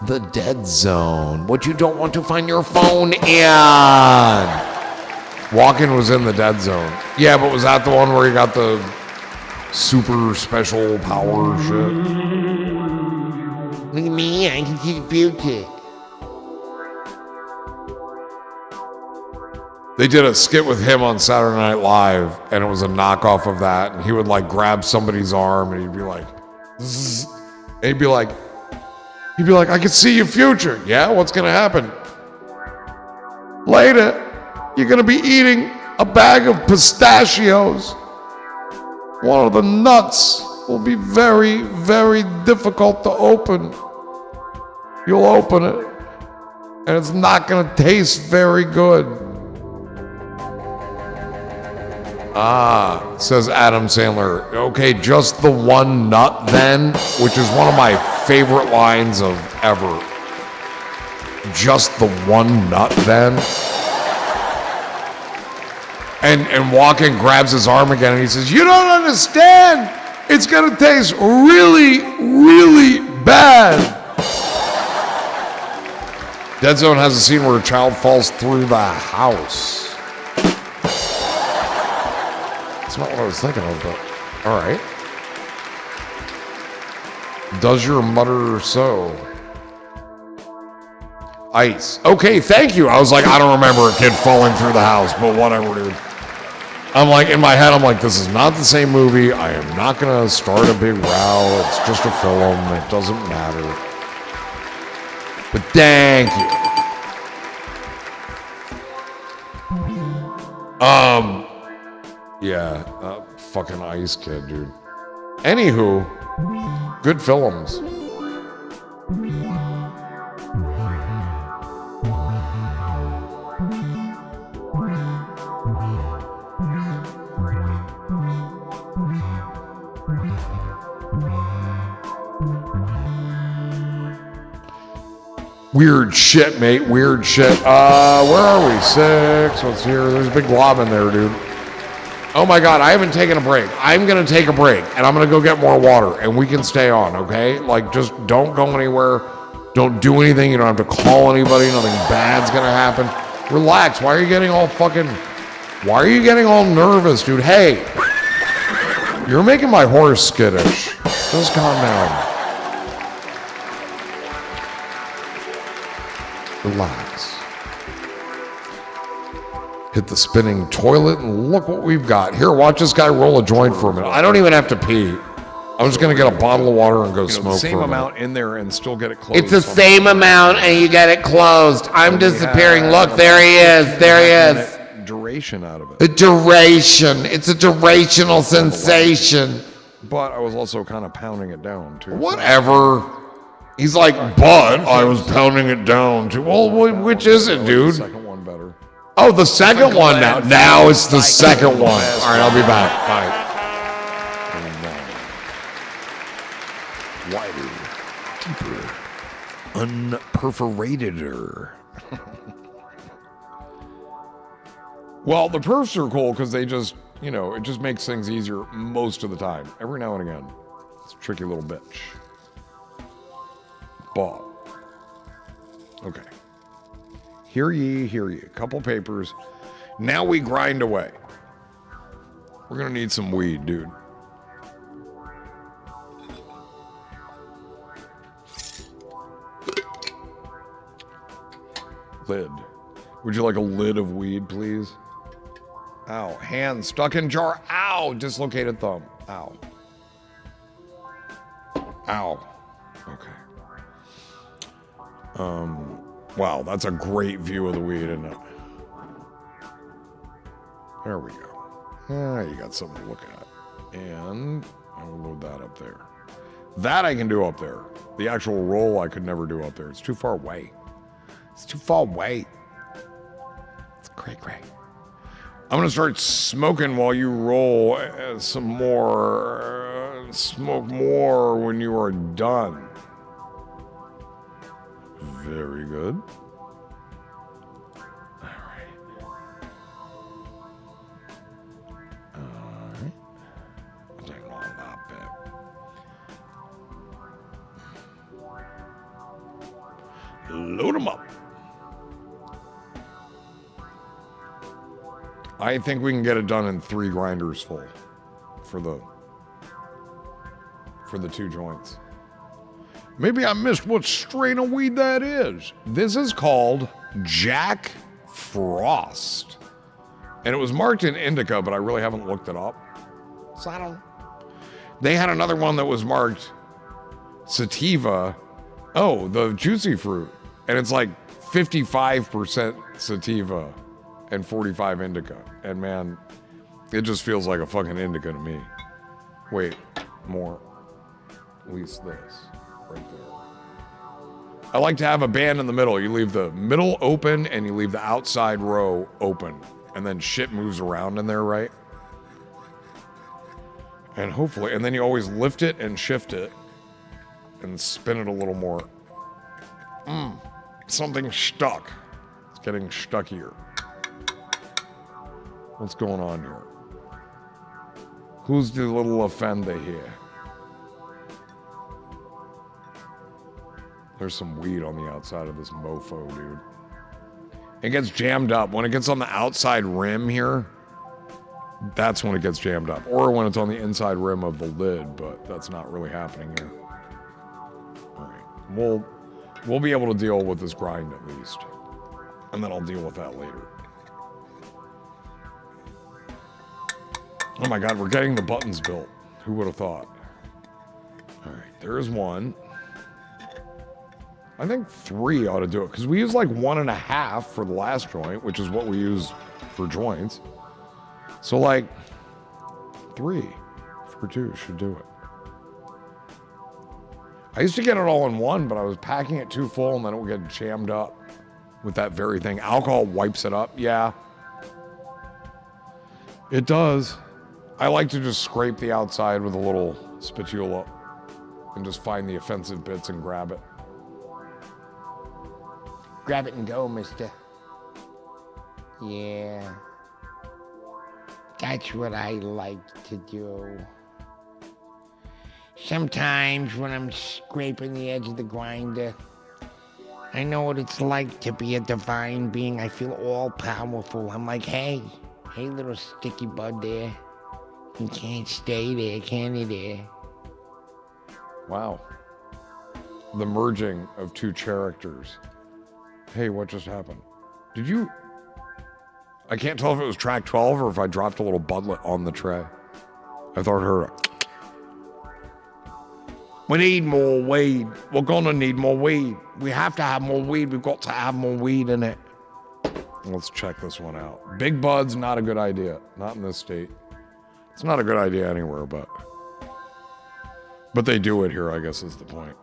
The Dead Zone. What you don't want to find your phone in. Walken was in The Dead Zone. Yeah, but was that the one where he got the super special power shit? Look at me, I can see the future. They did a skit with him on Saturday Night Live, and it was a knockoff of that. And he would like grab somebody's arm, and he'd be like, Zzz. And he'd be like, I can see your future. Yeah, what's gonna happen? Later, you're gonna be eating a bag of pistachios. One of the nuts will be very, very difficult to open. You'll open it, and it's not gonna taste very good. Ah, says Adam Sandler. Okay, just the one nut then, which is one of my favorite lines of ever. Just the one nut then. And Walken grabs his arm again and he says, you don't understand. It's gonna taste really, really bad. Dead Zone has a scene where a child falls through the house. That's not what I was thinking of, but all right. Does your mother so? Ice. Okay, thank you. I was like, I don't remember a kid falling through the house, but whatever, dude. I'm like, in my head, I'm like, this is not the same movie. I am not going to start a big row. It's just a film. It doesn't matter. But thank you. Yeah, fucking Ice Kid, dude. Anywho, good films. Weird shit, mate. Weird shit. Where are we? 6. What's here? There's a big glob in there, dude. Oh my God, I haven't taken a break. I'm going to take a break, and I'm going to go get more water, and we can stay on, okay? Like, just don't go anywhere. Don't do anything. You don't have to call anybody. Nothing bad's going to happen. Relax. Why are you getting all nervous, dude? Hey, You're making my horse skittish. Just calm down. Relax. Hit the spinning toilet and look what we've got. Here, watch this guy roll a joint for a minute. I don't even have to pee. I'm just going to get a bottle of water and go smoke the same for a amount minute. in there and still get it closed. It's the same amount and you get it closed. I'm disappearing. Look, there he is. There he is. Duration out of it. A duration. It's a durational sensation. But I was also kind of pounding it down too. Whatever. He's like, but I was pounding it down too. Well, which is it, dude? The second one better. Oh, the second one now. Now it's the second one. All right, I'll be back. Bye. Wider, deeper, unperforateder. Well, the perfs are cool because they just, it just makes things easier most of the time. Every now and again. It's a tricky little bitch. Bob. Okay. Hear ye, hear ye. Couple papers. Now we grind away. We're going to need some weed, dude. Lid. Would you like a lid of weed, please? Ow. Hand stuck in jar. Ow. Dislocated thumb. Ow. Ow. Okay. Wow, that's a great view of the weed, isn't it? There we go. Yeah, you got something to look at. And I'll load that up there. That I can do up there. The actual roll I could never do up there. It's too far away. It's too far away. It's cray. I'm going to start smoking while you roll some more. Smoke more when you are done. Very good. All right. I'll take a lot bit. Load them up. I think we can get it done in 3 grinders full for the 2 joints. Maybe I missed what strain of weed that is. This is called Jack Frost. And it was marked in indica, but I really haven't looked it up. So I don't. They had another one that was marked sativa. Oh, the juicy fruit. And it's like 55% sativa and 45 indica. And man, it just feels like a fucking indica to me. Wait, more. At least this. Right there. I like to have a band in the middle. You leave the middle open and you leave the outside row open. And then shit moves around in there, right? And hopefully, and then you always lift it and shift it and spin it a little more. Something stuck. It's getting stuck here. What's going on here? Who's the little offender here? There's some weed on the outside of this mofo, dude. It gets jammed up. When it gets on the outside rim here, that's when it gets jammed up. Or when it's on the inside rim of the lid, but that's not really happening here. All right. We'll be able to deal with this grind at least. And then I'll deal with that later. Oh my God, we're getting the buttons built. Who would have thought? All right, there's one. I think 3 ought to do it because we use like 1.5 for the last joint, which is what we use for joints. So like 3 for 2 should do it. I used to get it all in one, but I was packing it too full and then it would get jammed up with that very thing. Alcohol wipes it up. Yeah, it does. I like to just scrape the outside with a little spatula and just find the offensive bits and grab it. Grab it and go, mister. Yeah. That's what I like to do. Sometimes when I'm scraping the edge of the grinder, I know what it's like to be a divine being. I feel all powerful. I'm like, hey little sticky bud there. You can't stay there, can you there? Wow. The merging of two characters. Hey, what just happened? Did you... I can't tell if it was track 12 or if I dropped a little budlet on the tray. I thought I heard a... We need more weed. We're gonna need more weed. We have to have more weed. We've got to have more weed in it. Let's check this one out. Big buds, not a good idea. Not in this state. It's not a good idea anywhere, but they do it here, I guess is the point.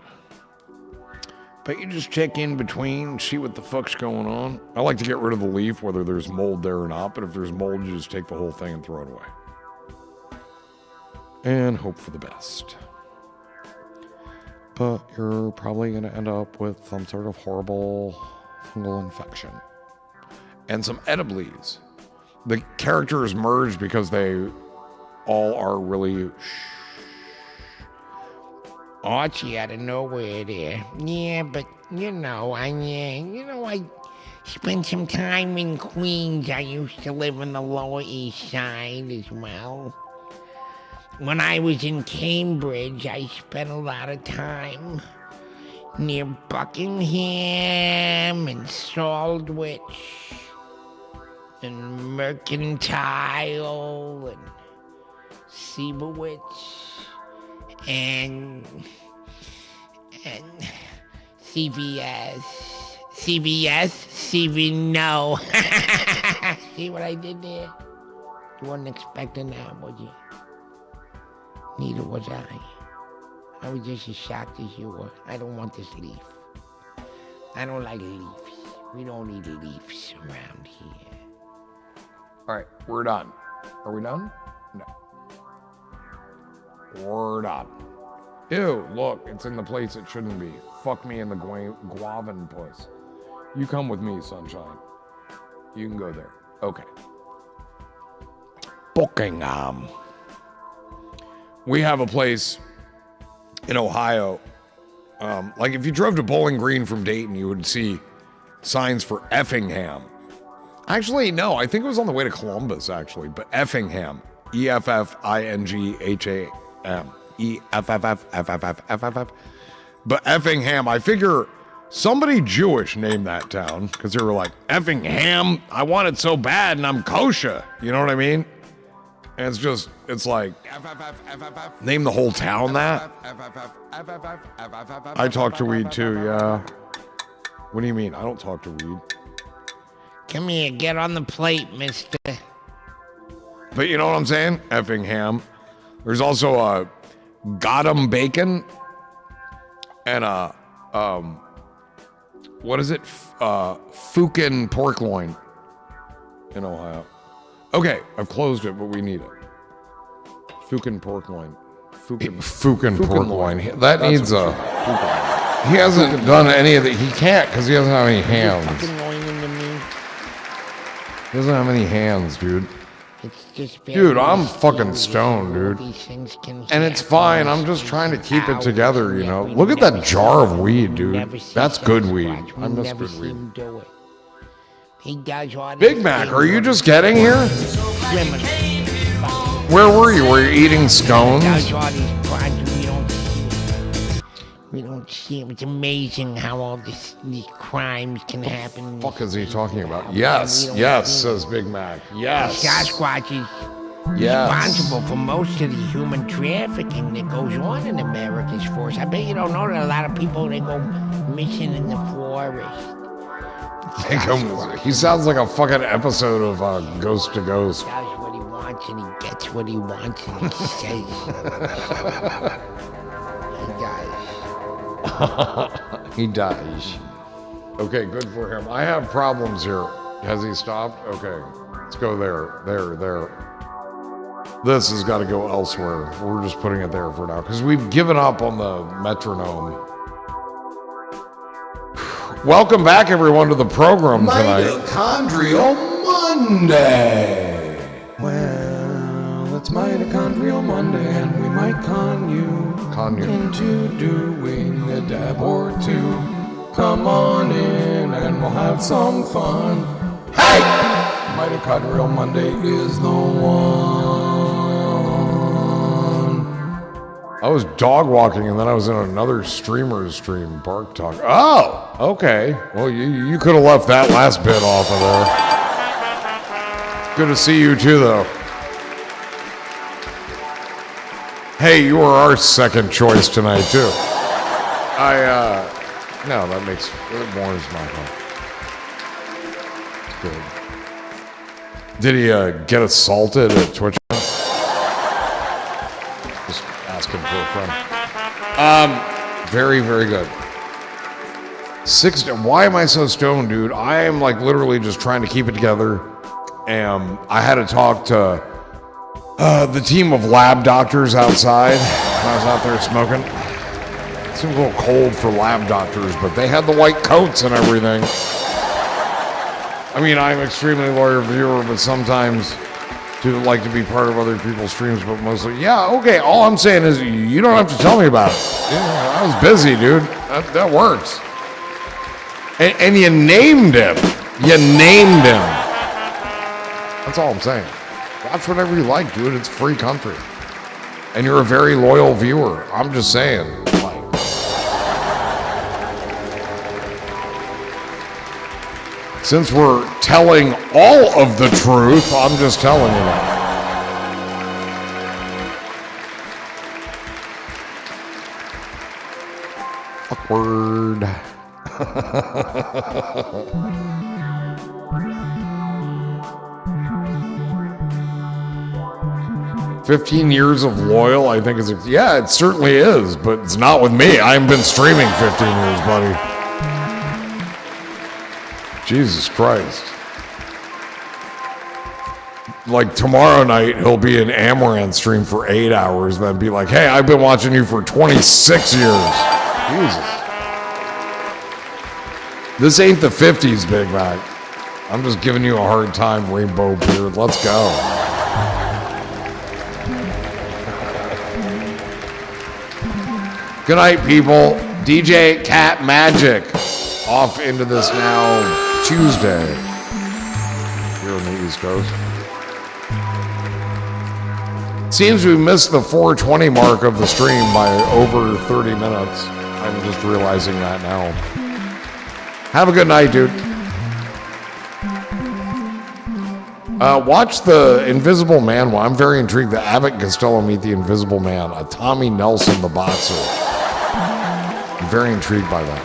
But you just check in between, see what the fuck's going on. I like to get rid of the leaf, whether there's mold there or not, but if there's mold, you just take the whole thing and throw it away. And hope for the best. But you're probably going to end up with some sort of horrible fungal infection. And some edibles. The characters merged because they all are really... Archie out of nowhere there. Yeah, but I spent some time in Queens. I used to live on the Lower East Side as well. When I was in Cambridge, I spent a lot of time near Buckingham and Saldwich and Mercantile and Seabowitz and CVS. No. See what I did there? You wasn't expecting that, would you? Neither was I. I was just as shocked as you were. I don't want this leaf. I don't like leaves. We don't eat leaves around here. All right, we're done. Are we done? No. We're done. Ew, look, it's in the place it shouldn't be. Fuck me in the guavin puss. You come with me, sunshine. You can go there. Okay. Buckingham. We have a place in Ohio. Like if you drove to Bowling Green from Dayton, you would see signs for Effingham. Actually, no, I think it was on the way to Columbus, actually, but Effingham. Effingham. EFFF. But Effingham, I figure somebody Jewish named that town because they were like, Effingham, I want it so bad and I'm kosher. You know what I mean? And it's like, name the whole town that? I talk to weed too, yeah. What do you mean? I don't talk to weed. Come here, get on the plate, mister. But you know what I'm saying? Effingham. There's also a Gotham Bacon and a, what is it? Fukin pork loin in Ohio. Okay, I've closed it, but we need it. Fukin pork loin. Fukin pork loin. That needs a... He hasn't done any of it. He can't because he doesn't have any hands. He doesn't have any hands, dude. Dude, I'm fucking stoned, dude. And it's fine. I'm just trying to keep it together, you know. Look at that jar of weed, dude. That's good weed. I miss good weed. Big Mac, are you just getting here? Where were you? Were you eating scones? We don't see it. It's amazing how all these crimes can happen. What the fuck is he talking about? Yes, yes, says Big Mac. Yes. Sasquatch is responsible for most of the human trafficking that goes on in America's forest. I bet you don't know that a lot of people, they go missing in the forest. He sounds like a fucking episode of Ghost to Ghost. He does what he wants and he gets what he wants and he says. He does. He dies. Okay, good for him. I have problems here. Has he stopped? Okay, let's go there. This has got to go elsewhere. We're just putting it there for now because we've given up on the metronome. Welcome back, everyone, to the program tonight. Mitochondrial Monday. Well, it's Mitochondrial Monday, and we might con you into doing a dab or two. Come on in, and we'll have some fun. Hey! Mitochondrial Monday is the one. I was dog walking and then I was in another streamer's stream, Bark Talk. Oh, okay. Well, you could have left that last bit off of there. Good to see you too, though. Hey, you were our second choice tonight, too. No, that makes it warms my heart. Good. Did he get assaulted at Twitch? Just asking for a friend. Very, very good. Why am I so stoned, dude? I am like literally just trying to keep it together. And I had to talk to the team of lab doctors outside. I was out there smoking. It seemed a little cold for lab doctors, but they had the white coats and everything. I mean, I'm extremely loyal viewer, but sometimes do like to be part of other people's streams, but mostly, yeah, okay. All I'm saying is you don't have to tell me about it. Yeah, I was busy, dude. That works. And you named him. You named him. That's all I'm saying. Watch whatever you like, dude. It's a free country. And you're a very loyal viewer. I'm just saying. Since we're telling all of the truth, I'm just telling you that. Awkward. 15 years of loyal, I think is, yeah, it certainly is, but it's not with me. I haven't been streaming 15 years, buddy. Jesus Christ. Like tomorrow night, he'll be in Amaranth stream for 8 hours, then be like, hey, I've been watching you for 26 years. Jesus. This ain't the 50s, Big Mac. I'm just giving you a hard time, Rainbow Beard. Let's go. Good night, people. DJ Cat Magic off into this now Tuesday here on the East Coast. Seems we missed the 4:20 mark of the stream by over 30 minutes. I'm just realizing that now. Have a good night, dude. Watch the Invisible Man one. I'm very intrigued that Abbott and Costello meet the Invisible Man, a Tommy Nelson the boxer. I'm very intrigued by that.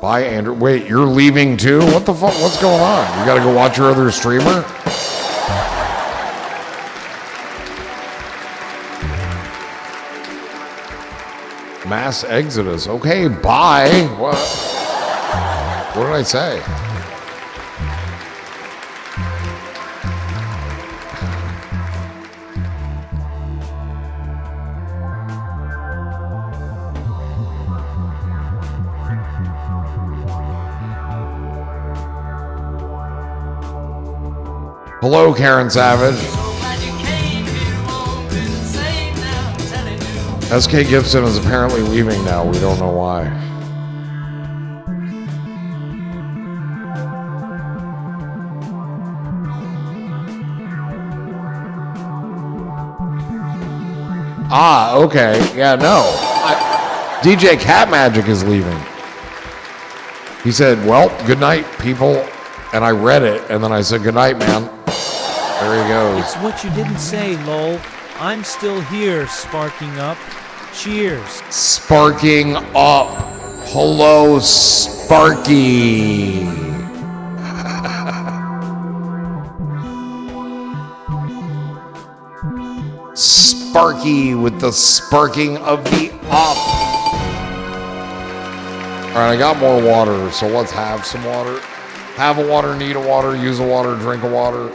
Bye, Andrew. Wait, you're leaving too? What the fuck? What's going on? You gotta go watch your other streamer? Mass exodus. Okay, bye. What did I say? Hello, Karen Savage. SK Gibson is apparently leaving now. We don't know why. Ah, okay. Yeah, no. DJ Cat Magic is leaving. He said, well, good night, people. And I read it, and then I said, good night, man. There he goes. It's what you didn't say, lol. I'm still here, sparking up. Cheers. Sparking up. Hello, Sparky. Sparky with the sparking of the up. All right, I got more water, so let's have some water. Have a water, need a water, use a water, drink a water.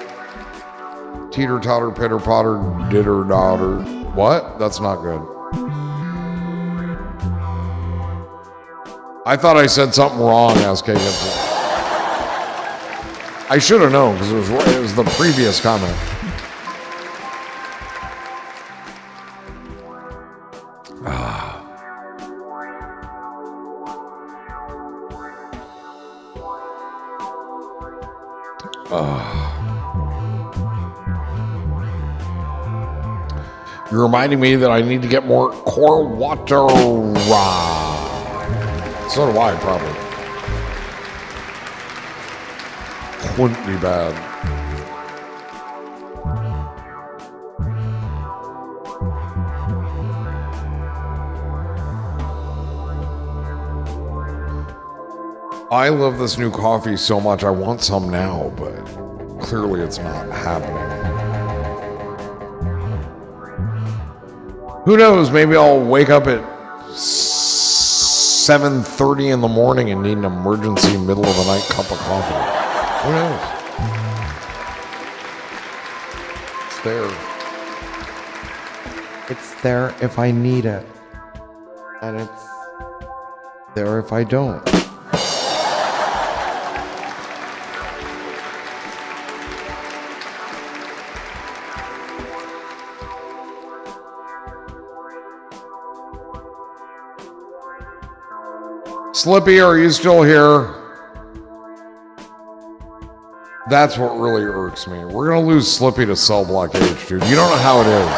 Teeter-totter, pitter-potter, ditter-daughter. What? That's not good. I thought I said something wrong, SK Gibson. I should have known, because it was the previous comment. You're reminding me that I need to get more core water. So do I, probably. Wouldn't be bad. I love this new coffee so much. I want some now, but clearly it's not happening. Who knows? Maybe I'll wake up at 7:30 in the morning and need an emergency middle of the night cup of coffee. Who knows? It's there. It's there if I need it. And it's there if I don't. Slippy, are you still here? That's what really irks me. We're going to lose Slippy to cell block H, dude. You don't know how it is.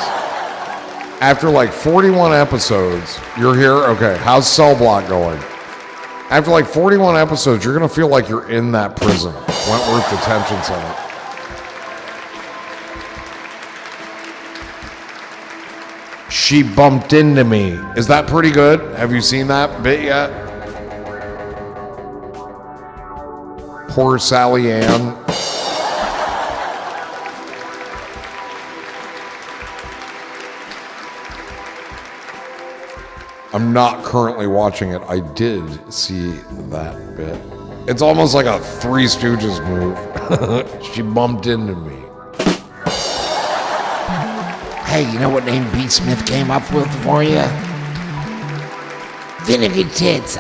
After like 41 episodes, you're here? Okay, how's cell block going? After like 41 episodes, you're going to feel like you're in that prison. Wentworth Detention Center. She bumped into me. Is that pretty good? Have you seen that bit yet? Poor Sally Ann. I'm not currently watching it. I did see that bit. It's almost like a Three Stooges move. She bumped into me. Hey, you know what name B. Smith came up with for you? Vinegar Tits.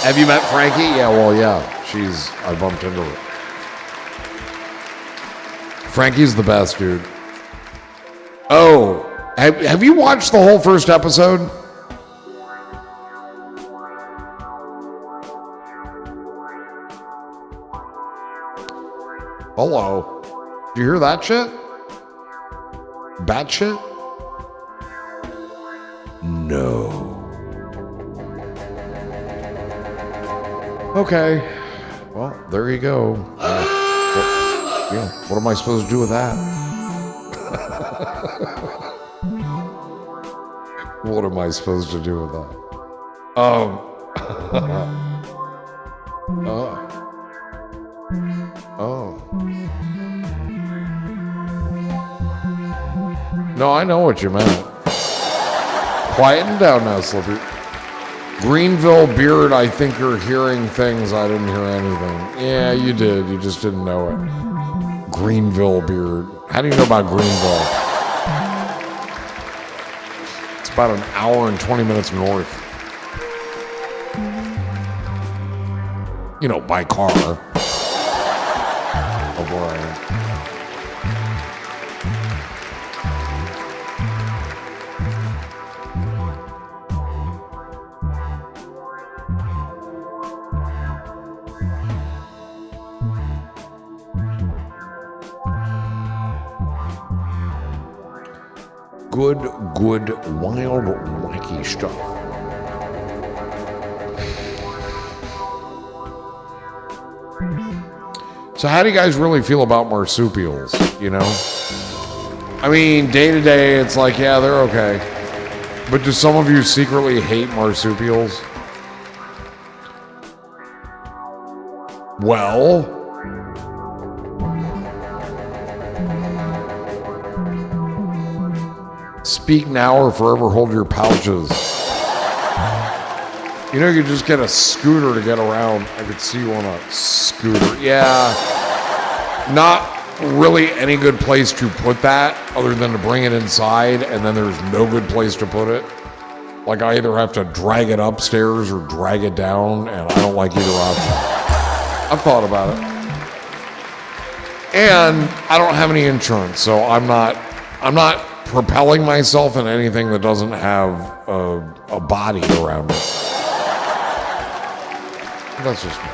Have you met Frankie? Yeah, well, yeah. I bumped into her. Frankie's the best, dude. Oh, have you watched the whole first episode? Hello. Did you hear that shit? Bat shit? No. Okay. Well, there you go. What am I supposed to do with that? What am I supposed to do with that? Oh. No, I know what you meant. Quieten down now, Slippy. Greenville Beard, I think you're hearing things. I didn't hear anything. Yeah, you did. You just didn't know it. Greenville Beard. How do you know about Greenville? It's about an hour and 20 minutes north. You know, by car. Of where I am. Good, wild, wacky stuff. So how do you guys really feel about marsupials, you know? I mean, day to day, it's like, yeah, they're okay. But do some of you secretly hate marsupials? Well... speak now or forever hold your pouches. You know, you just get a scooter to get around. I could see you on a scooter. Yeah. Not really any good place to put that other than to bring it inside, and then there's no good place to put it. Like, I either have to drag it upstairs or drag it down, and I don't like either option. I've thought about it. And I don't have any insurance, so I'm not propelling myself in anything that doesn't have a body around it. That's just me.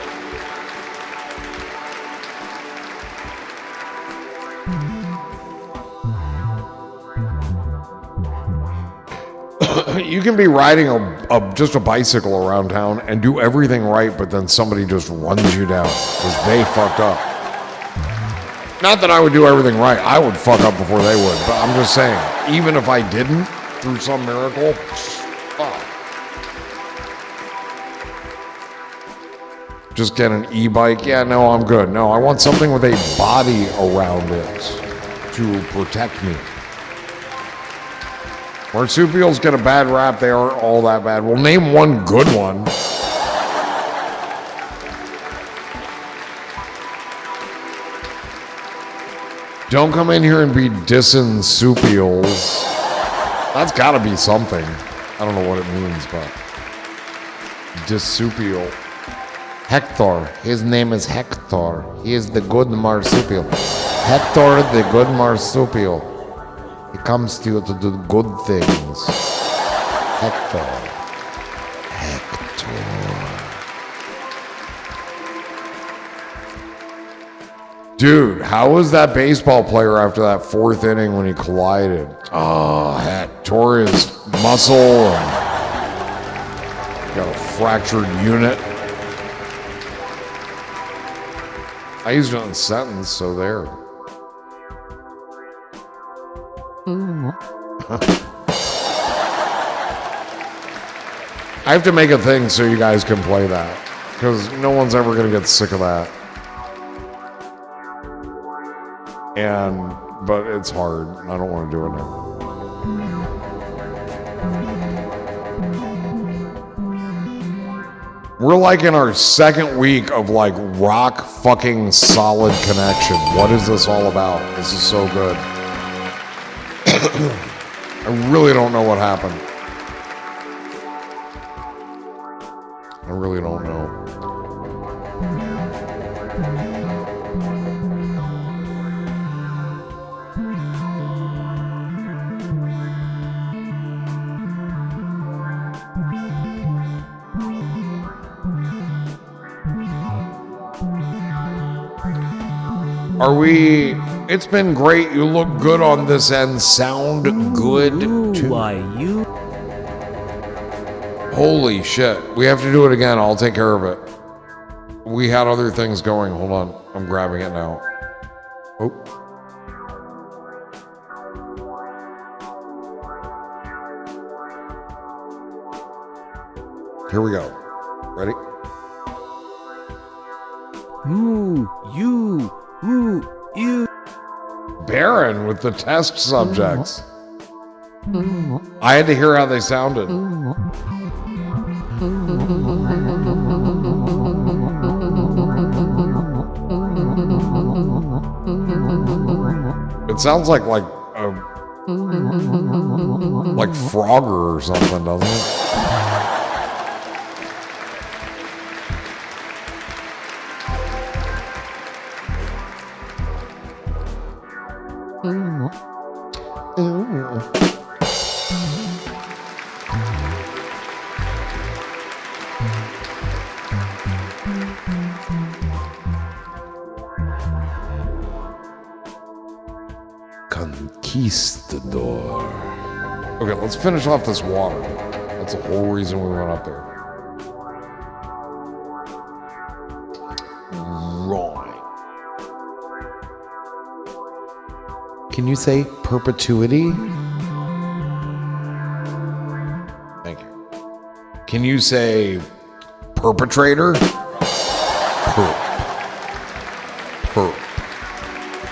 You can be riding just a bicycle around town and do everything right, but then somebody just runs you down because they fucked up. Not that I would do everything right. I would fuck up before they would, but I'm just saying, even if I didn't, through some miracle, fuck. Just get an e-bike. Yeah, no, I'm good. No, I want something with a body around it to protect me. Marsupials get a bad rap. They aren't all that bad. Well, name one good one. Don't come in here and be dissing supials. That's got to be something. I don't know what it means, but dissupial. Hector. His name is Hector. He is the good marsupial. Hector, the good marsupial. He comes to you to do good things. Hector. Hector. Dude, how was that baseball player after that fourth inning when he collided? Oh, Hector is muscle and got a fractured unit. I used it in a sentence, so there. I have to make a thing so you guys can play that, because no one's ever going to get sick of that. But it's hard. I don't want to do it now. We're like in our second week of like rock fucking solid connection. What is this all about? This is so good. I really don't know what happened. I really don't know. Are we... It's been great. You look good on this end. Sound good too. Why you? Holy shit. We have to do it again. I'll take care of it. We had other things going. Hold on. I'm grabbing it now. Oh. Here we go. Ready? Ooh, you. Ooh, you. Baron with the test subjects. I had to hear how they sounded. It sounds like Frogger or something, doesn't it? Conquistador. Okay, let's finish off this water. That's the whole reason we went up there. Right. Can you say perpetuity? Thank you. Can you say perpetrator? Perp.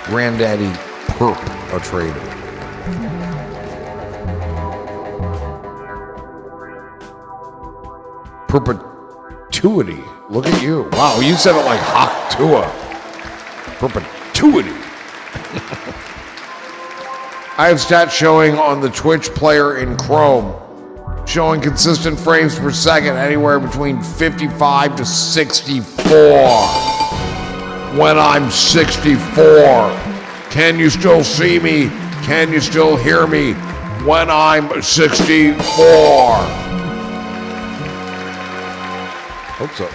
Granddaddy perp a trader. Perpetuity. Look at you. Wow, you said it like Haktua. Perpetuity. I have stats showing on the Twitch player in Chrome, showing consistent frames per second anywhere between 55 to 64. When I'm 64, can you still see me? Can you still hear me when I'm 64? Hope so.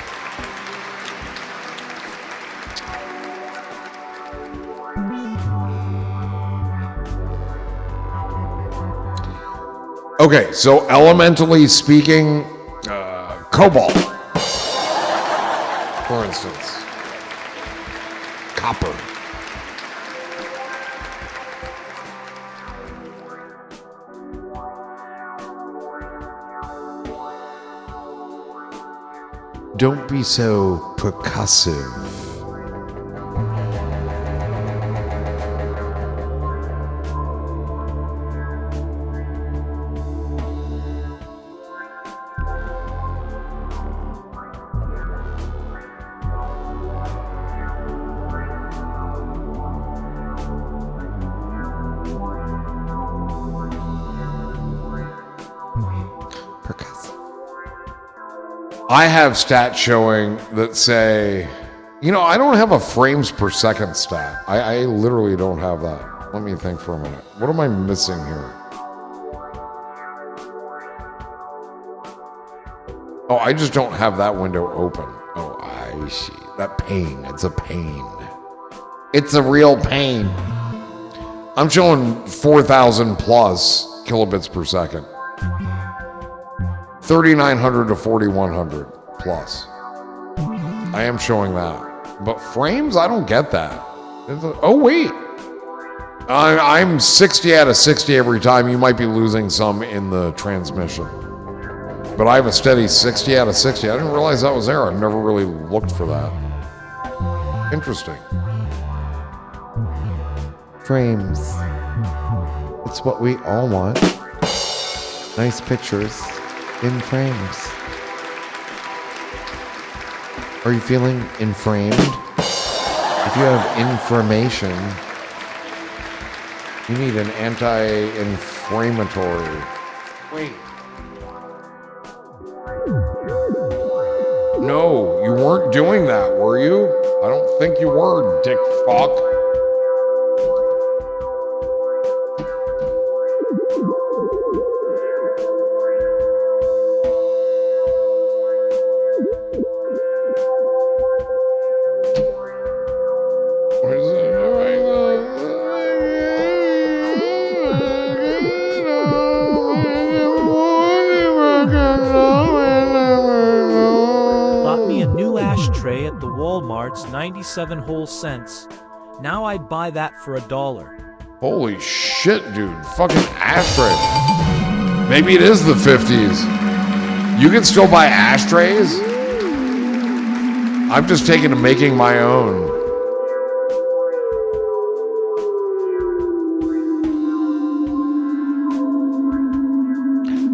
Okay, so elementally speaking, cobalt, for instance, copper. Don't be so percussive. I have stats showing that say, I don't have a frames per second stat. I literally don't have that. Let me think for a minute. What am I missing here? Oh, I just don't have that window open. Oh, I see. That pain. It's a pain. It's a real pain. I'm showing 4,000 plus kilobits per second. 3,900 to 4,100 plus. I am showing that. But frames, I don't get that. Oh, wait. I'm 60 out of 60 every time. You might be losing some in the transmission. But I have a steady 60 out of 60. I didn't realize that was there. I've never really looked for that. Interesting. Frames. It's what we all want. Nice pictures in frames. Are you feeling inframed? If you have inflammation, you need an anti-inflammatory. Wait. No, you weren't doing that, were you? I don't think you were, dick fuck. Bought me a new ashtray at the Walmart's 97 whole cents. Now I'd buy that for $1. Holy shit, dude. Fucking ashtray. Maybe it is the 50s. You can still buy ashtrays? I've just taken to making my own.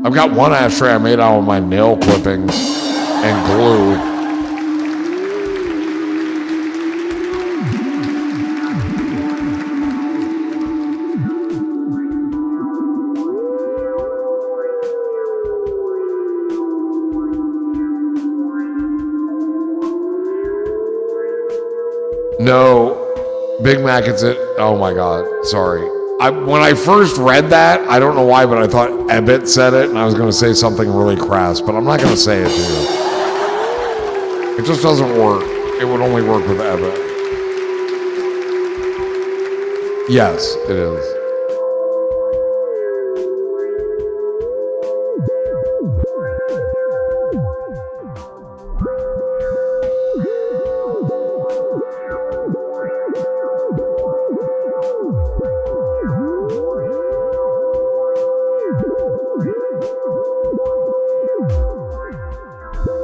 I've got one ashtray I made out of my nail clippings and glue. No, Big Mac, it's it. Oh my God, sorry. When I first read that, I don't know why, but I thought Ebbett said it, and I was going to say something really crass, but I'm not going to say it to you. It just doesn't work. It would only work with Ebbett. Yes, it is.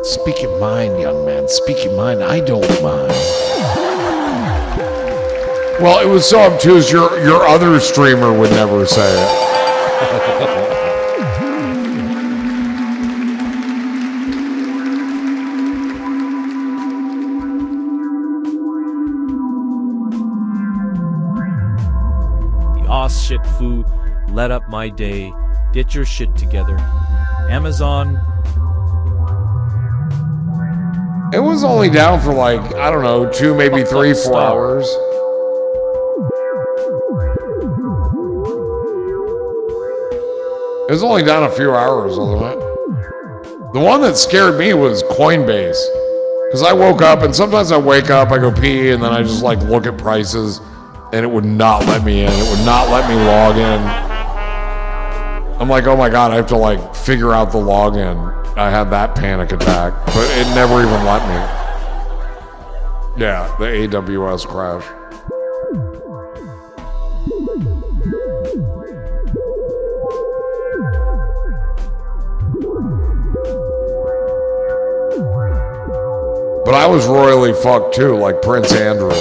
Speak your mind, young man. Speak your mind. I don't mind. Well, it was so obtuse, your other streamer would never say it. The Oz shit foo let up my day. Get your shit together. Amazon. It was only down for like, I don't know, 2, maybe 3, 4 hours. It was only down a few hours, wasn't it? The one that scared me was Coinbase. Because I woke up, and sometimes I wake up, I go pee, and then I just like look at prices, and it would not let me in. It would not let me log in. I'm like, oh my God, I have to like figure out the login. I had that panic attack, but it never even let me. Yeah, the AWS crash. But I was royally fucked too, like Prince Andrew.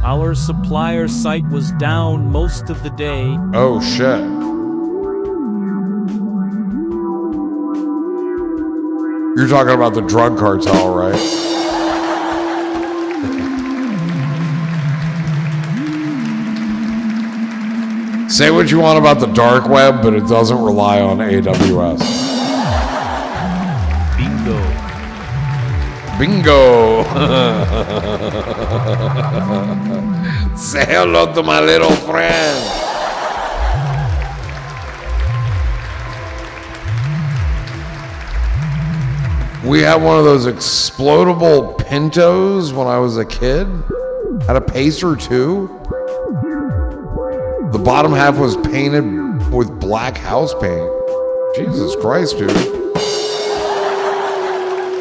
Our supplier site was down most of the day. Oh shit. You're talking about the drug cartel, right? Say what you want about the dark web, but it doesn't rely on AWS. Bingo. Say hello to my little friend. We had one of those explodable Pintos when I was a kid. Had a Pacer too. The bottom half was painted with black house paint. Jesus Christ, dude.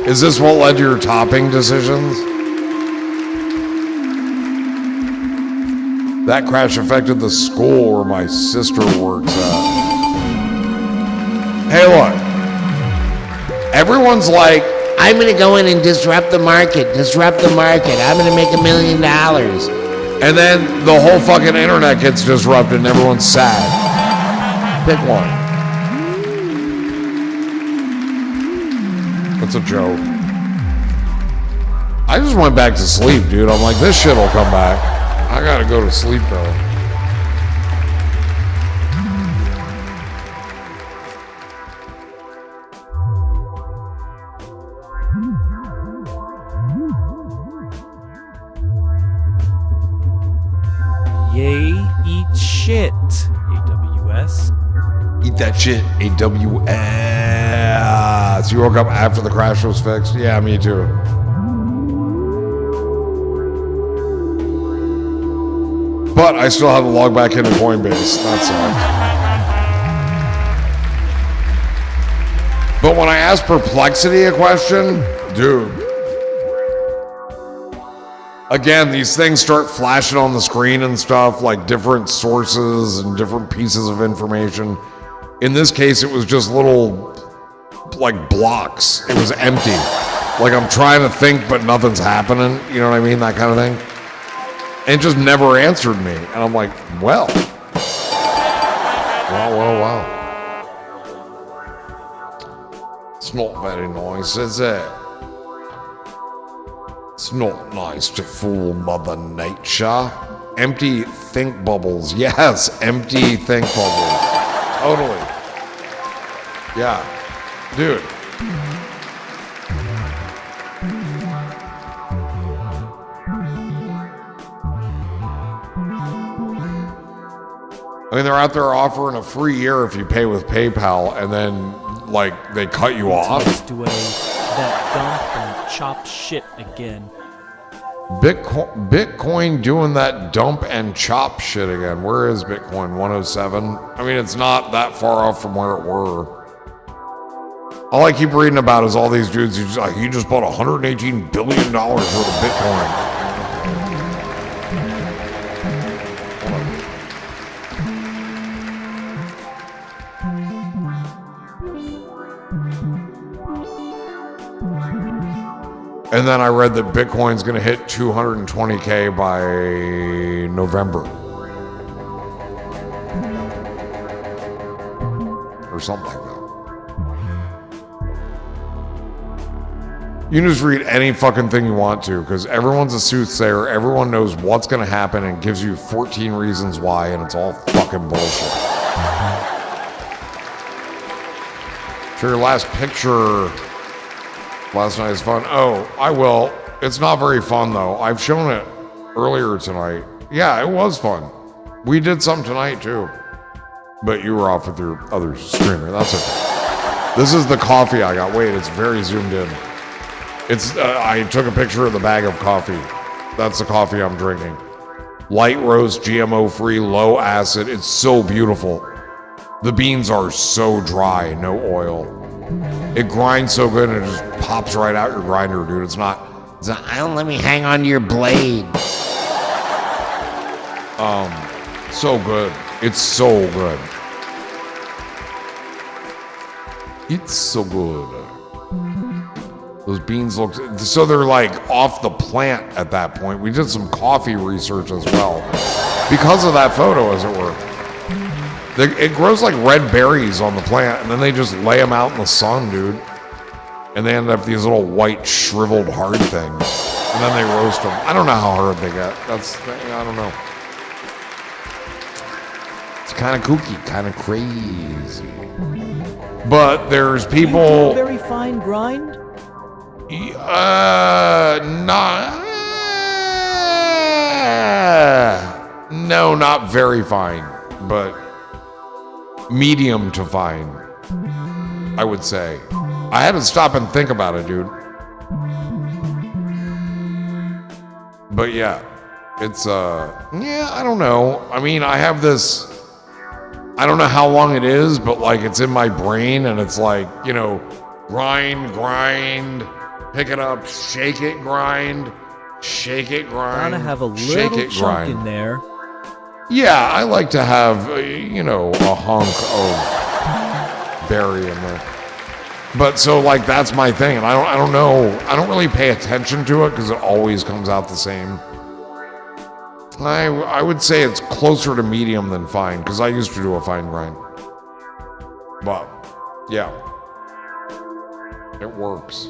Is this what led to your topping decisions? That crash affected the school where my sister works at. Hey, look. Everyone's like, I'm going to go in and disrupt the market. I'm going to make $1 million. And then the whole fucking internet gets disrupted and everyone's sad. Pick one. That's a joke. I just went back to sleep, dude. I'm like, this shit will come back. I gotta go to sleep, though. Yay, eat shit, AWS. Eat that shit, AWS. You woke up after the crash was fixed? Yeah, me too. But I still had to log back into Coinbase. That sucks. But when I asked Perplexity a question, dude. Again, these things start flashing on the screen and stuff, like different sources and different pieces of information. In this case, it was just little, like, blocks. It was empty. Like, I'm trying to think, but nothing's happening. You know what I mean? That kind of thing. And it just never answered me. And I'm like, well. Wow. It's not very nice, is it? It's not nice to fool Mother Nature. Empty think bubbles. Yes, empty think bubbles. Totally. Yeah. Dude. I mean, they're out there offering a free year if you pay with PayPal, and then, like, they cut you off. That dump and chop shit again. Bitcoin doing that dump and chop shit again. Where is Bitcoin? 107? I mean, it's not that far off from where it were. All I keep reading about is all these dudes who he just bought $118 billion worth of Bitcoin. And then I read that Bitcoin's going to hit 220K by November. Or something like that. You can just read any fucking thing you want to, because everyone's a soothsayer, everyone knows what's going to happen and gives you 14 reasons why, and it's all fucking bullshit. Sure, your last picture last night is fun. Oh, I will. It's not very fun, though. I've shown it earlier tonight. Yeah, it was fun. We did some tonight, too. But you were off with your other streamer. That's okay. This is the coffee I got. Wait, it's very zoomed in. It's. I took a picture of the bag of coffee. That's the coffee I'm drinking. Light roast, GMO free, low acid. It's so beautiful. The beans are so dry, no oil. It grinds so good and it just pops right out your grinder, dude. It's not. Don't let me hang on to your blade. So good. It's so good. It's so good. Those beans look, so they're like off the plant at that point. We did some coffee research as well. Because of that photo, as it were. It grows like red berries on the plant, and then they just lay them out in the sun, dude. And they end up these little white, shriveled, hard things. And then they roast them. I don't know how hard they get. I don't know. It's kind of kooky, kind of crazy. But there's people. Very fine grind? No, not very fine, but medium to fine, I would say. I had to stop and think about it, dude. But yeah, it's, I don't know. I mean, I have this, I don't know how long it is, but like it's in my brain and it's like, you know, grind, pick it up, shake it, grind, grind. Gotta have a shake little it, chunk grind. in there. Yeah, I like to have, you know, a hunk of berry in there. But so like that's my thing, and I don't know. I don't really pay attention to it because it always comes out the same. I would say it's closer to medium than fine because I used to do a fine grind. But yeah, it works.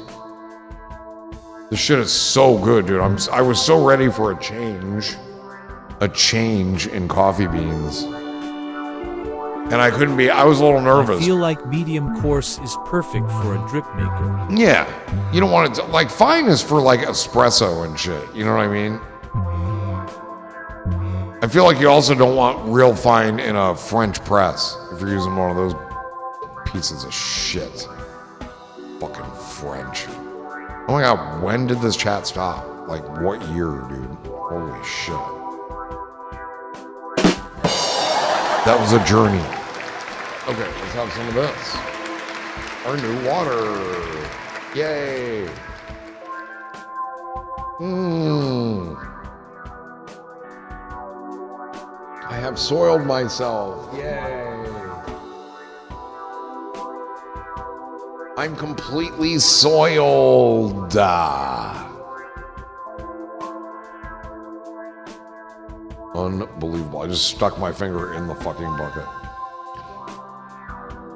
This shit is so good, dude. I was so ready for a change in coffee beans. And I couldn't be, I was a little nervous. I feel like medium coarse is perfect for a drip maker. Yeah. You don't want it to, like, fine is for like espresso and shit. You know what I mean? I feel like you also don't want real fine in a French press if you're using one of those pieces of shit. Fucking French. Oh my god, when did this chat stop? Like, what year, dude? Holy shit. That was a journey. Okay, let's have some of this. Our new water. Yay. I have soiled myself. Yay. I'm completely soiled. Unbelievable. I just stuck my finger in the fucking bucket.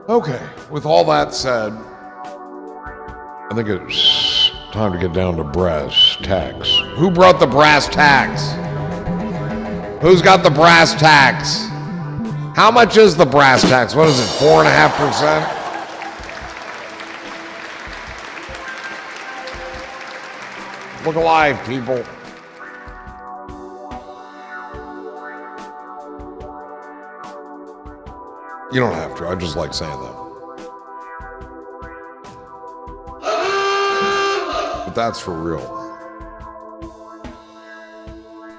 Okay, with all that said, I think it's time to get down to brass tacks. Who brought the brass tacks? Who's got the brass tacks? How much is the brass tacks? What is it, 4.5%? Look alive, people. You don't have to. I just like saying that. But that's for real.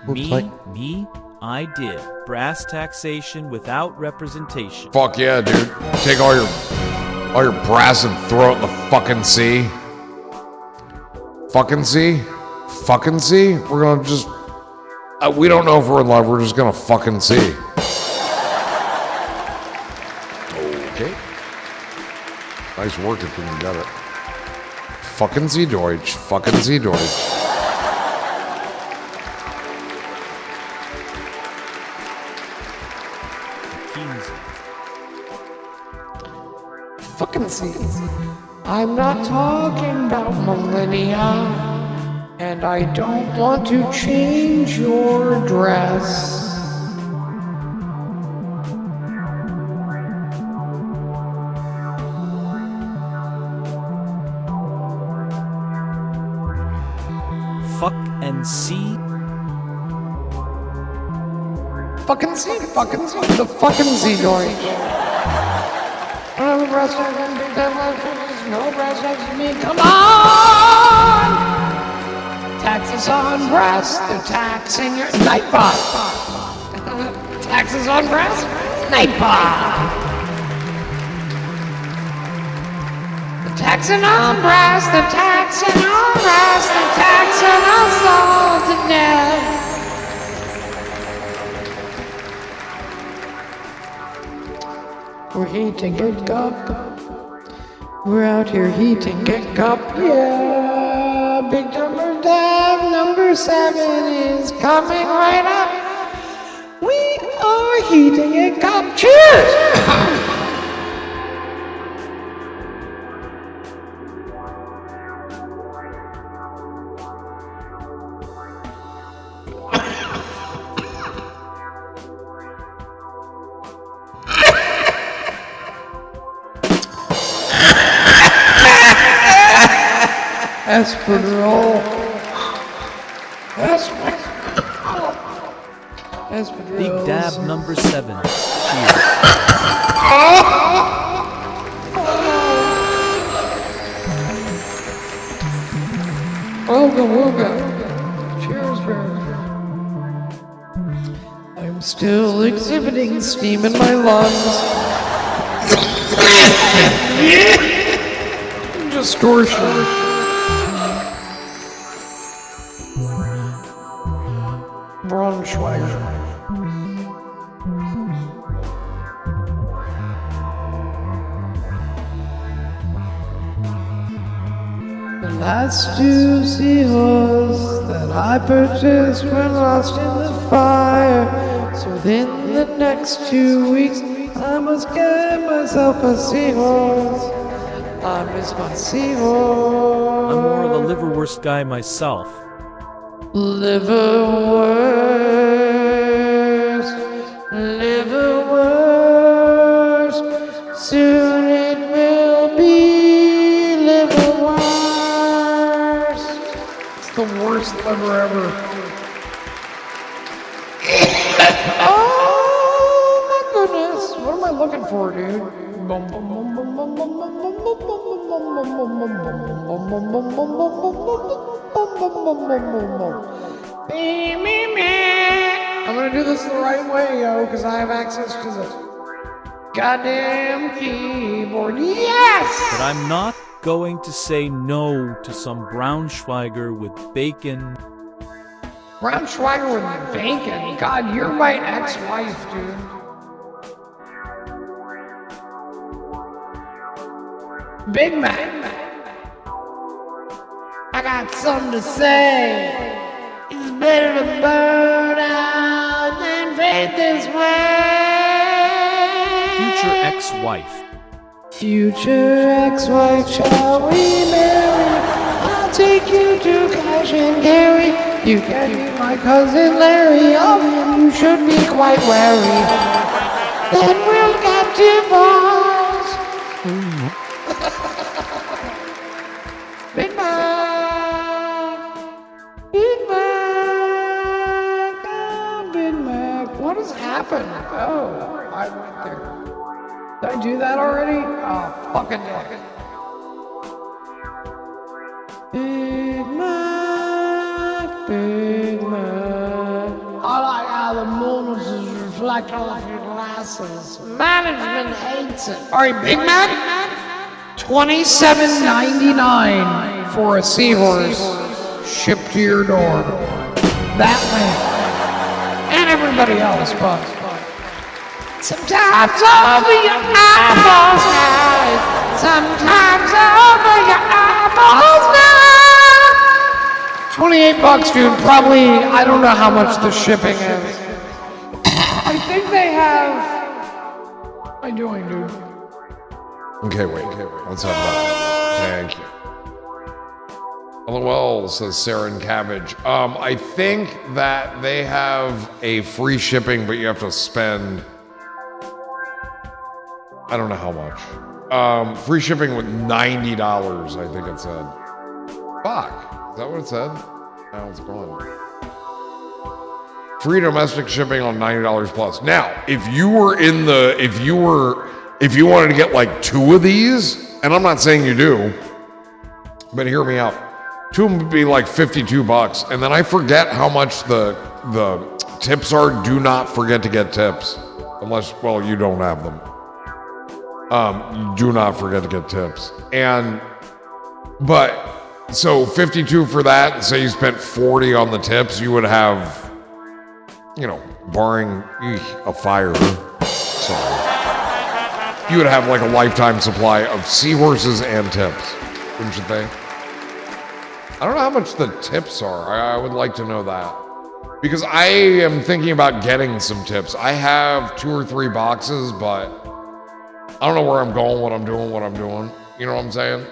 Me, I did. Brass taxation without representation. Fuck yeah, dude. Take all your brass and throw it in the fucking sea. Fucking sea? Fucking sea? We're gonna just... we don't know if we're in love. We're just gonna fucking see. Okay. Nice work if you can get it. Fucking Sie Deutsch. Fucking Sie Deutsch. Fucking see. I'm not talking about millennia, and I don't want to change your dress. Fuck and see. Fucking Z, the fucking Z-joint. No breast exercise, big time exercise, no breast exercise, me, come on! Taxes on breast, they're taxing your Nightbot. Taxes on breast, Nightbot. The taxing on breast, the taxing on breast, the taxing us all to death. We're heating it up. We're out here heating it up. Yeah, big number dab, number 7 is coming right up. We are heating it up. Cheers! Espadrille. Espadrille. Big dab number 7. Cheers. Wooga. Cheers, bro. I'm still exhibiting steam in my lungs. Distortion. Braunschweiger. The last 2 seahorse that I purchased were lost in the fire. So within the next 2 weeks, I must get myself a seahorse. I miss my seahorse. I'm more of a liverwurst guy myself. Liverwurst. Soon it will be liverwurst. It's the worst liver ever. Oh my goodness! What am I looking for, dude? I'm gonna do this the right way, yo, because I have access to the goddamn keyboard. Yes! But I'm not going to say no to some Braunschweiger with bacon. Braunschweiger with bacon? God, you're my ex-wife, dude. Big Mac. I got something to say. It's better to burn out than fade this way. Future ex-wife. Future ex-wife, shall we marry? I'll take you to cash and carry. You can be my cousin Larry. Of him you should be quite wary. Then we'll get divorced. Big Mac. Big Mac. Oh, Big Mac. What has happened? Oh, I went there. Did I do that already? Oh, fucking yeah. Big Mac, Big Mac. I like how the moon is reflecting off your glasses. Management hates it. All right, Big Mac. $27.99 for a seahorse shipped to your door. That way. And everybody else, but. Sometimes over your eyeballs, guys. Sometimes over your eyeballs, guys. $28, dude. Probably, I don't know how much the shipping is. I think they have. What am I doing, dude? Okay, wait. Let's have that. Thank you. LOL, says Sarah and Cabbage. I think that they have a free shipping, but you have to spend, I don't know how much. Free shipping with $90, I think it said. Fuck. Is that what it said? Now it's gone. Free domestic shipping on $90 plus. Now, if you wanted to get like 2 of these, and I'm not saying you do, but hear me out. 2 of them would be like $52, and then I forget how much the tips are. Do not forget to get tips, unless, well, you don't have them. You do not forget to get tips. But so 52 for that, say you spent 40 on the tips, you would have, you know, barring a fire, sorry, you would have like a lifetime supply of seahorses and tips, wouldn't you think? I don't know how much the tips are. I would like to know that. Because I am thinking about getting some tips. I have 2 or 3 boxes, but I don't know where I'm going, what I'm doing. You know what I'm saying?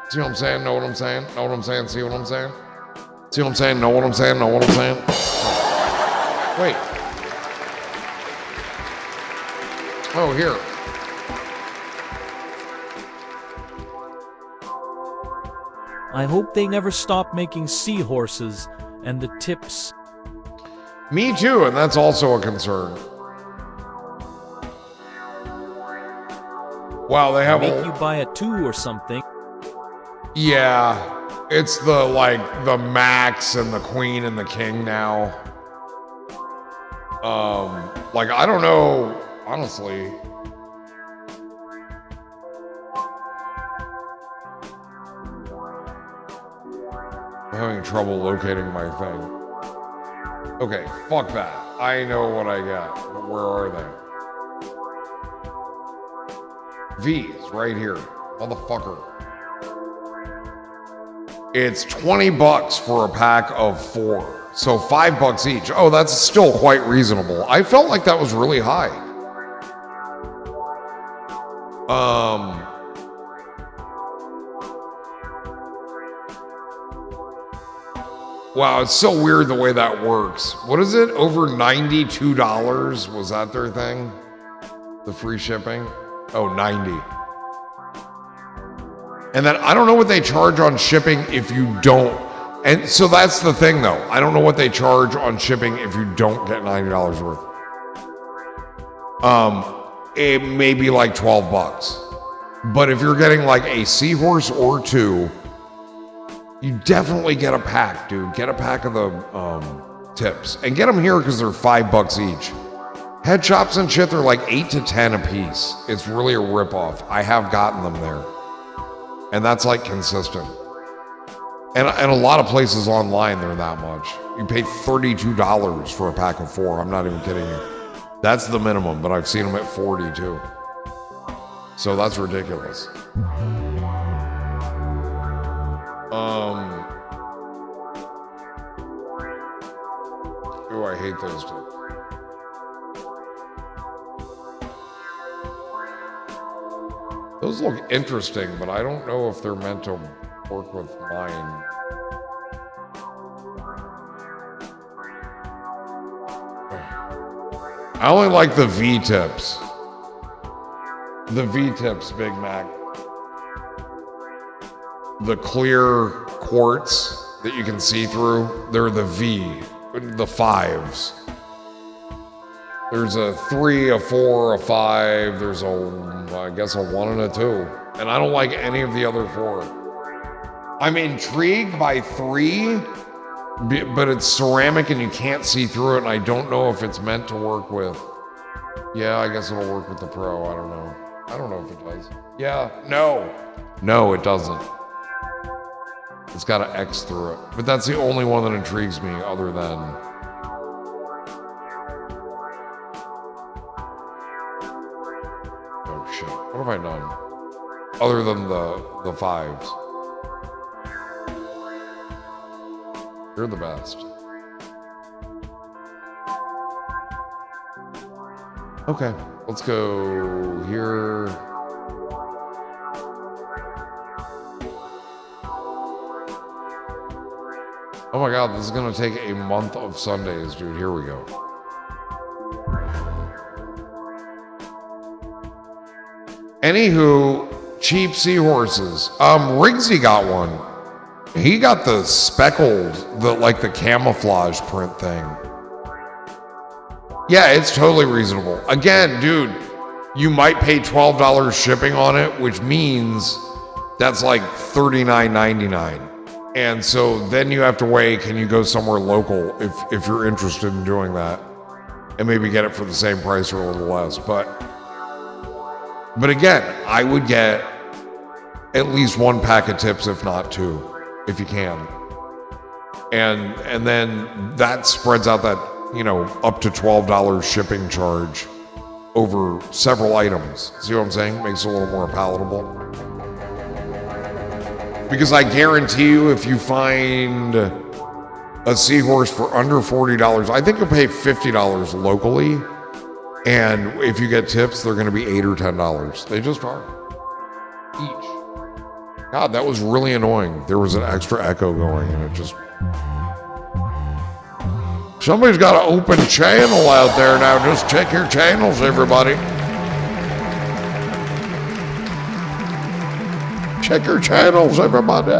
See what I'm saying? Know what I'm saying? Know what I'm saying? See what I'm saying? See what I'm saying? Know what I'm saying? Know what I'm saying? Wait. Oh, here. I hope they never stop making seahorses and the tips. Me too, and that's also a concern. Wow, they have Make you buy a 2 or something. Yeah, it's the Max and the Queen and the King now. Like, I don't know, honestly. I'm having trouble locating my thing. Okay, fuck that. I know what I got, but where are they? V's right here, motherfucker. It's $20 for a pack of 4, so $5 each. Oh, that's still quite reasonable. I felt like that was really high. Wow, it's so weird the way that works. What is it? Over $92? Was that their thing? The free shipping? Oh, 90. And then I don't know what they charge on shipping if you don't. And so that's the thing though. I don't know what they charge on shipping if you don't get $90 worth. It may be like $12. But if you're getting like a seahorse or 2, you definitely get a pack, dude. Get a pack of the tips. And get them here because they're $5 each. Head shops and shit, they're like 8 to 10 a piece. It's really a ripoff. I have gotten them there. And that's like consistent. And a lot of places online, they're that much. You pay $32 for a pack of 4. I'm not even kidding you. That's the minimum, but I've seen them at 40 too. So that's ridiculous. Oh, I hate those two. Those look interesting, but I don't know if they're meant to work with mine. I only like the V-tips. The V-tips, Big Mac. The clear quartz that you can see through, they're the V, the 5s. There's a 3, a 4, a 5, there's I guess a 1 and a 2. And I don't like any of the other 4. I'm intrigued by 3, but it's ceramic and you can't see through it, and I don't know if it's meant to work with. Yeah, I guess it'll work with the Pro, I don't know. I don't know if it does. Yeah, no. No, it doesn't. It's got an X through it. But that's the only one that intrigues me other than... Oh shit, what have I done? Other than the 5s. You're the best. Okay, let's go here. Oh my god, this is gonna take a month of Sundays, dude. Here we go. Anywho, cheap seahorses. Rigsy got one. He got the speckled, the camouflage print thing. Yeah, it's totally reasonable. Again, dude, you might pay $12 shipping on it, which means that's like $39.99. And so then you have to weigh, can you go somewhere local if you're interested in doing that and maybe get it for the same price or a little less. But again, I would get at least one pack of tips, if not two, if you can. And then that spreads out that, up to $12 shipping charge over several items. See what I'm saying? Makes it a little more palatable. Because I guarantee you, if you find a seahorse for under $40, I think you'll pay $50 locally. And if you get tips, they're going to be $8 or $10. They just are. Each. God, that was really annoying. There was an extra echo going and it just... Somebody's got an open channel out there now. Just check your channels, everybody. Check your channels, everybody.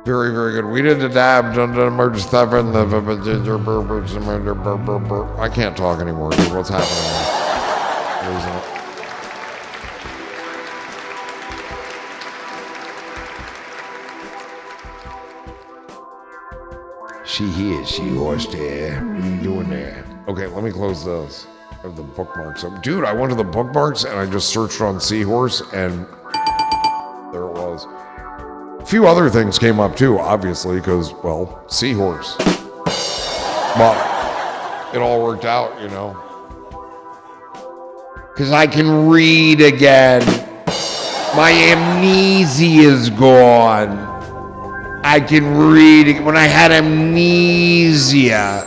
Very, very good. We did the dab, done the merge stuff, and I can't talk anymore, dude. What's happening? Losing it. See here, seahorse there. What are you doing there? Okay, let me close this. I have the bookmarks up. Dude, I went to the bookmarks and I just searched on seahorse and there it was. A few other things came up too, obviously, because, well, seahorse. But it all worked out, Because I can read again. My amnesia's gone. I can read. When I had amnesia,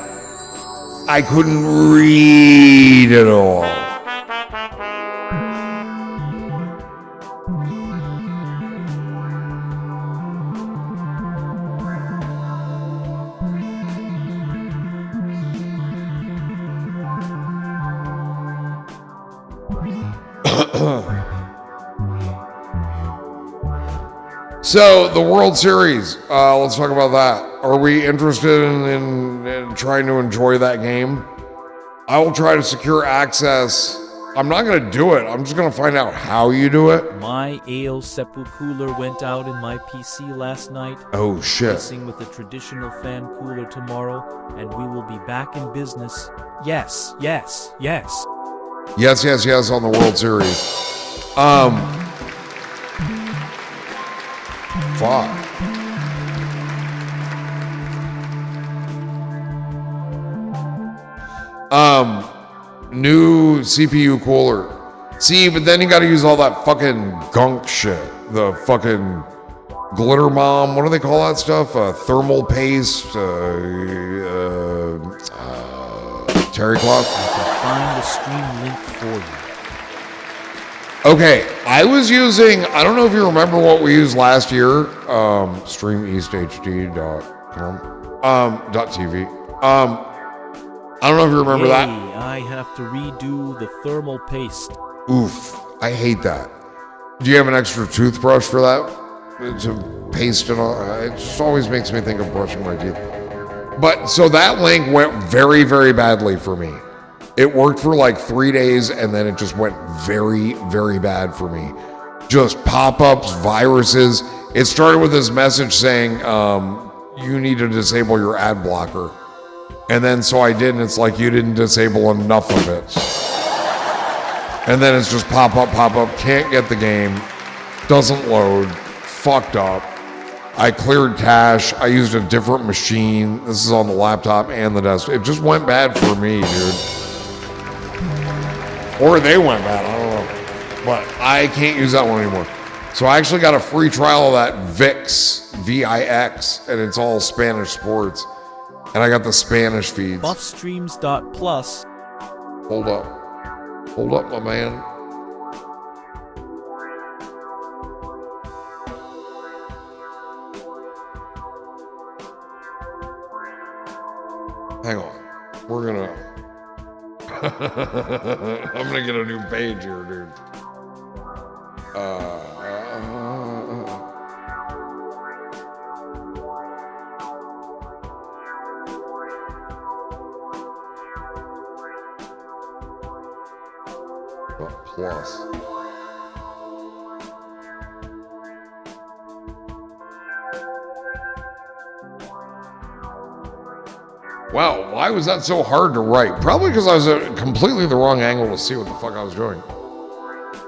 I couldn't read at all. So, the World Series, let's talk about that. Are we interested in trying to enjoy that game? I will try to secure access. I'm not going to do it. I'm just going to find out how you do it. My ale cooler went out in my PC last night. Oh, shit. Replacing with a traditional fan cooler tomorrow, and we will be back in business. Yes, yes, yes. Yes, yes, yes on the World Series. Fuck. New CPU cooler. See, but then you gotta use all that fucking gunk shit. The fucking glitter bomb. What do they call that stuff? Thermal paste. Terry cloth. I can find the stream link for you. Okay, I was using, I don't know if you remember what we used last year, streameasthd.com, .tv. I don't know if you remember that. I have to redo the thermal paste. Oof, I hate that. Do you have an extra toothbrush for that? To paste and all? It just always makes me think of brushing my teeth. But, so that link went very, very badly for me. It worked for like 3 days and then it just went very, very bad for me. Just pop-ups, viruses. It started with this message saying, you need to disable your ad blocker. And then so I did, and it's like, you didn't disable enough of it. And then it's just pop up, can't get the game, doesn't load, fucked up. I cleared cache, I used a different machine. This is on the laptop and the desk. It just went bad for me, dude. Or they went bad, I don't know. But I can't use that one anymore. So I actually got a free trial of that VIX, V-I-X, and it's all Spanish sports. And I got the Spanish feeds. Buffstreams.plus. Hold up, my man. Hang on. We're gonna... I'm gonna get a new page here, dude. Plus. Wow, why was that so hard to write? Probably because I was at completely the wrong angle to see what the fuck I was doing.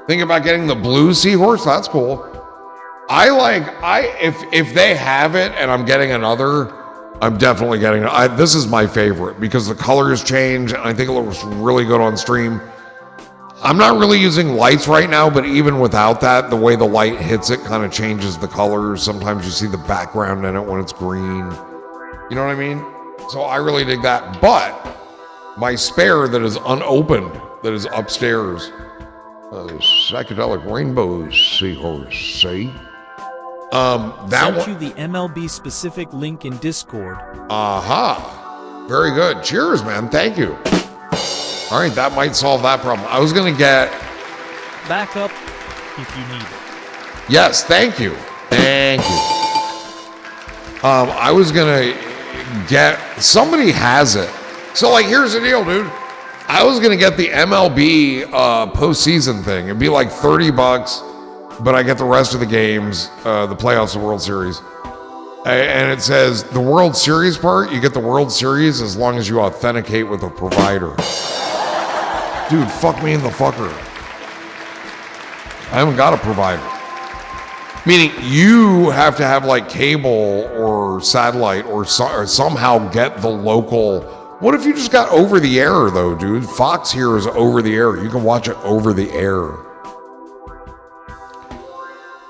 Think about getting the blue seahorse. That's cool. If they have it and I'm getting another, I'm definitely getting it. This is my favorite because the colors change and I think it looks really good on stream. I'm not really using lights right now, but even without that, the way the light hits it kind of changes the colors. Sometimes you see the background in it when it's green. You know what I mean? So I really dig that. But my spare that is unopened, that is upstairs, psychedelic rainbow seahorse, see? That Sent you the MLB specific link in Discord. Aha. Very good. Cheers, man. Thank you. All right, that might solve that problem. I was going to get... Backup if you need it. Yes, thank you. Thank you. I was going to get... Somebody has it. So, like, here's the deal, dude. I was going to get the MLB postseason thing. It'd be like $30, but I get the rest of the games, the playoffs, the World Series. And it says the World Series part, you get the World Series as long as you authenticate with a provider. Dude, fuck me in the fucker. I haven't got a provider. Meaning you have to have like cable or satellite or somehow get the local. What if you just got over the air though, dude? Fox here is over the air. You can watch it over the air.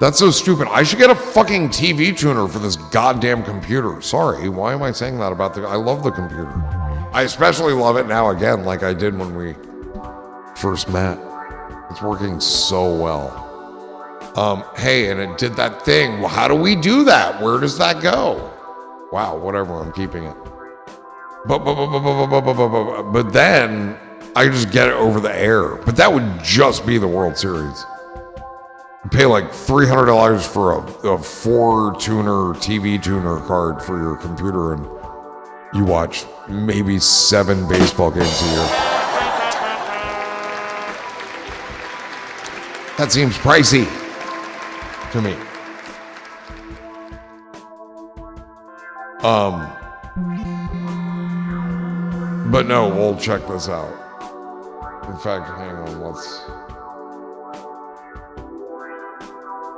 That's so stupid. I should get a fucking TV tuner for this goddamn computer. Sorry, why am I saying that about I love the computer. I especially love it now again like I did when we first met. It's working so well. Hey, and it did that thing. Well, how do we do that? Where does that go? Wow, whatever, I'm keeping it. But then I just get it over the air. But that would just be the World Series. You pay like $300 for a 4-tuner TV tuner card for your computer, and you watch maybe 7 baseball games a year. That seems pricey to me. But no, we'll check this out. In fact, hang on, let's...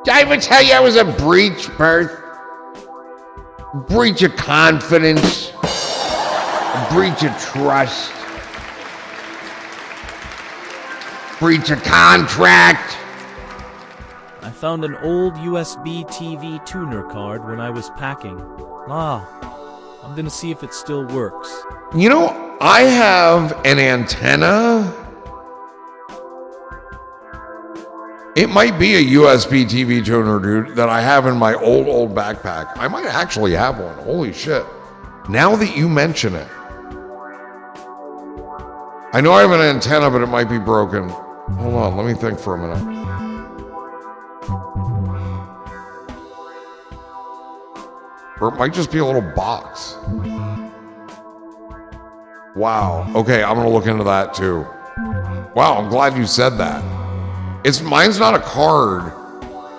Did I ever tell you I was a breach, Bert? Breach of confidence. A breach of trust. Breach of contract. I found an old USB TV tuner card when I was packing. I'm gonna see if it still works. You know, I have an antenna. It might be a USB TV tuner, dude, that I have in my old backpack. I might actually have one. Holy shit. Now that you mention it. I know I have an antenna, but it might be broken. Hold on, let me think for a minute. Or it might just be a little box. Wow. Okay, I'm gonna look into that too. Wow, I'm glad you said that. Mine's not a card.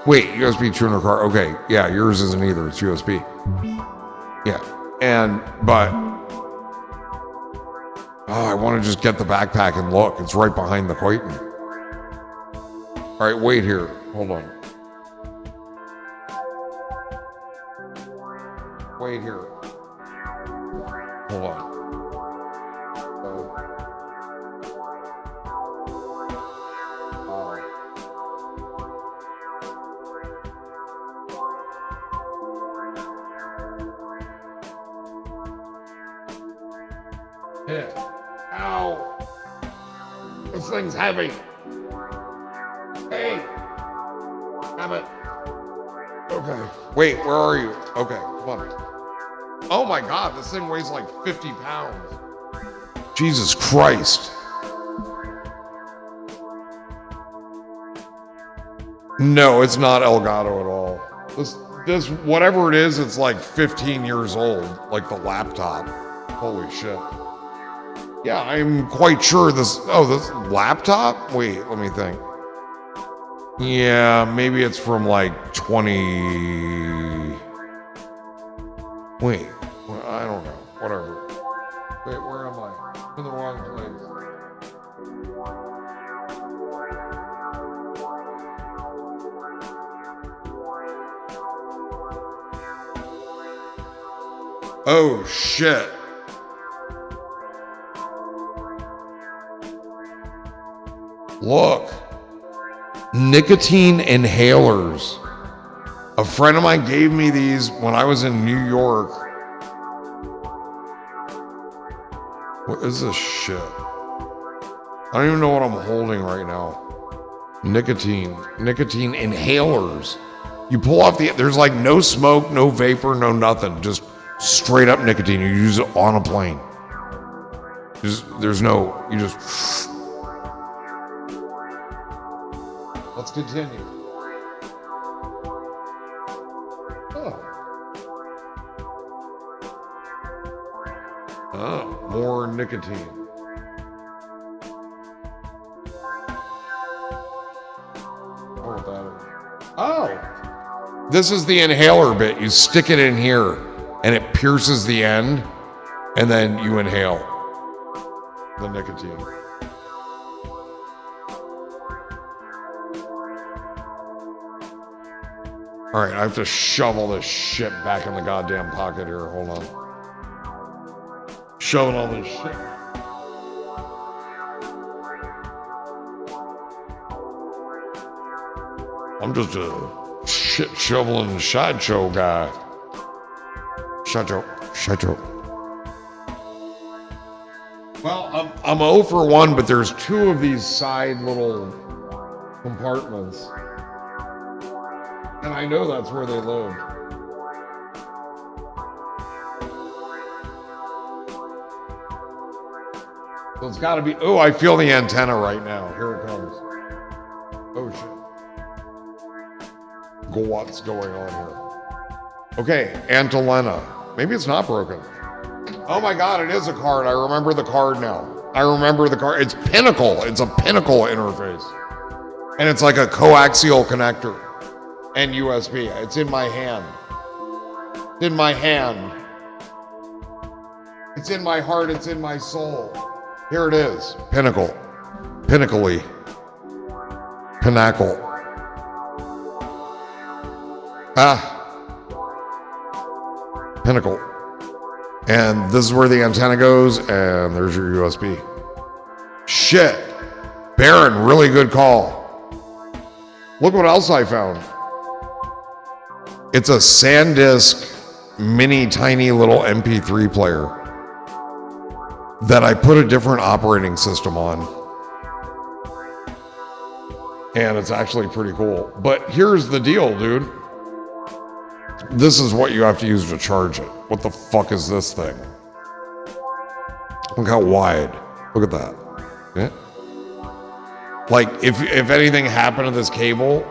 Wait, USB tuner card. Okay, yeah, yours isn't either. It's USB. Yeah, but I want to just get the backpack and look. It's right behind the curtain. All right, wait here. Hold on. Wait here. Hold on. Yeah. Ow. This thing's heavy. Hey. Have it. Okay. Wait, where are you? Okay, come on. Oh my God, this thing weighs like 50 pounds. Jesus Christ. No, it's not Elgato at all. This, whatever it is, it's like 15 years old, like the laptop. Holy shit. Yeah, I'm quite sure this laptop? Wait, let me think. Yeah, maybe it's from like 20. Wait, well, I don't know. Whatever. Wait, where am I? I'm in the wrong place. Oh, shit. Look. Nicotine inhalers. A friend of mine gave me these when I was in New York. What is this shit? I don't even know what I'm holding right now. Nicotine inhalers. You pull off there's like no smoke, no vapor, no nothing. Just straight up nicotine. You use it on a plane. Let's continue. Oh, more nicotine. Oh, this is the inhaler bit. You stick it in here, and it pierces the end, and then you inhale the nicotine. All right, I have to shovel this shit back in the goddamn pocket here. Hold on. Shoving all this shit. I'm just a shit shoveling sideshow guy. Sideshow. Well, I'm 0 for 1, but there's 2 of these side little compartments. And I know that's where they lived. So it's got to be. Oh, I feel the antenna right now. Here it comes. Oh, shit. What's going on here? Okay, Antelena. Maybe it's not broken. Oh my God, it is a card. I remember the card now. I remember the card. It's Pinnacle. It's a Pinnacle interface. And it's like a coaxial connector and USB. It's in my hand. It's in my hand. It's in my heart. It's in my soul. Here it is. Pinnacle. Pinnacle-y. Pinnacle. Pinnacle. And this is where the antenna goes, and there's your USB. Shit. Baron, really good call. Look what else I found. It's a SanDisk mini tiny little MP3 player that I put a different operating system on. And it's actually pretty cool. But here's the deal, dude. This is what you have to use to charge it. What the fuck is this thing? Look how wide. Look at that. Yeah. Like, if anything happened to this cable,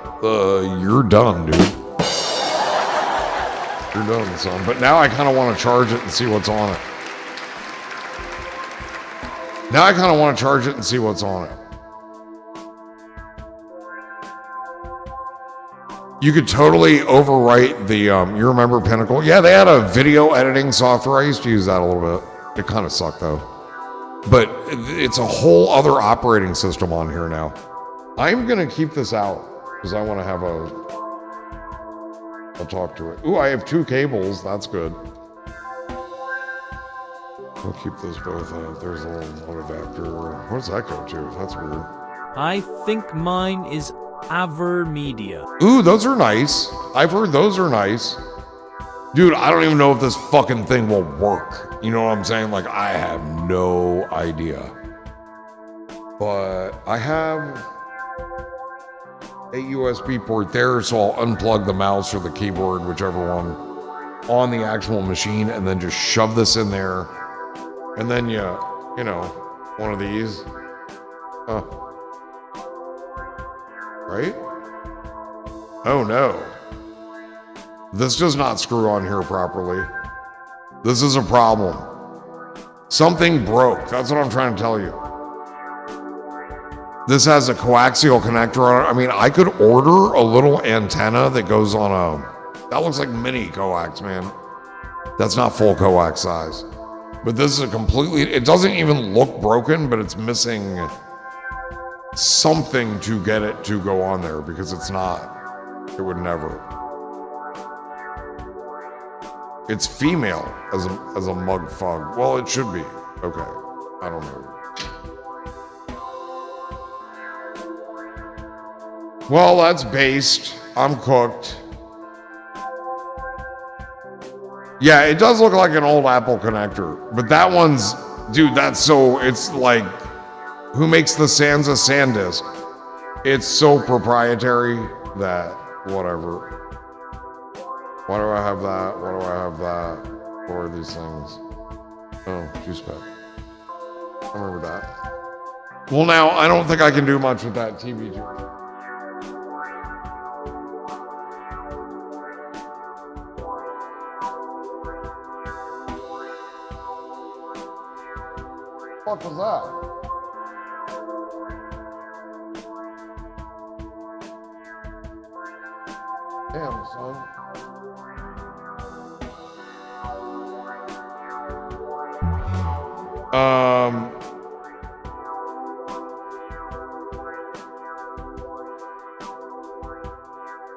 you're done, dude. You're done, son. But now I kind of want to charge it and see what's on it. Now I kind of want to charge it and see what's on it. You could totally overwrite the, you remember Pinnacle? Yeah, they had a video editing software. I used to use that a little bit. It kind of sucked though. But it's a whole other operating system on here now. I'm going to keep this out because I want to have I'll talk to it. Ooh, I have 2 cables. That's good. We'll keep those both out. There's a little adapter. What does that go to? That's weird. I think mine is Avermedia. Ooh, those are nice. I've heard those are nice. Dude, I don't even know if this fucking thing will work. You know what I'm saying? Like, I have no idea. But I have a USB port there, so I'll unplug the mouse or the keyboard, whichever one, on the actual machine, and then just shove this in there. And then you know, one of these. Right? Oh no. This does not screw on here properly. This is a problem. Something broke. That's what I'm trying to tell you. This has a coaxial connector on it. I mean, I could order a little antenna that goes on a... That looks like mini coax, man. That's not full coax size. But this is a completely... It doesn't even look broken, but it's missing something to get it to go on there because it's not. It would never. It's female as a mug fug. Well, it should be. Okay. I don't know. Well, that's based. I'm cooked. Yeah, it does look like an old Apple connector. But that one's... Dude, that's so... It's like... Who makes the Sansa SanDisk? It's so proprietary that... Whatever. Why do I have that? Why do I have that? What are these things? Oh, juice pack. I remember that. Well, now, I don't think I can do much with that TV tuner. What was that? Damn, son.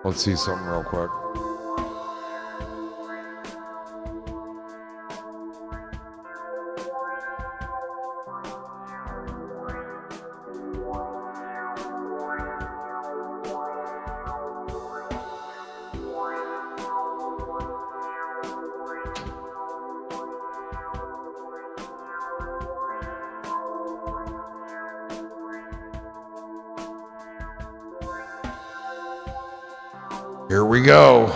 Let's see something real quick. Here we go.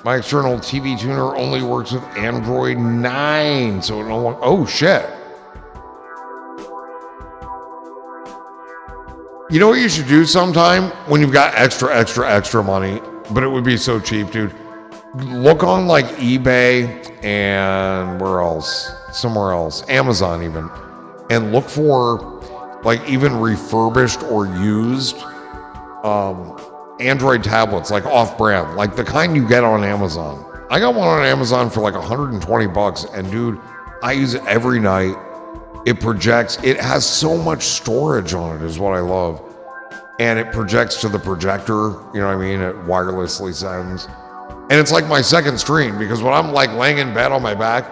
My external TV tuner only works with Android 9, so no one... Oh, shit. You know what you should do sometime when you've got extra money, but it would be so cheap, dude? Look on like eBay and where else? Somewhere else. Amazon even. And look for like even refurbished or used Android tablets, like off-brand, like the kind you get on Amazon. I got one on Amazon for like $120, and dude, I use it every night. It projects. It has so much storage on it is what I love. And it projects to the projector, you know what I mean? It wirelessly sends. And it's like my second screen because when I'm like laying in bed on my back,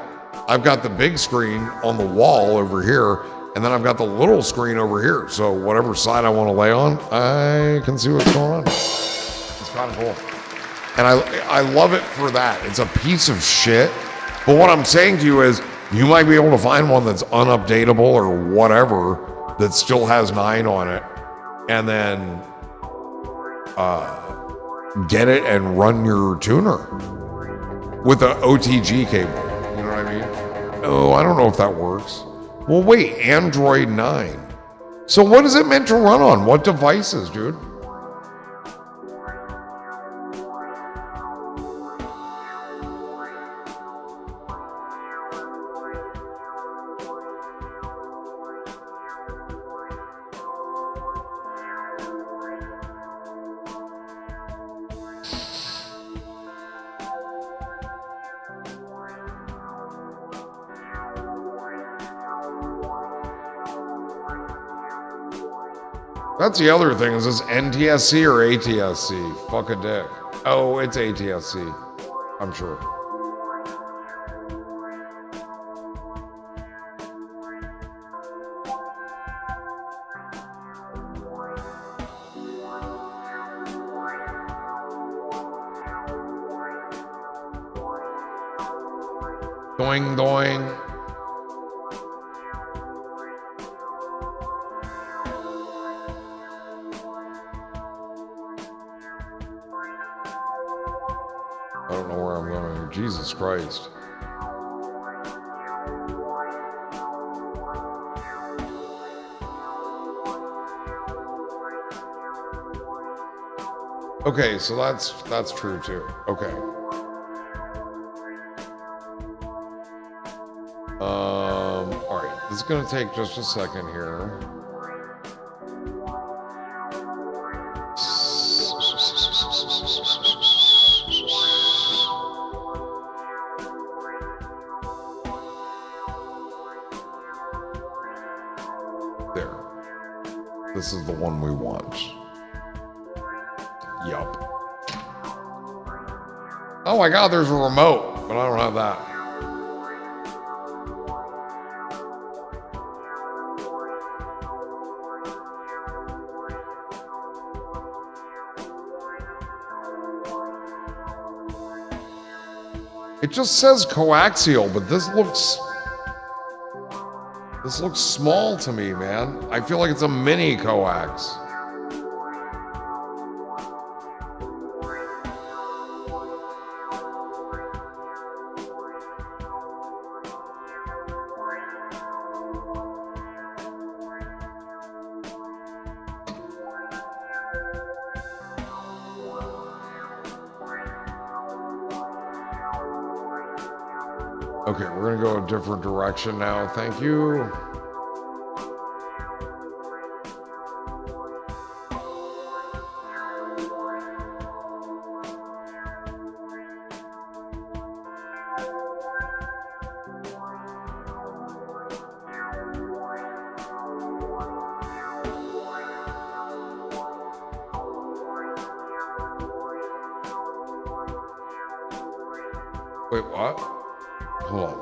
I've got the big screen on the wall over here, and then I've got the little screen over here. So whatever side I want to lay on, I can see what's going on. It's kind of cool. And I love it for that. It's a piece of shit. But what I'm saying to you is you might be able to find one that's unupdatable or whatever that still has 9 on it. And then get it and run your tuner with an OTG cable. You know what I mean? Oh, I don't know if that works. Well, wait, Android 9. So what is it meant to run on? What devices, dude? That's the other thing. Is this NTSC or ATSC? Fuck a dick. Oh, it's ATSC. I'm sure. Doing, doing. I don't know where I'm going. Jesus Christ. Okay, so that's true too. Okay. All right. This is going to take just a second here. There. This is the one we want. Yup. Oh my god, there's a remote, but I don't have that. It just says coaxial, but this looks small to me, man. I feel like it's a mini coax. Okay, we're gonna go a different direction now. Thank you. Wait, what? Hold on.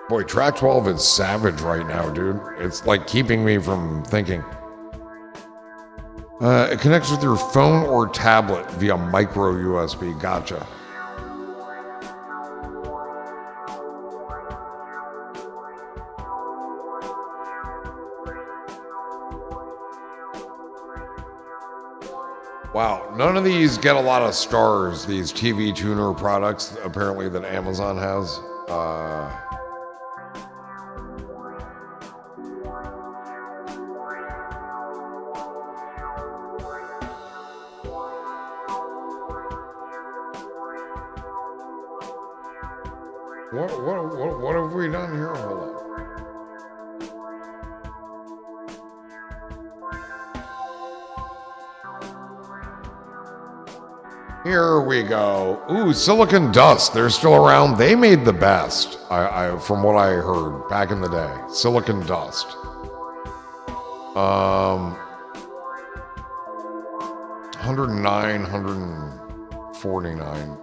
Boy, track 12 is savage right now, dude. It's like keeping me from thinking. It connects with your phone or tablet via micro USB. Gotcha. Wow, none of these get a lot of stars, these TV tuner products, apparently, that Amazon has. What have we done here? Hold on. Here we go. Ooh, silicon dust. They're still around. They made the best, from what I heard back in the day. Silicon dust. 109, 149.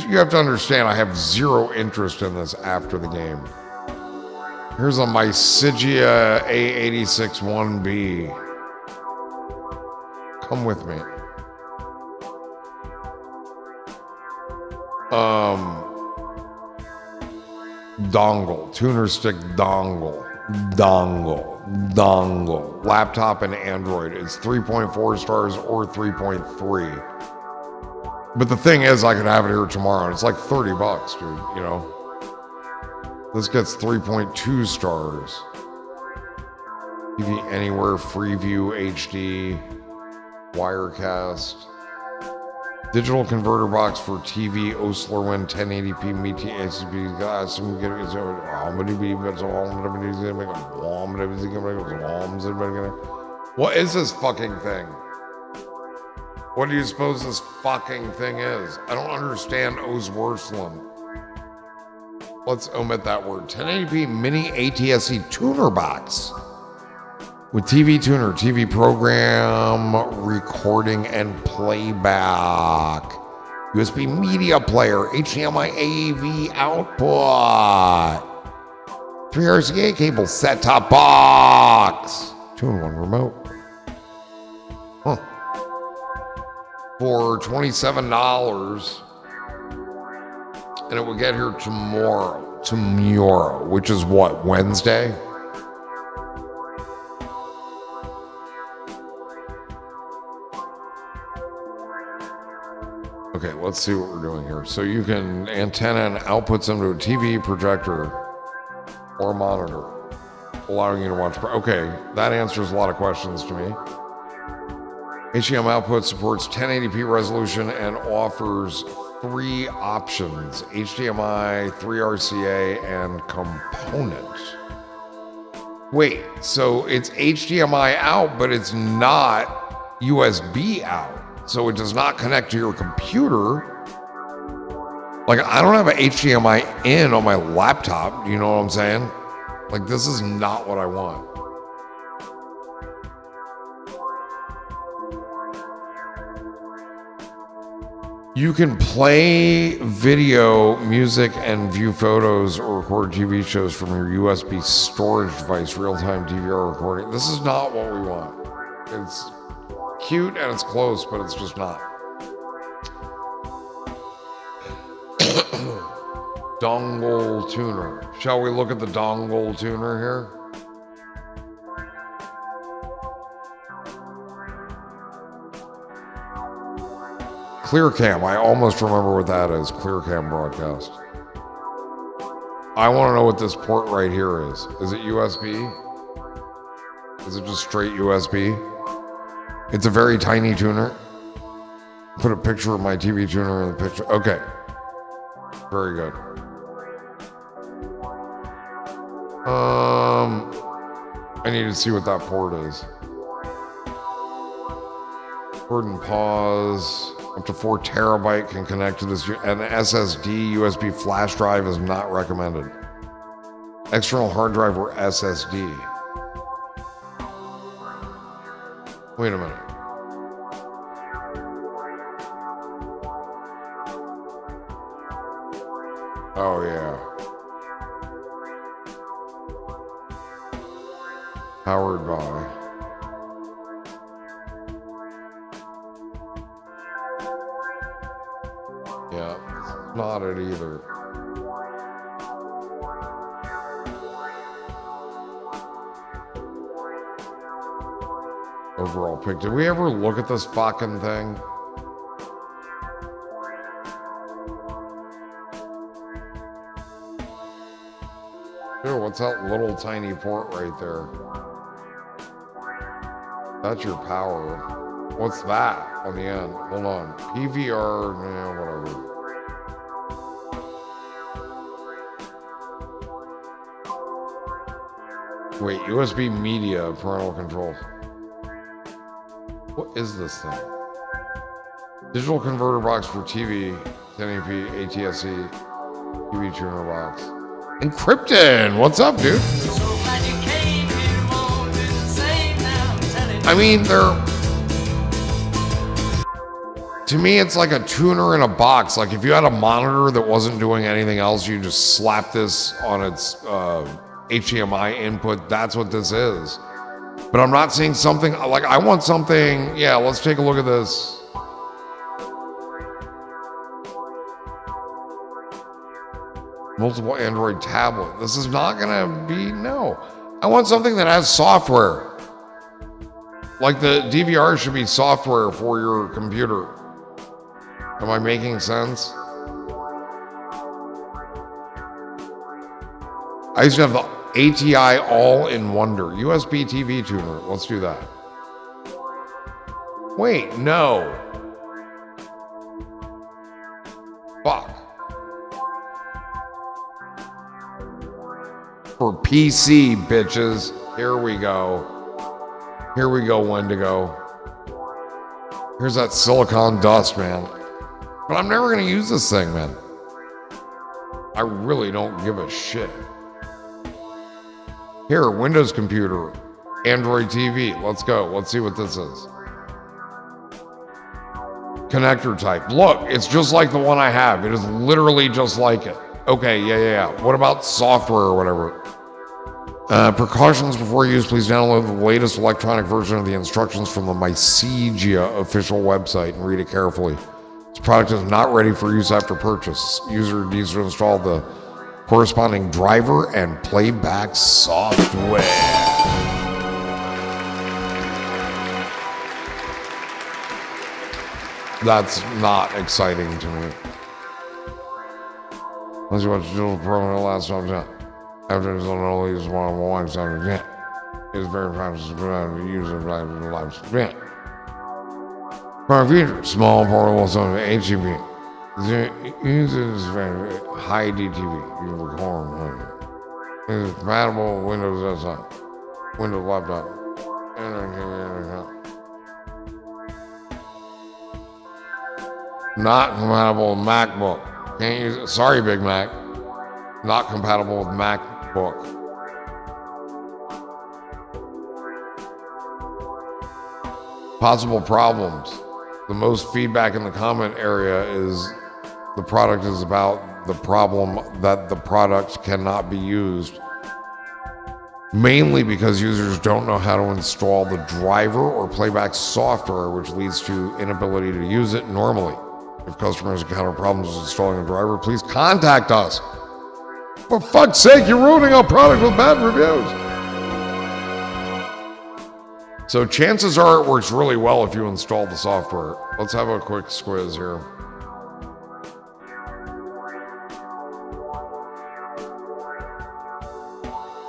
You have to understand, I have zero interest in this after the game. Here's a Mysigia A86 1B. Come with me. Dongle, tuner stick dongle. Laptop and Android. It's 3.4 stars or 3.3. But the thing is, I could have it here tomorrow, and it's like $30, dude, you know? This gets 3.2 stars. TV Anywhere, Freeview, HD, Wirecast. Digital converter box for TV, Osler Win, 1080p, MITI, ACP, What is this fucking thing? What do you suppose this fucking thing is? I don't understand Osworthland. Let's omit that word. 1080p mini ATSC tuner box. With TV tuner, TV program, recording and playback. USB media player, HDMI AV output. 3 RCA cable, set-top box. 2-in-1 remote. Huh. For $27, and it will get here tomorrow, which is what, Wednesday? Okay, let's see what we're doing here. So you can antenna and outputs into a TV projector or monitor, allowing you to watch. Okay, that answers a lot of questions to me. HDMI output supports 1080p resolution and offers 3 options: HDMI, 3 RCA, and component. Wait, so it's HDMI out, but it's not USB out. So it does not connect to your computer. Like, I don't have an HDMI in on my laptop. Do you know what I'm saying? Like, this is not what I want. You can play video, music, and view photos or record TV shows from your USB storage device, real-time DVR recording. This is not what we want. It's cute and it's close, but it's just not. Dongle tuner. Shall we look at the dongle tuner here? ClearCam. I almost remember what that is. ClearCam broadcast. I want to know what this port right here is. Is it USB? Is it just straight USB? It's a very tiny tuner. Put a picture of my TV tuner in the picture. Okay. Very good. I need to see what that port is. Record and pause. Up to 4 terabyte can connect to this. An SSD USB flash drive is not recommended. External hard drive or SSD. Wait a minute. Oh, yeah. Powered by. Yeah, it's not it either. Overall pick. Did we ever look at this fucking thing? Dude, what's that little tiny port right there? That's your power. What's that on the end? Hold on. PVR, whatever. Wait, USB media parental control. What is this thing? Digital converter box for TV, 1080p, ATSC, TV tuner box. Encrypted! What's up, dude? I mean, to me, it's like a tuner in a box. Like if you had a monitor that wasn't doing anything else, you just slap this on its HDMI input. That's what this is. But I'm not seeing something, like I want something, yeah, let's take a look at this. Multiple Android tablet. This is not gonna be, no. I want something that has software. Like the DVR should be software for your computer. Am I making sense? I used to have the ATI All-in-Wonder USB TV tuner. Let's do that. Wait, no. Fuck. For PC, bitches. Here we go. Here we go, Wendigo. Here's that silicon dust, man. But I'm never gonna use this thing, man. I really don't give a shit. Here, Windows computer, Android TV. Let's go. Let's see what this is. Connector type. Look, it's just like the one I have. It is literally just like it. Okay, yeah. What about software or whatever? Precautions before use. Please download the latest electronic version of the instructions from the Mycegia official website and read it carefully. This product is not ready for use after purchase. User needs to install the corresponding driver and playback software. That's not exciting to me. Let's see what you do program last time. After it's on all these one time, yeah. It's very fast to use it like the lives. Yeah. For a future, small portable son HDB. Uses high DTV. You record. It's compatible with Windows desktop, Windows laptop, not compatible with MacBook. Can't use it. Sorry, Big Mac. Not compatible with MacBook. Possible problems. The most feedback in the comment area is the product is about the problem that the product cannot be used. Mainly because users don't know how to install the driver or playback software, which leads to inability to use it normally. If customers encounter problems with installing a driver, please contact us. For fuck's sake, you're ruining our product with bad reviews. So chances are it works really well if you install the software. Let's have a quick squiz here.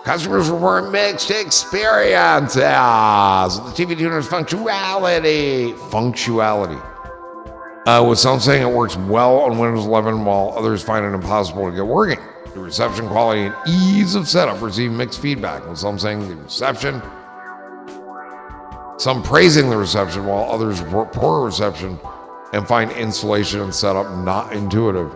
Customers report mixed experiences with the TV tuner's functionality. With some saying it works well on Windows 11, while others find it impossible to get working. The reception quality and ease of setup receive mixed feedback, with some saying the reception, some praising the reception, while others report poor reception and find installation and setup not intuitive.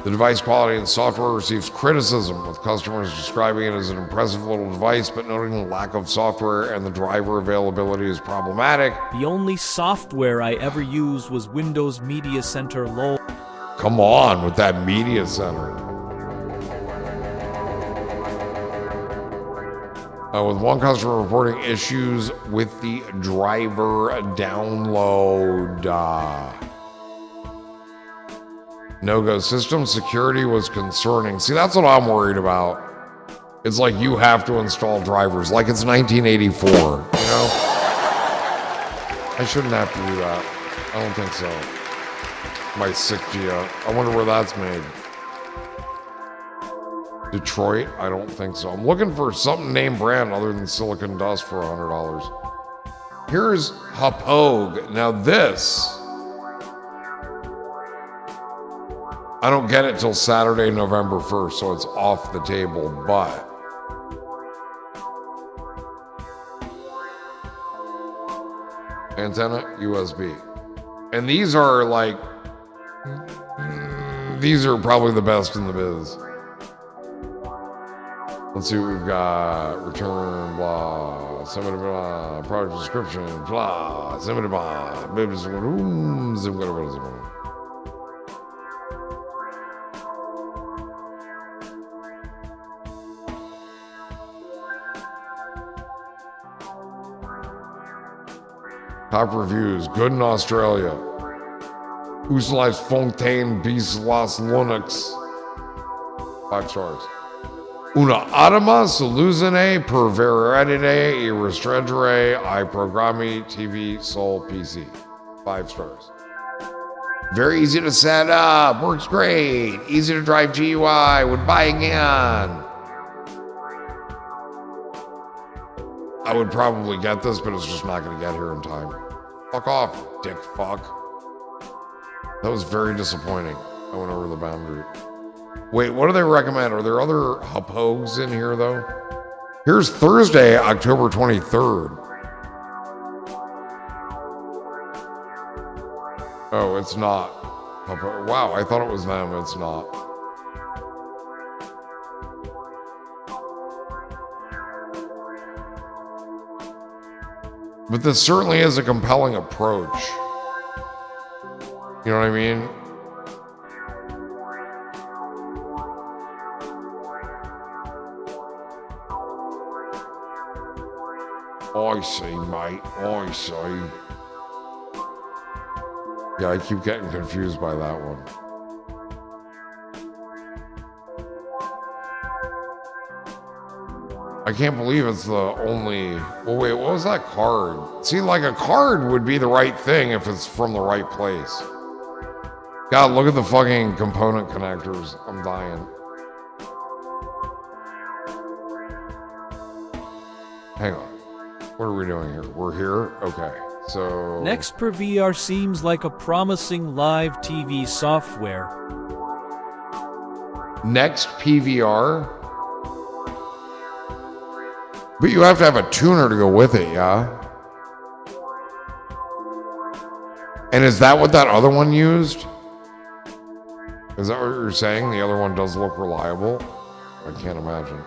The device quality and software receives criticism, with customers describing it as an impressive little device, but noting the lack of software and the driver availability is problematic. The only software I ever used was Windows Media Center lol. Come on with that Media Center. With one customer reporting issues with the driver download. No-go system security was concerning. See, that's what I'm worried about. It's like you have to install drivers, like it's 1984, you know? I shouldn't have to do that. I don't think so. My sick Gia. I wonder where that's made. Detroit? I don't think so. I'm looking for something name brand other than Silicon Dust for $100. Here's Hapog. Now this, I don't get it till Saturday, November 1st, so it's off the table, but antenna, USB. And these are like, these are probably the best in the biz. Let's see what we've got. Return, blah, somebody, blah, product description, blah, somebody, blah, baby, top reviews, good in Australia. Uslice Fontaine Bis Las Linux. 5 stars. Una arma soluzione per veredere e restringere I programmi TV Sol PC. 5 stars. Very easy to set up, works great, easy to drive GUI, would buy again. I would probably get this, but it's just not going to get here in time. Fuck off, dick fuck. That was very disappointing. I went over the boundary. Wait, what do they recommend? Are there other Hapogs in here, though? Here's Thursday, October 23rd. Oh, it's not. Wow, I thought it was them. It's not. But this certainly is a compelling approach. You know what I mean? I see, mate. I see. Yeah, I keep getting confused by that one. I I can't believe it's the only. Well, wait, what was that card? See, like a card would be the right thing if it's from the right place. God, look at the fucking component connectors. I'm dying. Hang on. What are we doing here? We're here? Okay. So. Next per VR seems like a promising live TV software. Next PVR? But you have to have a tuner to go with it, yeah? And is that what that other one used? Is that what you're saying? The other one does look reliable? I can't imagine.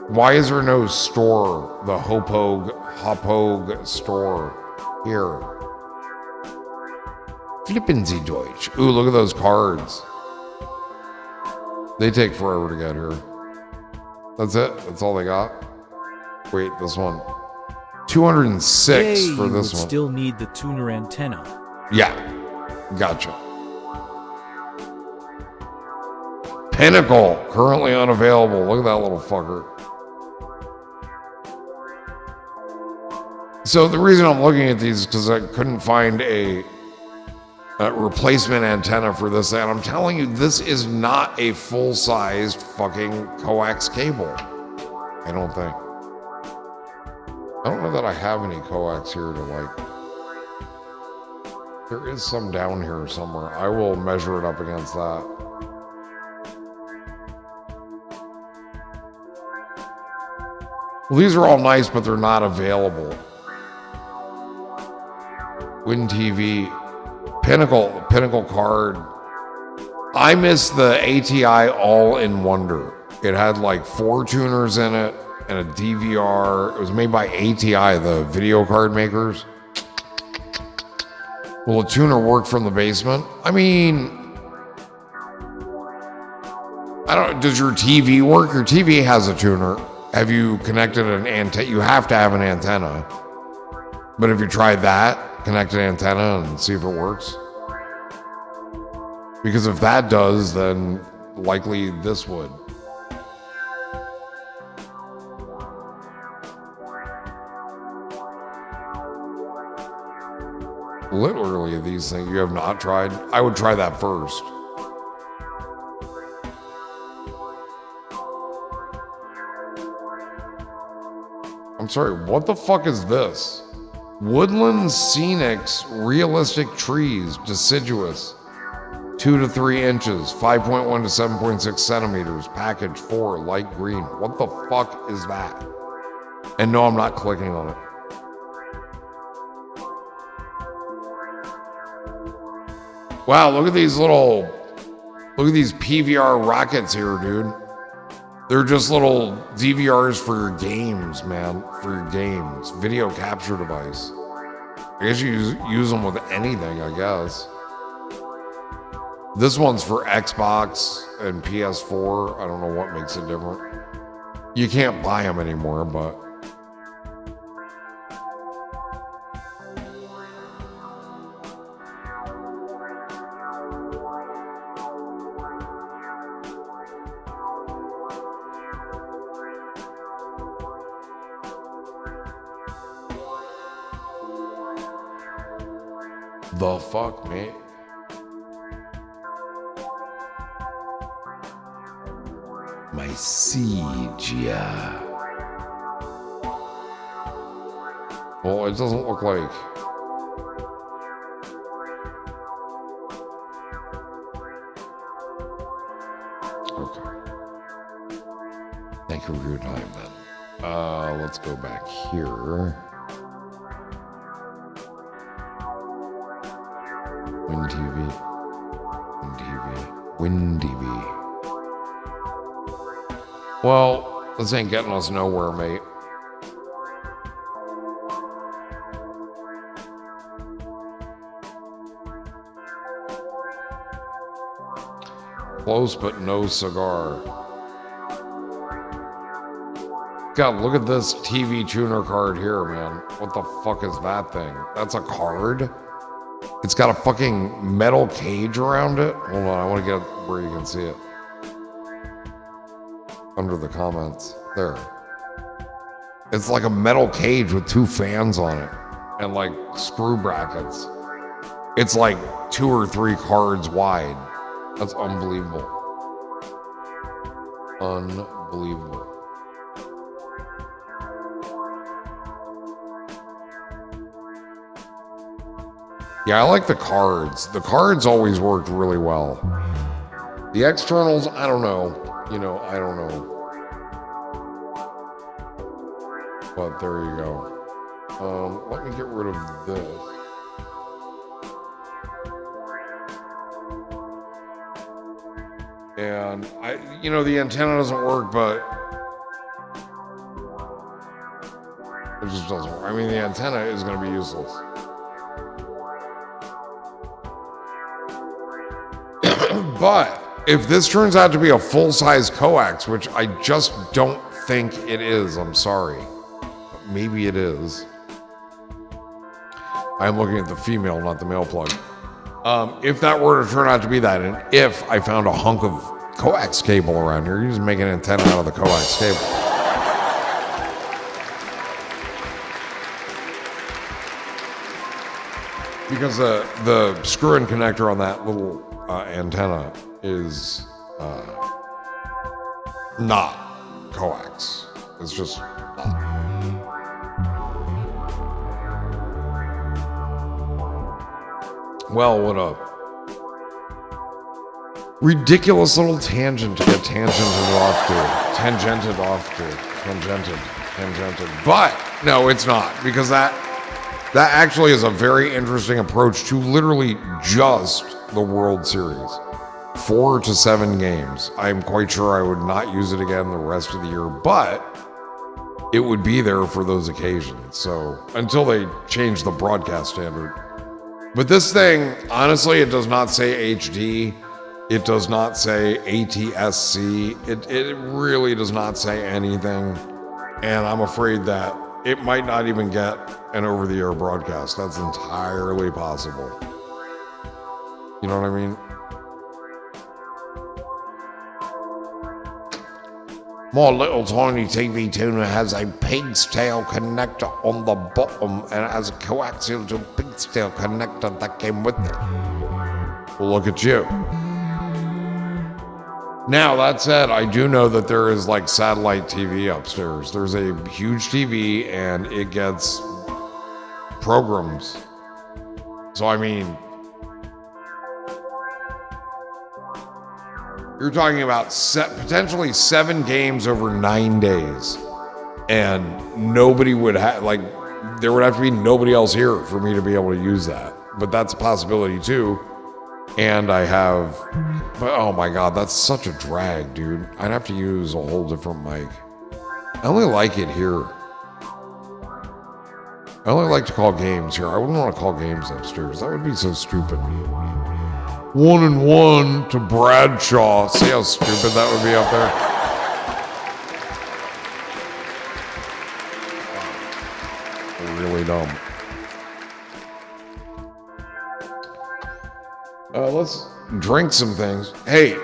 Why is there no store? The Hopog store here. Flippen Sie Deutsch. Ooh, look at those cards. They take forever to get here. That's it? That's all they got? Wait, this one. 206 Yay, for you this would one. still need the tuner antenna. Yeah. Gotcha. Pinnacle, currently unavailable. Look at that little fucker. So the reason I'm looking at these is because I couldn't find a replacement antenna for this, and I'm telling you, this is not a full-sized fucking coax cable. I don't think. I don't know that I have any coax here to like. There is some down here somewhere. I will measure it up against that. Well, these are all nice, but they're not available. Win TV. Pinnacle card. I miss the ATI All-in Wonder. It had like 4 tuners in it and a DVR. It was made by ATI, the video card makers. Will a tuner work from the basement? I mean, I don't. Does your TV work? Your TV has a tuner. Have you connected an antenna? You have to have an antenna. But have you tried that? Connect an antenna and see if it works? Because if that does, then likely this would. Literally these things you have not tried. I would try that first. I'm sorry, what the fuck is this? Woodland Scenics Realistic Trees Deciduous 2 to 3 inches 5.1 to 7.6 centimeters package 4 light green. What the fuck is that? And no, I'm not clicking on it. Wow, look at these PVR rockets here, dude. They're just little DVRs for your games, man. For your games. Video capture device. I guess you use them with anything, I guess. This one's for Xbox and PS4. I don't know what makes it different. You can't buy them anymore, but... The fuck, man? My siege, yeah. Well, it doesn't look like... Okay. Thank you for your time, then. Let's go back here. Win TV. Well, this ain't getting us nowhere, mate. Close, but no cigar. God, look at this TV tuner card here, man. What the fuck is that thing? That's a card? It's got a fucking metal cage around it. Hold on, I want to get where you can see it. under the comments. There. It's like a metal cage with 2 fans on it and like screw brackets. It's like 2 or 3 cards wide. That's unbelievable. Unbelievable. Yeah, I like the cards. The cards always worked really well. The externals, I don't know. You know, I don't know. But there you go. Let me get rid of this. And you know, the antenna doesn't work, but it just doesn't work. I mean, the antenna is going to be useless. But if this turns out to be a full-size coax, which I just don't think it is, I'm sorry. Maybe it is. I'm looking at the female, not the male plug. If that were to turn out to be that, and if I found a hunk of coax cable around here, you just make an antenna out of the coax cable. Because the screw-in connector on that little antenna is not coax. It's just not. Well, what a ridiculous little tangent to get tangented off to. Tangented. But no, it's not, because that actually is a very interesting approach to literally just the World Series. 4 to 7 games. I'm quite sure I would not use it again the rest of the year, but it would be there for those occasions. So until they change the broadcast standard. But this thing, honestly, it does not say HD. It does not say ATSC. It really does not say anything. And I'm afraid that it might not even get an over-the-air broadcast. That's entirely possible. You know what I mean? My little tiny TV tuner has a pig's tail connector on the bottom and it has a coaxial to pig's tail connector that came with it. Well, look at you. Now, that said, I do know that there is like satellite TV upstairs. There's a huge TV and it gets programs. So, I mean, you're talking about potentially 7 games over 9 days. And nobody would have, like, there would have to be nobody else here for me to be able to use that. But that's a possibility too. And I have, but oh my God, that's such a drag, dude. I'd have to use a whole different mic. I only like it here. I only like to call games here. I wouldn't want to call games upstairs. That would be so stupid. 1-1 to Bradshaw. See how stupid that would be up there? Really dumb. Let's drink some things. Hey,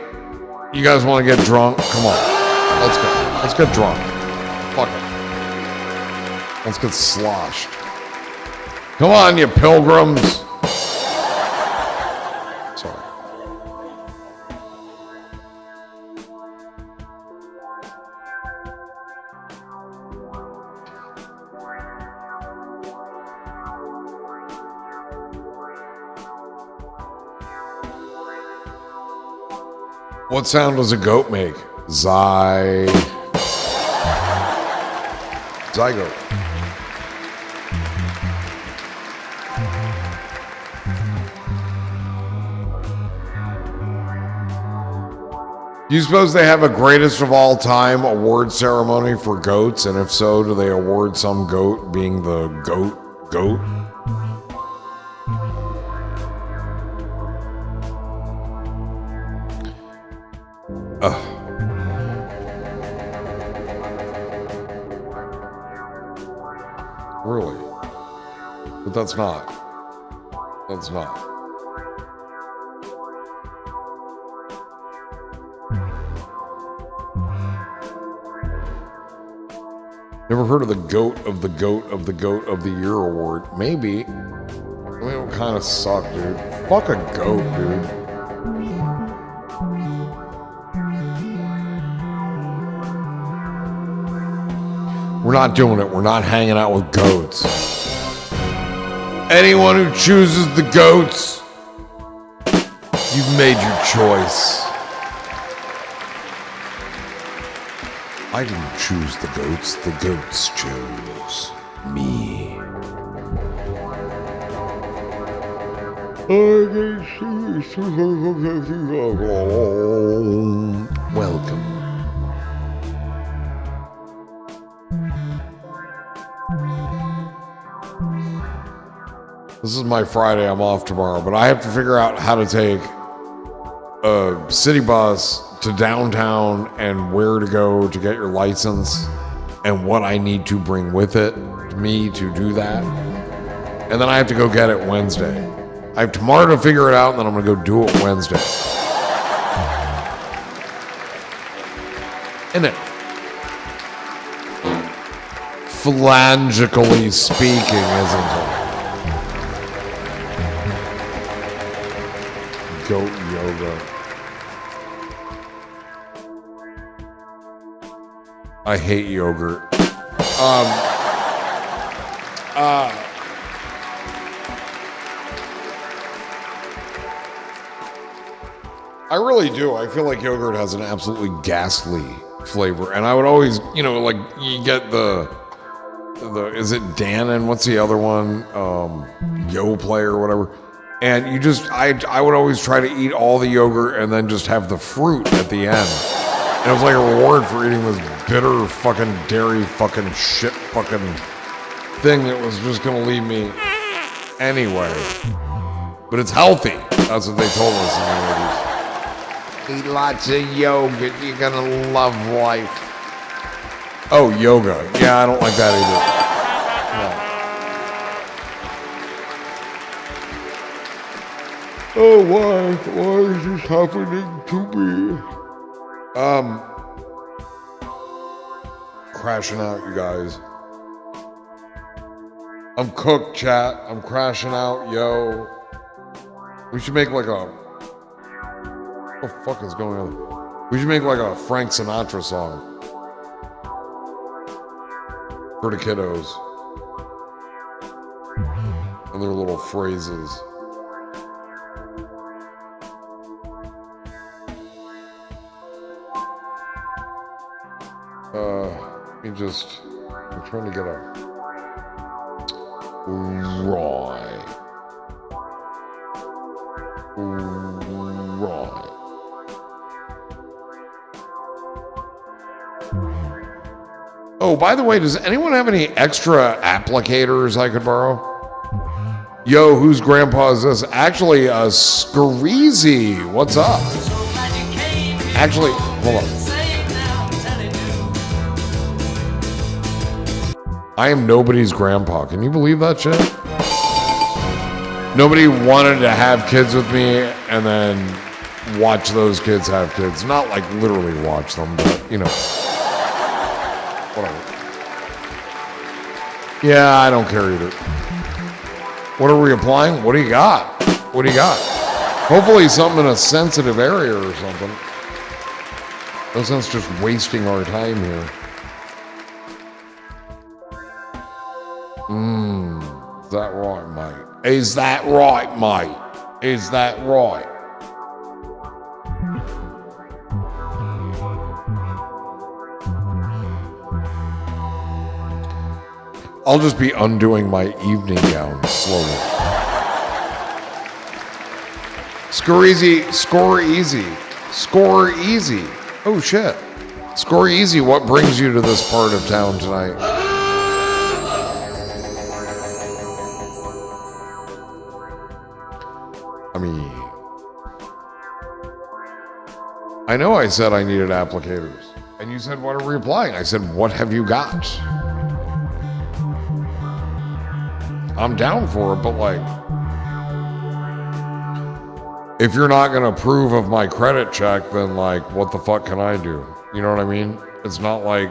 you guys want to get drunk? Come on. Let's go. Let's get drunk. Fuck it. Let's get sloshed. Come on, you pilgrims. Sorry. What sound does a goat make? Zygote. Do you suppose they have a greatest of all time award ceremony for goats? And if so, do they award some goat being the goat? Really? But that's not. That's not. Never heard of the goat of the goat of the goat of the year award? Maybe. I mean, it would kind of suck, dude. Fuck a goat, dude. We're not doing it. We're not hanging out with goats. Anyone who chooses the goats, you've made your choice. I didn't choose the goats chose me. Welcome. This is my Friday. I'm off tomorrow, but I have to figure out how to take a city bus to downtown and where to go to get your license and what I need to bring with me to do that. And then I have to go get it Wednesday. I have tomorrow to figure it out, and then I'm going to go do it Wednesday. Isn't it? Phalangically speaking, isn't it? Goat yoga. I hate yogurt. I really do. I feel like yogurt has an absolutely ghastly flavor. And I would always, like you get the is it Dannon? What's the other one? Yoplait or whatever. And you just, I would always try to eat all the yogurt and then just have the fruit at the end. And it was like a reward for eating this bitter fucking dairy fucking shit fucking thing that was just gonna leave me anyway. But it's healthy. That's what they told us in the movies. Eat lots of yogurt, you're gonna love life. Oh, yoga. Yeah, I don't like that either. No. Oh, why? Why is this happening to me? Crashing out, you guys. I'm cooked, chat. I'm crashing out, yo. We should make like a... What the fuck is going on? We should make like a Frank Sinatra song. For the kiddos. And their little phrases. I'm trying to get a right. Oh, by the way, does anyone have any extra applicators I could borrow? Yo, whose grandpa is this? Actually, Scareezy. What's up? Actually, hold on. I am nobody's grandpa. Can you believe that shit? Nobody wanted to have kids with me and then watch those kids have kids. Not like literally watch them, but whatever. Yeah, I don't care either. What are we applying? What do you got? What do you got? Hopefully something in a sensitive area or something. No sense just wasting our time here. Is that right, mate? Is that right, mate? Is that right? I'll just be undoing my evening gown slowly. Score easy. Oh shit. Score easy. What brings you to this part of town tonight? I know I said I needed applicators. And you said, what are we applying? I said, what have you got? I'm down for it, but like, if you're not going to approve of my credit check, then like, what the fuck can I do? You know what I mean? It's not like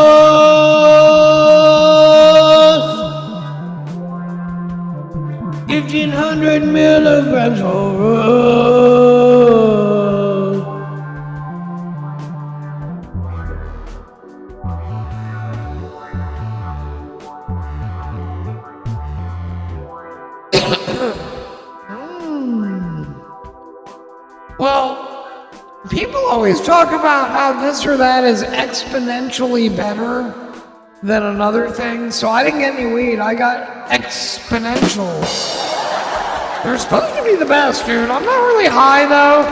Well, people always talk about how this or that is exponentially better than another thing. So I didn't get any weed. I got exponential. They're supposed to be the best, dude. I'm not really high, though.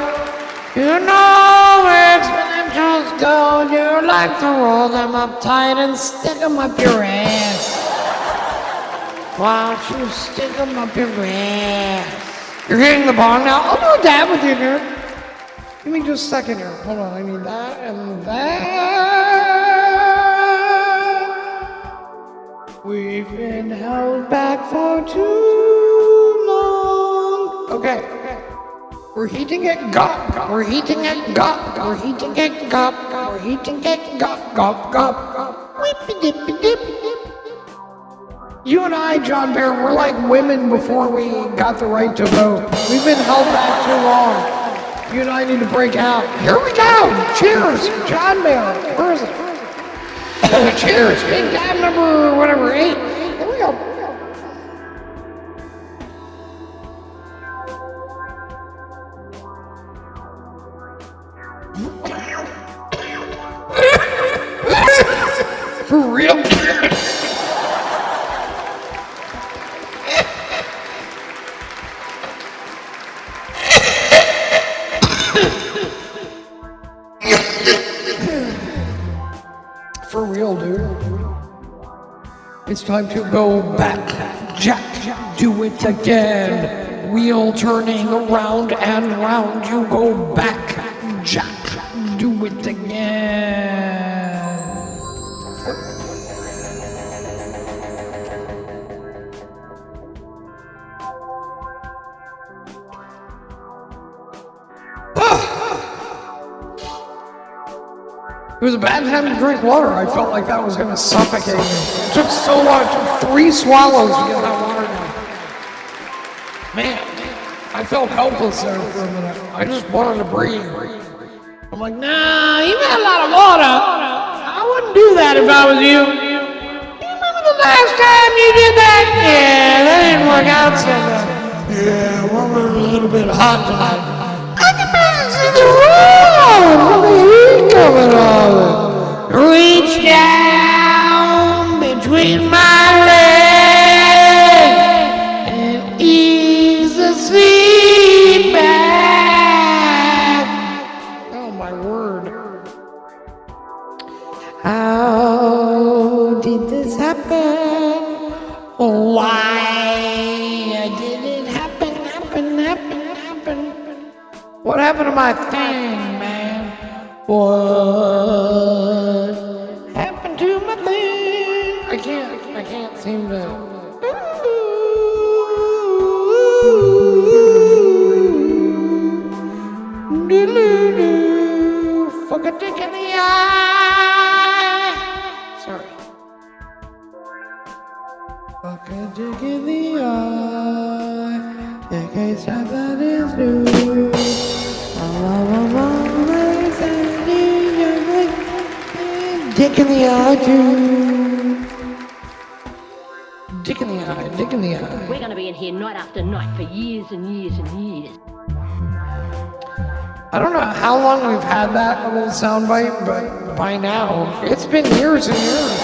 You know where exponentials go. You like to roll them up tight and stick them up your ass. Why don't you stick them up your ass? You're hitting the bong now. I'll do a dab with you, dude. Give me just a second here. Hold on. I need that and that. We've been held back for too long. Okay. We're heating it gop. We're heating it gop. We're heating it gop. We're heating it gop. Gop. Gop. Whippy dippy dip. You and I, John Bear, we're like women before we got the right to vote. We've been held back too long. You and I need to break out. Here we go. Cheers, John Bear. Where is it? Cheers. Big dab number whatever 8. Here we go. For real? For real, dude. It's time to go back. Jack, do it again. Wheel turning around and round. You go back. Jack, do it again. It was a bad time to drink water. I felt like that was going to suffocate me. It took so long. It took 3 swallows to get that water down. Man, I felt helpless there for a minute. I just wanted to breathe. I'm like, nah, you got a lot of water. I wouldn't do that if I was you. You remember the last time you did that? Yeah, that didn't work out so well. Yeah, well, we're a little bit hot tonight. I can barely see the road from the heat coming off it. Reach down between my legs and ease the sleep back. Oh my word. How did this happen? Why did it happen? What happened to my thing, man? What happened to my thing? I can't seem to. Fuck a dick in the eye. Sorry. Fuck a dick in the eye. In case that is new. Dick in the eye, dude. Dick in the eye, dick in the eye. We're going to be in here night after night for years and years and years. I don't know how long we've had that little soundbite, but by now, it's been years and years.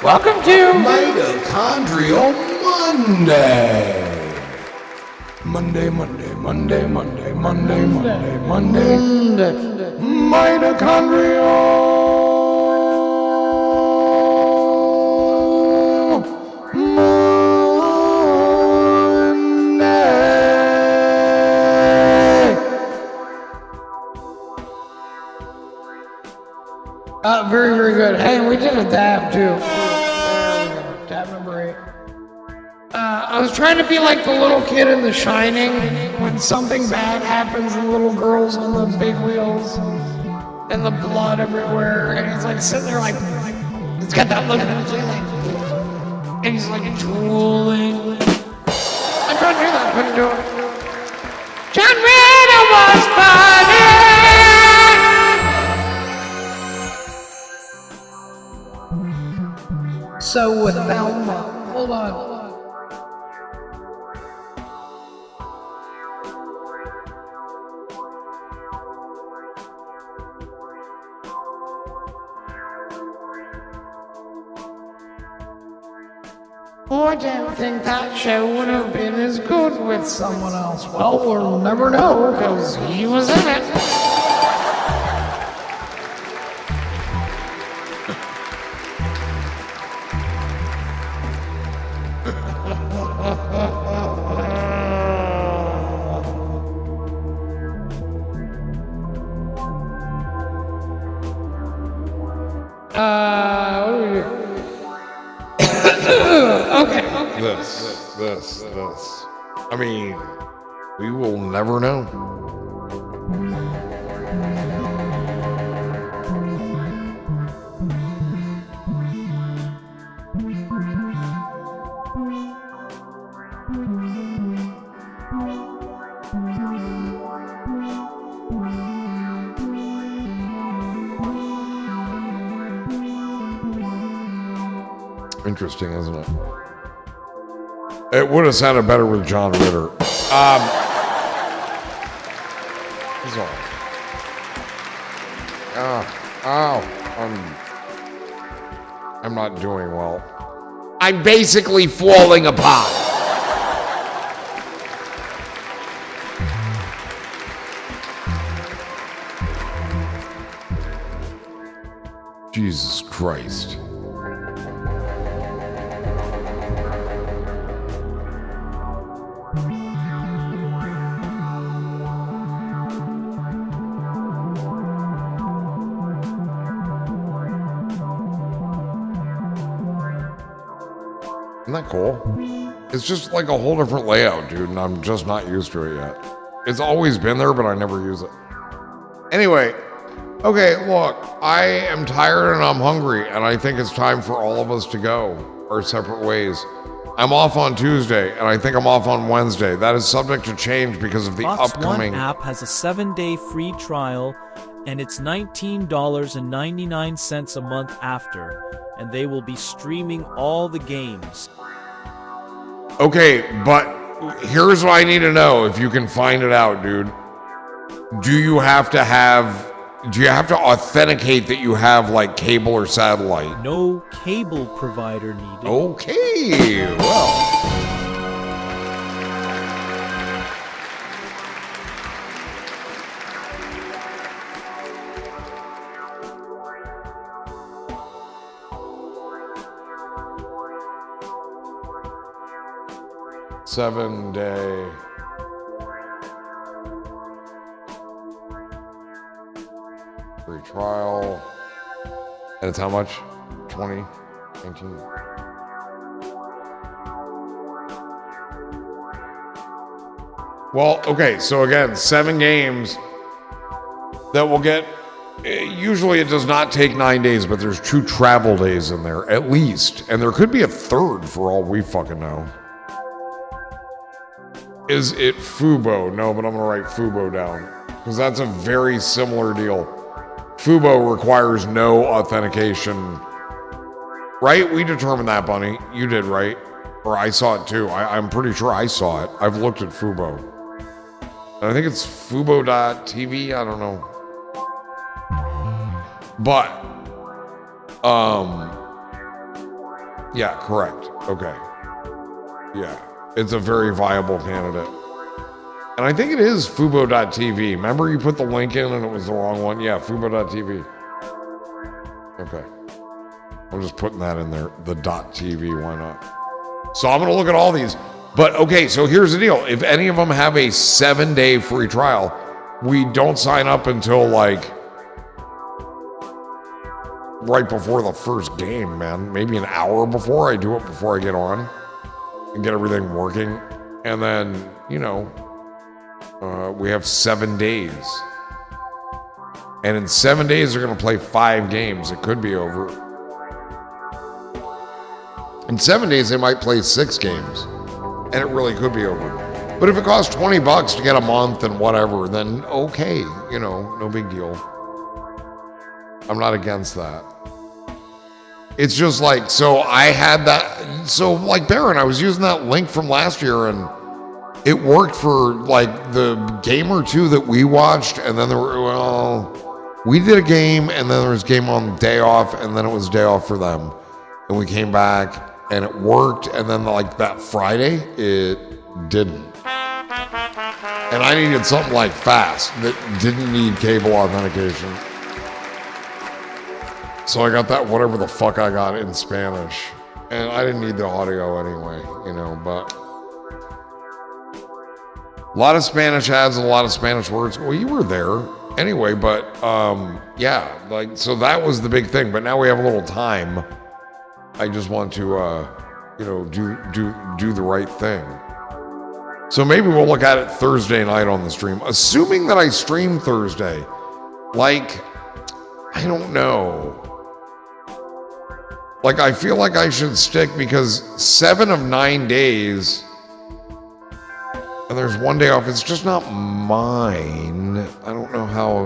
Welcome to Mitochondrial Monday. Monday. Mitochondrial Monday. Very, very good. Hey, we did a dab too. There we go. Dab number 8. I was trying to be like the little kid in The Shining when something bad happens and the little girl's on the big wheels and the blood everywhere and he's like sitting there like, he's got that look on his face like, and he's like drooling. I tried to do that, couldn't do it. John Ritter was funny. So with Velma, hold on. Oh, I didn't think that show would have been as good with someone else. Well, we'll never know, because he was in it. What do we do? Okay. This. I mean, we will never know. Interesting, isn't it? It would have sounded better with John Ritter. He's all right. I'm not doing well. I'm basically falling apart. Jesus Christ. Isn't that cool? It's just like a whole different layout, dude, and I'm just not used to it yet. It's always been there, but I never use it. Anyway, okay, look, I am tired and I'm hungry, and I think it's time for all of us to go our separate ways. I'm off on Tuesday, and I think I'm off on Wednesday. That is subject to change because of the Fox upcoming... One app has a 7-day free trial, and it's $19.99 a month after, and they will be streaming all the games. Okay, but here's what I need to know, if you can find it out, dude. Do you have to authenticate that you have, like, cable or satellite? No cable provider needed. Okay, well... 7-day free trial. And it's how much? 20, 19. Well, okay, so again, 7 games that will get... Usually it does not take 9 days, but there's 2 travel days in there, at least. And there could be a third for all we fucking know. Is it Fubo? No, but I'm gonna write Fubo down, because that's a very similar deal. Fubo requires no authentication. Right? We determined that, Bunny. You did, right? Or I saw it too. I'm pretty sure I saw it. I've looked at Fubo. And I think it's Fubo.tv. I don't know. But, yeah, correct. Okay. Yeah. It's a very viable candidate. And I think it is Fubo.tv. Remember you put the link in and it was the wrong one? Yeah, Fubo.tv. Okay. I'm just putting that in there. The .tv, why not? So I'm going to look at all these. But okay, so here's the deal. If any of them have a 7-day free trial, we don't sign up until like right before the first game, man. Maybe an hour before. I do it before I get on and get everything working. And then, you know, we have 7 days. And in 7 days, they're going to play 5 games. It could be over. In 7 days, they might play 6 games. And it really could be over. But if it costs $20 to get a month and whatever, then okay, you know, no big deal. I'm not against that. It's just like, so I had that, so like Baron, I was using that link from last year and it worked for like the game or two that we watched, and then there were, well, we did a game and then there was a game on day off and then it was day off for them. And we came back and it worked, and then like that Friday, it didn't. And I needed something like fast that didn't need cable authentication. So I got that whatever the fuck I got in Spanish. And I didn't need the audio anyway, you know, but a lot of Spanish ads, a lot of Spanish words. Well, you were there anyway, but yeah, like, so that was the big thing. But now we have a little time. I just want to, you know, do the right thing. So maybe we'll look at it Thursday night on the stream, assuming that I stream Thursday. Like, I don't know. Like, I feel like I should stick because 7 of 9 days, and there's 1 day off. It's just not mine. I don't know how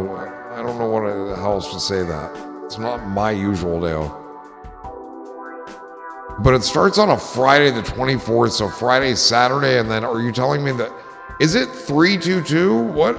else to say that. It's not my usual day off. But it starts on a Friday the 24th, so Friday, Saturday, and then are you telling me that, is it 322? What?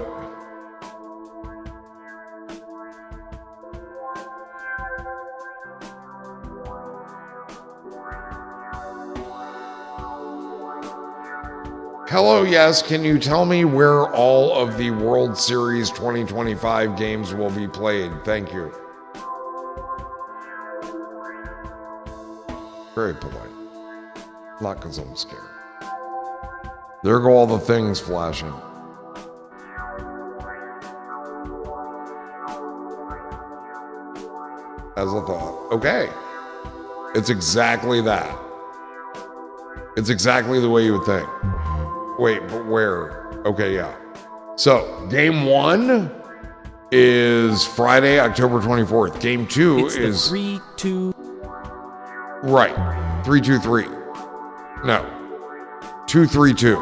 Hello, yes, can you tell me where all of the World Series 2025 games will be played? Thank you. Very polite. Not because I'm scared. There go all the things flashing. As a thought. Okay. It's exactly that. It's exactly the way you would think. Wait, but where? Okay, yeah. So, game 1 is Friday, October 24th. Game 2 is 3-2. Right. 3-2-3. No. 2-3-2.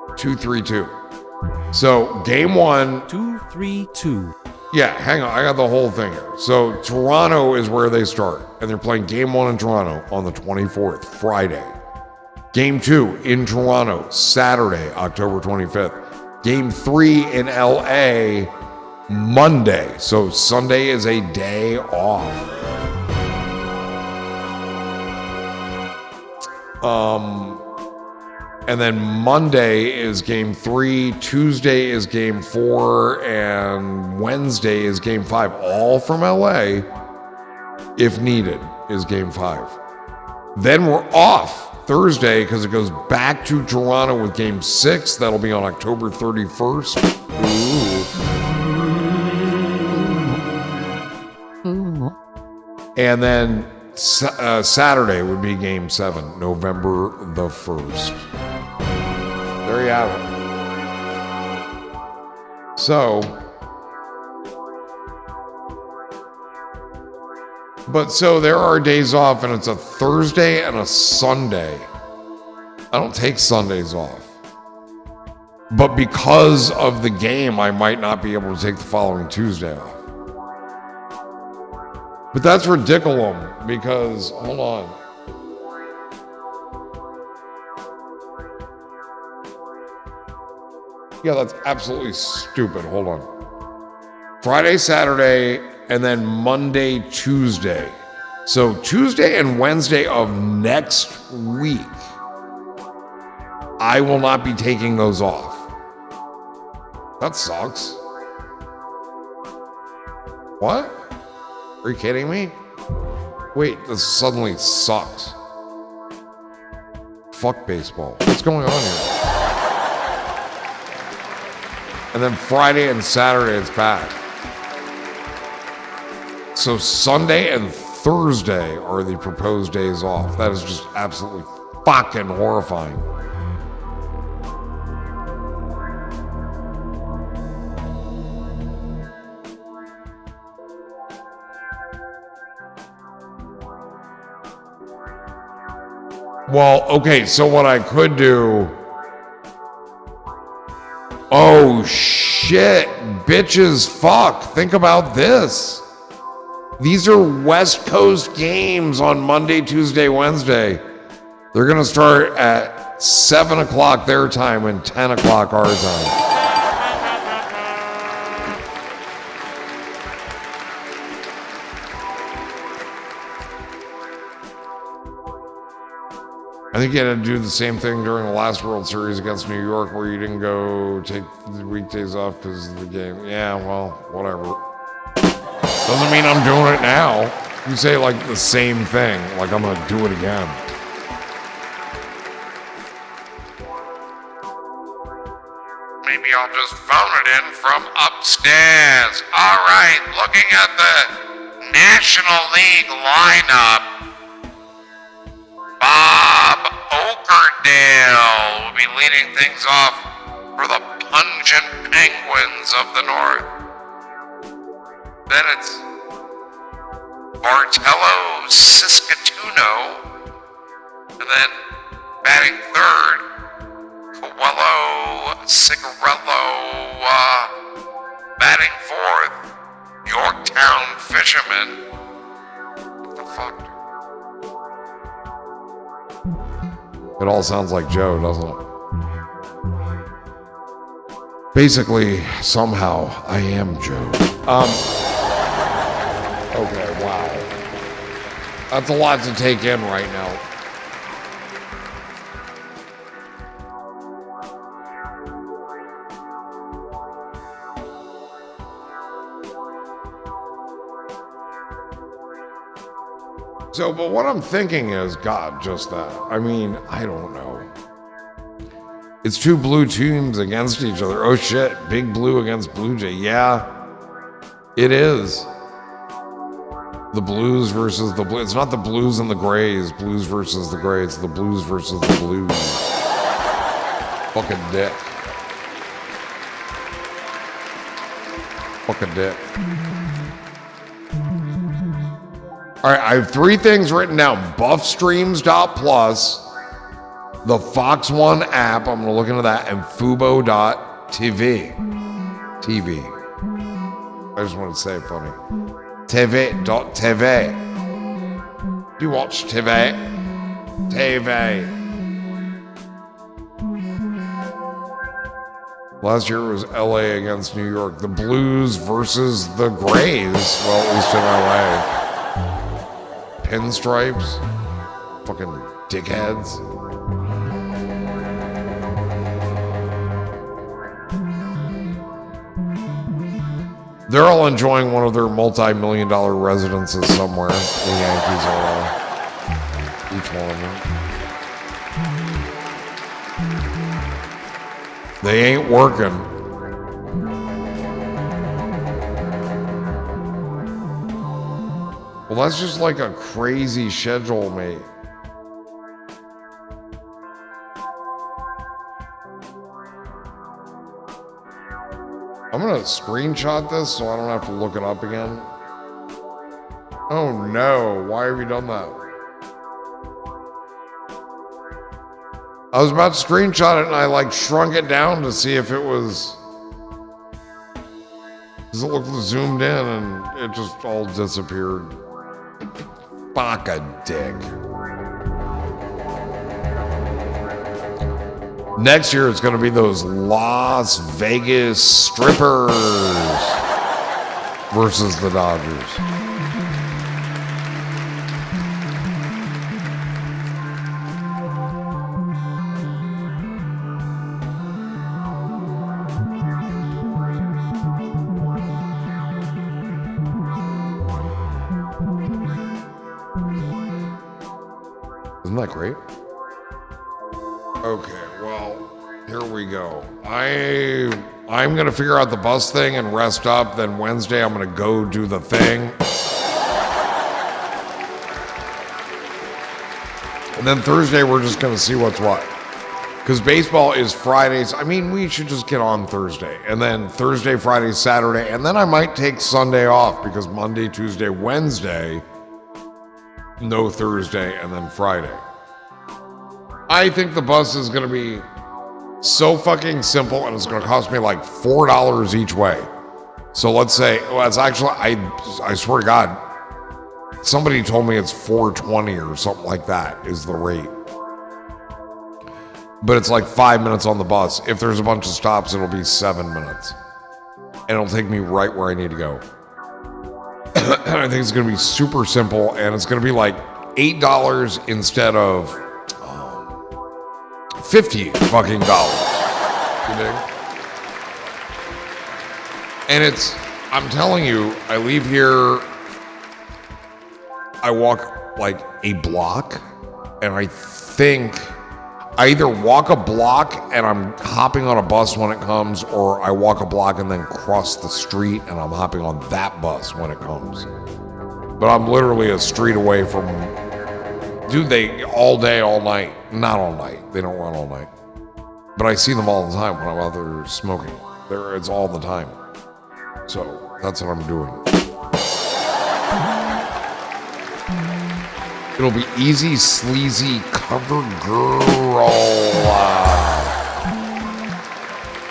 2-3-2. So, game 1. 2-3-2. Yeah, hang on. I got the whole thing here. So, Toronto is where they start. And they're playing game 1 in Toronto on the 24th, Friday. Game 2 in Toronto, Saturday, October 25th. Game 3 in LA, Monday. So, Sunday is a day off. And then Monday is game 3, Tuesday is game 4, and Wednesday is game 5. All from LA, if needed, is game 5. Then we're off Thursday because it goes back to Toronto with game 6. That'll be on October 31st. Ooh. And then Saturday would be game 7, November the 1st. There you have it. So, so there are days off, and it's a Thursday and a Sunday. I don't take Sundays off. But because of the game, I might not be able to take the following Tuesday off. But that's ridiculous because, hold on. Yeah, that's absolutely stupid. Hold on. Friday, Saturday, and then Monday, Tuesday. So Tuesday and Wednesday of next week, I will not be taking those off. That sucks. What? Are you kidding me? Wait, this suddenly sucks. Fuck baseball. What's going on here? And then Friday and Saturday it's back. So Sunday and Thursday are the proposed days off. That is just absolutely fucking horrifying. Well, okay, so what I could do... Oh, shit. Bitches, fuck. Think about this. These are West Coast games on Monday, Tuesday, Wednesday. They're going to start at 7 o'clock their time and 10 o'clock our time. I think you had to do the same thing during the last World Series against New York where you didn't go take the weekdays off because of the game. Yeah, well, whatever. Doesn't mean I'm doing it now. You say like the same thing, like I'm gonna do it again. Maybe I'll just phone it in from upstairs. All right, looking at the National League lineup. Bob Okerdale will be leading things off for the pungent Penguins of the North. Then it's Bartello Saskatoon, and then batting third, Coelho Cigarello, batting fourth, Yorktown Fisherman. What the fuck, dude? It all sounds like Joe, doesn't it? Basically, somehow, I am Joe. Okay, wow. That's a lot to take in right now. So, but what I'm thinking is, God, just that. I mean, I don't know. It's two blue teams against each other. Oh shit, Big Blue against Blue Jay. Yeah, it is. The Blues versus the Blues. It's not the Blues and the Grays. Blues versus the Grays. It's the Blues versus the Blues. Fucking dick. Fucking dick. All right, I have 3 things written down. Buffstreams.plus, the Fox One app, I'm gonna look into that, and Fubo.tv. TV. I just want to say it funny. TV.tv. Do you watch TV? TV. Last year it was LA against New York. The Blues versus the Grays. Well, at least in LA. Pinstripes. Fucking dickheads. They're all enjoying one of their multi-million-dollar residences somewhere. The Yankees are each one of them. They ain't working. Well, that's just like a crazy schedule, mate. I'm gonna screenshot this so I don't have to look it up again. Oh no, why have you done that? I was about to screenshot it and I like shrunk it down to see if it was... Because it looked zoomed in and it just all disappeared. Fuck a dick. Next year it's going to be those Las Vegas strippers versus the Dodgers. Isn't that great? Okay, well, here we go. I'm gonna figure out the bus thing and rest up. Then Wednesday I'm gonna go do the thing. And then Thursday we're just gonna see what's what. Because baseball is Fridays. I mean, we should just get on Thursday. And then Thursday, Friday, Saturday. And then I might take Sunday off because Monday, Tuesday, Wednesday, no Thursday, and then Friday. I think the bus is going to be so fucking simple and it's going to cost me like $4 each way. So let's say, well, it's actually, I swear to God, somebody told me it's $4.20 or something like that is the rate. But it's like 5 minutes on the bus. If there's a bunch of stops, it'll be 7 minutes. And it'll take me right where I need to go. And I think it's going to be super simple and it's going to be like $8 instead of... Oh $50 fucking dollars. You dig? And I'm telling you, I leave here, I walk like a block, and I think I either walk a block and I'm hopping on a bus when it comes, or I walk a block and then cross the street and I'm hopping on that bus when it comes. But I'm literally a street away from, dude, they all day, all night. Not all night. They don't run all night. But I see them all the time when I'm out there smoking. It's all the time. So that's what I'm doing. It'll be easy, sleazy, cover girl.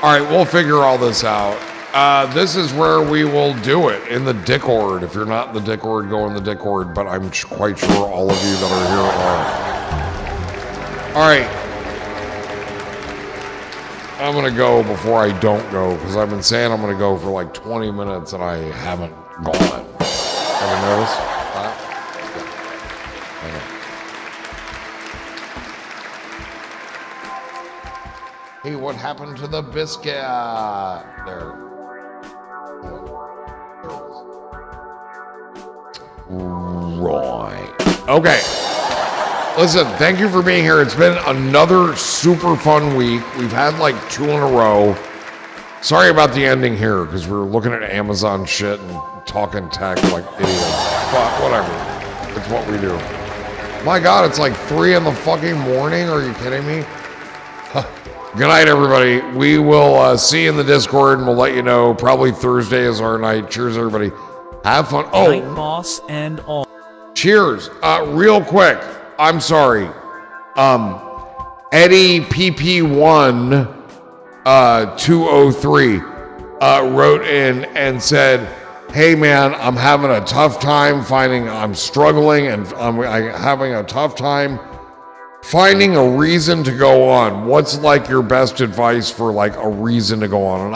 All right, we'll figure all this out. This is where we will do it, in the Discord. If you're not in the Discord, go in the Discord, but I'm quite sure all of you that are here are. All right. I'm going to go before I don't go, because I've been saying I'm going to go for like 20 minutes and I haven't gone. Ever notice that? Yeah. Hey, what happened to the biscuit? There. Right. Okay. Listen, thank you for being here. It's been another super fun week. We've had like 2 in a row. Sorry about the ending here, because we were looking at Amazon shit and talking tech like idiots. But whatever. It's what we do. My God, it's like 3 in the fucking morning. Are you kidding me? Good night, everybody. We will see you in the Discord, and we'll let you know. Probably Thursday is our night. Cheers, everybody. Have fun. Oh, Night, boss, and all. Cheers. Real quick. I'm sorry. Eddie PP1 203 wrote in and said, hey man, I'm having a tough time I'm struggling and I'm having a tough time finding a reason to go on. What's like your best advice for like a reason to go on? And